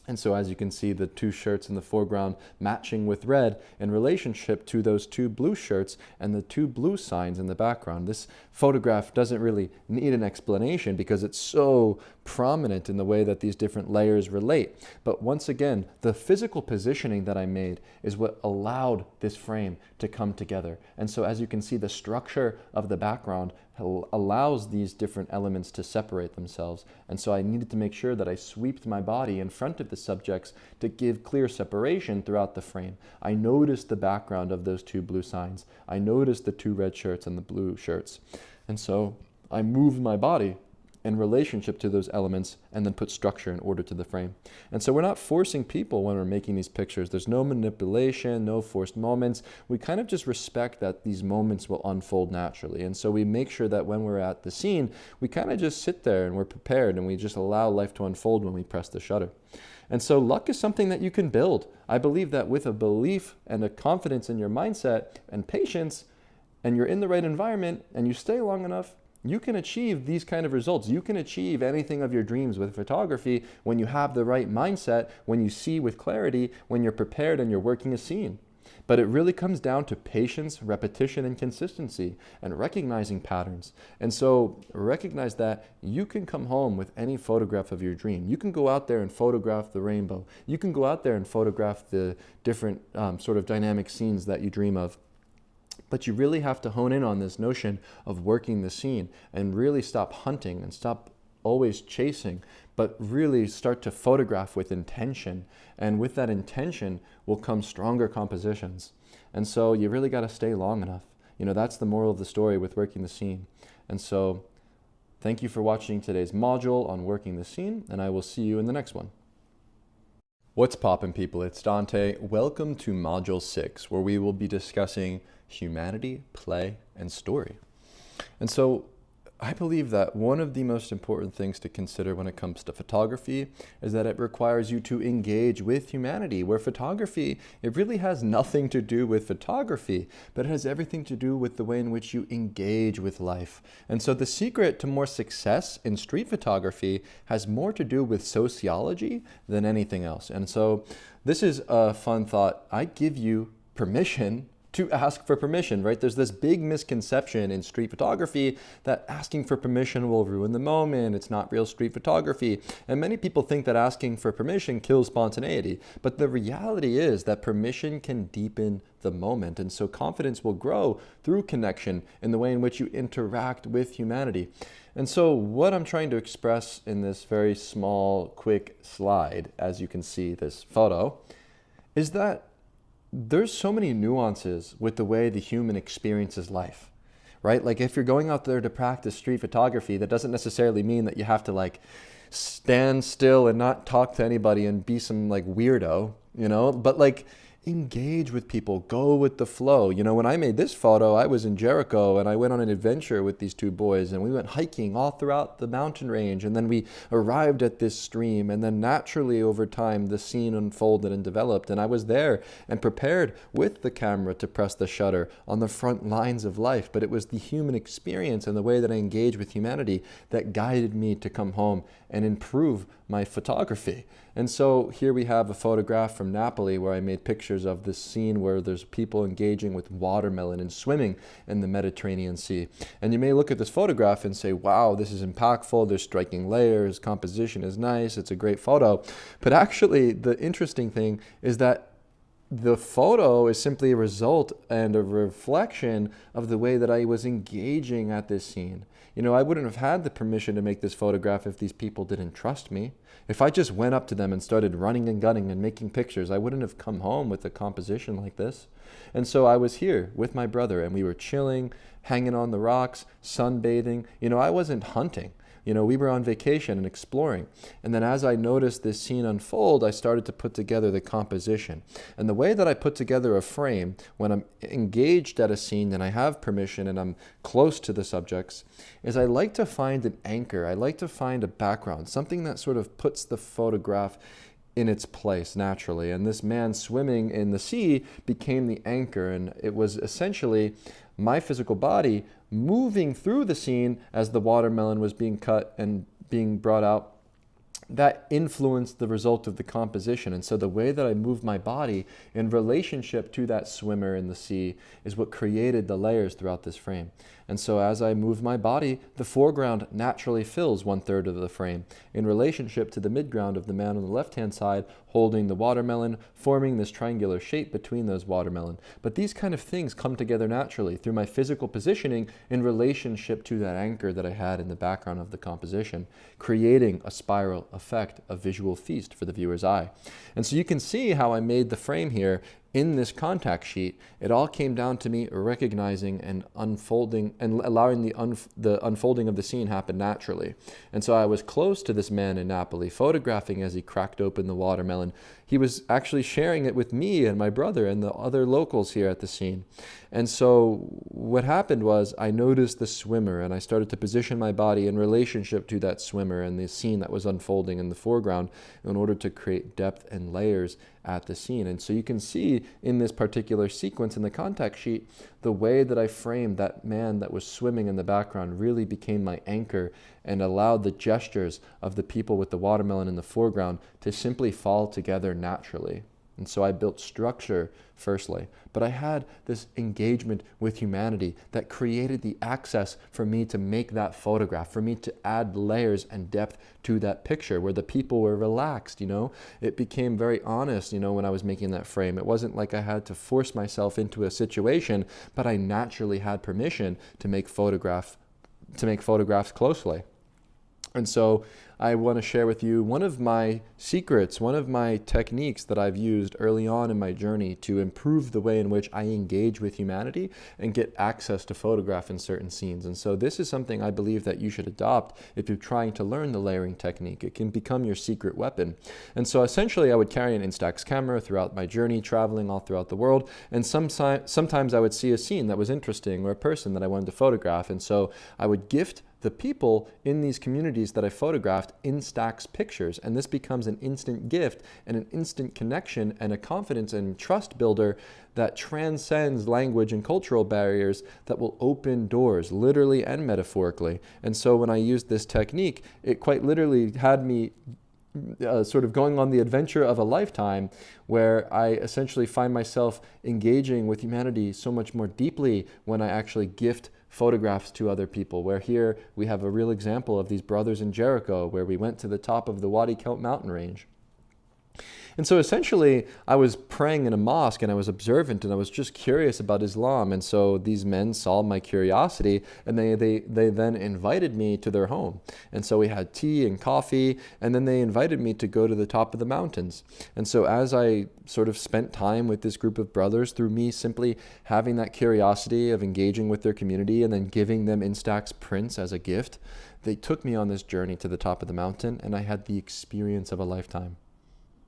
And so as you can see, the 2 shirts in the foreground matching with red in relationship to those 2 blue shirts and the 2 blue signs in the background. This photograph doesn't really need an explanation because it's so prominent in the way that these different layers relate. But once again, the physical positioning that I made is what allowed this frame to come together. And so as you can see, the structure of the background allows these different elements to separate themselves. And so I needed to make sure that I sweeped my body in front of the subjects to give clear separation throughout the frame. I noticed the background of those 2 blue signs. I noticed the 2 red shirts and the blue shirts. And so I moved my body in relationship to those elements and then put structure and order to the frame. And so we're not forcing people when we're making these pictures. There's no manipulation, no forced moments. We kind of just respect that these moments will unfold naturally. And so we make sure that when we're at the scene, we kind of just sit there and we're prepared and we just allow life to unfold when we press the shutter. And so luck is something that you can build. I believe that with a belief and a confidence in your mindset and patience, and you're in the right environment and you stay long enough, you can achieve these kind of results. You can achieve anything of your dreams with photography when you have the right mindset, when you see with clarity, when you're prepared and you're working a scene. But it really comes down to patience, repetition, and consistency, and recognizing patterns. And so recognize that you can come home with any photograph of your dream. You can go out there and photograph the rainbow. You can go out there and photograph the different sort of dynamic scenes that you dream of. But you really have to hone in on this notion of working the scene and really stop hunting and stop always chasing, but really start to photograph with intention. And with that intention will come stronger compositions. And so you really got to stay long enough. You know, that's the moral of the story with working the scene. And so thank you for watching today's module on working the scene, and I will see you in the next one. What's poppin', people? It's Dante. Welcome to Module 6, where we will be discussing humanity, play, and story. And so I believe that one of the most important things to consider when it comes to photography is that it requires you to engage with humanity, where photography, it really has nothing to do with photography, but it has everything to do with the way in which you engage with life. And so the secret to more success in street photography has more to do with sociology than anything else. And so this is a fun thought. I give you permission to ask for permission, right? There's this big misconception in street photography that asking for permission will ruin the moment. It's not real street photography. And many people think that asking for permission kills spontaneity. But the reality is that permission can deepen the moment. And so confidence will grow through connection in the way in which you interact with humanity. And so what I'm trying to express in this very small, quick slide, as you can see this photo, is that there's so many nuances with the way the human experiences life, right? Like if you're going out there to practice street photography, that doesn't necessarily mean that you have to like stand still and not talk to anybody and be some like weirdo, you know, but like engage with people, go with the flow. You know, when I made this photo, I was in Jericho and I went on an adventure with these two boys and we went hiking all throughout the mountain range, and then we arrived at this stream, and then naturally over time the scene unfolded and developed, and I was there and prepared with the camera to press the shutter on the front lines of life. But it was the human experience and the way that I engage with humanity that guided me to come home and improve my photography. And so here we have a photograph from Napoli where I made pictures of this scene where there's people engaging with watermelon and swimming in the Mediterranean Sea. And you may look at this photograph and say, wow, this is impactful, there's striking layers, composition is nice, it's a great photo. But actually the interesting thing is that the photo is simply a result and a reflection of the way that I was engaging at this scene. You know, I wouldn't have had the permission to make this photograph if these people didn't trust me. If I just went up to them and started running and gunning and making pictures, I wouldn't have come home with a composition like this. And so I was here with my brother and we were chilling, hanging on the rocks, sunbathing. You know, I wasn't hunting. You know, we were on vacation and exploring. And then as I noticed this scene unfold, I started to put together the composition. And the way that I put together a frame when I'm engaged at a scene and I have permission and I'm close to the subjects is I like to find an anchor. I like to find a background, something that sort of puts the photograph in its place naturally. And this man swimming in the sea became the anchor, and it was essentially my physical body moving through the scene as the watermelon was being cut and being brought out. That influenced the result of the composition. And so the way that I moved my body in relationship to that swimmer in the sea is what created the layers throughout this frame. And so as I move my body, the foreground naturally fills 1/3 of the frame in relationship to the midground of the man on the left-hand side holding the watermelon, forming this triangular shape between those watermelon. But these kind of things come together naturally through my physical positioning in relationship to that anchor that I had in the background of the composition, creating a spiral effect, a visual feast for the viewer's eye. And so you can see how I made the frame here in this contact sheet, it all came down to me recognizing and unfolding and allowing the unfolding of the scene happen naturally. And so I was close to this man in Napoli, photographing as he cracked open the watermelon. He was actually sharing it with me and my brother and the other locals here at the scene. And so what happened was I noticed the swimmer, and I started to position my body in relationship to that swimmer and the scene that was unfolding in the foreground in order to create depth and layers at the scene. And so you can see in this particular sequence in the contact sheet, the way that I framed that man that was swimming in the background really became my anchor and allowed the gestures of the people with the watermelon in the foreground to simply fall together naturally. And so I built structure firstly, but I had this engagement with humanity that created the access for me to make that photograph, for me to add layers and depth to that picture where the people were relaxed, It became very honest, when I was making that frame. It wasn't like I had to force myself into a situation, but I naturally had permission to make photographs closely. And so I want to share with you one of my secrets, one of my techniques that I've used early on in my journey to improve the way in which I engage with humanity and get access to photograph in certain scenes. And so this is something I believe that you should adopt if you're trying to learn the layering technique. It can become your secret weapon. And so essentially I would carry an Instax camera throughout my journey, traveling all throughout the world. And sometimes I would see a scene that was interesting or a person that I wanted to photograph. And so I would gift the people in these communities that I photographed Instax pictures. And this becomes an instant gift and an instant connection and a confidence and trust builder that transcends language and cultural barriers that will open doors, literally and metaphorically. And so when I used this technique, it quite literally had me sort of going on the adventure of a lifetime, where I essentially find myself engaging with humanity so much more deeply when I actually gift photographs to other people, where here we have a real example of these brothers in Jericho, where we went to the top of the Wadi Kelt mountain range. And so essentially, I was praying in a mosque and I was observant and I was just curious about Islam. And so these men saw my curiosity and they then invited me to their home. And so we had tea and coffee, and then they invited me to go to the top of the mountains. And so as I sort of spent time with this group of brothers, through me simply having that curiosity of engaging with their community and then giving them Instax prints as a gift, they took me on this journey to the top of the mountain, and I had the experience of a lifetime.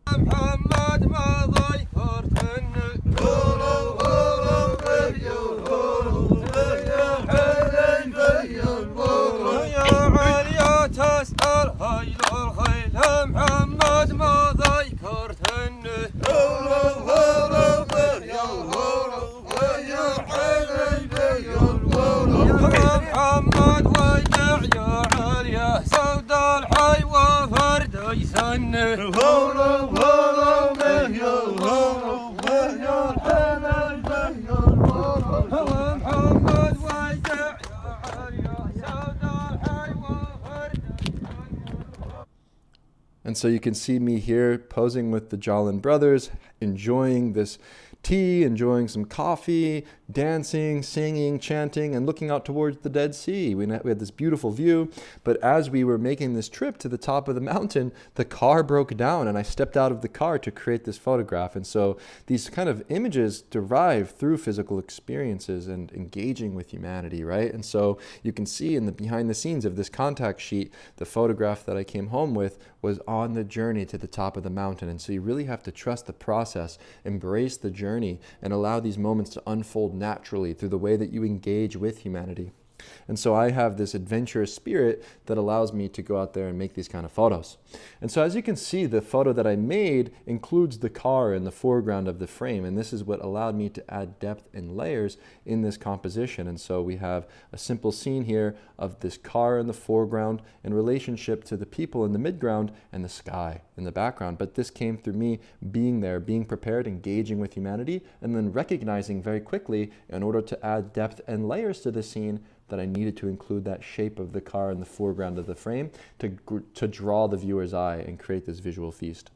محمد ما ذكرتن يا عليا تسأل هاي الخيل محمد ما ذكرتن محمد ويدع يا عليا سود الحي وفرد يسن And so you can see me here posing with the Jalan brothers, enjoying this tea, enjoying some coffee, dancing, singing, chanting, and looking out towards the Dead Sea. We had this beautiful view, but as we were making this trip to the top of the mountain, the car broke down and I stepped out of the car to create this photograph. And so these kind of images derive through physical experiences and engaging with humanity, right? And so you can see in the behind the scenes of this contact sheet, the photograph that I came home with was on the journey to the top of the mountain. And so you really have to trust the process, embrace the journey, and allow these moments to unfold naturally through the way that you engage with humanity. And so I have this adventurous spirit that allows me to go out there and make these kind of photos. And so as you can see, the photo that I made includes the car in the foreground of the frame. And this is what allowed me to add depth and layers in this composition. And so we have a simple scene here of this car in the foreground in relationship to the people in the midground and the sky in the background. But this came through me being there, being prepared, engaging with humanity, and then recognizing very quickly, in order to add depth and layers to the scene, that I needed to include that shape of the car in the foreground of the frame to draw the viewer's eye and create this visual feast.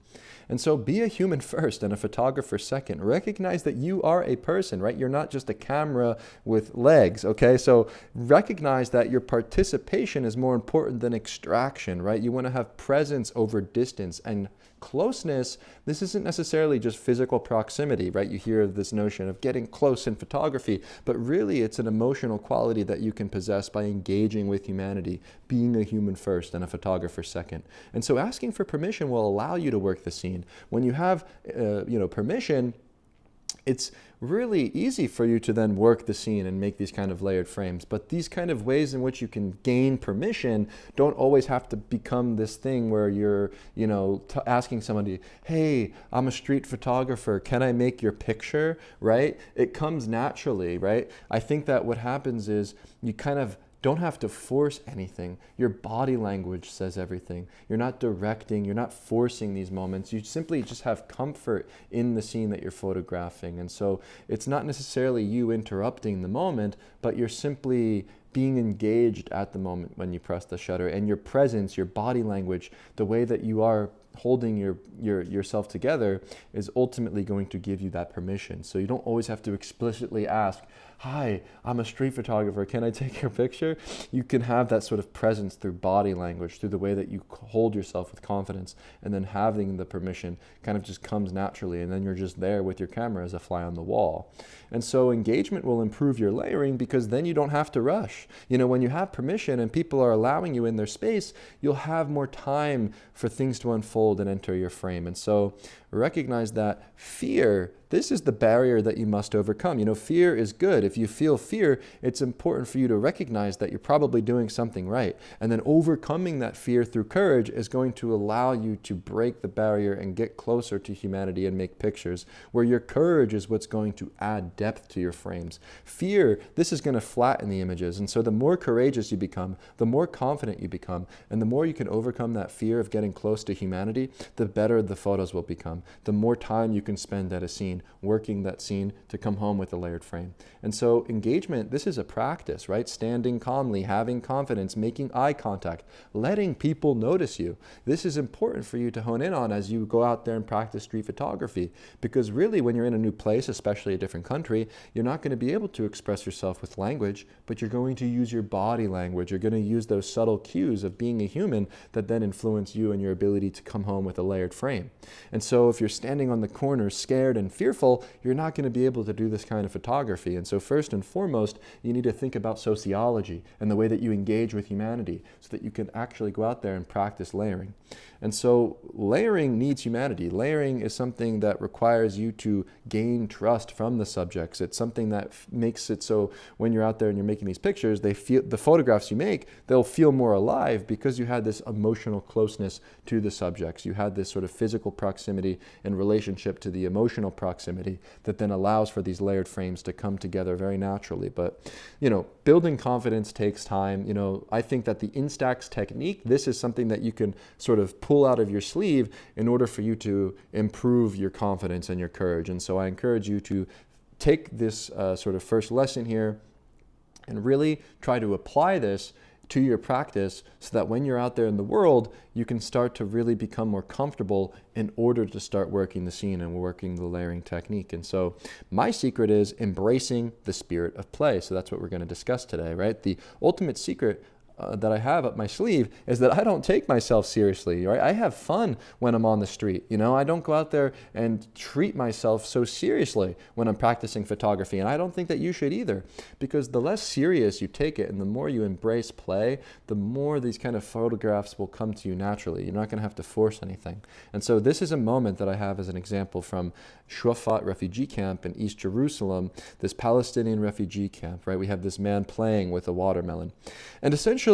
And so be a human first and a photographer second. Recognize that you are a person, right? You're not just a camera with legs, okay? So recognize that your participation is more important than extraction, right? You want to have presence over distance, and closeness. This isn't necessarily just physical proximity, right? You hear this notion of getting close in photography, but really it's an emotional quality that you can possess by engaging with humanity, being a human first and a photographer second. And so asking for permission will allow you to work the scene. When you have permission, it's really easy for you to then work the scene and make these kind of layered frames. But these kind of ways in which you can gain permission don't always have to become this thing where you're, asking somebody, hey, I'm a street photographer, can I make your picture, right? It comes naturally, right? I think that what happens is you kind of don't have to force anything. Your body language says everything. You're not directing, you're not forcing these moments. You simply just have comfort in the scene that you're photographing. And so it's not necessarily you interrupting the moment, but you're simply being engaged at the moment when you press the shutter. And your presence, your body language, the way that you are holding yourself together is ultimately going to give you that permission. So you don't always have to explicitly ask, hi, I'm a street photographer, can I take your picture? You can have that sort of presence through body language, through the way that you hold yourself with confidence, and then having the permission kind of just comes naturally, and then you're just there with your camera as a fly on the wall. And so engagement will improve your layering because then you don't have to rush. When you have permission and people are allowing you in their space, you'll have more time for things to unfold and enter your frame. And so recognize that fear, this is the barrier that you must overcome. Fear is good. If you feel fear, it's important for you to recognize that you're probably doing something right. And then overcoming that fear through courage is going to allow you to break the barrier and get closer to humanity and make pictures, where your courage is what's going to add depth to your frames. Fear, this is going to flatten the images. And so the more courageous you become, the more confident you become, and the more you can overcome that fear of getting close to humanity, the better the photos will become. The more time you can spend at a scene, working that scene to come home with a layered frame. And so engagement, this is a practice, right? Standing calmly, having confidence, making eye contact, letting people notice you. This is important for you to hone in on as you go out there and practice street photography, because really when you're in a new place, especially a different country, you're not going to be able to express yourself with language, but you're going to use your body language. You're going to use those subtle cues of being a human that then influence you and your ability to come home with a layered frame. And so if you're standing on the corner scared and fearful, you're not going to be able to do this kind of photography. And so first and foremost, you need to think about sociology and the way that you engage with humanity so that you can actually go out there and practice layering. And so layering needs humanity. Layering is something that requires you to gain trust from the subjects. It's something that makes it so when you're out there and you're making these pictures, they feel the photographs you make, they'll feel more alive because you had this emotional closeness to the subjects. You had this sort of physical proximity in relationship to the emotional proximity that then allows for these layered frames to come together very naturally. But, building confidence takes time. I think that the Instax technique, this is something that you can sort of pull out of your sleeve in order for you to improve your confidence and your courage. And so I encourage you to take this sort of first lesson here and really try to apply this to your practice so that when you're out there in the world, you can start to really become more comfortable in order to start working the scene and working the layering technique. And so my secret is embracing the spirit of play. So that's what we're going to discuss today, right? The ultimate secret that I have up my sleeve is that I don't take myself seriously, right? I have fun when I'm on the street. I don't go out there and treat myself so seriously when I'm practicing photography. And I don't think that you should either, because the less serious you take it and the more you embrace play, the more these kind of photographs will come to you naturally. You're not going to have to force anything. And so this is a moment that I have as an example from Shuafat refugee camp in East Jerusalem, this Palestinian refugee camp, right? We have this man playing with a watermelon. And essentially,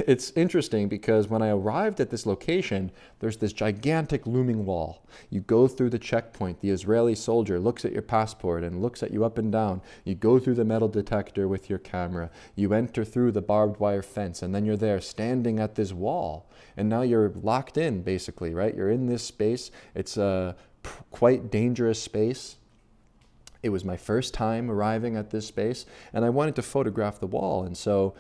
it's interesting because when I arrived at this location, there's this gigantic looming wall. You go through the checkpoint. The Israeli soldier looks at your passport and looks at you up and down. You go through the metal detector with your camera. You enter through the barbed wire fence, and then you're there standing at this wall. And now you're locked in, basically, right? You're in this space. It's a quite dangerous space. It was my first time arriving at this space, and I wanted to photograph the wall. And so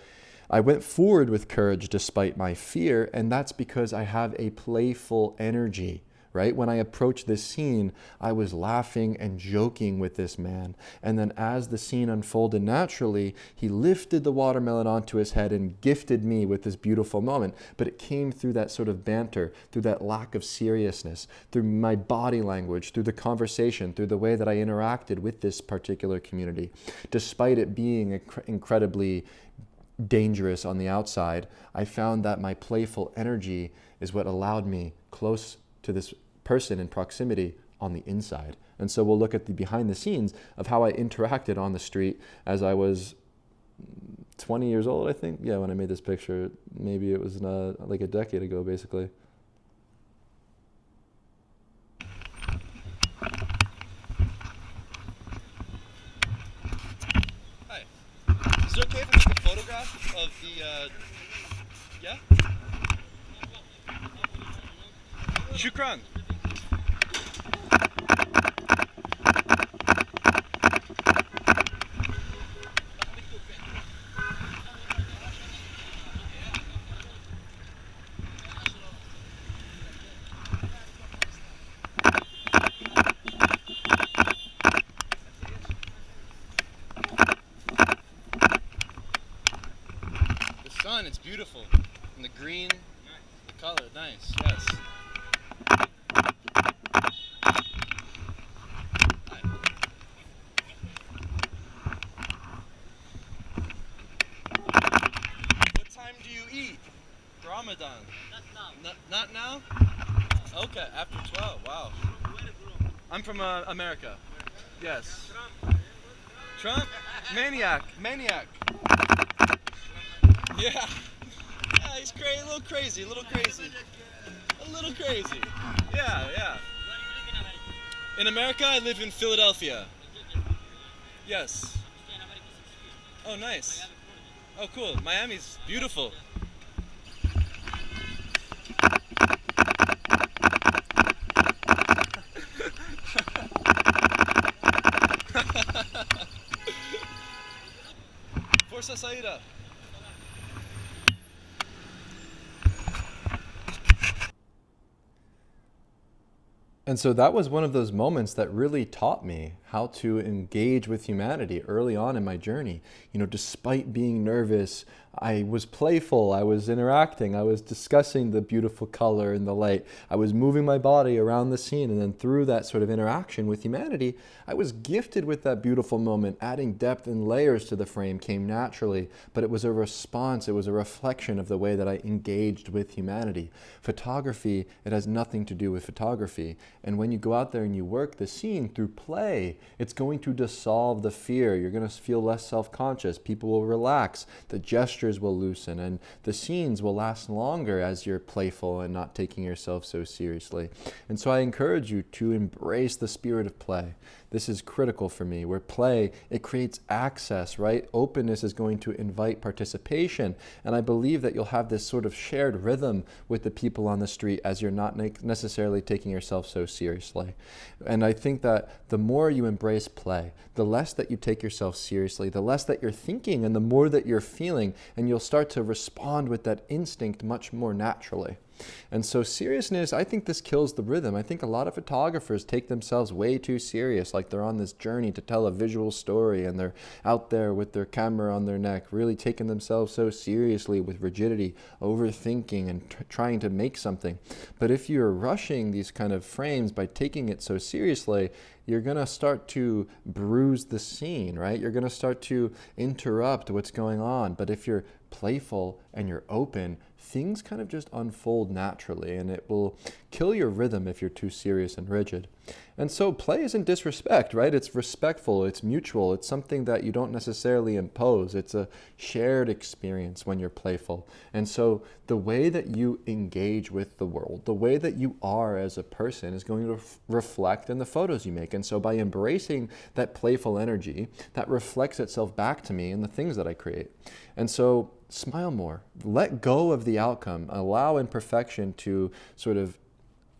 I went forward with courage despite my fear, and that's because I have a playful energy, right? When I approached this scene, I was laughing and joking with this man. And then as the scene unfolded naturally, he lifted the watermelon onto his head and gifted me with this beautiful moment. But it came through that sort of banter, through that lack of seriousness, through my body language, through the conversation, through the way that I interacted with this particular community. Despite it being incredibly dangerous on the outside, I found that my playful energy is what allowed me close to this person in proximity on the inside. And so we'll look at the behind the scenes of how I interacted on the street as I was 20 years old, I think. Yeah, when I made this picture, maybe it was like a decade ago, basically. Hi. Is it okay if I take a photograph of the, yeah? Shukran. The sun, it's beautiful. And the green, the color, nice, yes. What time do you eat? Ramadan? Not now. Okay, after 12, wow. I'm from America. Yes. Trump? Maniac. Yeah. Yeah, he's crazy, a little crazy. Yeah. In America, I live in Philadelphia. Yes. Oh, nice. Oh, cool. Miami's beautiful. Forza Saida. And so that was one of those moments that really taught me how to engage with humanity early on in my journey. You know, despite being nervous, I was playful, I was interacting, I was discussing the beautiful color and the light. I was moving my body around the scene, and then through that sort of interaction with humanity, I was gifted with that beautiful moment. Adding depth and layers to the frame came naturally, but it was a response, it was a reflection of the way that I engaged with humanity. Photography, it has nothing to do with photography. And when you go out there and you work the scene through play, it's going to dissolve the fear. You're going to feel less self-conscious. People will relax. The gestures will loosen, and the scenes will last longer as you're playful and not taking yourself so seriously. And so I encourage you to embrace the spirit of play. This is critical for me. Where play, it creates access, right? Openness is going to invite participation. And I believe that you'll have this sort of shared rhythm with the people on the street as you're not necessarily taking yourself so seriously. And I think that the more you embrace play, the less that you take yourself seriously, the less that you're thinking, and the more that you're feeling, and you'll start to respond with that instinct much more naturally. And so seriousness, I think this kills the rhythm. I think a lot of photographers take themselves way too serious, like they're on this journey to tell a visual story, and they're out there with their camera on their neck, really taking themselves so seriously with rigidity, overthinking, and trying to make something. But if you're rushing these kind of frames by taking it so seriously, you're going to start to bruise the scene, right? You're going to start to interrupt what's going on. But if you're playful and you're open, things kind of just unfold naturally, and it will kill your rhythm if you're too serious and rigid. And so play isn't disrespect, right? It's respectful, it's mutual, it's something that you don't necessarily impose. It's a shared experience when you're playful. And so the way that you engage with the world, the way that you are as a person is going to reflect in the photos you make. And so by embracing that playful energy, that reflects itself back to me in the things that I create. And so smile more, let go of the outcome, allow imperfection to sort of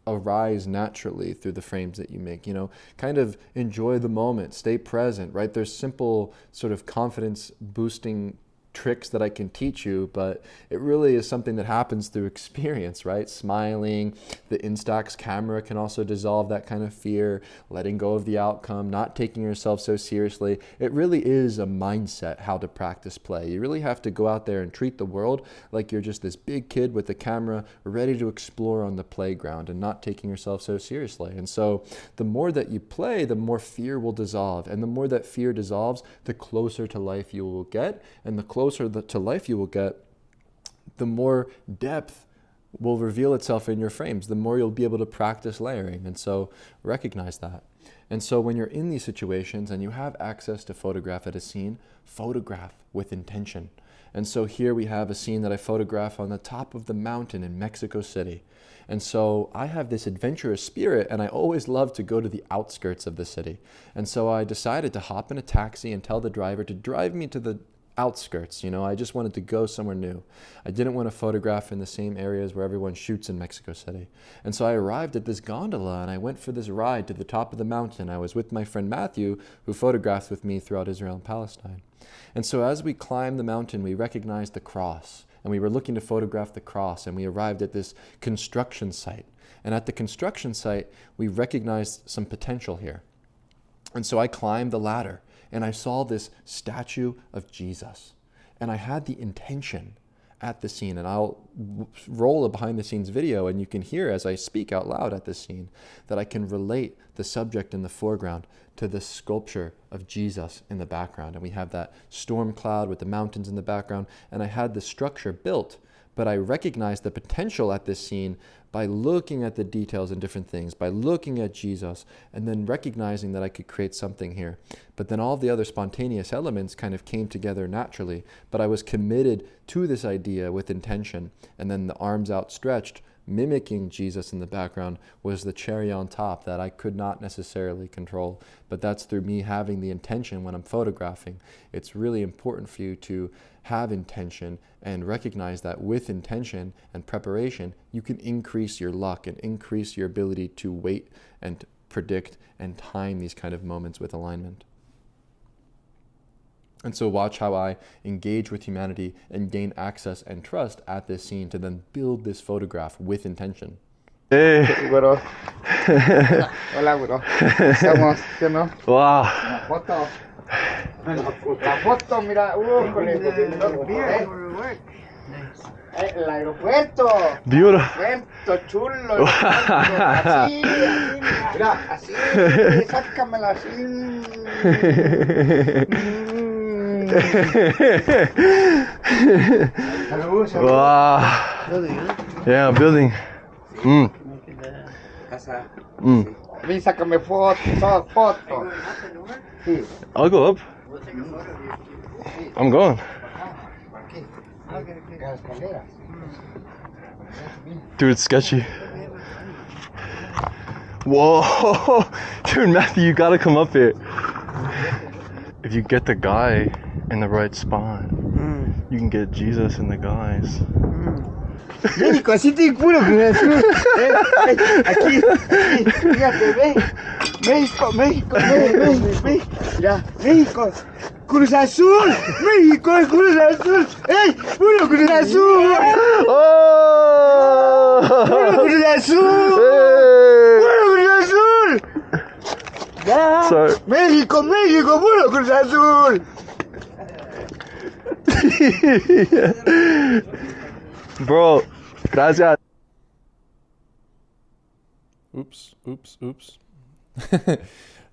arise naturally through the frames that you make, kind of enjoy the moment, stay present, right? There's simple sort of confidence boosting tricks that I can teach you, but it really is something that happens through experience, right? Smiling, the Instax camera can also dissolve that kind of fear, letting go of the outcome, not taking yourself so seriously. It really is a mindset how to practice play. You really have to go out there and treat the world like you're just this big kid with a camera ready to explore on the playground and not taking yourself so seriously. And so the more that you play, the more fear will dissolve. And the more that fear dissolves, the closer to life you will get. And the closer to life you will get, the more depth will reveal itself in your frames, the more you'll be able to practice layering. And so recognize that. And so when you're in these situations and you have access to photograph at a scene, photograph with intention. And so here we have a scene that I photograph on the top of the mountain in Mexico City. And so I have this adventurous spirit, and I always love to go to the outskirts of the city. And so I decided to hop in a taxi and tell the driver to drive me to the outskirts. I just wanted to go somewhere new. I didn't want to photograph in the same areas where everyone shoots in Mexico City. And so I arrived at this gondola and I went for this ride to the top of the mountain. I was with my friend Matthew, who photographed with me throughout Israel and Palestine. And so as we climbed the mountain, we recognized the cross, and we were looking to photograph the cross, and we arrived at this construction site. And at the construction site, we recognized some potential here. And so I climbed the ladder, and I saw this statue of Jesus. And I had the intention at the scene, and I'll roll a behind the scenes video, and you can hear as I speak out loud at this scene that I can relate the subject in the foreground to the sculpture of Jesus in the background. And we have that storm cloud with the mountains in the background, and I had the structure built, but I recognized the potential at this scene by looking at the details and different things, by looking at Jesus, and then recognizing that I could create something here. But then all the other spontaneous elements kind of came together naturally, but I was committed to this idea with intention. And then the arms outstretched, mimicking Jesus in the background, was the cherry on top that I could not necessarily control. But that's through me having the intention when I'm photographing. It's really important for you to have intention and recognize that with intention and preparation, you can increase your luck and increase your ability to wait and predict and time these kind of moments with alignment. And so watch how I engage with humanity and gain access and trust at this scene to then build this photograph with intention. Hey. Bro. Hola, bro. Estamos, ¿sí o no? Wow. La foto. La foto, mira. Con el el aeropuerto. Beautiful. Aeropuerto chulo. Así, mira, así. Sácamela así. Wow. Yeah, building. Casa. Ven, sácame foto, foto. Sí. I'll go up. I'm going. Dude, it's sketchy. Whoa. Dude, Matthew, you gotta come up here. If you get the guy in the right spot, you can get Jesus in the guys. México, así te puro Cruz Azul. Aquí, fíjate, ve. México, México, México. Mira, México, Cruz Azul. México, Cruz Azul. ¡Ey! ¡Puro Cruz Azul! Oh! ¡Puro Cruz Azul! ¡Puro Cruz Azul! Ya. Sorry. México, México, puro Cruz Azul. Bro, gracias. Oops.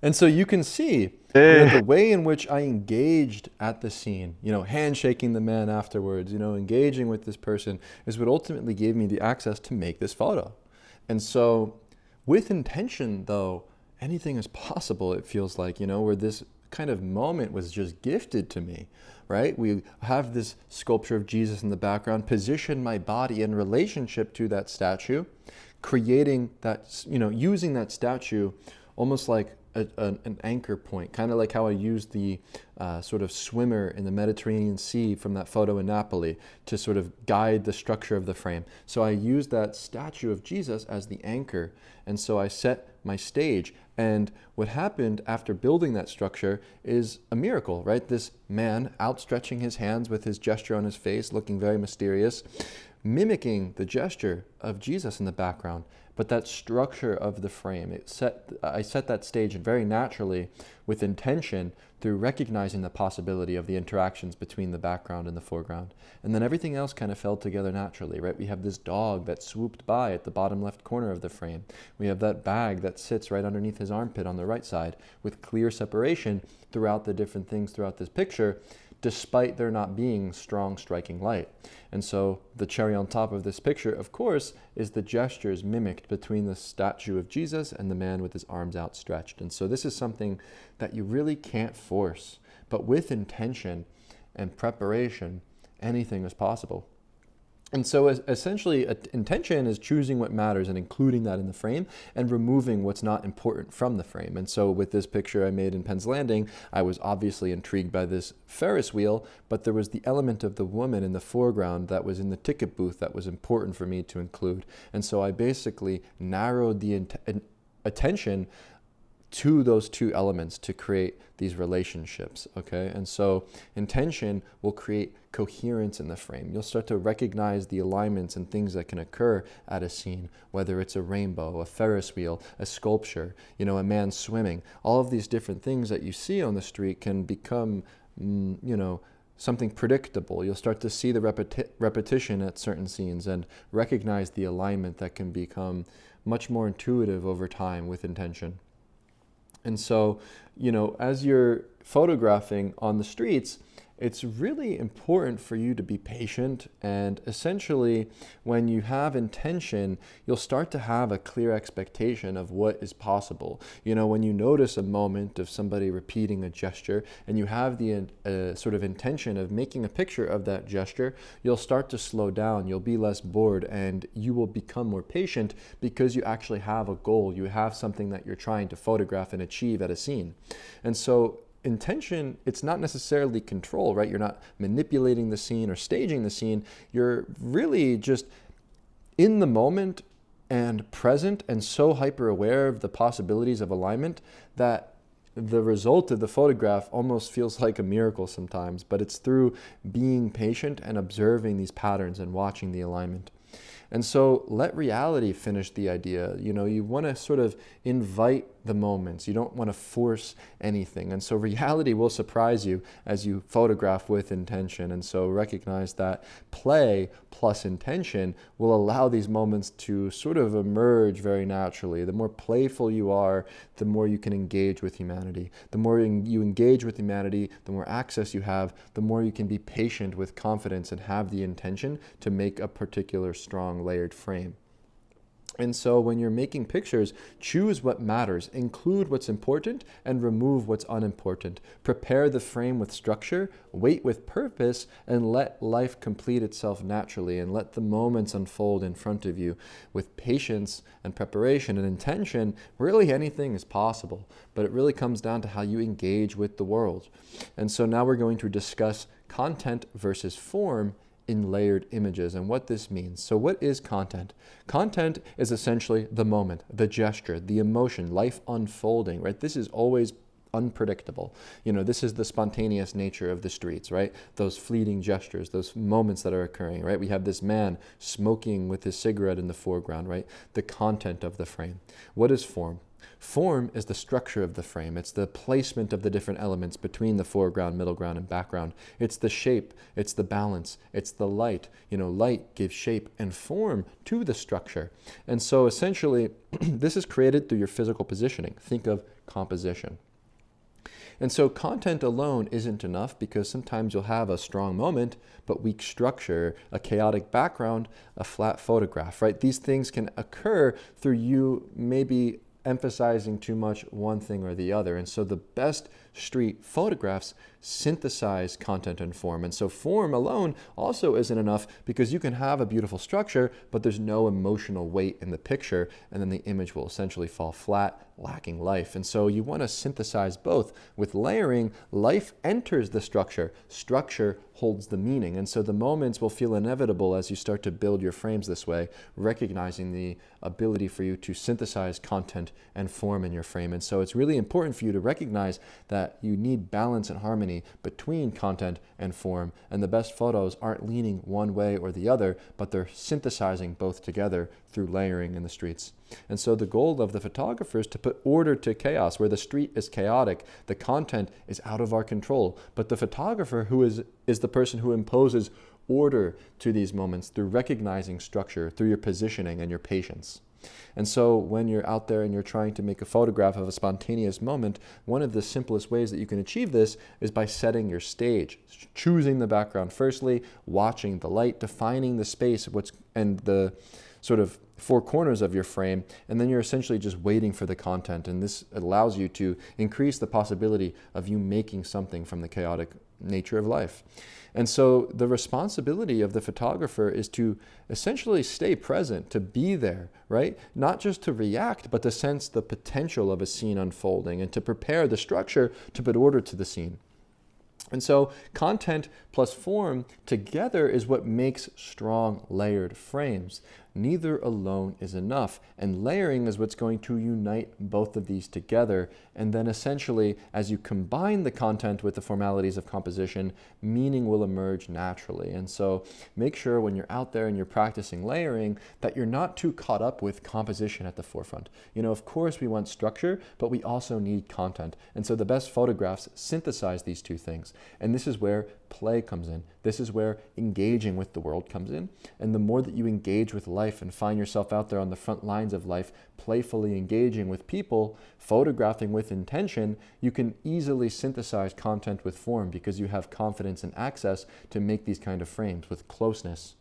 And so you can see the way in which I engaged at the scene, handshaking the man afterwards, engaging with this person is what ultimately gave me the access to make this photo. And so with intention, though, anything is possible, it feels like, where this kind of moment was just gifted to me, right? We have this sculpture of Jesus in the background, position my body in relationship to that statue, creating that, using that statue almost like an anchor point, kind of like how I used the sort of swimmer in the Mediterranean Sea from that photo in Napoli to sort of guide the structure of the frame. So I used that statue of Jesus as the anchor, and so I set my stage. And what happened after building that structure is a miracle, right? This man outstretching his hands with his gesture on his face, looking very mysterious, mimicking the gesture of Jesus in the background. But that structure of the frame, I set that stage very naturally with intention through recognizing the possibility of the interactions between the background and the foreground. And then everything else kind of fell together naturally, right? We have this dog that swooped by at the bottom left corner of the frame. We have that bag that sits right underneath his armpit on the right side with clear separation throughout the different things throughout this picture, despite there not being strong striking light. And so the cherry on top of this picture, of course, is the gestures mimicked between the statue of Jesus and the man with his arms outstretched. And so this is something that you really can't force, but with intention and preparation, anything is possible. And so essentially, intention is choosing what matters and including that in the frame and removing what's not important from the frame. And so with this picture I made in Penn's Landing, I was obviously intrigued by this Ferris wheel, but there was the element of the woman in the foreground that was in the ticket booth that was important for me to include. And so I basically narrowed the attention to those two elements to create these relationships, okay? And so intention will create coherence in the frame. You'll start to recognize the alignments and things that can occur at a scene, whether it's a rainbow, a Ferris wheel, a sculpture, a man swimming. All of these different things that you see on the street can become, something predictable. You'll start to see the repetition at certain scenes and recognize the alignment that can become much more intuitive over time with intention. And so, as you're photographing on the streets, it's really important for you to be patient, and essentially when you have intention, you'll start to have a clear expectation of what is possible. When you notice a moment of somebody repeating a gesture and you have the sort of intention of making a picture of that gesture, you'll start to slow down, you'll be less bored, and you will become more patient because you actually have a goal, you have something that you're trying to photograph and achieve at a scene. And so intention, it's not necessarily control, right? You're not manipulating the scene or staging the scene. You're really just in the moment and present and so hyper aware of the possibilities of alignment that the result of the photograph almost feels like a miracle sometimes, but it's through being patient and observing these patterns and watching the alignment. And so let reality finish the idea. You want to sort of invite the moments. You don't want to force anything. And so reality will surprise you as you photograph with intention. And so recognize that play plus intention will allow these moments to sort of emerge very naturally. The more playful you are, the more you can engage with humanity. The more you engage with humanity, the more access you have, the more you can be patient with confidence and have the intention to make a particular strong layered frame. And so when you're making pictures, choose what matters, include what's important, and remove what's unimportant. Prepare the frame with structure, wait with purpose, and let life complete itself naturally, and let the moments unfold in front of you. With patience and preparation and intention, really anything is possible, but it really comes down to how you engage with the world. And so now we're going to discuss content versus form in layered images and what this means. So what is content? Content is essentially the moment, the gesture, the emotion, life unfolding, right? This is always unpredictable. This is the spontaneous nature of the streets, right? Those fleeting gestures, those moments that are occurring, right? We have this man smoking with his cigarette in the foreground, right? The content of the frame. What is form? Form is the structure of the frame. It's the placement of the different elements between the foreground, middle ground, and background. It's the shape, it's the balance, it's the light. Light gives shape and form to the structure. And so essentially, this is created through your physical positioning. Think of composition. And so content alone isn't enough because sometimes you'll have a strong moment, but weak structure, a chaotic background, a flat photograph, right? These things can occur through you maybe emphasizing too much one thing or the other. And so the best street photographs synthesize content and form. And so form alone also isn't enough, because you can have a beautiful structure, but there's no emotional weight in the picture, and then the image will essentially fall flat, lacking life. And so you want to synthesize both. With layering, life enters the structure. Structure holds the meaning. And so the moments will feel inevitable as you start to build your frames this way, recognizing the ability for you to synthesize content and form in your frame. And so it's really important for you to recognize that you need balance and harmony between content and form. And the best photos aren't leaning one way or the other, but they're synthesizing both together through layering in the streets. And so the goal of the photographer is to put order to chaos. Where the street is chaotic, the content is out of our control. But the photographer who is the person who imposes order to these moments through recognizing structure, through your positioning and your patience. And so when you're out there and you're trying to make a photograph of a spontaneous moment, one of the simplest ways that you can achieve this is by setting your stage, choosing the background firstly, watching the light, defining the space and the sort of four corners of your frame, and then you're essentially just waiting for the content. And this allows you to increase the possibility of you making something from the chaotic nature of life. And so the responsibility of the photographer is to essentially stay present, to be there, right? Not just to react, but to sense the potential of a scene unfolding and to prepare the structure to put order to the scene. And so content plus form together is what makes strong layered frames. Neither alone is enough, and layering is what's going to unite both of these together. And then essentially, as you combine the content with the formalities of composition, meaning will emerge naturally. And so make sure when you're out there and you're practicing layering that you're not too caught up with composition at the forefront. You know, of course we want structure, but we also need content. And so the best photographs synthesize these two things. And this is where play comes in. This is where engaging with the world comes in. And the more that you engage with life and find yourself out there on the front lines of life, playfully engaging with people, photographing with intention, you can easily synthesize content with form because you have confidence and access to make these kind of frames with closeness.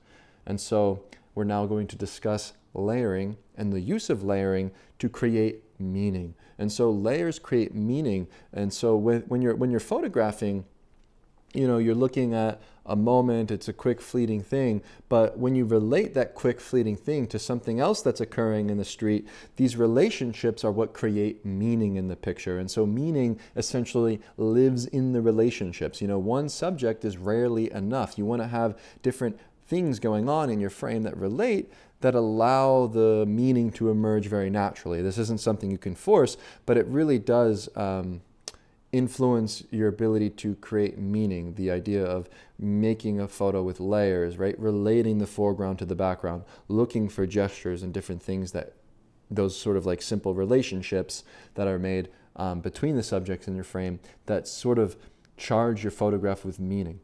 And so we're now going to discuss layering and the use of layering to create meaning. And so layers create meaning. And so when you're photographing, you know, you're looking at a moment, it's a quick fleeting thing, but when you relate that quick fleeting thing to something else that's occurring in the street, these relationships are what create meaning in the picture. And so meaning essentially lives in the relationships. You know, one subject is rarely enough. You want to have different things going on in your frame that relate, that allow the meaning to emerge very naturally. This isn't something you can force, but it really does influence your ability to create meaning. The idea of making a photo with layers, right? Relating the foreground to the background, looking for gestures and different things, that those sort of like simple relationships that are made between the subjects in your frame that sort of charge your photograph with meaning.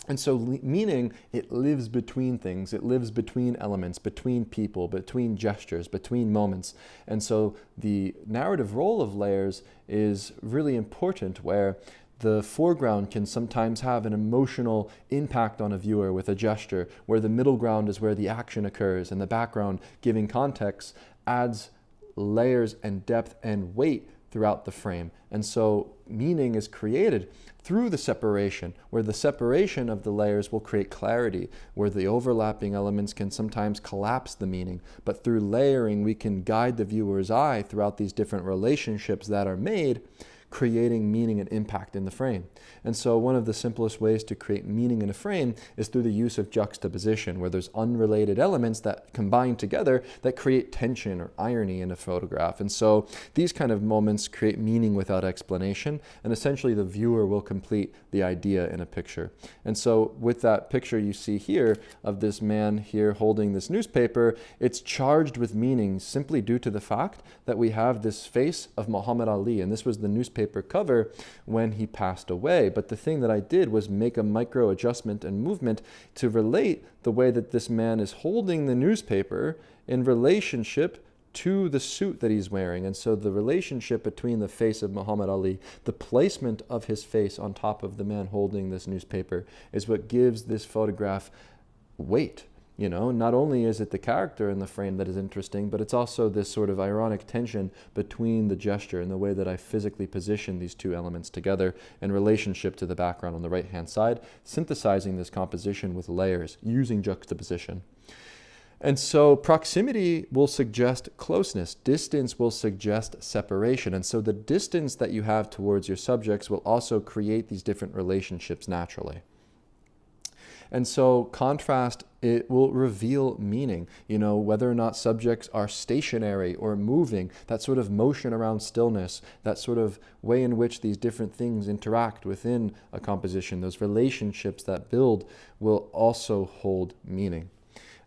And so meaning, it lives between things. It lives between elements, between people, between gestures, between moments. And so the narrative role of layers is really important, where the foreground can sometimes have an emotional impact on a viewer with a gesture, where the middle ground is where the action occurs, and the background, giving context, adds layers and depth and weight throughout the frame. And so meaning is created through the separation, where the separation of the layers will create clarity, where the overlapping elements can sometimes collapse the meaning. But through layering, we can guide the viewer's eye throughout these different relationships that are made, creating meaning and impact in the frame. And so one of the simplest ways to create meaning in a frame is through the use of juxtaposition, where there's unrelated elements that combine together that create tension or irony in a photograph. And so these kind of moments create meaning without explanation, and essentially the viewer will complete the idea in a picture. And so with that picture you see here of this man here holding this newspaper, it's charged with meaning simply due to the fact that we have this face of Muhammad Ali, and this was the newspaper cover when he passed away. But the thing that I did was make a micro adjustment and movement to relate the way that this man is holding the newspaper in relationship to the suit that he's wearing. And so the relationship between the face of Muhammad Ali, the placement of his face on top of the man holding this newspaper, is what gives this photograph weight. You know, not only is it the character in the frame that is interesting, but it's also this sort of ironic tension between the gesture and the way that I physically position these two elements together in relationship to the background on the right-hand side, synthesizing this composition with layers using juxtaposition. And so proximity will suggest closeness, distance will suggest separation. And so the distance that you have towards your subjects will also create these different relationships naturally. And so contrast, it will reveal meaning, you know, whether or not subjects are stationary or moving, that sort of motion around stillness, that sort of way in which these different things interact within a composition, those relationships that build will also hold meaning.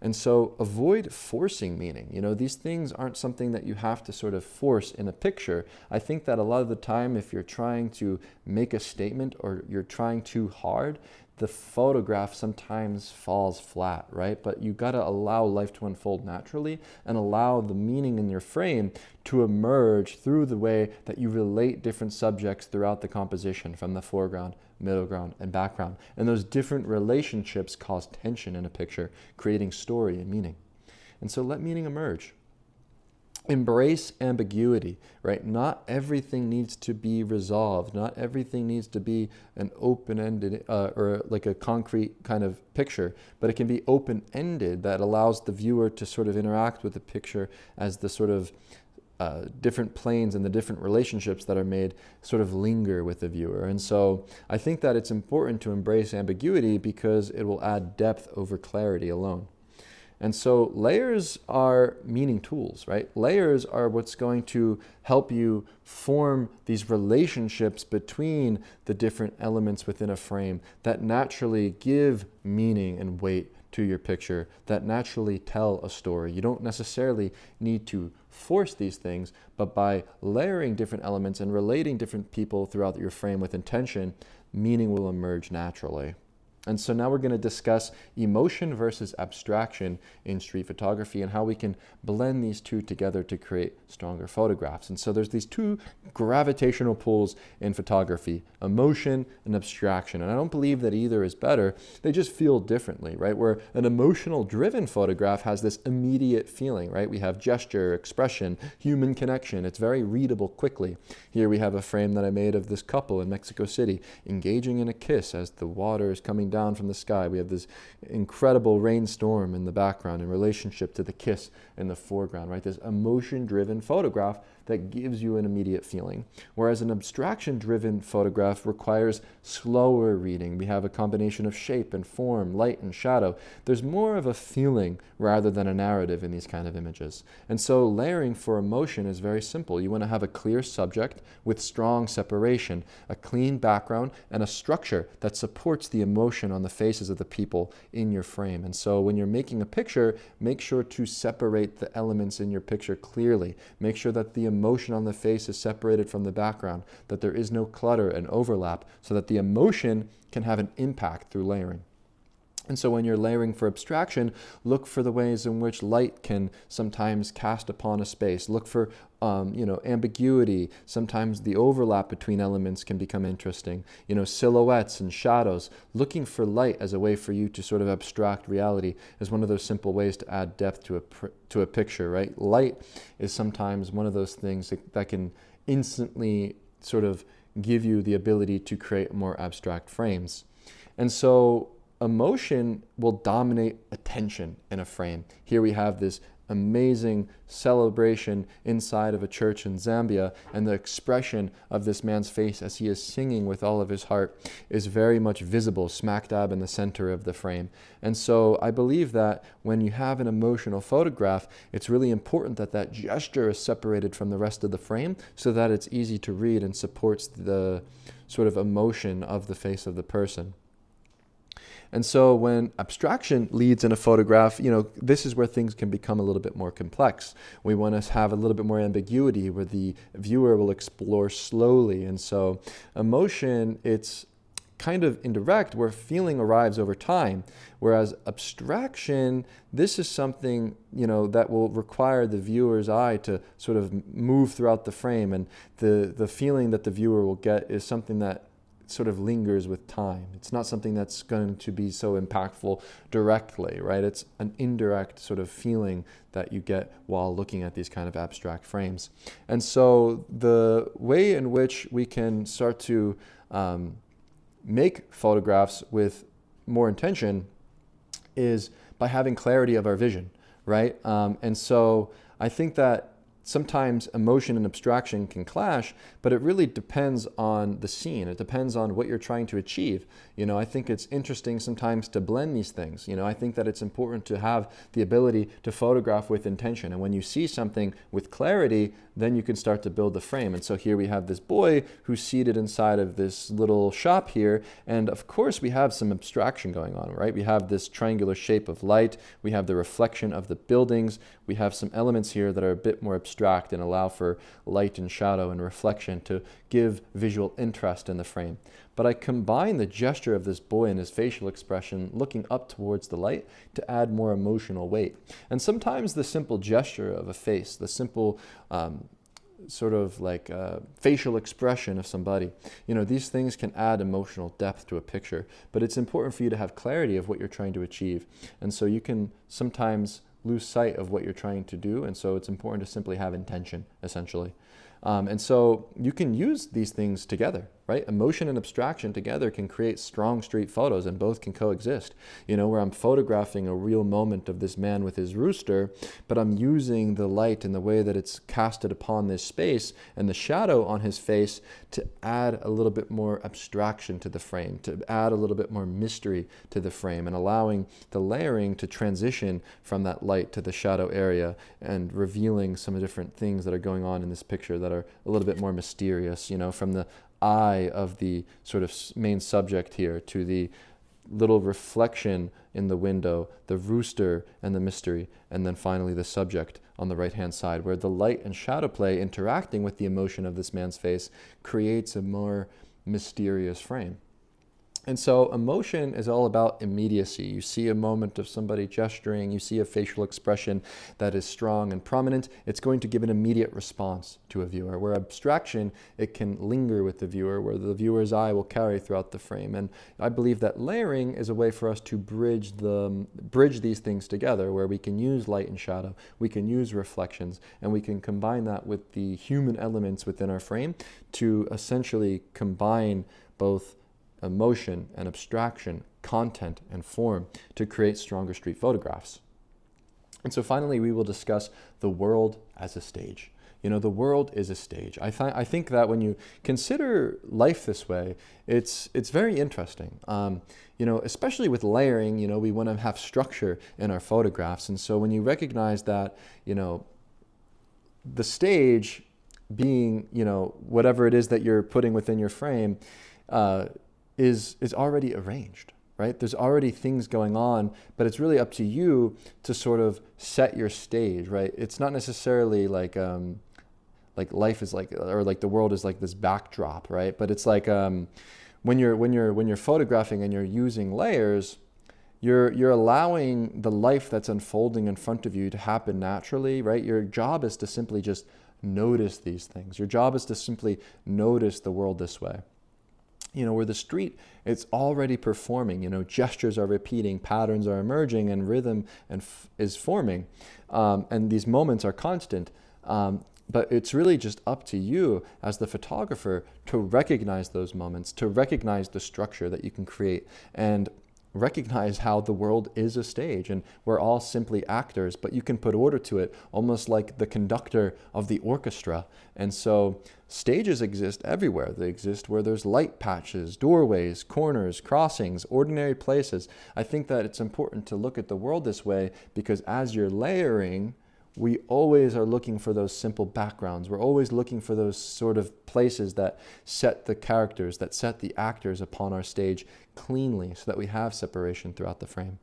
And so avoid forcing meaning. You know, these things aren't something that you have to sort of force in a picture. I think that a lot of the time, if you're trying to make a statement or you're trying too hard, the photograph sometimes falls flat, right? But you gotta allow life to unfold naturally and allow the meaning in your frame to emerge through the way that you relate different subjects throughout the composition, from the foreground, middle ground, and background. And those different relationships cause tension in a picture, creating story and meaning. And so let meaning emerge. Embrace ambiguity, right? Not everything needs to be resolved. Not everything needs to be an open-ended or like a concrete kind of picture, but it can be open-ended that allows the viewer to sort of interact with the picture as the sort of different planes and the different relationships that are made sort of linger with the viewer. And so I think that it's important to embrace ambiguity because it will add depth over clarity alone. And so layers are meaning tools, right? Layers are what's going to help you form these relationships between the different elements within a frame that naturally give meaning and weight to your picture, that naturally tell a story. You don't necessarily need to force these things, but by layering different elements and relating different people throughout your frame with intention, meaning will emerge naturally. And so now we're going to discuss emotion versus abstraction in street photography and how we can blend these two together to create stronger photographs. And so there's these two gravitational pulls in photography, emotion and abstraction. And I don't believe that either is better. They just feel differently, right? Where an emotional driven photograph has this immediate feeling, right? We have gesture, expression, human connection. It's very readable quickly. Here we have a frame that I made of this couple in Mexico City engaging in a kiss as the water is coming down from the sky. We have this incredible rainstorm in the background in relationship to the kiss in the foreground, right? This emotion-driven photograph that gives you an immediate feeling. Whereas an abstraction-driven photograph requires slower reading. We have a combination of shape and form, light and shadow. There's more of a feeling rather than a narrative in these kind of images. And so layering for emotion is very simple. You want to have a clear subject with strong separation, a clean background, and a structure that supports the emotion on the faces of the people in your frame. And so when you're making a picture, make sure to separate the elements in your picture clearly. Make sure that the emotion on the face is separated from the background, that there is no clutter and overlap, so that the emotion can have an impact through layering. And so when you're layering for abstraction, look for the ways in which light can sometimes cast upon a space. Look for ambiguity. Sometimes the overlap between elements can become interesting. Silhouettes and shadows. Looking for light as a way for you to sort of abstract reality is one of those simple ways to add depth to a picture, right? Light is sometimes one of those things that can instantly sort of give you the ability to create more abstract frames. And so emotion will dominate attention in a frame. Here we have this amazing celebration inside of a church in Zambia, and the expression of this man's face as he is singing with all of his heart is very much visible, smack dab in the center of the frame. And so I believe that when you have an emotional photograph, it's really important that that gesture is separated from the rest of the frame so that it's easy to read and supports the sort of emotion of the face of the person. And so when abstraction leads in a photograph, this is where things can become a little bit more complex. We want to have a little bit more ambiguity where the viewer will explore slowly. And so emotion, it's kind of indirect where feeling arrives over time. Whereas abstraction, this is something, that will require the viewer's eye to sort of move throughout the frame. And the feeling that the viewer will get is something that sort of lingers with time. It's not something that's going to be so impactful directly, right? It's an indirect sort of feeling that you get while looking at these kind of abstract frames. And so the way in which we can start to make photographs with more intention is by having clarity of our vision, right? And so I think that sometimes emotion and abstraction can clash, but it really depends on the scene. It depends on what you're trying to achieve. You know, I think it's interesting sometimes to blend these things. You know, I think that it's important to have the ability to photograph with intention. And when you see something with clarity, then you can start to build the frame. And so here we have this boy who's seated inside of this little shop here. And of course we have some abstraction going on, right? We have this triangular shape of light. We have the reflection of the buildings. We have some elements here that are a bit more abstract and allow for light and shadow and reflection to give visual interest in the frame. But I combine the gesture of this boy and his facial expression looking up towards the light to add more emotional weight. And sometimes the simple gesture of a face, the simple sort of like facial expression of somebody, you know, these things can add emotional depth to a picture. But it's important for you to have clarity of what you're trying to achieve. And so you can sometimes lose sight of what you're trying to do. And so it's important to simply have intention, essentially. And so you can use these things together, right? Emotion and abstraction together can create strong street photos, and both can coexist. You know, where I'm photographing a real moment of this man with his rooster, but I'm using the light and the way that it's casted upon this space and the shadow on his face to add a little bit more abstraction to the frame, to add a little bit more mystery to the frame, and allowing the layering to transition from that light to the shadow area and revealing some different things that are going on in this picture that are a little bit more mysterious, you know, from the eye of the sort of main subject here to the little reflection in the window, the rooster and the mystery, and then finally the subject on the right-hand side, where the light and shadow play interacting with the emotion of this man's face creates a more mysterious frame. And so emotion is all about immediacy. You see a moment of somebody gesturing, you see a facial expression that is strong and prominent, it's going to give an immediate response to a viewer. Where abstraction, it can linger with the viewer, where the viewer's eye will carry throughout the frame. And I believe that layering is a way for us to bridge these things together, where we can use light and shadow, we can use reflections, and we can combine that with the human elements within our frame to essentially combine both emotion and abstraction, content and form to create stronger street photographs. And so finally, we will discuss the world as a stage. You know, the world is a stage. I think that when you consider life this way, it's very interesting. You know, especially with layering, you know, we want to have structure in our photographs. And so when you recognize that, you know, the stage being, you know, whatever it is that you're putting within your frame, is already arranged, right? There's already things going on, but it's really up to you to sort of set your stage, right? It's not necessarily like life is like, or like the world is like this backdrop, right? But it's like when you're photographing and you're using layers, you're allowing the life that's unfolding in front of you to happen naturally, right? Your job is to simply just notice these things. Your job is to simply notice the world this way. You know, where the street, it's already performing, you know, gestures are repeating, patterns are emerging, and rhythm is forming. And these moments are constant. But it's really just up to you as the photographer to recognize those moments, to recognize the structure that you can create, and recognize how the world is a stage and we're all simply actors, but you can put order to it, almost like the conductor of the orchestra. And so stages exist everywhere. They exist where there's light patches, doorways, corners, crossings, ordinary places. I think that it's important to look at the world this way, because as you're layering, we always are looking for those simple backgrounds. We're always looking for those sort of places that set the characters, that set the actors upon our stage cleanly, so that we have separation throughout the frame.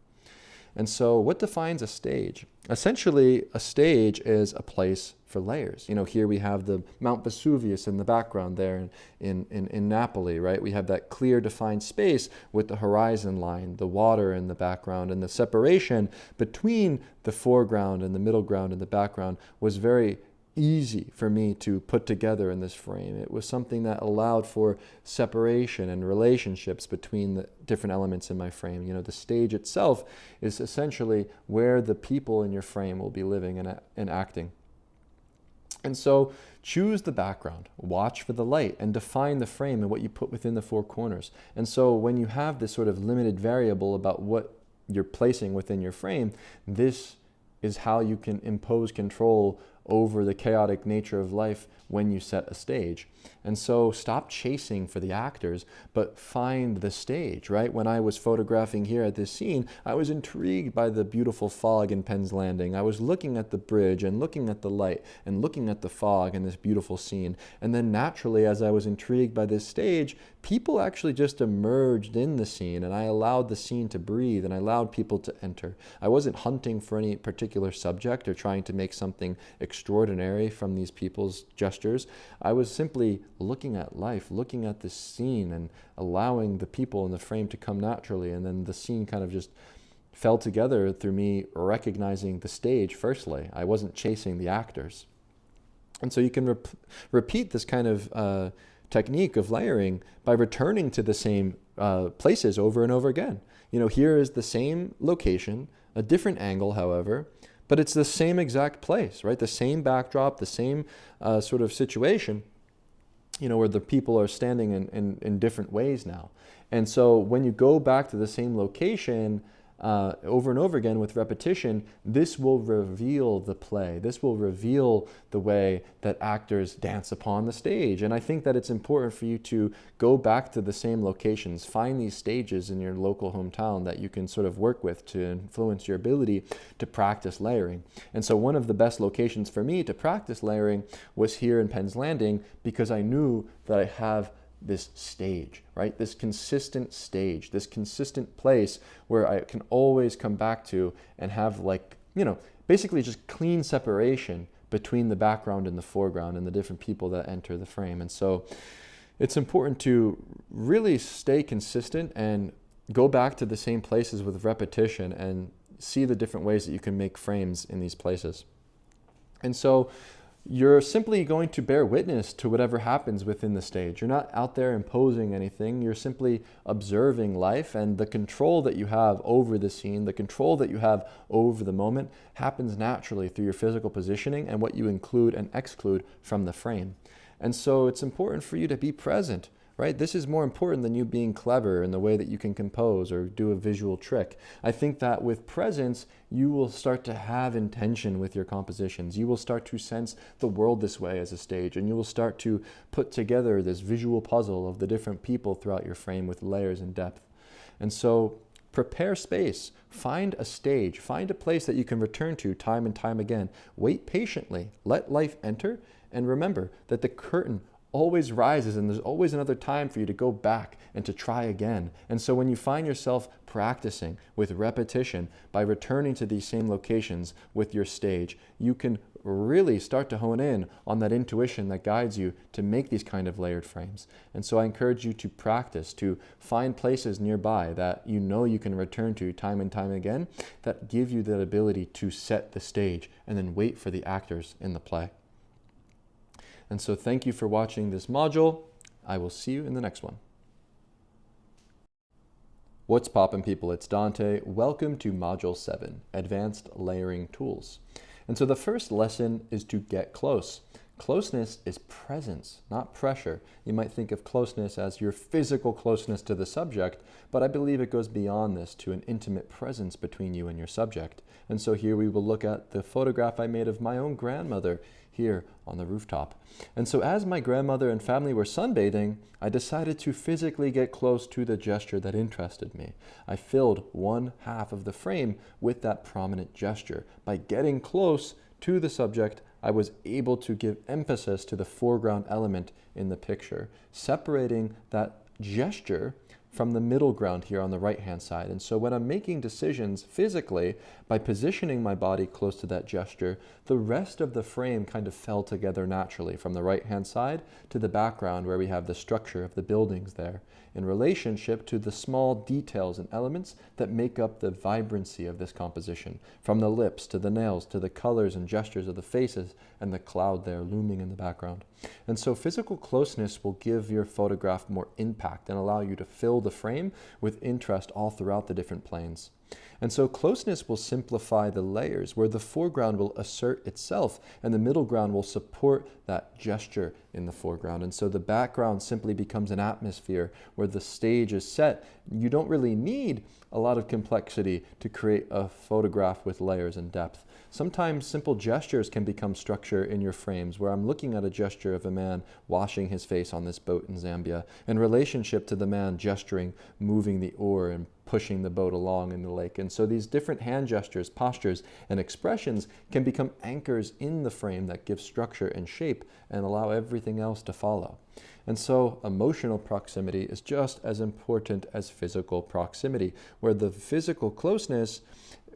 And so what defines a stage? Essentially, a stage is a place for layers. You know, here we have the Mount Vesuvius in the background there in Napoli, right? We have that clear defined space with the horizon line, the water in the background, and the separation between the foreground and the middle ground and the background was very easy for me to put together in this frame. It was something that allowed for separation and relationships between the different elements in my frame. You know, the stage itself is essentially where the people in your frame will be living and acting. And so choose the background, watch for the light, and define the frame and what you put within the four corners. And so when you have this sort of limited variable about what you're placing within your frame, this is how you can impose control over the chaotic nature of life when you set a stage. And so stop chasing for the actors, but find the stage, right? When I was photographing here at this scene, I was intrigued by the beautiful fog in Penn's Landing. I was looking at the bridge and looking at the light and looking at the fog in this beautiful scene. And then naturally, as I was intrigued by this stage, people actually just emerged in the scene, and I allowed the scene to breathe and I allowed people to enter. I wasn't hunting for any particular subject or trying to make something extraordinary from these people's gestures. I was simply looking at life, looking at the scene and allowing the people in the frame to come naturally, and then the scene kind of just fell together through me recognizing the stage firstly. I wasn't chasing the actors. And so you can repeat this kind of technique of layering by returning to the same places over and over again. You know, here is the same location, a different angle, however, but it's the same exact place, right? The same backdrop, the same sort of situation, you know, where the people are standing in different ways now. And so when you go back to the same location over and over again with repetition, this will reveal the play. This will reveal the way that actors dance upon the stage. And I think that it's important for you to go back to the same locations, find these stages in your local hometown that you can sort of work with to influence your ability to practice layering. And so one of the best locations for me to practice layering was here in Penn's Landing, because I knew that I have this stage, right? This consistent stage, this consistent place where I can always come back to and have, like, you know, basically just clean separation between the background and the foreground and the different people that enter the frame. And so it's important to really stay consistent and go back to the same places with repetition and see the different ways that you can make frames in these places. And so you're simply going to bear witness to whatever happens within the stage. You're not out there imposing anything. You're simply observing life, and the control that you have over the scene, the control that you have over the moment happens naturally through your physical positioning and what you include and exclude from the frame. And so it's important for you to be present, right? This is more important than you being clever in the way that you can compose or do a visual trick. I think that with presence, you will start to have intention with your compositions. You will start to sense the world this way as a stage, and you will start to put together this visual puzzle of the different people throughout your frame with layers and depth. And so prepare space, find a stage, find a place that you can return to time and time again. Wait patiently, let life enter, and remember that the curtain always rises, and there's always another time for you to go back and to try again. And so when you find yourself practicing with repetition by returning to these same locations with your stage, you can really start to hone in on that intuition that guides you to make these kind of layered frames. And so I encourage you to practice, to find places nearby that you know you can return to time and time again that give you that ability to set the stage and then wait for the actors in the play. And so thank you for watching this module. I will see you in the next one. What's poppin', people? It's Dante. Welcome to Module 7, Advanced Layering Tools. And so the first lesson is to get close. Closeness is presence, not pressure. You might think of closeness as your physical closeness to the subject, but I believe it goes beyond this to an intimate presence between you and your subject. And so here we will look at the photograph I made of my own grandmother here on the rooftop. And so as my grandmother and family were sunbathing, I decided to physically get close to the gesture that interested me. I filled one half of the frame with that prominent gesture. By getting close to the subject, I was able to give emphasis to the foreground element in the picture, separating that gesture from the middle ground here on the right-hand side. And so when I'm making decisions physically, by positioning my body close to that gesture, the rest of the frame kind of fell together naturally from the right-hand side to the background where we have the structure of the buildings there, in relationship to the small details and elements that make up the vibrancy of this composition, from the lips to the nails to the colors and gestures of the faces and the cloud there looming in the background. And so physical closeness will give your photograph more impact and allow you to fill the frame with interest all throughout the different planes. And so closeness will simplify the layers, where the foreground will assert itself and the middle ground will support that gesture in the foreground. And so the background simply becomes an atmosphere where the stage is set. You don't really need a lot of complexity to create a photograph with layers and depth. Sometimes simple gestures can become structure in your frames, where I'm looking at a gesture of a man washing his face on this boat in Zambia in relationship to the man gesturing, moving the oar and pushing the boat along in the lake. And so these different hand gestures, postures, and expressions can become anchors in the frame that give structure and shape and allow everything else to follow. And so emotional proximity is just as important as physical proximity, where the physical closeness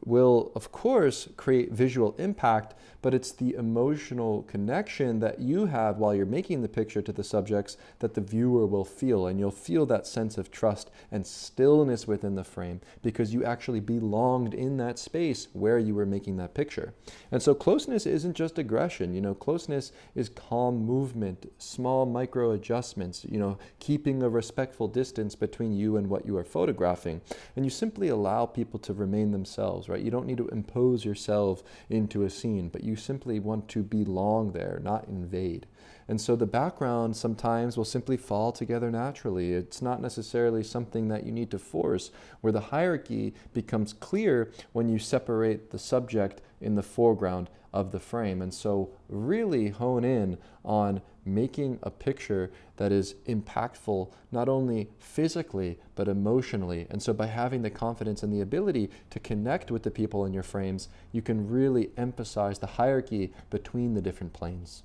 will, of course, create visual impact, but it's the emotional connection that you have while you're making the picture to the subjects that the viewer will feel. And you'll feel that sense of trust and stillness within the frame because you actually belonged in that space where you were making that picture. And so closeness isn't just aggression. You know, closeness is calm movement, small micro adjustments, you know, keeping a respectful distance between you and what you are photographing. And you simply allow people to remain themselves, right? You don't need to impose yourself into a scene, but you simply want to belong there, not invade. And so the background sometimes will simply fall together naturally. It's not necessarily something that you need to force, where the hierarchy becomes clear when you separate the subject in the foreground of the frame. And so really hone in on making a picture that is impactful, not only physically, but emotionally. And so by having the confidence and the ability to connect with the people in your frames, you can really emphasize the hierarchy between the different planes.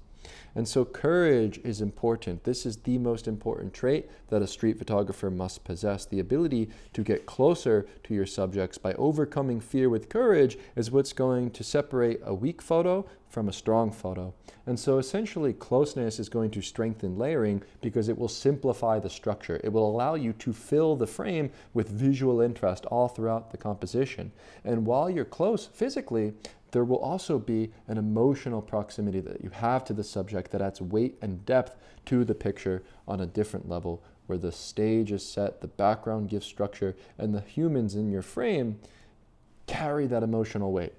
And so courage is important. This is the most important trait that a street photographer must possess. The ability to get closer to your subjects by overcoming fear with courage is what's going to separate a weak photo from a strong photo. And so essentially closeness is going to strengthen layering because it will simplify the structure. It will allow you to fill the frame with visual interest all throughout the composition. And while you're close physically, there will also be an emotional proximity that you have to the subject that adds weight and depth to the picture on a different level, where the stage is set, the background gives structure, and the humans in your frame carry that emotional weight.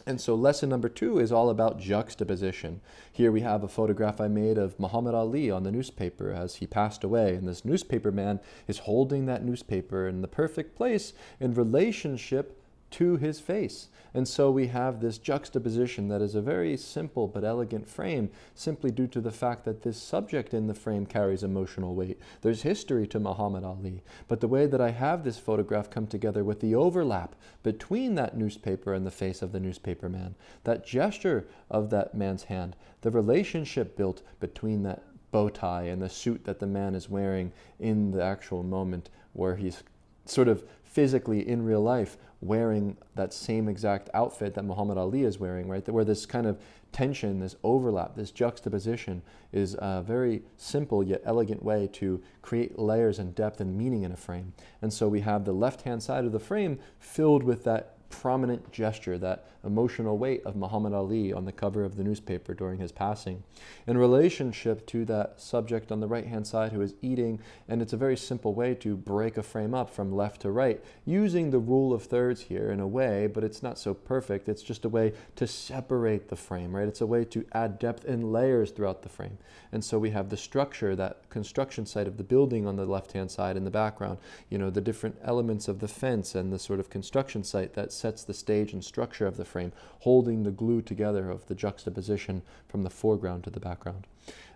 And so lesson number 2 is all about juxtaposition. Here we have a photograph I made of Muhammad Ali on the newspaper as he passed away. And this newspaper man is holding that newspaper in the perfect place in relationship to his face. And so we have this juxtaposition that is a very simple but elegant frame, simply due to the fact that this subject in the frame carries emotional weight. There's history to Muhammad Ali, but the way that I have this photograph come together with the overlap between that newspaper and the face of the newspaper man, that gesture of that man's hand, the relationship built between that bow tie and the suit that the man is wearing in the actual moment where he's sort of physically in real life wearing that same exact outfit that Muhammad Ali is wearing, right? Where this kind of tension, this overlap, this juxtaposition is a very simple yet elegant way to create layers and depth and meaning in a frame. And so we have the left-hand side of the frame filled with that prominent gesture, that emotional weight of Muhammad Ali on the cover of the newspaper during his passing, in relationship to that subject on the right-hand side who is eating. And it's a very simple way to break a frame up from left to right, using the rule of thirds here in a way, but it's not so perfect. It's just a way to separate the frame, right? It's a way to add depth and layers throughout the frame. And so we have the structure, that construction site of the building on the left-hand side in the background, you know, the different elements of the fence and the sort of construction site that sets the stage and structure of the frame, holding the glue together of the juxtaposition from the foreground to the background.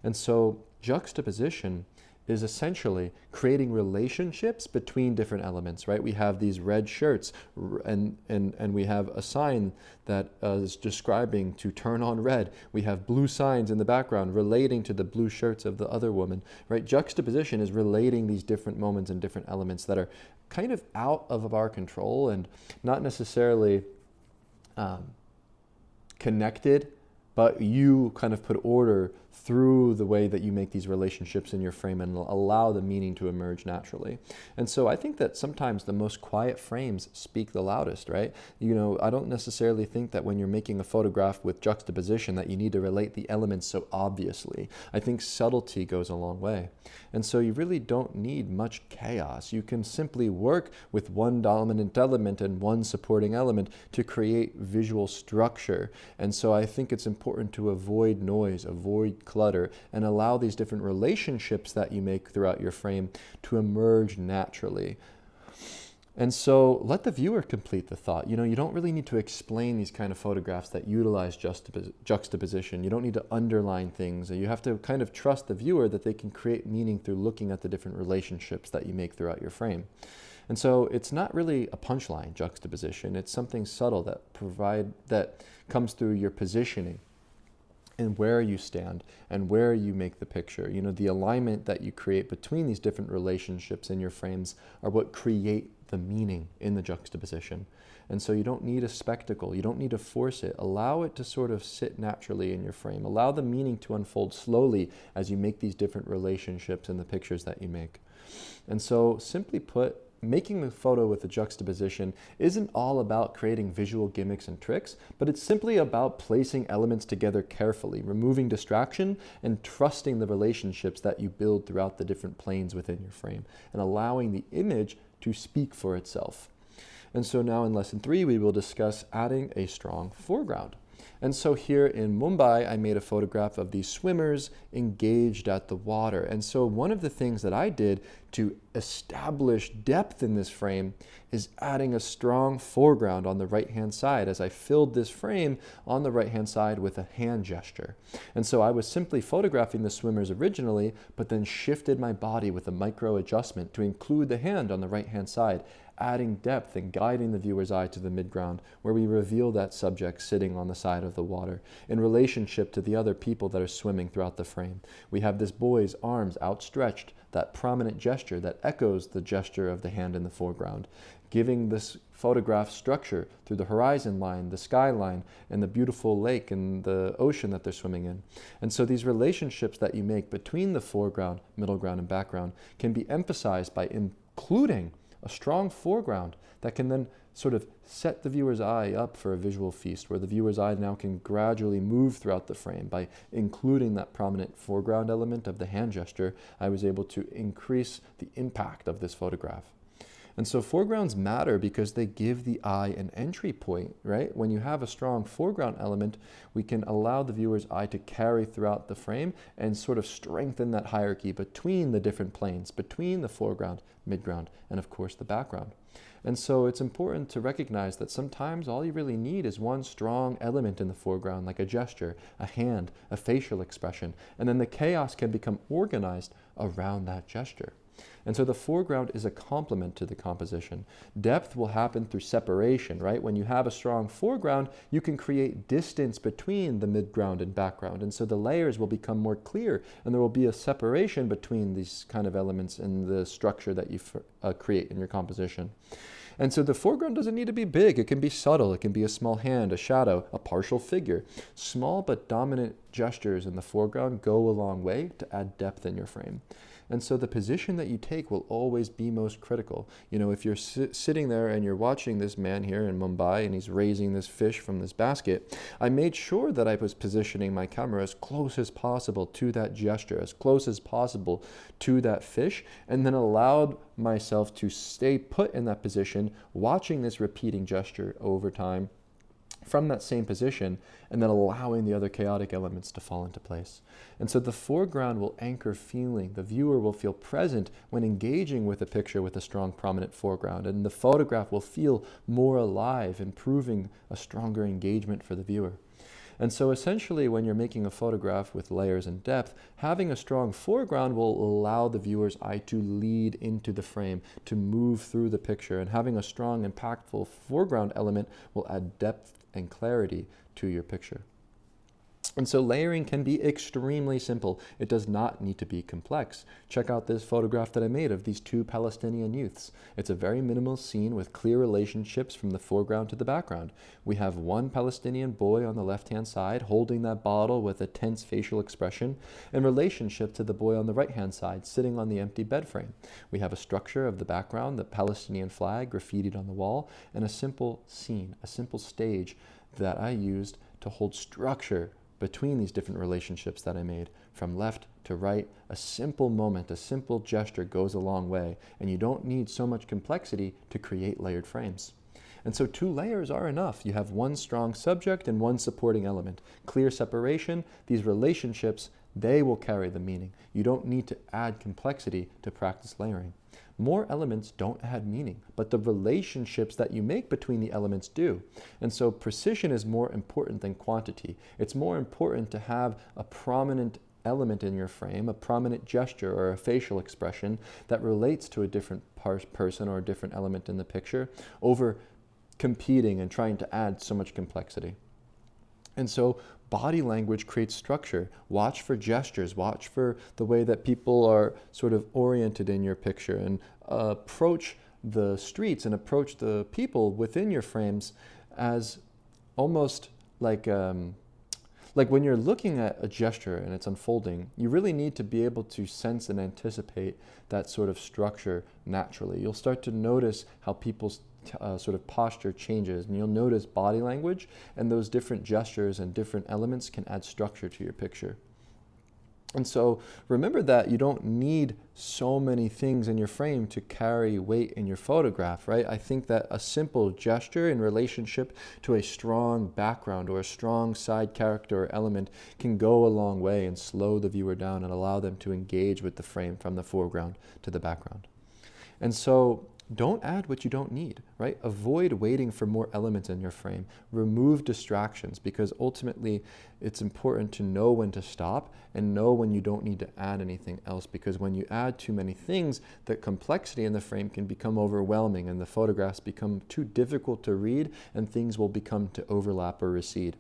And so juxtaposition is essentially creating relationships between different elements, right? We have these red shirts and we have a sign that is describing to turn on red. We have blue signs in the background relating to the blue shirts of the other woman, right? Juxtaposition is relating these different moments and different elements that are kind of out of our control and not necessarily connected, but you kind of put order through the way that you make these relationships in your frame and allow the meaning to emerge naturally. And so I think that sometimes the most quiet frames speak the loudest, right? You know, I don't necessarily think that when you're making a photograph with juxtaposition that you need to relate the elements so obviously. I think subtlety goes a long way. And so you really don't need much chaos. You can simply work with one dominant element and one supporting element to create visual structure. And so I think it's important to avoid noise, avoid clutter, and allow these different relationships that you make throughout your frame to emerge naturally. And so let the viewer complete the thought. You know, you don't really need to explain these kind of photographs that utilize juxtaposition. You don't need to underline things. You have to kind of trust the viewer that they can create meaning through looking at the different relationships that you make throughout your frame. And so it's not really a punchline juxtaposition. It's something subtle that comes through your positioning and where you stand and where you make the picture. You know, the alignment that you create between these different relationships in your frames are what create the meaning in the juxtaposition. And so you don't need a spectacle. You don't need to force it. Allow it to sort of sit naturally in your frame. Allow the meaning to unfold slowly as you make these different relationships in the pictures that you make. And so simply put, making the photo with the juxtaposition isn't all about creating visual gimmicks and tricks, but it's simply about placing elements together carefully, removing distraction, and trusting the relationships that you build throughout the different planes within your frame, and allowing the image to speak for itself. And so now in lesson 3, we will discuss adding a strong foreground. And so here in Mumbai, I made a photograph of these swimmers engaged at the water. And so one of the things that I did to establish depth in this frame is adding a strong foreground on the right-hand side as I filled this frame on the right-hand side with a hand gesture. And so I was simply photographing the swimmers originally, but then shifted my body with a micro adjustment to include the hand on the right-hand side, adding depth and guiding the viewer's eye to the midground, where we reveal that subject sitting on the side of the water in relationship to the other people that are swimming throughout the frame. We have this boy's arms outstretched, that prominent gesture that echoes the gesture of the hand in the foreground, giving this photograph structure through the horizon line, the skyline, and the beautiful lake and the ocean that they're swimming in. And so these relationships that you make between the foreground, middle ground, and background can be emphasized by including a strong foreground that can then sort of set the viewer's eye up for a visual feast, where the viewer's eye now can gradually move throughout the frame. By including that prominent foreground element of the hand gesture, I was able to increase the impact of this photograph. And so foregrounds matter because they give the eye an entry point, right? When you have a strong foreground element, we can allow the viewer's eye to carry throughout the frame and sort of strengthen that hierarchy between the different planes, between the foreground, midground, and of course the background. And so it's important to recognize that sometimes all you really need is one strong element in the foreground, like a gesture, a hand, a facial expression, and then the chaos can become organized around that gesture. And so the foreground is a complement to the composition. Depth will happen through separation, right? When you have a strong foreground, you can create distance between the midground and background. And so the layers will become more clear, and there will be a separation between these kind of elements in the structure that you create in your composition. And so the foreground doesn't need to be big. It can be subtle. It can be a small hand, a shadow, a partial figure. Small but dominant gestures in the foreground go a long way to add depth in your frame. And so the position that you take will always be most critical. You know, if you're sitting there and you're watching this man here in Mumbai and he's raising this fish from this basket, I made sure that I was positioning my camera as close as possible to that gesture, as close as possible to that fish, and then allowed myself to stay put in that position, watching this repeating gesture over time from that same position, and then allowing the other chaotic elements to fall into place. And so the foreground will anchor feeling. The viewer will feel present when engaging with a picture with a strong, prominent foreground, and the photograph will feel more alive, improving a stronger engagement for the viewer. And so essentially when you're making a photograph with layers and depth, having a strong foreground will allow the viewer's eye to lead into the frame, to move through the picture. And having a strong, impactful foreground element will add depth and clarity to your picture. And so layering can be extremely simple. It does not need to be complex. Check out this photograph that I made of these two Palestinian youths. It's a very minimal scene with clear relationships from the foreground to the background. We have one Palestinian boy on the left-hand side holding that bottle with a tense facial expression in relationship to the boy on the right-hand side sitting on the empty bed frame. We have a structure of the background, the Palestinian flag graffitied on the wall, and a simple scene, a simple stage that I used to hold structure between these different relationships that I made. From left to right, a simple moment, a simple gesture goes a long way, and you don't need so much complexity to create layered frames. And so 2 layers are enough. You have one strong subject and one supporting element. Clear separation, these relationships, they will carry the meaning. You don't need to add complexity to practice layering. More elements don't add meaning, but the relationships that you make between the elements do. And so precision is more important than quantity. It's more important to have a prominent element in your frame, a prominent gesture or a facial expression that relates to a different person or a different element in the picture over competing and trying to add so much complexity. And so body language creates structure. Watch for gestures, watch for the way that people are sort of oriented in your picture, and approach the streets and approach the people within your frames as almost like when you're looking at a gesture and it's unfolding, you really need to be able to sense and anticipate that sort of structure naturally. You'll start to notice how people's sort of posture changes, and you'll notice body language, and those different gestures and different elements can add structure to your picture. And so remember that you don't need so many things in your frame to carry weight in your photograph, right? I think that a simple gesture in relationship to a strong background or a strong side character or element can go a long way and slow the viewer down and allow them to engage with the frame from the foreground to the background. And so don't add what you don't need, right? Avoid waiting for more elements in your frame. Remove distractions, because ultimately it's important to know when to stop and know when you don't need to add anything else, because when you add too many things, the complexity in the frame can become overwhelming and the photographs become too difficult to read and things will become to overlap or recede.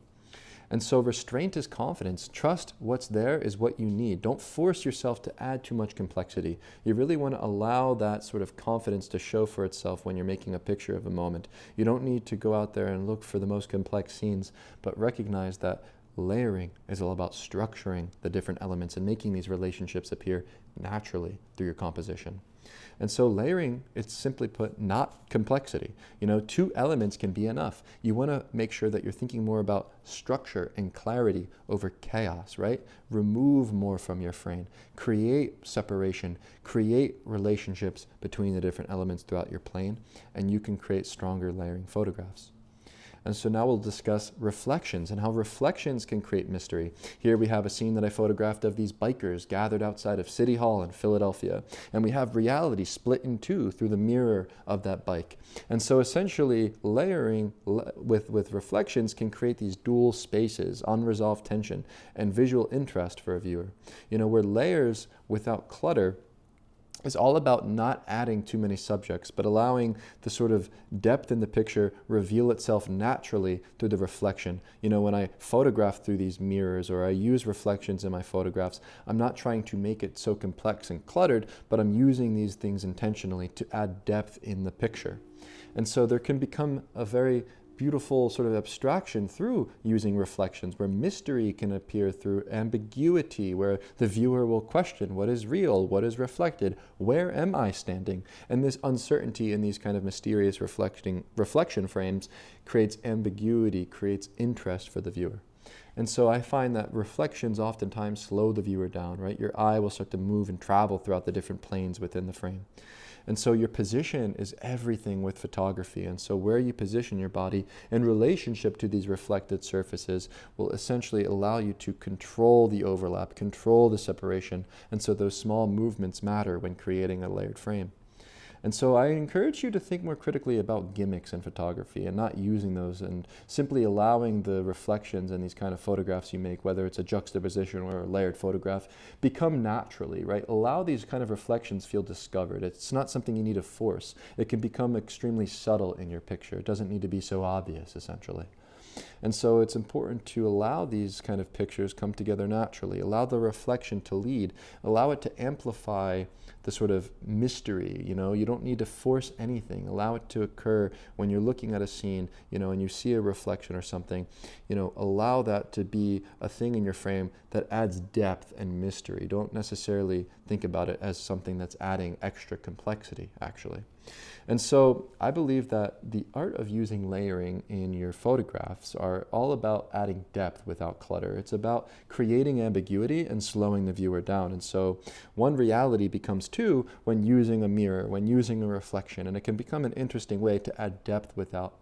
And so restraint is confidence. Trust what's there is what you need. Don't force yourself to add too much complexity. You really want to allow that sort of confidence to show for itself when you're making a picture of a moment. You don't need to go out there and look for the most complex scenes, but recognize that layering is all about structuring the different elements and making these relationships appear naturally through your composition. And so layering, it's simply put, not complexity. 2 elements can be enough. You want to make sure that you're thinking more about structure and clarity over chaos, right? Remove more from your frame. Create separation. Create relationships between the different elements throughout your plane, and you can create stronger layering photographs. And so now we'll discuss reflections and how reflections can create mystery. Here we have a scene that I photographed of these bikers gathered outside of City Hall in Philadelphia. And we have reality split in 2 through the mirror of that bike. And so essentially layering with reflections can create these dual spaces, unresolved tension, and visual interest for a viewer. Where layers without clutter is all about not adding too many subjects, but allowing the sort of depth in the picture reveal itself naturally through the reflection. When I photograph through these mirrors or I use reflections in my photographs, I'm not trying to make it so complex and cluttered, but I'm using these things intentionally to add depth in the picture. And so there can become a very beautiful sort of abstraction through using reflections, where mystery can appear through ambiguity, where the viewer will question what is real, what is reflected, where am I standing? And this uncertainty in these kind of mysterious reflection frames creates ambiguity, creates interest for the viewer. And so I find that reflections oftentimes slow the viewer down, right? Your eye will start to move and travel throughout the different planes within the frame. And so your position is everything with photography. And so where you position your body in relationship to these reflected surfaces will essentially allow you to control the overlap, control the separation. And so those small movements matter when creating a layered frame. And so I encourage you to think more critically about gimmicks in photography and not using those, and simply allowing the reflections in these kind of photographs you make, whether it's a juxtaposition or a layered photograph, become naturally, right? Allow these kind of reflections feel discovered. It's not something you need to force. It can become extremely subtle in your picture. It doesn't need to be so obvious, essentially. And so it's important to allow these kind of pictures come together naturally, allow the reflection to lead, allow it to amplify the sort of mystery. You don't need to force anything. Allow it to occur when you're looking at a scene, and you see a reflection or something, allow that to be a thing in your frame that adds depth and mystery. Don't necessarily think about it as something that's adding extra complexity, actually. And so I believe that the art of using layering in your photographs are all about adding depth without clutter. It's about creating ambiguity and slowing the viewer down. And so one reality becomes two when using a mirror, when using a reflection, and it can become an interesting way to add depth without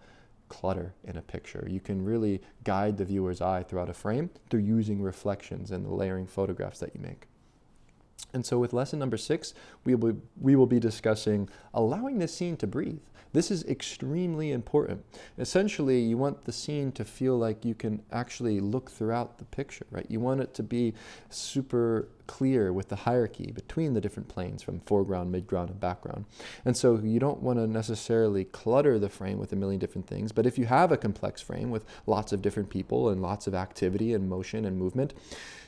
clutter in a picture. You can really guide the viewer's eye throughout a frame through using reflections in the layering photographs that you make. And so with lesson number 6, we will be discussing allowing the scene to breathe. This is extremely important. Essentially, you want the scene to feel like you can actually look throughout the picture, right? You want it to be super clear with the hierarchy between the different planes from foreground, midground, and background. And so you don't want to necessarily clutter the frame with a million different things, but if you have a complex frame with lots of different people and lots of activity and motion and movement,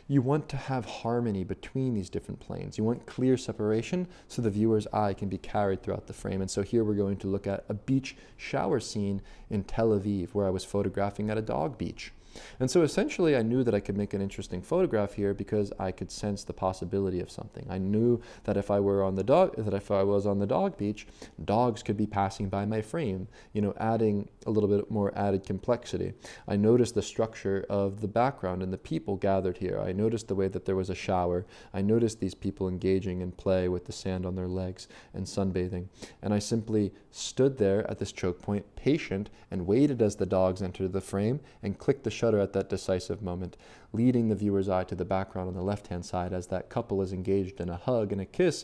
you want to have harmony between these different planes. You want clear separation so the viewer's eye can be carried throughout the frame. And so here we're going to look at a beach shower scene in Tel Aviv where I was photographing at a dog beach. And so essentially I knew that I could make an interesting photograph here because I could sense the possibility of something. I knew that if I was on the dog beach, dogs could be passing by my frame, adding a little bit more added complexity. I noticed the structure of the background and the people gathered here. I noticed the way that there was a shower. I noticed these people engaging in play with the sand on their legs and sunbathing. And I simply stood there at this choke point, patient, and waited as the dogs entered the frame and clicked the shutter at that decisive moment, leading the viewer's eye to the background on the left-hand side as that couple is engaged in a hug and a kiss,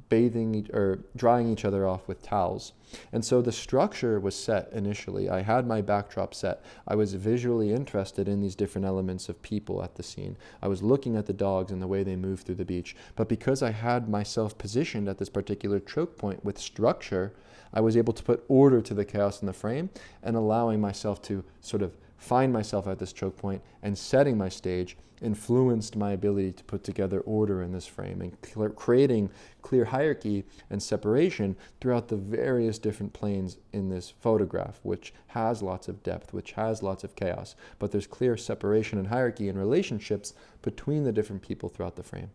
bathing or drying each other off with towels. And so the structure was set initially. I had my backdrop set. I was visually interested in these different elements of people at the scene. I was looking at the dogs and the way they moved through the beach. But because I had myself positioned at this particular choke point with structure, I was able to put order to the chaos in the frame and allowing myself to sort of find myself at this choke point, and setting my stage influenced my ability to put together order in this frame and creating clear hierarchy and separation throughout the various different planes in this photograph, which has lots of depth, which has lots of chaos, but there's clear separation and hierarchy and relationships between the different people throughout the frame.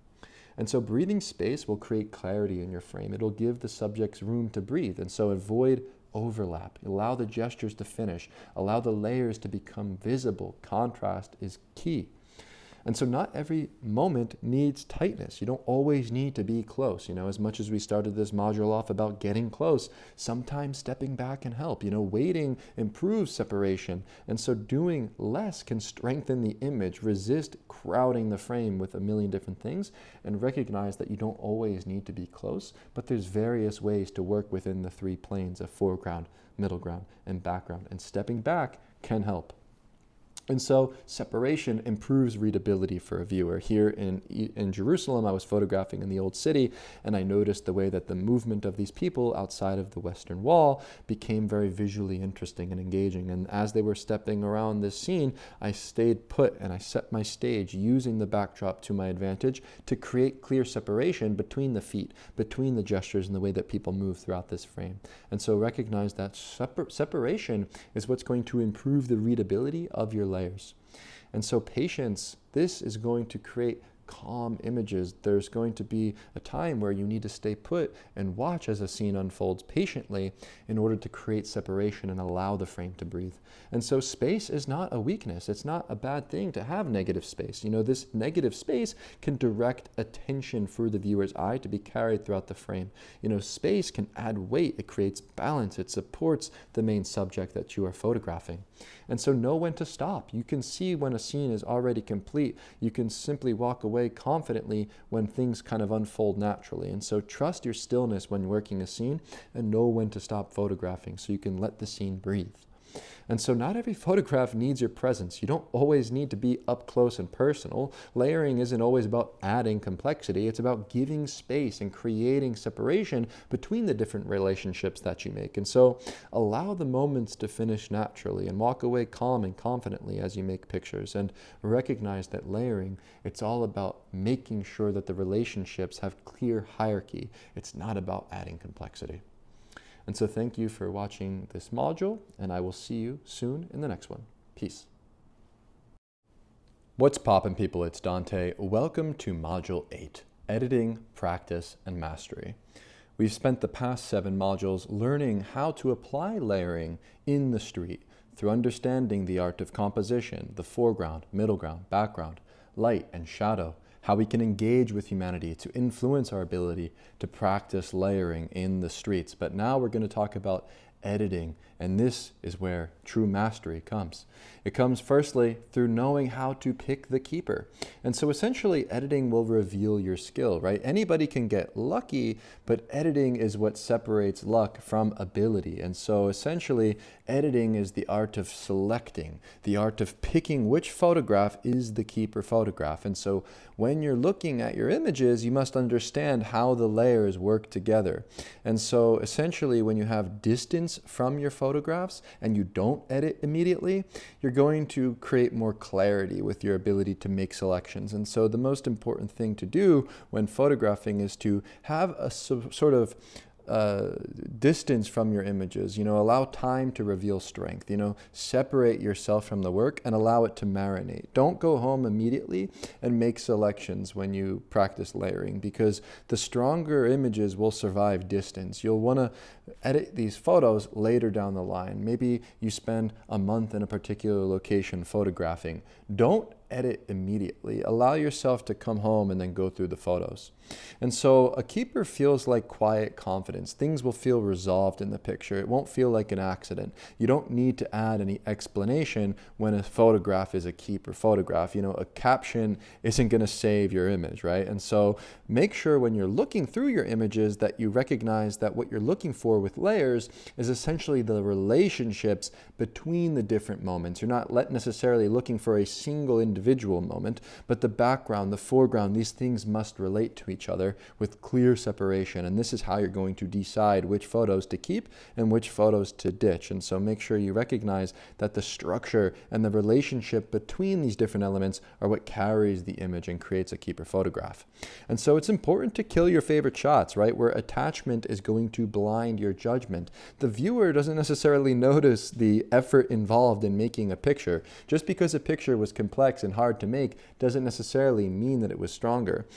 And so breathing space will create clarity in your frame. It'll give the subjects room to breathe, and so avoid overlap. Allow the gestures to finish. Allow the layers to become visible. Contrast is key. And so not every moment needs tightness. You don't always need to be close. As much as we started this module off about getting close, sometimes stepping back can help. Waiting improves separation. And so doing less can strengthen the image, resist crowding the frame with a million different things, and recognize that you don't always need to be close, but there's various ways to work within the 3 planes of foreground, middle ground, and background. And stepping back can help. And so separation improves readability for a viewer. Here in Jerusalem, I was photographing in the Old City, and I noticed the way that the movement of these people outside of the Western Wall became very visually interesting and engaging. And as they were stepping around this scene, I stayed put and I set my stage using the backdrop to my advantage to create clear separation between the feet, between the gestures and the way that people move throughout this frame. And so recognize that separation is what's going to improve the readability of your layers. And so patience, this is going to create calm images. There's going to be a time where you need to stay put and watch as a scene unfolds patiently in order to create separation and allow the frame to breathe. And so space is not a weakness. It's not a bad thing to have negative space. This negative space can direct attention for the viewer's eye to be carried throughout the frame. Space can add weight. It creates balance. It supports the main subject that you are photographing. And so know when to stop. You can see when a scene is already complete. You can simply walk away away confidently when things kind of unfold naturally. And so trust your stillness when working a scene and know when to stop photographing so you can let the scene breathe. And so not every photograph needs your presence. You don't always need to be up close and personal. Layering isn't always about adding complexity. It's about giving space and creating separation between the different relationships that you make. And so allow the moments to finish naturally and walk away calm and confidently as you make pictures, and recognize that layering, it's all about making sure that the relationships have clear hierarchy. It's not about adding complexity. And so thank you for watching this module, and I will see you soon in the next one. Peace. What's poppin', people? It's Dante. Welcome to Module 8, Editing, Practice, and Mastery. We've spent the past 7 modules learning how to apply layering in the street through understanding the art of composition, the foreground, middle ground, background, light and shadow, how we can engage with humanity to influence our ability to practice layering in the streets. But now we're going to talk about editing, and this is where true mastery comes. It comes firstly through knowing how to pick the keeper. And so essentially editing will reveal your skill, right? Anybody can get lucky, but editing is what separates luck from ability. And so essentially editing is the art of selecting, the art of picking which photograph is the keeper photograph. And so when you're looking at your images, you must understand how the layers work together. And so essentially when you have distance from your photographs and you don't edit immediately, you're going to create more clarity with your ability to make selections. And so the most important thing to do when photographing is to have a sort of distance from your images, allow time to reveal strength, separate yourself from the work and allow it to marinate. Don't go home immediately and make selections when you practice layering, because the stronger images will survive distance. You'll want to edit these photos later down the line. Maybe you spend a month in a particular location photographing. Don't edit immediately. Allow yourself to come home and then go through the photos. And so a keeper feels like quiet confidence. Things will feel resolved in the picture. It won't feel like an accident. You don't need to add any explanation when a photograph is a keeper photograph. A caption isn't going to save your image, right? And so make sure when you're looking through your images that you recognize that what you're looking for with layers is essentially the relationships between the different moments. You're not necessarily looking for a single individual moment, but the background, the foreground, these things must relate to each other with clear separation. And this is how you're going to decide which photos to keep and which photos to ditch. And so make sure you recognize that the structure and the relationship between these different elements are what carries the image and creates a keeper photograph. And so it's important to kill your favorite shots, right? Where attachment is going to blind your judgment. The viewer doesn't necessarily notice the effort involved in making a picture. Just because a picture was complex and hard to make doesn't necessarily mean that it was stronger.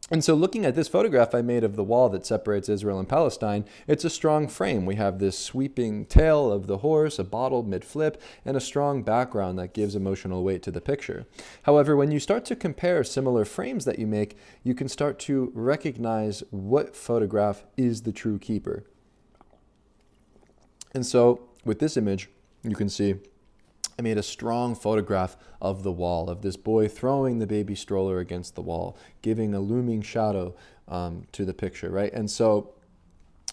And so looking at this photograph I made of the wall that separates Israel and Palestine, it's a strong frame. We have this sweeping tail of the horse, a bottle mid-flip, and a strong background that gives emotional weight to the picture. However, when you start to compare similar frames that you make, you can start to recognize what photograph is the true keeper. And so with this image, you can see I made a strong photograph of the wall, of this boy throwing the baby stroller against the wall, giving a looming shadow to the picture, right? And so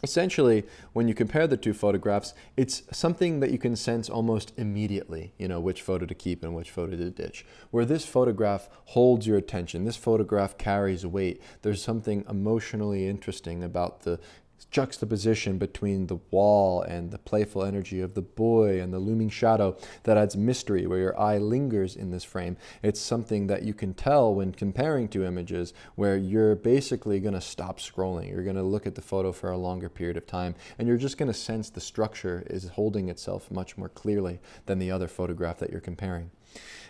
essentially, when you compare the two photographs, it's something that you can sense almost immediately, which photo to keep and which photo to ditch. Where this photograph holds your attention, this photograph carries weight. There's something emotionally interesting about the juxtaposition between the wall and the playful energy of the boy and the looming shadow that adds mystery, where your eye lingers in this frame. It's something that you can tell when comparing two images, where you're basically going to stop scrolling. You're going to look at the photo for a longer period of time, and you're just going to sense the structure is holding itself much more clearly than the other photograph that you're comparing.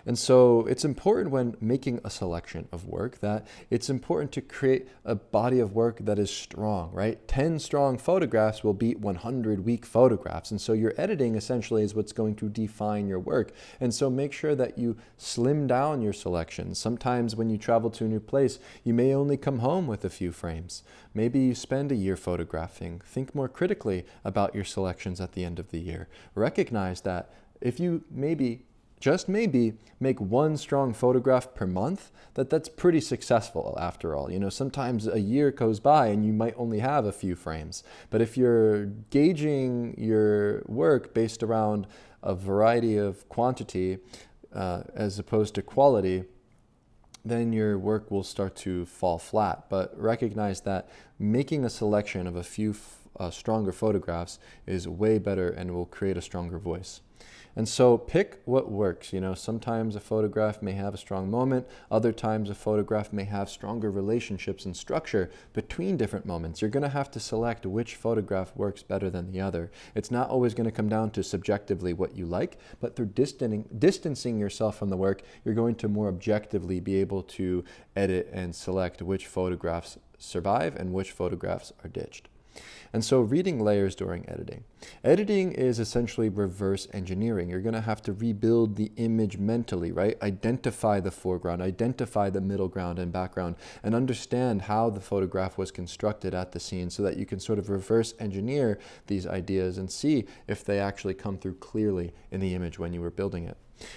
And so it's important when making a selection of work that it's important to create a body of work that is strong, right? 10 strong photographs will beat 100 weak photographs. And so your editing essentially is what's going to define your work. And so make sure that you slim down your selections. Sometimes when you travel to a new place, you may only come home with a few frames. Maybe you spend a year photographing. Think more critically about your selections at the end of the year. Recognize that if you maybe just maybe make one strong photograph per month, that's pretty successful after all. Sometimes a year goes by and you might only have a few frames. But if you're gauging your work based around a variety of quantity as opposed to quality, then your work will start to fall flat. But recognize that making a selection of a few stronger photographs is way better and will create a stronger voice. And so pick what works. Sometimes a photograph may have a strong moment. Other times a photograph may have stronger relationships and structure between different moments. You're going to have to select which photograph works better than the other. It's not always going to come down to subjectively what you like, but through distancing yourself from the work, you're going to more objectively be able to edit and select which photographs survive and which photographs are ditched. And so reading layers during editing. Editing is essentially reverse engineering. You're going to have to rebuild the image mentally, right? Identify the foreground, identify the middle ground and background, and understand how the photograph was constructed at the scene so that you can sort of reverse engineer these ideas and see if they actually come through clearly in the image when you were building it.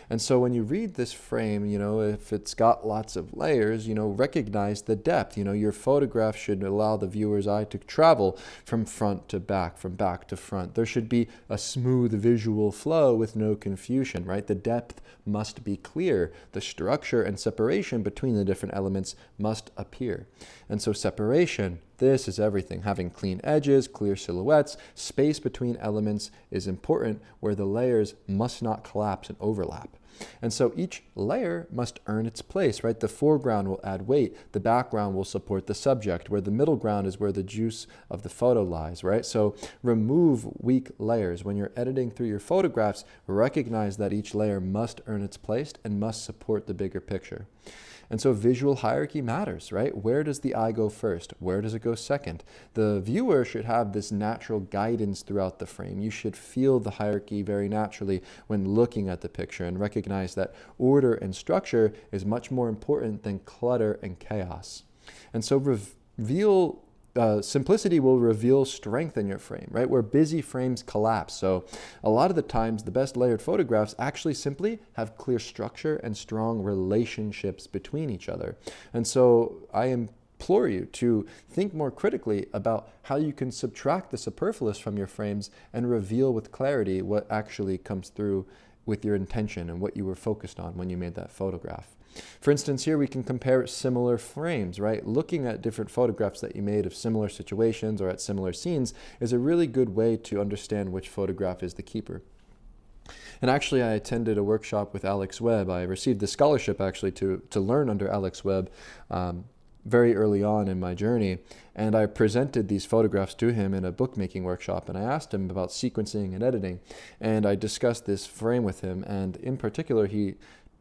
And so when you read this frame, if it's got lots of layers, recognize the depth. Your photograph should allow the viewer's eye to travel from front to back, from back to front. There should be a smooth visual flow with no confusion, right? The depth must be clear. The structure and separation between the different elements must appear. And so separation, this is everything. Having clean edges, clear silhouettes, space between elements is important, where the layers must not collapse and overlap. And so each layer must earn its place, right? The foreground will add weight. The background will support the subject, where the middle ground is where the juice of the photo lies, right? So remove weak layers. When you're editing through your photographs, recognize that each layer must earn its place and must support the bigger picture. And so visual hierarchy matters, right? Where does the eye go first? Where does it go second? The viewer should have this natural guidance throughout the frame. You should feel the hierarchy very naturally when looking at the picture and recognize that order and structure is much more important than clutter and chaos. And so simplicity will reveal strength in your frame, right? Where busy frames collapse. So a lot of the times, the best layered photographs actually simply have clear structure and strong relationships between each other. And so I implore you to think more critically about how you can subtract the superfluous from your frames and reveal with clarity what actually comes through with your intention and what you were focused on when you made that photograph. For instance, here we can compare similar frames, right? Looking at different photographs that you made of similar situations or at similar scenes is a really good way to understand which photograph is the keeper. And actually, I attended a workshop with Alex Webb. I received the scholarship actually to learn under Alex Webb very early on in my journey. And I presented these photographs to him in a bookmaking workshop. And I asked him about sequencing and editing. And I discussed this frame with him. And in particular, he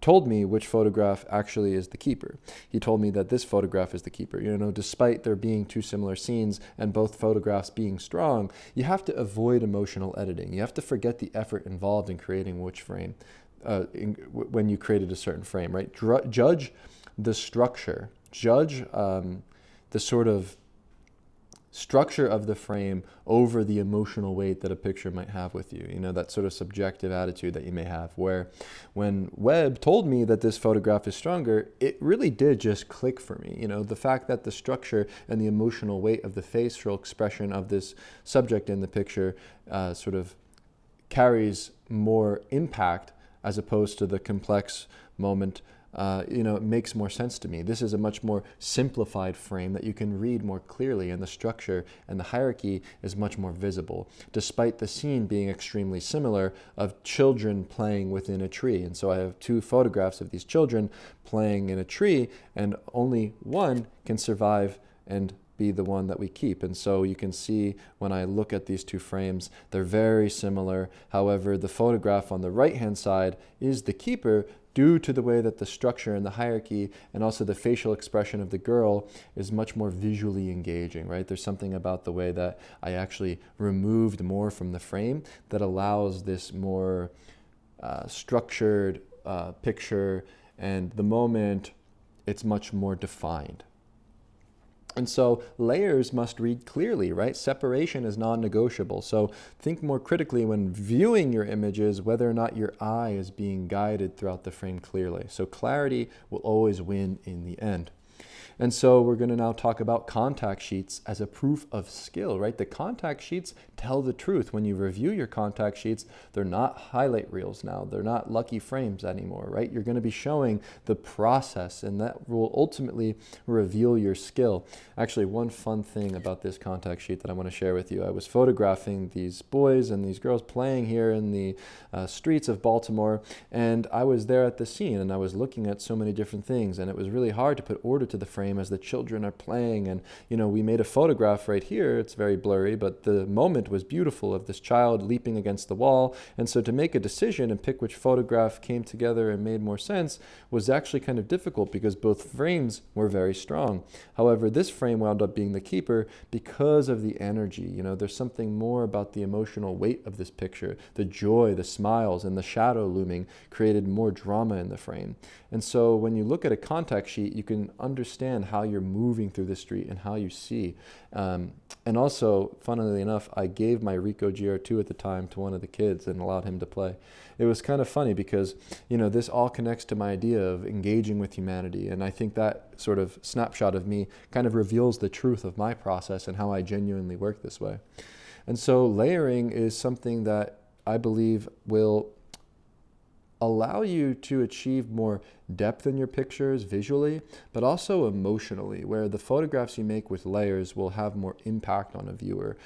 told me which photograph actually is the keeper. He told me that this photograph is the keeper. Despite there being two similar scenes and both photographs being strong, you have to avoid emotional editing. You have to forget the effort involved in creating which frame, when you created a certain frame, right? Judge the structure. Judge the sort of structure of the frame over the emotional weight that a picture might have with you. That sort of subjective attitude that you may have, where when Webb told me that this photograph is stronger, it really did just click for me. The fact that the structure and the emotional weight of the facial expression of this subject in the picture sort of carries more impact as opposed to the complex moment, it makes more sense to me. This is a much more simplified frame that you can read more clearly, and the structure and the hierarchy is much more visible, despite the scene being extremely similar of children playing within a tree. And so I have two photographs of these children playing in a tree, and only one can survive and be the one that we keep. And so you can see when I look at these two frames, they're very similar. However, the photograph on the right-hand side is the keeper due to the way that the structure and the hierarchy and also the facial expression of the girl is much more visually engaging, right? There's something about the way that I actually removed more from the frame that allows this more structured picture, and the moment, it's much more defined. And so layers must read clearly, right? Separation is non-negotiable. So think more critically when viewing your images, whether or not your eye is being guided throughout the frame clearly. So clarity will always win in the end. And so we're going to now talk about contact sheets as a proof of skill, right? The contact sheets tell the truth. When you review your contact sheets, they're not highlight reels now. They're not lucky frames anymore, right? You're going to be showing the process, and that will ultimately reveal your skill. Actually, one fun thing about this contact sheet that I want to share with you, I was photographing these boys and these girls playing here in the streets of Baltimore, and I was there at the scene, and I was looking at so many different things, and it was really hard to put order to the frame as the children are playing. And we made a photograph right here. It's very blurry, but the moment was beautiful of this child leaping against the wall. And so to make a decision and pick which photograph came together and made more sense was actually kind of difficult because both frames were very strong. However, this frame wound up being the keeper because of the energy. There's something more about the emotional weight of this picture. The joy, the smiles, and the shadow looming created more drama in the frame. And so when you look at a contact sheet, you can understand how you're moving through the street and how you see. And also, funnily enough, I gave my Ricoh GR2 at the time to one of the kids and allowed him to play. It was kind of funny because, this all connects to my idea of engaging with humanity. And I think that sort of snapshot of me kind of reveals the truth of my process and how I genuinely work this way. And so layering is something that I believe will allow you to achieve more depth in your pictures visually, but also emotionally, where the photographs you make with layers will have more impact on a viewer.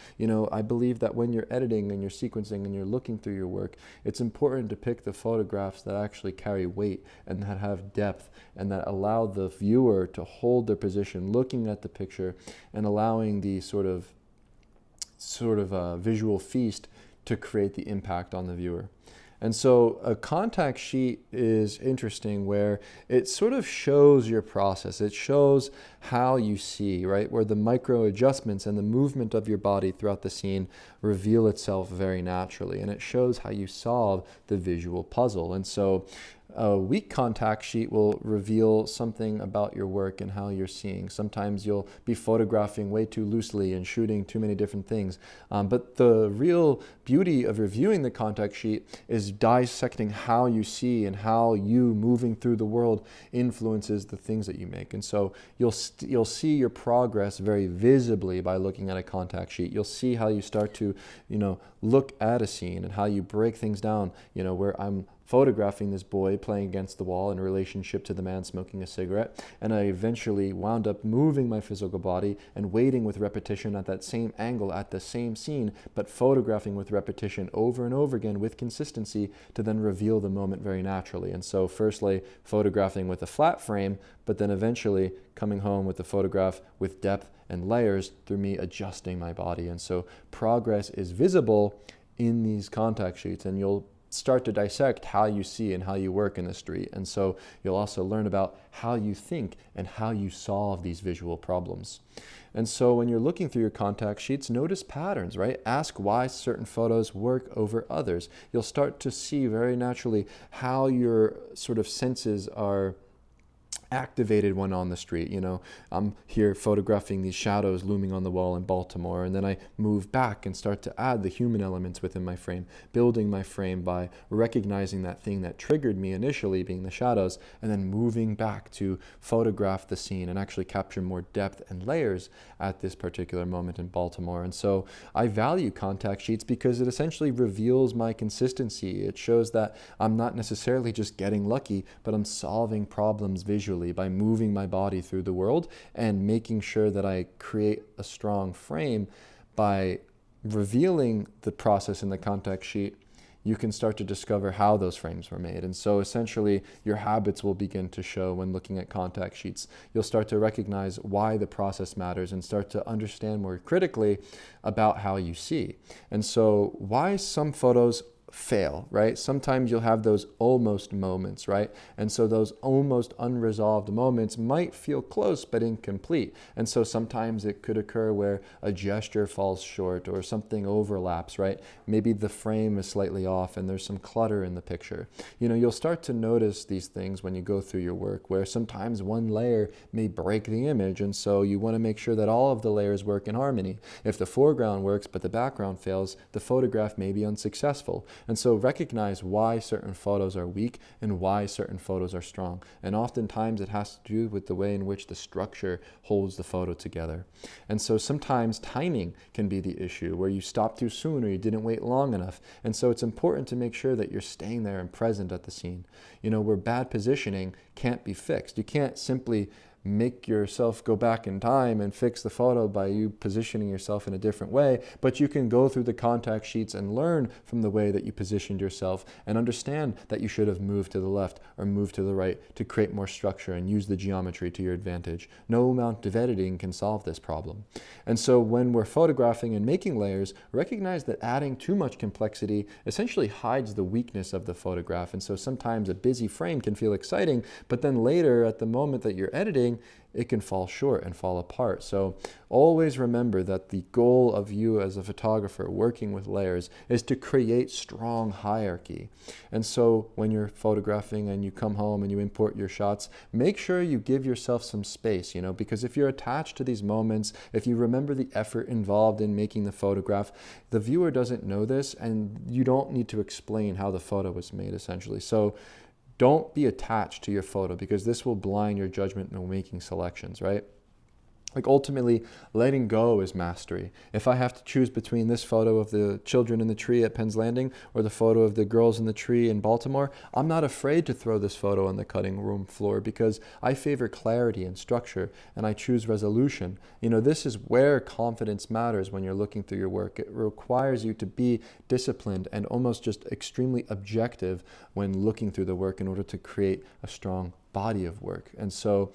I believe that when you're editing and you're sequencing and you're looking through your work, it's important to pick the photographs that actually carry weight and that have depth and that allow the viewer to hold their position looking at the picture and allowing the sort of visual feast to create the impact on the viewer. And so a contact sheet is interesting where it sort of shows your process. It shows how you see, right? Where the micro adjustments and the movement of your body throughout the scene reveal itself very naturally. And it shows how you solve the visual puzzle. And so a weak contact sheet will reveal something about your work and how you're seeing. Sometimes you'll be photographing way too loosely and shooting too many different things. But the real beauty of reviewing the contact sheet is dissecting how you see and how you moving through the world influences the things that you make. And so you'll see your progress very visibly by looking at a contact sheet. You'll see how you start to, look at a scene and how you break things down, where I'm photographing this boy playing against the wall in relationship to the man smoking a cigarette. And I eventually wound up moving my physical body and waiting with repetition at that same angle at the same scene, but photographing with repetition over and over again with consistency to then reveal the moment very naturally. And so firstly, photographing with a flat frame, but then eventually coming home with the photograph with depth and layers through me adjusting my body. And so progress is visible in these contact sheets, and you'll start to dissect how you see and how you work in the street. And so you'll also learn about how you think and how you solve these visual problems. And so when you're looking through your contact sheets, notice patterns, right? Ask why certain photos work over others. You'll start to see very naturally how your sort of senses are activated when on the street. I'm here photographing these shadows looming on the wall in Baltimore, and then I move back and start to add the human elements within my frame, building my frame by recognizing that thing that triggered me initially, being the shadows, and then moving back to photograph the scene and actually capture more depth and layers at this particular moment in Baltimore. And so I value contact sheets because it essentially reveals my consistency. It shows that I'm not necessarily just getting lucky, but I'm solving problems visually by moving my body through the world and making sure that I create a strong frame. By revealing the process in the contact sheet, you can start to discover how those frames were made. And so essentially your habits will begin to show when looking at contact sheets. You'll start to recognize why the process matters and start to understand more critically about how you see. And so why some photos fail, right? Sometimes you'll have those almost moments, right? And so those almost unresolved moments might feel close but incomplete. And so sometimes it could occur where a gesture falls short or something overlaps, right? Maybe the frame is slightly off and there's some clutter in the picture. You'll start to notice these things when you go through your work, where sometimes one layer may break the image, and so you want to make sure that all of the layers work in harmony. If the foreground works but the background fails, the photograph may be unsuccessful. And so recognize why certain photos are weak and why certain photos are strong. And oftentimes it has to do with the way in which the structure holds the photo together. And so sometimes timing can be the issue, where you stopped too soon or you didn't wait long enough. And so it's important to make sure that you're staying there and present at the scene. Where bad positioning can't be fixed. You can't simply make yourself go back in time and fix the photo by you positioning yourself in a different way, but you can go through the contact sheets and learn from the way that you positioned yourself and understand that you should have moved to the left or moved to the right to create more structure and use the geometry to your advantage. No amount of editing can solve this problem. And so when we're photographing and making layers, recognize that adding too much complexity essentially hides the weakness of the photograph. And so sometimes a busy frame can feel exciting, but then later at the moment that you're editing, it can fall short and fall apart. So always remember that the goal of you as a photographer working with layers is to create strong hierarchy. And so when you're photographing and you come home and you import your shots, make sure you give yourself some space, because if you're attached to these moments, if you remember the effort involved in making the photograph, the viewer doesn't know this and you don't need to explain how the photo was made essentially. So don't be attached to your photo, because this will blind your judgment when making selections, right? Like ultimately, letting go is mastery. If I have to choose between this photo of the children in the tree at Penn's Landing or the photo of the girls in the tree in Baltimore, I'm not afraid to throw this photo on the cutting room floor, because I favor clarity and structure and I choose resolution. This is where confidence matters when you're looking through your work. It requires you to be disciplined and almost just extremely objective when looking through the work in order to create a strong body of work. And so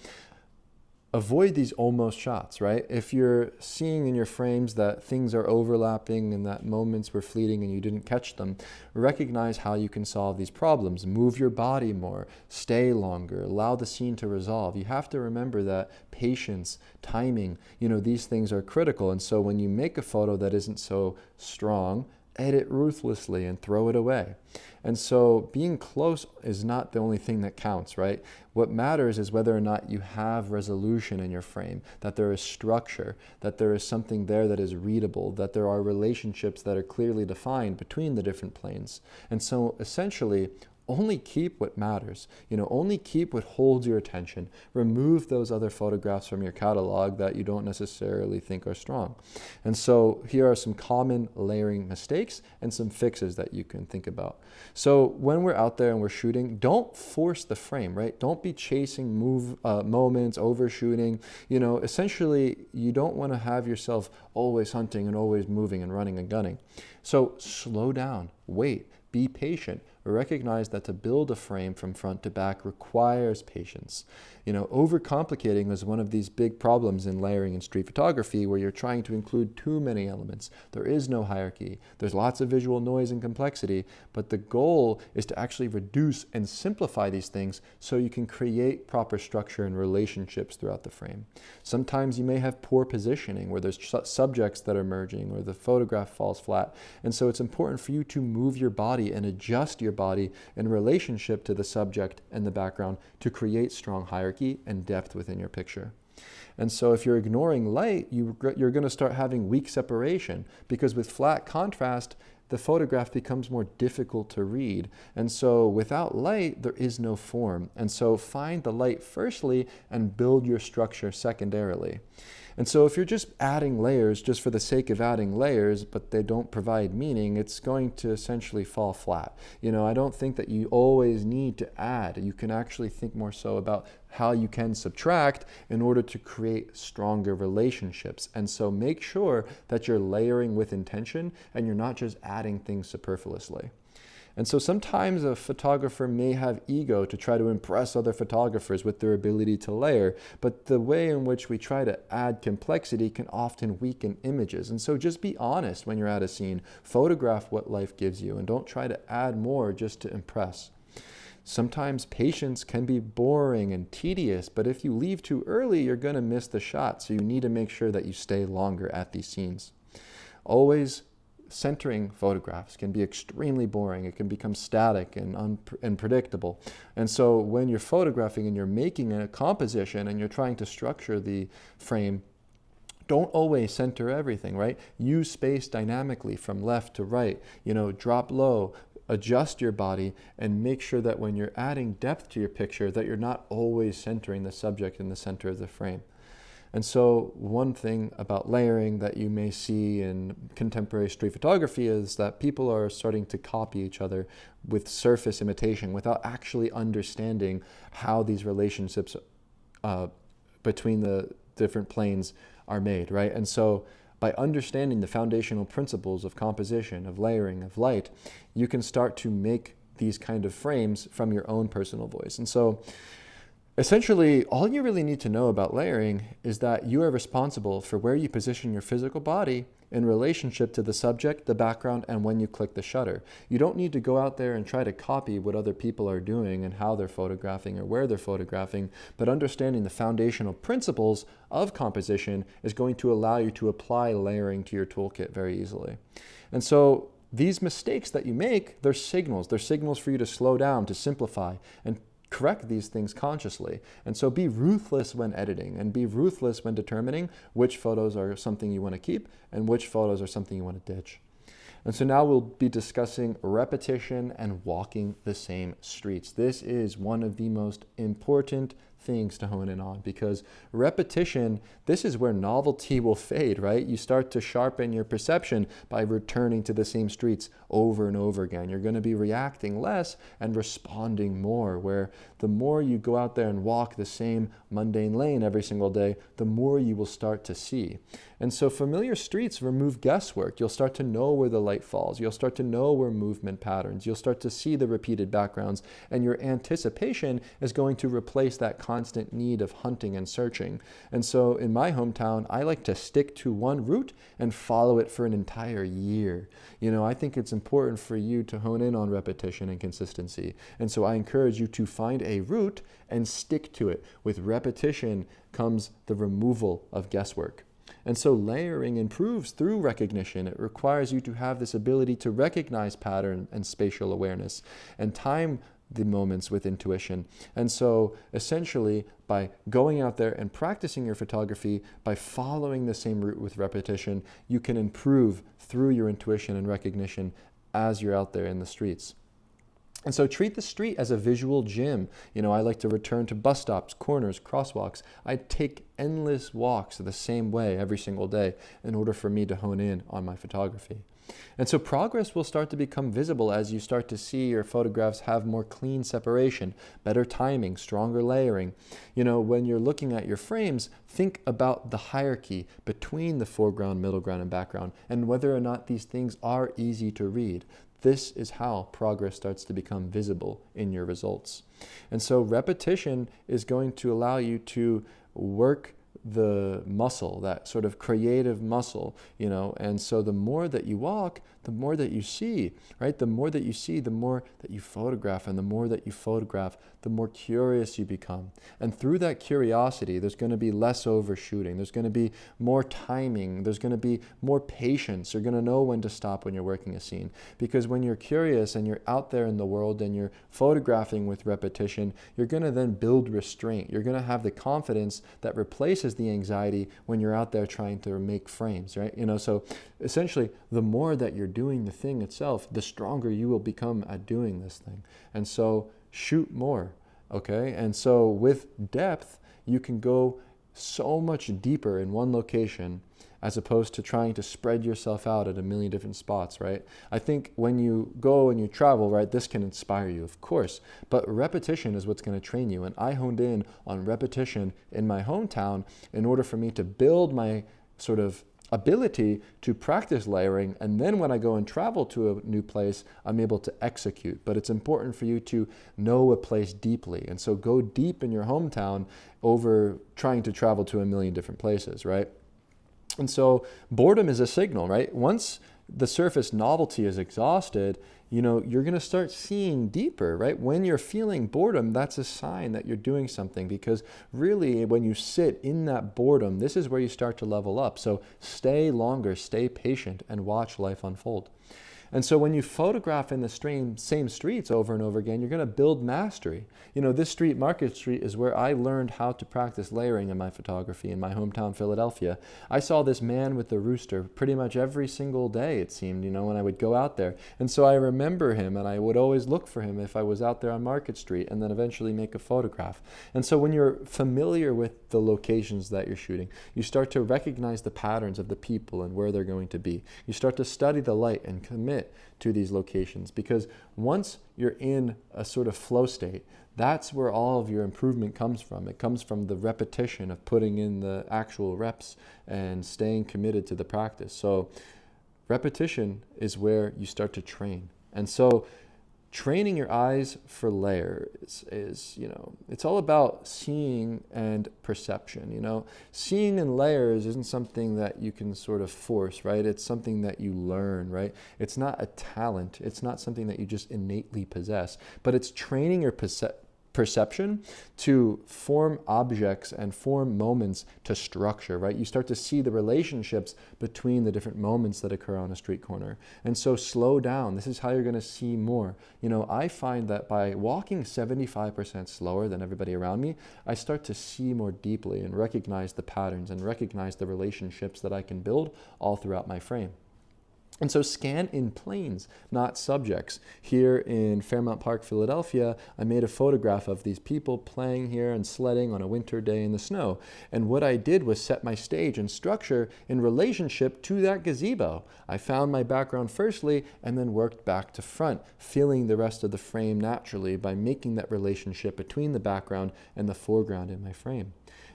avoid these almost shots, right? If you're seeing in your frames that things are overlapping and that moments were fleeting and you didn't catch them, recognize how you can solve these problems. Move your body more, stay longer, allow the scene to resolve. You have to remember that patience, timing, these things are critical. And so when you make a photo that isn't so strong, edit ruthlessly and throw it away. And so being close is not the only thing that counts, right? What matters is whether or not you have resolution in your frame, that there is structure, that there is something there that is readable, that there are relationships that are clearly defined between the different planes. And so essentially, only keep what matters. Only keep what holds your attention. Remove those other photographs from your catalog that you don't necessarily think are strong. And so here are some common layering mistakes and some fixes that you can think about. So when we're out there and we're shooting, don't force the frame, right? Don't be chasing moments, overshooting. Essentially, you don't want to have yourself always hunting and always moving and running and gunning. So slow down, wait, be patient. Recognize that to build a frame from front to back requires patience. Overcomplicating is one of these big problems in layering in street photography, where you're trying to include too many elements. There is no hierarchy. There's lots of visual noise and complexity, but the goal is to actually reduce and simplify these things so you can create proper structure and relationships throughout the frame. Sometimes you may have poor positioning, where there's subjects that are merging or the photograph falls flat. And so it's important for you to move your body and adjust your body in relationship to the subject and the background to create strong hierarchy and depth within your picture. And so if you're ignoring light, you're going to start having weak separation, because with flat contrast, the photograph becomes more difficult to read. And so without light, there is no form. And so find the light firstly and build your structure secondarily. And so if you're just adding layers just for the sake of adding layers, but they don't provide meaning, it's going to essentially fall flat. I don't think that you always need to add. You can actually think more so about how you can subtract in order to create stronger relationships. And so make sure that you're layering with intention and you're not just adding things superfluously. And so sometimes a photographer may have ego to try to impress other photographers with their ability to layer, but the way in which we try to add complexity can often weaken images. And so just be honest when you're at a scene, photograph what life gives you, and don't try to add more just to impress. Sometimes patience can be boring and tedious, but if you leave too early, you're going to miss the shot. So you need to make sure that you stay longer at these scenes. Always centering photographs can be extremely boring. It can become static and unpredictable. And so when you're photographing and you're making a composition and you're trying to structure the frame, don't always center everything, right? Use space dynamically from left to right, drop low, adjust your body, and make sure that when you're adding depth to your picture that you're not always centering the subject in the center of the frame. And so one thing about layering that you may see in contemporary street photography is that people are starting to copy each other with surface imitation without actually understanding how these relationships between the different planes are made, right? And so by understanding the foundational principles of composition, of layering, of light, you can start to make these kind of frames from your own personal voice. And so essentially, all you really need to know about layering is that you are responsible for where you position your physical body in relationship to the subject, the background, and when you click the shutter. You don't need to go out there and try to copy what other people are doing and how they're photographing or where they're photographing, but understanding the foundational principles of composition is going to allow you to apply layering to your toolkit very easily. And so these mistakes that you make, they're signals. They're signals for you to slow down, to simplify, and correct these things consciously. And so be ruthless when editing and be ruthless when determining which photos are something you want to keep and which photos are something you want to ditch. And so now we'll be discussing repetition and walking the same streets. This is one of the most important things to hone in on, because repetition, this is where novelty will fade, right? You start to sharpen your perception by returning to the same streets over and over again. You're going to be reacting less and responding more, where the more you go out there and walk the same mundane lane every single day, the more you will start to see. And so familiar streets remove guesswork. You'll start to know where the light falls. You'll start to know where movement patterns. You'll start to see the repeated backgrounds, and your anticipation is going to replace that constant need of hunting and searching. And so in my hometown, I like to stick to one route and follow it for an entire year. I think it's important for you to hone in on repetition and consistency. And so I encourage you to find a route and stick to it. With repetition comes the removal of guesswork. And so layering improves through recognition. It requires you to have this ability to recognize pattern and spatial awareness and time the moments with intuition. And so essentially, by going out there and practicing your photography, by following the same route with repetition, you can improve through your intuition and recognition as you're out there in the streets. And so treat the street as a visual gym. I like to return to bus stops, corners, crosswalks. I take endless walks the same way every single day in order for me to hone in on my photography. And so progress will start to become visible as you start to see your photographs have more clean separation, better timing, stronger layering. When you're looking at your frames, think about the hierarchy between the foreground, middle ground, and background, and whether or not these things are easy to read. This is how progress starts to become visible in your results. And so repetition is going to allow you to work the muscle, that sort of creative muscle, and so the more that you walk, the more that you see, right? The more that you see, the more that you photograph, and the more that you photograph, the more curious you become. And through that curiosity, there's going to be less overshooting. There's going to be more timing. There's going to be more patience. You're going to know when to stop when you're working a scene. Because when you're curious and you're out there in the world and you're photographing with repetition, you're going to then build restraint. You're going to have the confidence that replaces the anxiety when you're out there trying to make frames, right? So essentially, the more that you're doing the thing itself, the stronger you will become at doing this thing. And so shoot more, okay? And so with depth, you can go so much deeper in one location as opposed to trying to spread yourself out at a million different spots, right? I think when you go and you travel, right, this can inspire you, of course, but repetition is what's going to train you. And I honed in on repetition in my hometown in order for me to build my sort of ability to practice layering, and then when I go and travel to a new place, I'm able to execute. But it's important for you to know a place deeply, and so go deep in your hometown over trying to travel to a million different places, right? And so boredom is a signal, right? Once the surface novelty is exhausted, you're going to start seeing deeper, right? When you're feeling boredom, that's a sign that you're doing something, because really when you sit in that boredom, this is where you start to level up. So stay longer, stay patient, and watch life unfold. And so when you photograph in the same streets over and over again, you're going to build mastery. This street, Market Street, is where I learned how to practice layering in my photography in my hometown, Philadelphia. I saw this man with the rooster pretty much every single day, it seemed, when I would go out there. And so I remember him, and I would always look for him if I was out there on Market Street, and then eventually make a photograph. And so when you're familiar with the locations that you're shooting, you start to recognize the patterns of the people and where they're going to be. You start to study the light and commit to these locations, because once you're in a sort of flow state, that's where all of your improvement comes from. It comes from the repetition of putting in the actual reps and staying committed to the practice. So repetition is where you start to train. And so training your eyes for layers is, it's all about seeing and perception. Seeing in layers isn't something that you can sort of force, right? It's something that you learn, right? It's not a talent. It's not something that you just innately possess, but it's training your perception to form objects and form moments to structure, right? You start to see the relationships between the different moments that occur on a street corner. And so slow down. This is how you're going to see more. I find that by walking 75% slower than everybody around me, I start to see more deeply and recognize the patterns and recognize the relationships that I can build all throughout my frame. And so scan in planes, not subjects. Here in Fairmount Park, Philadelphia, I made a photograph of these people playing here and sledding on a winter day in the snow. And what I did was set my stage and structure in relationship to that gazebo. I found my background firstly and then worked back to front, filling the rest of the frame naturally by making that relationship between the background and the foreground in my frame.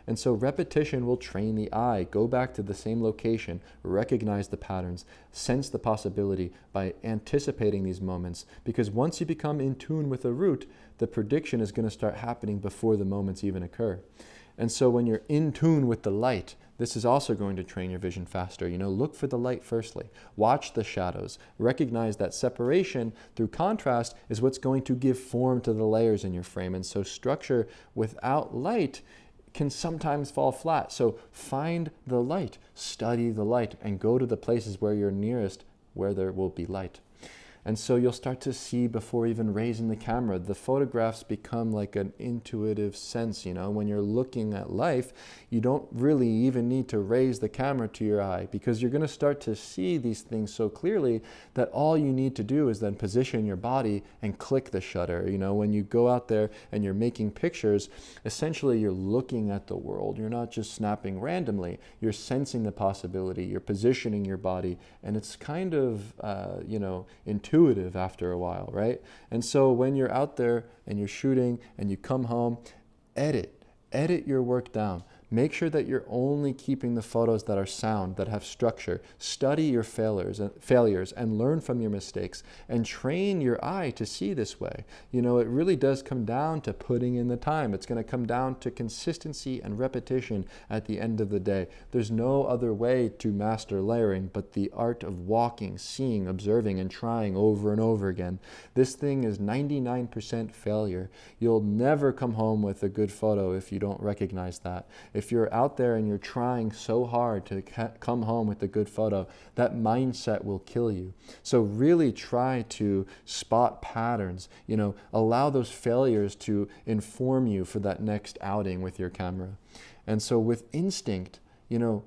And so repetition will train the eye. Go back to the same location, recognize the patterns, sense the possibility by anticipating these moments. Because once you become in tune with a route, the prediction is going to start happening before the moments even occur. And so when you're in tune with the light, this is also going to train your vision faster. Look for the light firstly. Watch the shadows. Recognize that separation through contrast is what's going to give form to the layers in your frame. And so structure without light can sometimes fall flat. So find the light, study the light, and go to the places where you're nearest, where there will be light. And so you'll start to see before even raising the camera. The photographs become like an intuitive sense, When you're looking at life, you don't really even need to raise the camera to your eye, because you're going to start to see these things so clearly that all you need to do is then position your body and click the shutter. When you go out there and you're making pictures, essentially you're looking at the world. You're not just snapping randomly. You're sensing the possibility. You're positioning your body, and it's kind of, intuitive after a while, right? And so when you're out there and you're shooting and you come home, edit your work down. Make sure that you're only keeping the photos that are sound, that have structure. Study your failures and learn from your mistakes, and train your eye to see this way. It really does come down to putting in the time. It's going to come down to consistency and repetition at the end of the day. There's no other way to master layering but the art of walking, seeing, observing, and trying over and over again. This thing is 99% failure. You'll never come home with a good photo if you don't recognize that. If you're out there and you're trying so hard to come home with a good photo, that mindset will kill you. So really try to spot patterns, allow those failures to inform you for that next outing with your camera. And so with instinct,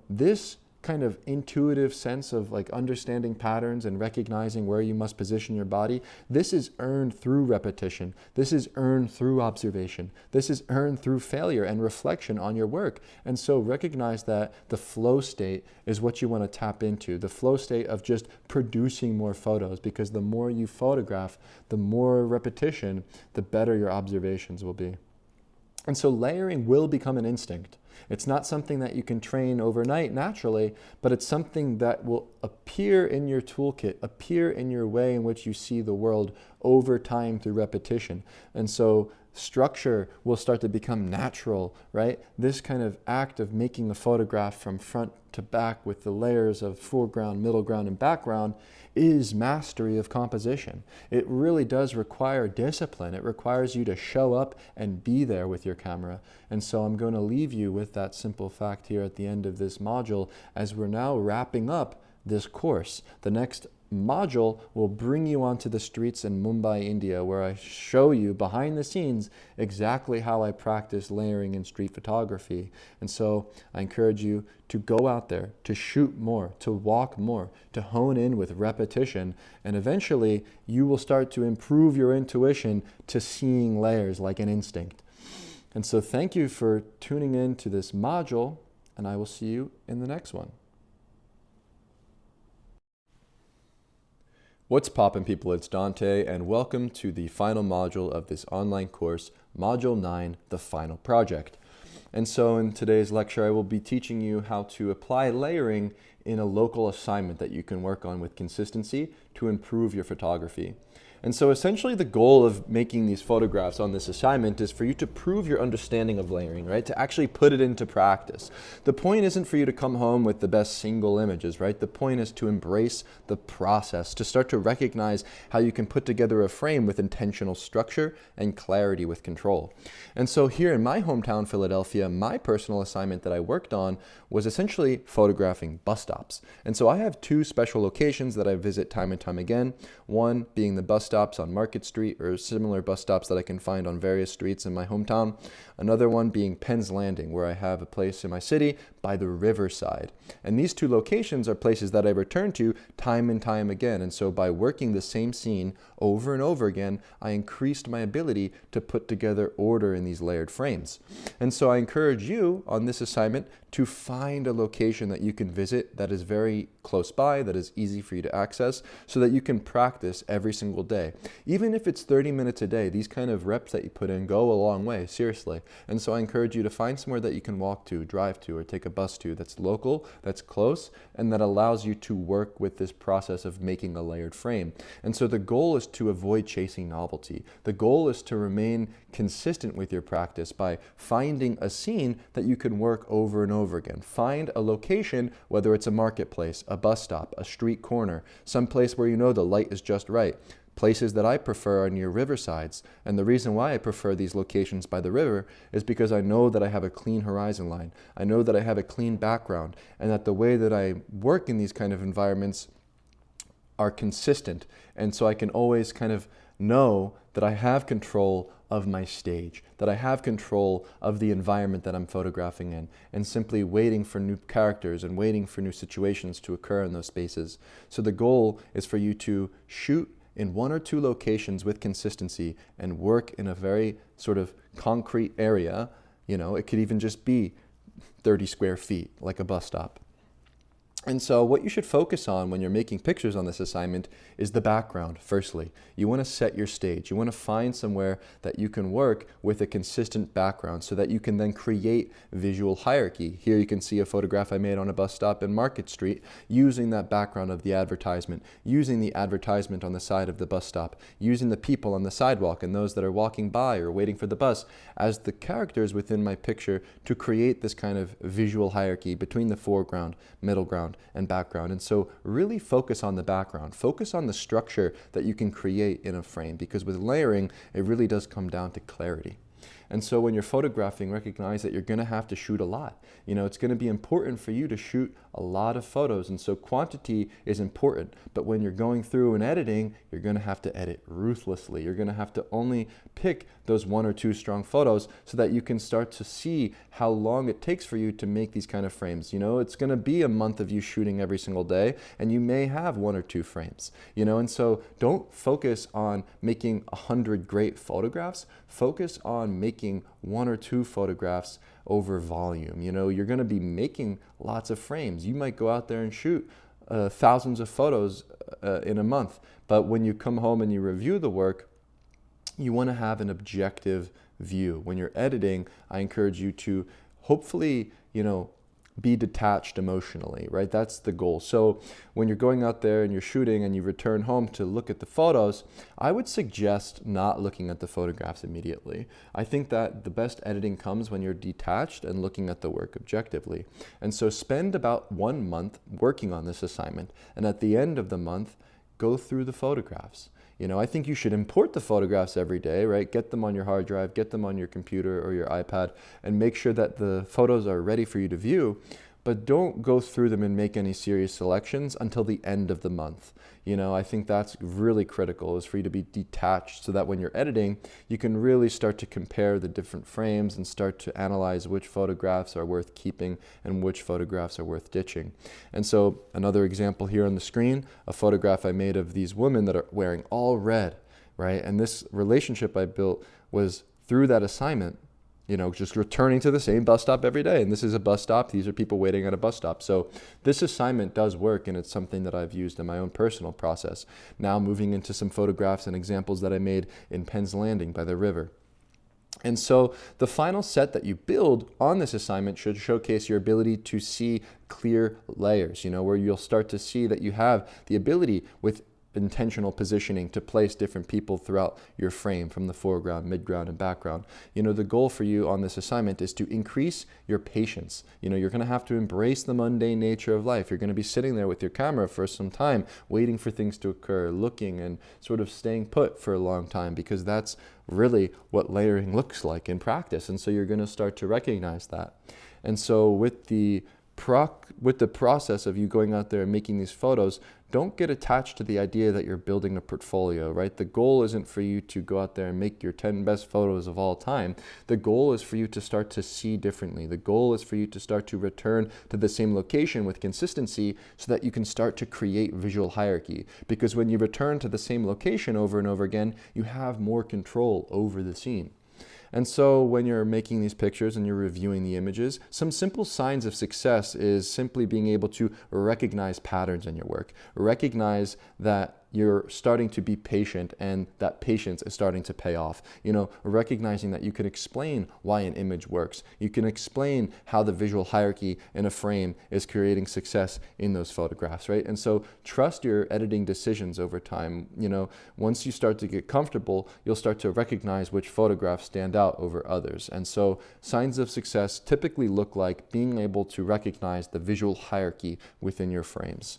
this kind of intuitive sense of like understanding patterns and recognizing where you must position your body, this is earned through repetition. This is earned through observation. This is earned through failure and reflection on your work. And so recognize that the flow state is what you want to tap into, the flow state of just producing more photos, because the more you photograph, the more repetition, the better your observations will be. And so layering will become an instinct. It's not something that you can train overnight naturally, but it's something that will appear in your toolkit, appear in your way in which you see the world over time through repetition. And so structure will start to become natural, right? This kind of act of making a photograph from front to back with the layers of foreground, middle ground, and background is mastery of composition. It really does require discipline. It requires you to show up and be there with your camera. And so I'm going to leave you with that simple fact here at the end of this module as we're now wrapping up this course. The next module will bring you onto the streets in Mumbai, India, where I show you behind the scenes exactly how I practice layering in street photography. And so I encourage you to go out there, to shoot more, to walk more, to hone in with repetition, and eventually you will start to improve your intuition to seeing layers like an instinct. And so thank you for tuning in to this module, and I will see you in the next one. What's poppin', people? It's Dante, and welcome to the final module of this online course, Module 9, the final project. And so in today's lecture, I will be teaching you how to apply layering in a local assignment that you can work on with consistency to improve your photography. And so essentially the goal of making these photographs on this assignment is for you to prove your understanding of layering, right? To actually put it into practice. The point isn't for you to come home with the best single images, right? The point is to embrace the process, to start to recognize how you can put together a frame with intentional structure and clarity with control. And so here in my hometown, Philadelphia, my personal assignment that I worked on was essentially photographing bus stops. And so I have two special locations that I visit time and time again. One being the bus stops on Market Street or similar bus stops that I can find on various streets in my hometown. Another one being Penn's Landing, where I have a place in my city by the riverside. And these two locations are places that I return to time and time again. And so by working the same scene over and over again, I increased my ability to put together order in these layered frames. And so I encourage you on this assignment to find a location that you can visit that is very close by, that is easy for you to access, so that you can practice every single day. Even if it's 30 minutes a day, these kind of reps that you put in go a long way, seriously. And so I encourage you to find somewhere that you can walk to, drive to, or take a bus to that's local, that's close, and that allows you to work with this process of making a layered frame. And so the goal is to avoid chasing novelty. The goal is to remain consistent with your practice by finding a scene that you can work over and over again. Find a location, whether it's a marketplace, a bus stop, a street corner, some place where you know the light is just right. Places that I prefer are near riversides, and the reason why I prefer these locations by the river is because I know that I have a clean horizon line. I know that I have a clean background, and that the way that I work in these kind of environments are consistent, and so I can always kind of know that I have control of my stage, that I have control of the environment that I'm photographing in, and simply waiting for new characters and waiting for new situations to occur in those spaces. So the goal is for you to shoot in one or two locations with consistency and work in a very sort of concrete area. You know, it could even just be 30 square feet, like a bus stop. And so what you should focus on when you're making pictures on this assignment is the background, firstly. You want to set your stage. You want to find somewhere that you can work with a consistent background so that you can then create visual hierarchy. Here you can see a photograph I made on a bus stop in Market Street using that background of the advertisement, using the advertisement on the side of the bus stop, using the people on the sidewalk and those that are walking by or waiting for the bus as the characters within my picture to create this kind of visual hierarchy between the foreground, middle ground, and background. And so really focus on the background. Focus on the structure that you can create in a frame, because with layering, it really does come down to clarity. And so when you're photographing, recognize that you're going to have to shoot a lot. You know, it's going to be important for you to shoot a lot of photos. And so quantity is important. But when you're going through and editing, you're going to have to edit ruthlessly. You're going to have to only pick those one or two strong photos so that you can start to see how long it takes for you to make these kind of frames. You know, it's going to be a month of you shooting every single day, and you may have one or two frames. You know, and so don't focus on making 100 great photographs. Focus on making one or two photographs over volume. You know, you're going to be making lots of frames. You might go out there and shoot thousands of photos in a month, but when you come home and you review the work, you want to have an objective view. When you're editing, I encourage you to hopefully, be detached emotionally, right? That's the goal. So when you're going out there and you're shooting and you return home to look at the photos, I would suggest not looking at the photographs immediately. I think that the best editing comes when you're detached and looking at the work objectively. And so spend about 1 month working on this assignment. And at the end of the month, go through the photographs. I think you should import the photographs every day, right? Get them on your hard drive, get them on your computer or your iPad, and make sure that the photos are ready for you to view. But don't go through them and make any serious selections until the end of the month. I think that's really critical, is for you to be detached so that when you're editing, you can really start to compare the different frames and start to analyze which photographs are worth keeping and which photographs are worth ditching. And so another example here on the screen, a photograph I made of these women that are wearing all red, right? And this relationship I built was through that assignment, just returning to the same bus stop every day. And this is a bus stop. These are people waiting at a bus stop. So this assignment does work, and it's something that I've used in my own personal process. Now moving into some photographs and examples that I made in Penn's Landing by the river. And so the final set that you build on this assignment should showcase your ability to see clear layers, where you'll start to see that you have the ability with intentional positioning to place different people throughout your frame from the foreground, midground, and background. The goal for you on this assignment is to increase your patience. You're going to have to embrace the mundane nature of life. You're going to be sitting there with your camera for some time, waiting for things to occur, looking and sort of staying put for a long time, because that's really what layering looks like in practice. And so you're going to start to recognize that. And so with the process of you going out there and making these photos, don't get attached to the idea that you're building a portfolio, right? The goal isn't for you to go out there and make your 10 best photos of all time. The goal is for you to start to see differently. The goal is for you to start to return to the same location with consistency so that you can start to create visual hierarchy. Because when you return to the same location over and over again, you have more control over the scene. And so when you're making these pictures and you're reviewing the images, some simple signs of success is simply being able to recognize patterns in your work. Recognize that you're starting to be patient and that patience is starting to pay off. Recognizing that you can explain why an image works. You can explain how the visual hierarchy in a frame is creating success in those photographs, right? And so trust your editing decisions over time. Once you start to get comfortable, you'll start to recognize which photographs stand out over others. And so signs of success typically look like being able to recognize the visual hierarchy within your frames.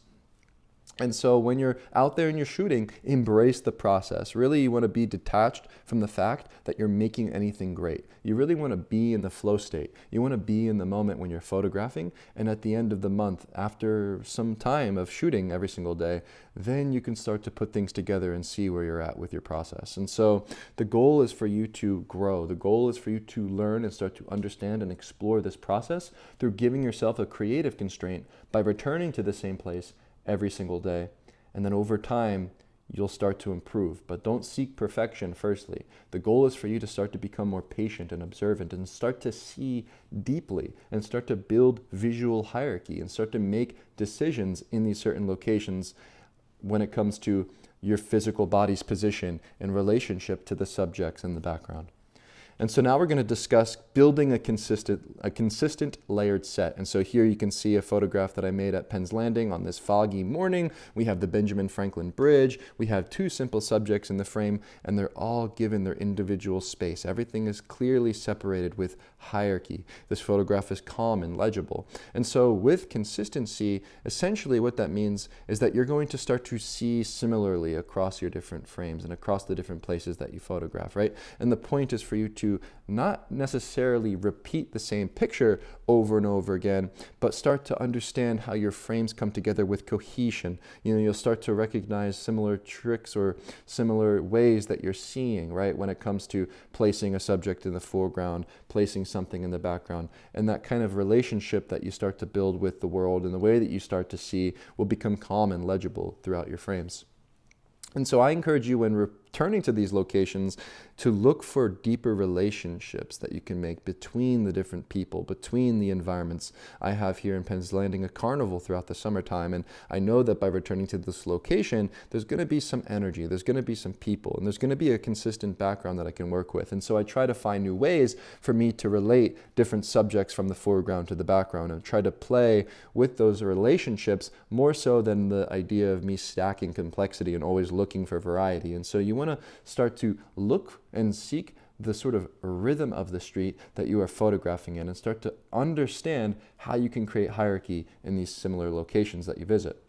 And so when you're out there and you're shooting, embrace the process. Really, you want to be detached from the fact that you're making anything great. You really want to be in the flow state. You want to be in the moment when you're photographing. And at the end of the month, after some time of shooting every single day, then you can start to put things together and see where you're at with your process. And so the goal is for you to grow. The goal is for you to learn and start to understand and explore this process through giving yourself a creative constraint by returning to the same place every single day. And then over time, you'll start to improve. But don't seek perfection firstly. The goal is for you to start to become more patient and observant and start to see deeply and start to build visual hierarchy and start to make decisions in these certain locations when it comes to your physical body's position in relationship to the subjects in the background. And so now we're going to discuss building a consistent layered set. And so here you can see a photograph that I made at Penn's Landing on this foggy morning. We have the Benjamin Franklin Bridge. We have two simple subjects in the frame, and they're all given their individual space. Everything is clearly separated with hierarchy. This photograph is calm and legible. And so with consistency, essentially what that means is that you're going to start to see similarly across your different frames and across the different places that you photograph, right? And the point is for you to not necessarily repeat the same picture over and over again, but start to understand how your frames come together with cohesion. You'll start to recognize similar tricks or similar ways that you're seeing, right? When it comes to placing a subject in the foreground, placing something in the background, and that kind of relationship that you start to build with the world and the way that you start to see will become calm and legible throughout your frames. And so I encourage you when returning to these locations to look for deeper relationships that you can make between the different people, between the environments. I have here in Penn's Landing a carnival throughout the summertime, and I know that by returning to this location, there's going to be some energy, there's going to be some people, and there's going to be a consistent background that I can work with. And so I try to find new ways for me to relate different subjects from the foreground to the background and try to play with those relationships more so than the idea of me stacking complexity and always looking for variety. And so you want to start to look and seek the sort of rhythm of the street that you are photographing in and start to understand how you can create hierarchy in these similar locations that you visit.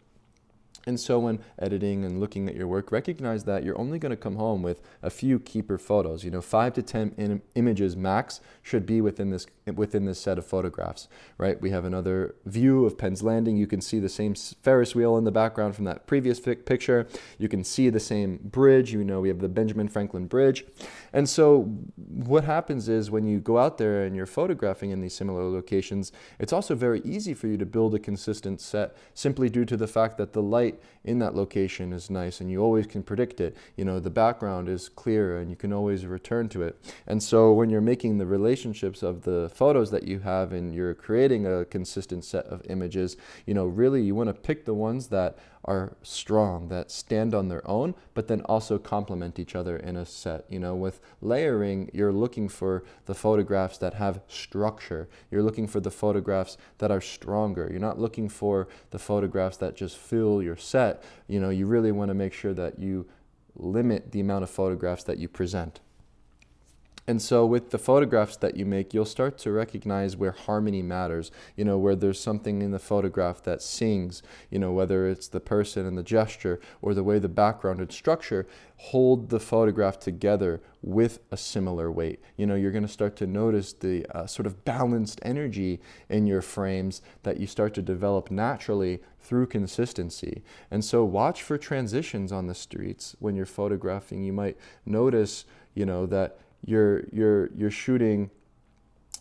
And so when editing and looking at your work, recognize that you're only going to come home with a few keeper photos. 5 to 10 images max should be within this set of photographs, right? We have another view of Penn's Landing. You can see the same Ferris wheel in the background from that previous picture. You can see the same bridge. We have the Benjamin Franklin Bridge. And so what happens is when you go out there and you're photographing in these similar locations, it's also very easy for you to build a consistent set simply due to the fact that the light in that location is nice and you always can predict it. The background is clear and you can always return to it. And so when you're making the relationships of the photos that you have and you're creating a consistent set of images, really you want to pick the ones that are strong, that stand on their own, but then also complement each other in a set. With layering, you're looking for the photographs that have structure. You're looking for the photographs that are stronger. You're not looking for the photographs that just fill your set. You really want to make sure that you limit the amount of photographs that you present. And so with the photographs that you make, you'll start to recognize where harmony matters, where there's something in the photograph that sings, whether it's the person and the gesture or the way the background and structure hold the photograph together with a similar weight. You're going to start to notice the sort of balanced energy in your frames that you start to develop naturally through consistency. And so watch for transitions on the streets when you're photographing. You might notice, that you're shooting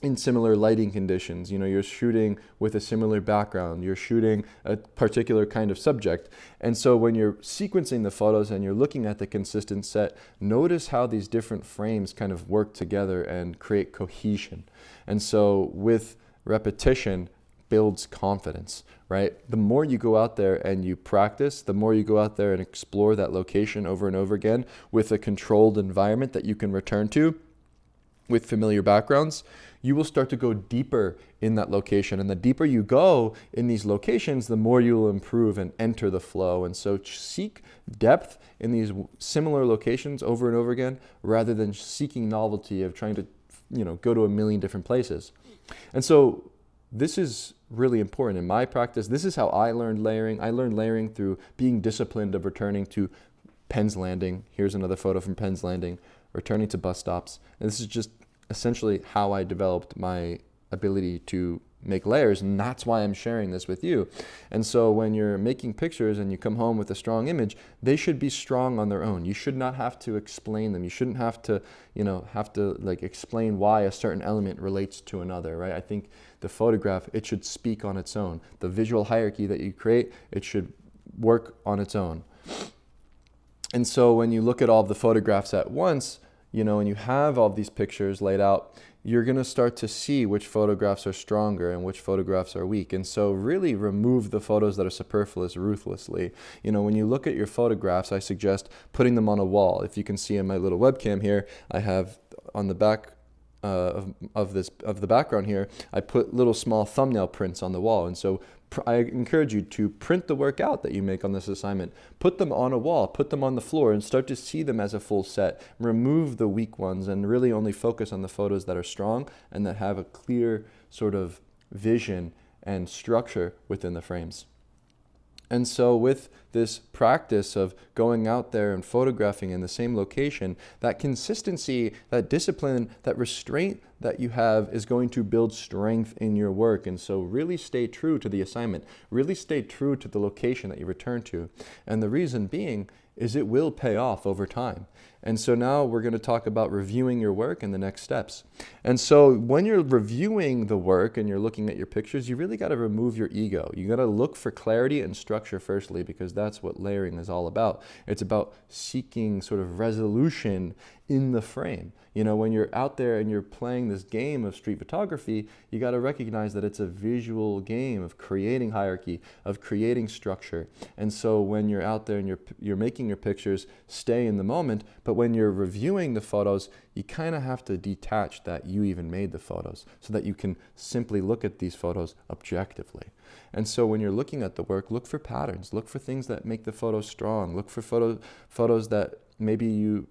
in similar lighting conditions. You're shooting with a similar background. You're shooting a particular kind of subject. And so when you're sequencing the photos and you're looking at the consistent set, notice how these different frames kind of work together and create cohesion. And so with repetition builds confidence, right? The more you go out there and you practice, the more you go out there and explore that location over and over again with a controlled environment that you can return to with familiar backgrounds, you will start to go deeper in that location. And the deeper you go in these locations, the more you will improve and enter the flow. And so seek depth in these similar locations over and over again, rather than seeking novelty of trying to, go to a million different places. And so this is really important in my practice. This is how I learned layering. I learned layering through being disciplined of returning to Penn's Landing. Here's another photo from Penn's Landing, returning to bus stops. And this is just essentially how I developed my ability to make layers, and that's why I'm sharing this with you. And so when you're making pictures and you come home with a strong image, they should be strong on their own. You should not have to explain them. You shouldn't have to, explain why a certain element relates to another, right? I think the photograph, it should speak on its own. The visual hierarchy that you create, it should work on its own. And so when you look at all of the photographs at once, and you have all these pictures laid out, you're going to start to see which photographs are stronger and which photographs are weak. And so really remove the photos that are superfluous ruthlessly. When you look at your photographs, I suggest putting them on a wall. If you can see in my little webcam here, I have on the back of the background here, I put little small thumbnail prints on the wall. And so I encourage you to print the work out that you make on this assignment, put them on a wall, put them on the floor, and start to see them as a full set. Remove the weak ones and really only focus on the photos that are strong and that have a clear sort of vision and structure within the frames. And so with this practice of going out there and photographing in the same location, that consistency, that discipline, that restraint that you have is going to build strength in your work. And so really stay true to the assignment, really stay true to the location that you return to. And the reason being is it will pay off over time. And so now we're going to talk about reviewing your work and the next steps. And so when you're reviewing the work and you're looking at your pictures, you really got to remove your ego. You got to look for clarity and structure firstly, because that's what layering is all about. It's about seeking sort of resolution in the frame. You know, when you're out there and you're playing this game of street photography, you got to recognize that it's a visual game of creating hierarchy, of creating structure. And so when you're out there and you're making your pictures, stay in the moment. But when you're reviewing the photos, you kind of have to detach that you even made the photos so that you can simply look at these photos objectively. And so when you're looking at the work, look for patterns, look for things that make the photos strong, look for photos that maybe you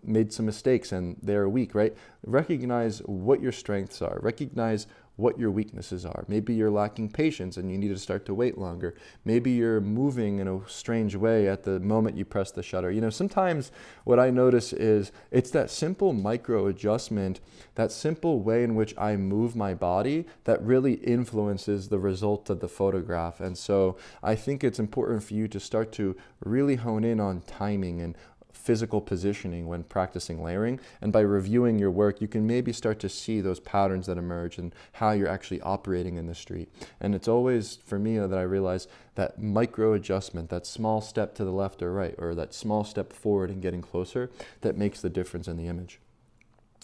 made some mistakes and they're weak, right? Recognize what your strengths are. Recognize what your weaknesses are. Maybe you're lacking patience and you need to start to wait longer. Maybe you're moving in a strange way at the moment you press the shutter. You know, sometimes what I notice is it's that simple micro adjustment, that simple way in which I move my body that really influences the result of the photograph. And so I think it's important for you to start to really hone in on timing and physical positioning when practicing layering. And by reviewing your work, you can maybe start to see those patterns that emerge and how you're actually operating in the street. And it's always, for me, that I realize that micro adjustment, that small step to the left or right, or that small step forward and getting closer, that makes the difference in the image.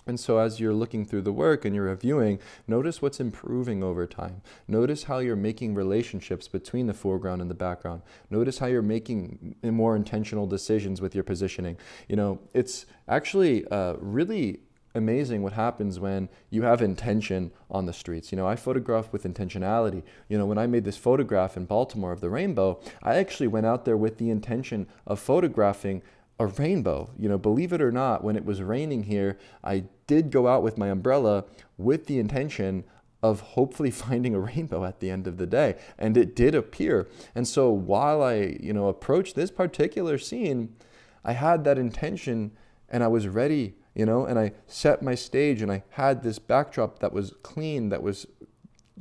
And so as you're looking through the work and you're reviewing, notice what's improving over time. Notice how you're making relationships between the foreground and the background. Notice how you're making more intentional decisions with your positioning. You know, it's actually really amazing what happens when you have intention on the streets. You know, I photograph with intentionality. You know, when I made this photograph in Baltimore of the rainbow, I actually went out there with the intention of photographing a rainbow. You know, believe it or not, when it was raining here, I did go out with my umbrella with the intention of hopefully finding a rainbow at the end of the day. And it did appear. And so while I, approached this particular scene, I had that intention and I was ready, and I set my stage and I had this backdrop that was clean, that was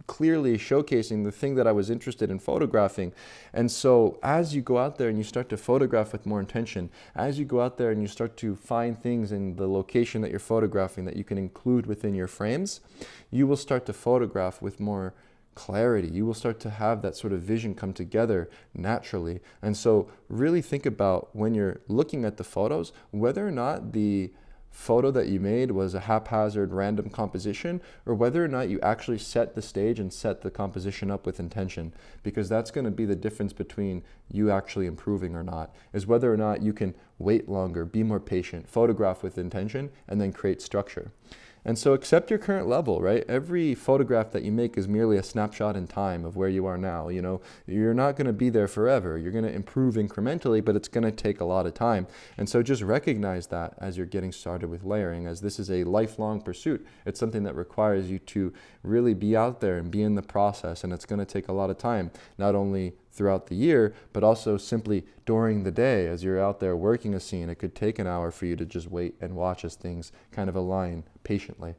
clearly showcasing the thing that I was interested in photographing. And so as you go out there and you start to photograph with more intention, as you go out there and you start to find things in the location that you're photographing that you can include within your frames, you will start to photograph with more clarity. You will start to have that sort of vision come together naturally. And so really think about when you're looking at the photos, whether or not the photo that you made was a haphazard random composition, or whether or not you actually set the stage and set the composition up with intention, because that's going to be the difference between you actually improving or not, is whether or not you can wait longer, be more patient, photograph with intention, and then create structure. And so accept your current level, right? Every photograph that you make is merely a snapshot in time of where you are now. You're not going to be there forever. You're going to improve incrementally, but it's going to take a lot of time. And so just recognize that as you're getting started with layering, as this is a lifelong pursuit. It's something that requires you to really be out there and be in the process. And it's going to take a lot of time, not only throughout the year, but also simply during the day as you're out there working a scene. It could take an hour for you to just wait and watch as things kind of align patiently.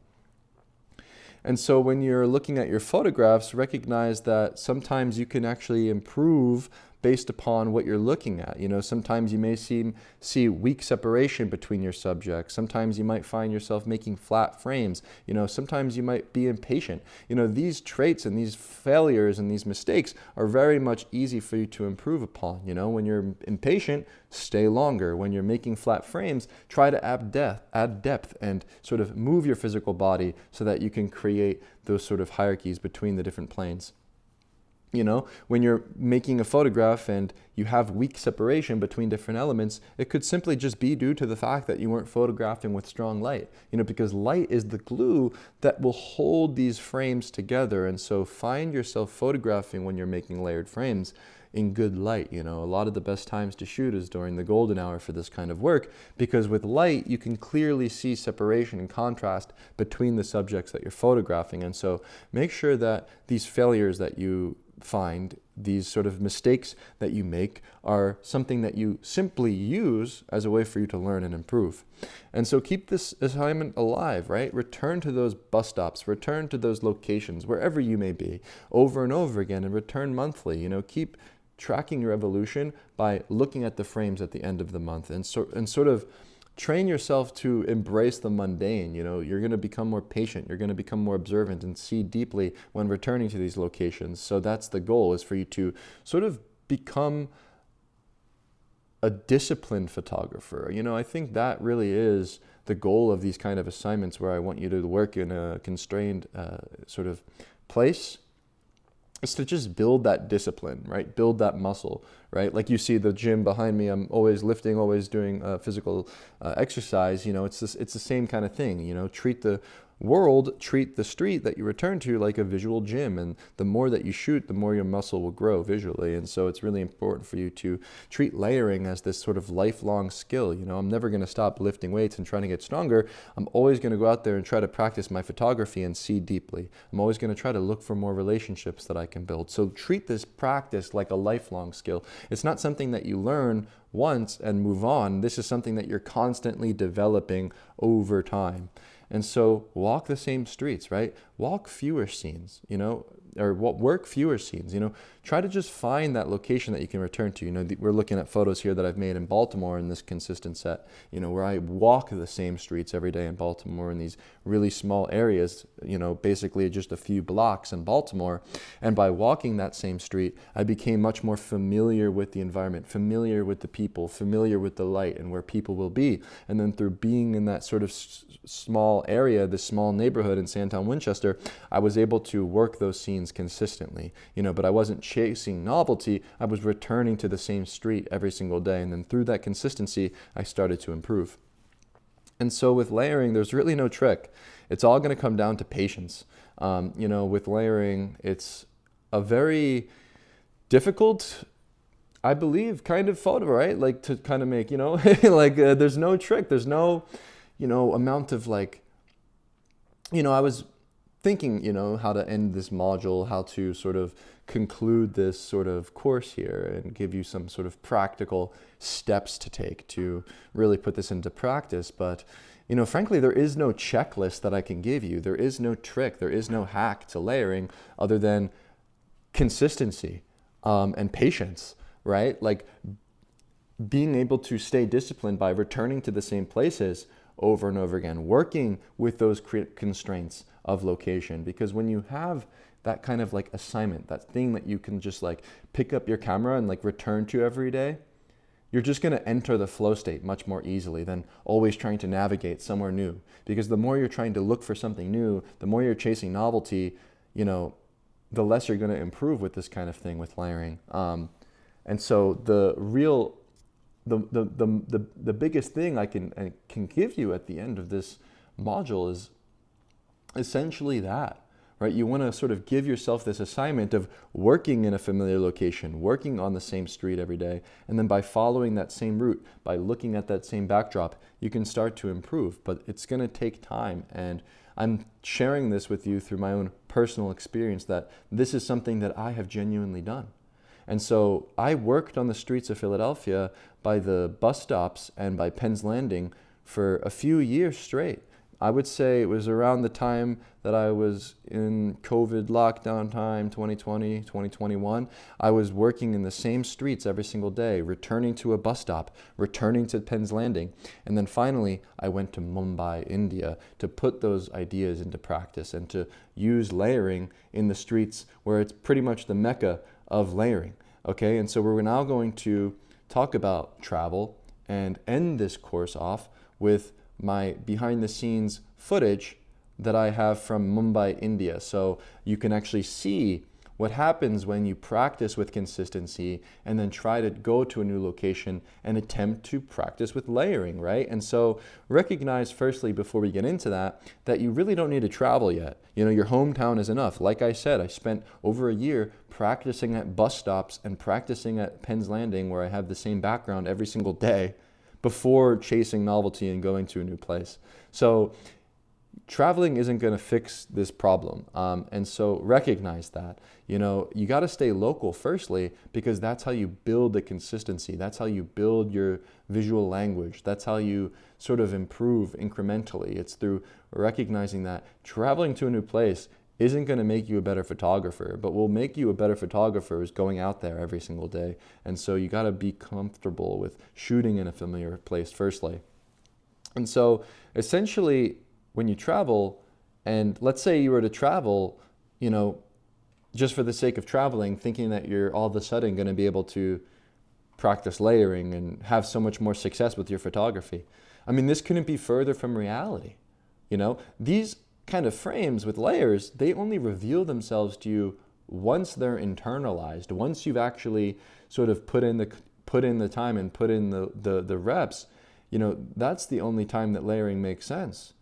And so when you're looking at your photographs, recognize that sometimes you can actually improve based upon what you're looking at. Sometimes you may see weak separation between your subjects. Sometimes you might find yourself making flat frames. Sometimes you might be impatient. These traits and these failures and these mistakes are very much easy for you to improve upon. When you're impatient, stay longer. When you're making flat frames, try to add depth and sort of move your physical body so that you can create those sort of hierarchies between the different planes. When you're making a photograph and you have weak separation between different elements, it could simply just be due to the fact that you weren't photographing with strong light, because light is the glue that will hold these frames together. And so find yourself photographing when you're making layered frames in good light. A lot of the best times to shoot is during the golden hour for this kind of work, because with light, you can clearly see separation and contrast between the subjects that you're photographing. And so make sure that these failures that you find, these sort of mistakes that you make, are something that you simply use as a way for you to learn and improve. And so keep this assignment alive, right? Return to those bus stops, return to those locations, wherever you may be, over and over again, and return monthly. Keep tracking your evolution by looking at the frames at the end of the month and sort of train yourself to embrace the mundane. You know, you're going to become more patient, you're going to become more observant and see deeply when returning to these locations. So that's the goal, is for you to sort of become a disciplined photographer. You know, I think that really is the goal of these kind of assignments, where I want you to work in a constrained sort of place, is to just build that discipline, right? Build that muscle, right? Like you see the gym behind me, I'm always lifting, always doing physical exercise. You know, it's the same kind of thing. You know, treat the street that you return to like a visual gym, and the more that you shoot, the more your muscle will grow visually. And so it's really important for you to treat layering as this sort of lifelong skill. You know, I'm never going to stop lifting weights and trying to get stronger. I'm always going to go out there and try to practice my photography and see deeply. I'm always going to try to look for more relationships that I can build. So treat this practice like a lifelong skill. It's not something that you learn once and move on. This is something that you're constantly developing over time. And so walk the same streets, right? Walk fewer scenes, you know, or work fewer scenes, you know. Try to just find that location that you can return to. You know, we're looking at photos here that I've made in Baltimore in this consistent set, you know, where I walk the same streets every day in Baltimore in these really small areas, you know, basically just a few blocks in Baltimore. And by walking that same street, I became much more familiar with the environment, familiar with the people, familiar with the light and where people will be. And then through being in that sort of small area, this small neighborhood in Sandtown, Winchester, I was able to work those scenes consistently, you know, but I wasn't chasing novelty. I was returning to the same street every single day. And then through that consistency, I started to improve. And so with layering, there's really no trick. It's all going to come down to patience. You know, with layering, it's a very difficult, I believe, kind of photo, right? Like to kind of make, you know, like there's no trick. There's no, you know, amount of like, you know, I was thinking, you know, how to end this module, how to sort of conclude this sort of course here and give you some sort of practical steps to take to really put this into practice. But, you know, frankly, there is no checklist that I can give you. There is no trick. There is no hack to layering other than consistency and patience, right? Like being able to stay disciplined by returning to the same places over and over again, working with those constraints of location. Because when you have that kind of like assignment, that thing that you can just like pick up your camera and like return to every day, you're just going to enter the flow state much more easily than always trying to navigate somewhere new. Because the more you're trying to look for something new, the more you're chasing novelty, you know, the less you're going to improve with this kind of thing with layering. And so the biggest thing I can give you at the end of this module is essentially that, right? You want to sort of give yourself this assignment of working in a familiar location, working on the same street every day, and then by following that same route, by looking at that same backdrop, you can start to improve. But it's going to take time, and I'm sharing this with you through my own personal experience, that this is something that I have genuinely done. And so I worked on the streets of Philadelphia by the bus stops and by Penn's Landing for a few years straight. I would say it was around the time that I was in COVID lockdown time, 2020, 2021. I was working in the same streets every single day, returning to a bus stop, returning to Penn's Landing. And then finally, I went to Mumbai, India, to put those ideas into practice and to use layering in the streets where it's pretty much the mecca of layering. Okay, and so we're now going to talk about travel and end this course off with my behind the scenes footage that I have from Mumbai, India. So you can actually see what happens when you practice with consistency and then try to go to a new location and attempt to practice with layering, right? And so recognize firstly, before we get into that you really don't need to travel yet. You know, your hometown is enough. Like I said, I spent over a year practicing at bus stops and practicing at Penn's Landing, where I have the same background every single day, before chasing novelty and going to a new place. So traveling isn't going to fix this problem. And so recognize that, you know, you got to stay local firstly, because that's how you build the consistency. That's how you build your visual language. That's how you sort of improve incrementally. It's through recognizing that traveling to a new place isn't going to make you a better photographer, but will make you a better photographer is going out there every single day. And so you got to be comfortable with shooting in a familiar place firstly. And so essentially, when you travel, and let's say you were to travel, you know, just for the sake of traveling, thinking that you're all of a sudden going to be able to practice layering and have so much more success with your photography. I mean, this couldn't be further from reality. You know, these kind of frames with layers, they only reveal themselves to you once they're internalized, once you've actually sort of put in the time and put in the reps. You know, that's the only time that layering makes sense.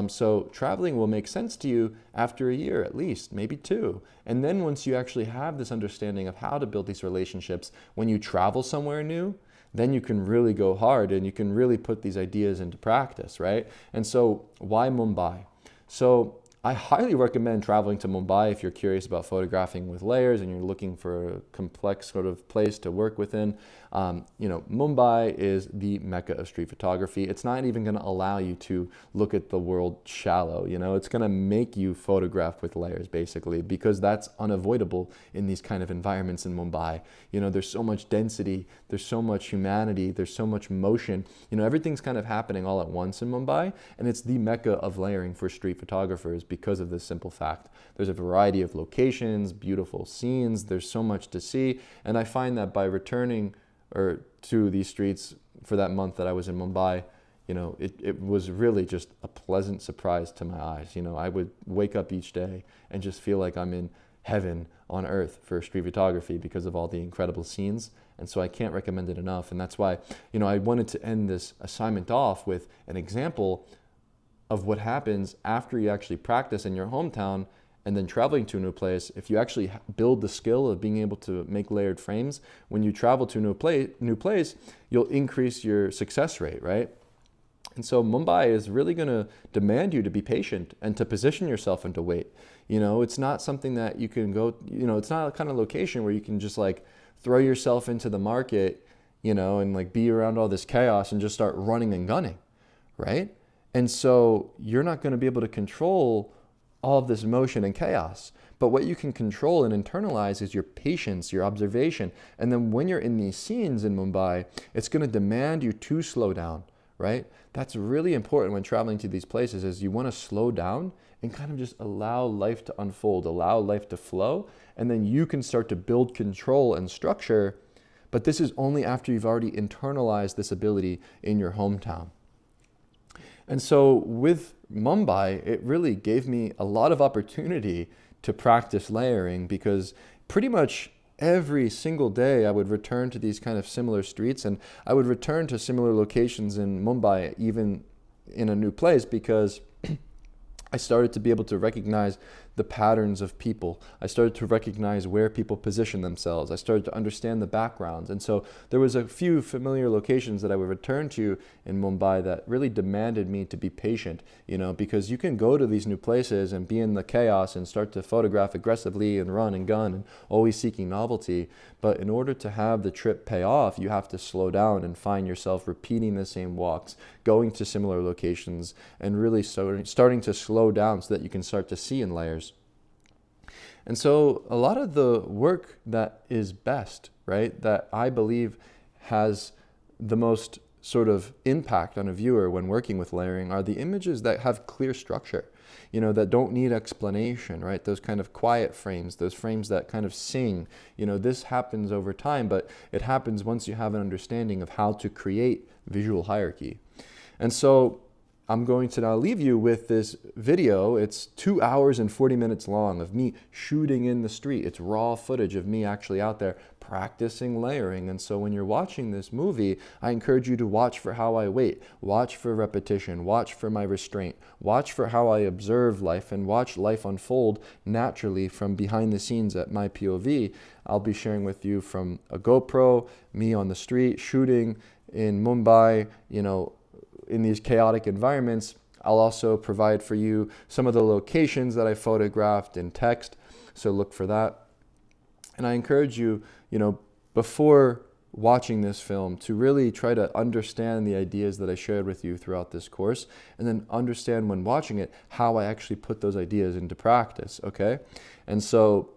So traveling will make sense to you after a year at least, maybe 2. And then once you actually have this understanding of how to build these relationships, when you travel somewhere new, then you can really go hard and you can really put these ideas into practice, right? And so why Mumbai? So I highly recommend traveling to Mumbai if you're curious about photographing with layers and you're looking for a complex sort of place to work within. You know, Mumbai is the mecca of street photography. It's not even going to allow you to look at the world shallow. You know, it's going to make you photograph with layers basically, because that's unavoidable in these kind of environments in Mumbai. You know, there's so much density, there's so much humanity, there's so much motion. You know, everything's kind of happening all at once in Mumbai, and it's the mecca of layering for street photographers because of this simple fact. There's a variety of locations, beautiful scenes, there's so much to see, and I find that by returning to these streets for that month that I was in Mumbai, you know, it was really just a pleasant surprise to my eyes. You know, I would wake up each day and just feel like I'm in heaven on earth for street photography because of all the incredible scenes. And so I can't recommend it enough. And that's why, you know, I wanted to end this assignment off with an example of what happens after you actually practice in your hometown and then traveling to a new place. If you actually build the skill of being able to make layered frames, when you travel to a new place, you'll increase your success rate, right? And so Mumbai is really going to demand you to be patient and to position yourself and to wait. You know, it's not something that you can go, you know, it's not a kind of location where you can just like throw yourself into the market, you know, and like be around all this chaos and just start running and gunning, right? And so you're not going to be able to control all of this motion and chaos. But what you can control and internalize is your patience, your observation. And then when you're in these scenes in Mumbai, it's going to demand you to slow down, right? That's really important when traveling to these places, is you want to slow down and kind of just allow life to unfold, allow life to flow, and then you can start to build control and structure. But this is only after you've already internalized this ability in your hometown. And so with Mumbai, it really gave me a lot of opportunity to practice layering, because pretty much every single day I would return to these kind of similar streets, and I would return to similar locations in Mumbai, even in a new place, because I started to be able to recognize the patterns of people. I started to recognize where people position themselves. I started to understand the backgrounds. And so there was a few familiar locations that I would return to in Mumbai that really demanded me to be patient, you know, because you can go to these new places and be in the chaos and start to photograph aggressively and run and gun and always seeking novelty. But in order to have the trip pay off, you have to slow down and find yourself repeating the same walks, going to similar locations, and really starting to slow down so that you can start to see in layers. And so a lot of the work that is best, right, that I believe has the most sort of impact on a viewer when working with layering are the images that have clear structure, you know, that don't need explanation, right? Those kind of quiet frames, those frames that kind of sing. You know, this happens over time, but it happens once you have an understanding of how to create visual hierarchy. And so I'm going to now leave you with this video. It's 2 hours and 40 minutes long of me shooting in the street. It's raw footage of me actually out there practicing layering. And so when you're watching this movie, I encourage you to watch for how I wait, watch for repetition, watch for my restraint, watch for how I observe life, and watch life unfold naturally from behind the scenes at my POV. I'll be sharing with you from a GoPro, me on the street shooting in Mumbai, you know, in these chaotic environments. I'll also provide for you some of the locations that I photographed in text, so look for that. And I encourage you, you know, before watching this film to really try to understand the ideas that I shared with you throughout this course, and then understand when watching it how I actually put those ideas into practice, okay? And so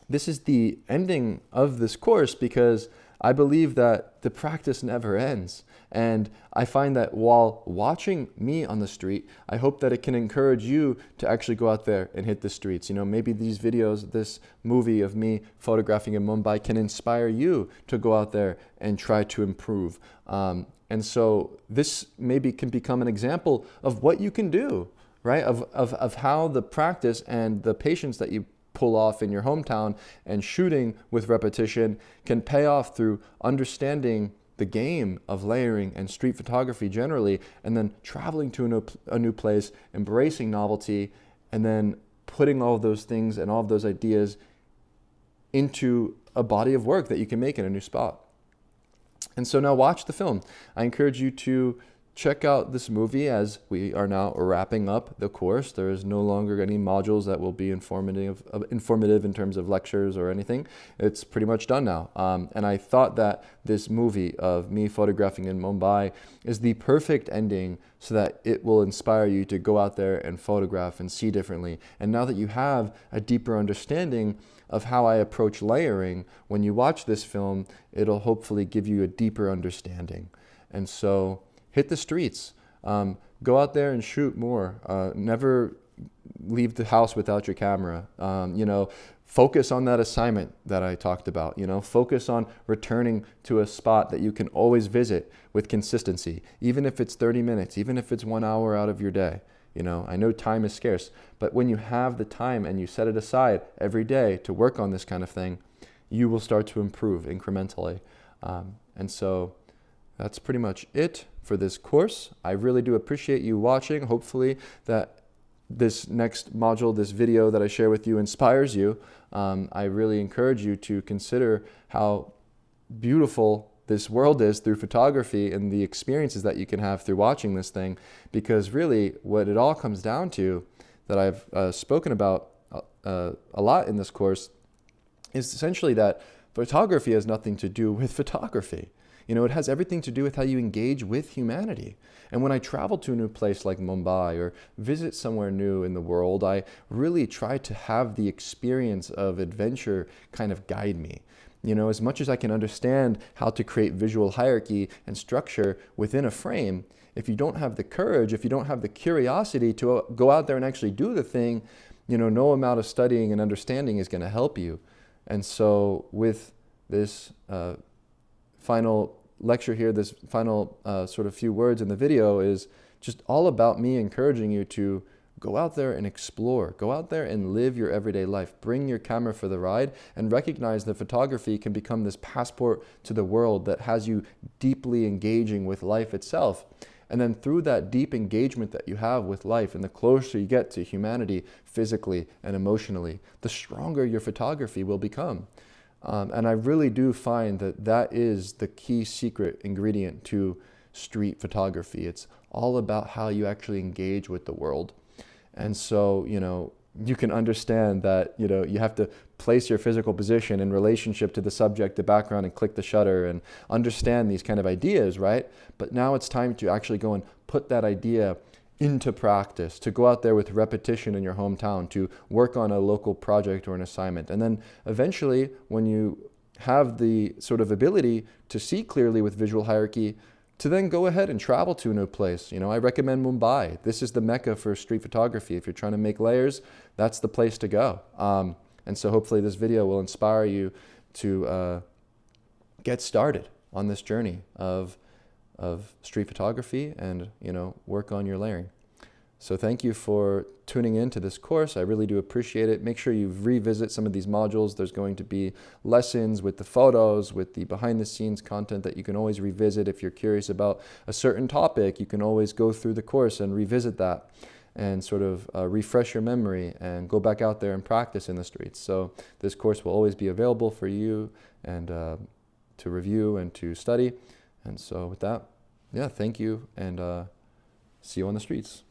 this is the ending of this course, because I believe that the practice never ends. And I find that while watching me on the street, I hope that it can encourage you to actually go out there and hit the streets. You know, maybe these videos, this movie of me photographing in Mumbai can inspire you to go out there and try to improve. And so this maybe can become an example of what you can do, right? Of how the practice and the patience that you pull off in your hometown and shooting with repetition can pay off through understanding the game of layering and street photography generally, and then traveling to a new place, embracing novelty, and then putting all of those things and all of those ideas into a body of work that you can make in a new spot. And so now watch the film. I encourage you to check out this movie as we are now wrapping up the course. There is no longer any modules that will be informative in terms of lectures or anything. It's pretty much done now. And I thought that this movie of me photographing in Mumbai is the perfect ending so that it will inspire you to go out there and photograph and see differently. And now that you have a deeper understanding of how I approach layering, when you watch this film, it'll hopefully give you a deeper understanding. And so hit the streets. Go out there and shoot more. Never leave the house without your camera. You know, focus on that assignment that I talked about. You know, focus on returning to a spot that you can always visit with consistency, even if it's 30 minutes, even if it's 1 hour out of your day. You know, I know time is scarce, but when you have the time and you set it aside every day to work on this kind of thing, you will start to improve incrementally. And so that's pretty much it for this course. I really do appreciate you watching. Hopefully that this next module, this video that I share with you inspires you. I really encourage you to consider how beautiful this world is through photography and the experiences that you can have through watching this thing, because really what it all comes down to, that I've spoken about a lot in this course, is essentially that photography has nothing to do with photography. You know, it has everything to do with how you engage with humanity. And when I travel to a new place like Mumbai or visit somewhere new in the world, I really try to have the experience of adventure kind of guide me. You know, as much as I can understand how to create visual hierarchy and structure within a frame, if you don't have the courage, if you don't have the curiosity to go out there and actually do the thing, you know, no amount of studying and understanding is going to help you. And so with this final lecture here, this final sort of few words in the video is just all about me encouraging you to go out there and explore. Go out there and live your everyday life. Bring your camera for the ride and recognize that photography can become this passport to the world that has you deeply engaging with life itself. And then through that deep engagement that you have with life, and the closer you get to humanity physically and emotionally, the stronger your photography will become. And I really do find that that is the key secret ingredient to street photography. It's all about how you actually engage with the world. And so, you know, you can understand that, you know, you have to place your physical position in relationship to the subject, the background, and click the shutter and understand these kind of ideas, right? But now it's time to actually go and put that idea into practice, to go out there with repetition in your hometown, to work on a local project or an assignment. And then eventually, when you have the sort of ability to see clearly with visual hierarchy, to then go ahead and travel to a new place. You know, I recommend Mumbai. This is the mecca for street photography. If you're trying to make layers, that's the place to go. And so hopefully this video will inspire you to get started on this journey of street photography and, you know, work on your layering. So thank you for tuning in to this course. I really do appreciate it. Make sure you revisit some of these modules. There's going to be lessons with the photos, with the behind the scenes content that you can always revisit. If you're curious about a certain topic, you can always go through the course and revisit that and sort of refresh your memory and go back out there and practice in the streets. So this course will always be available for you and to review and to study. And so with that, yeah, thank you, and see you on the streets.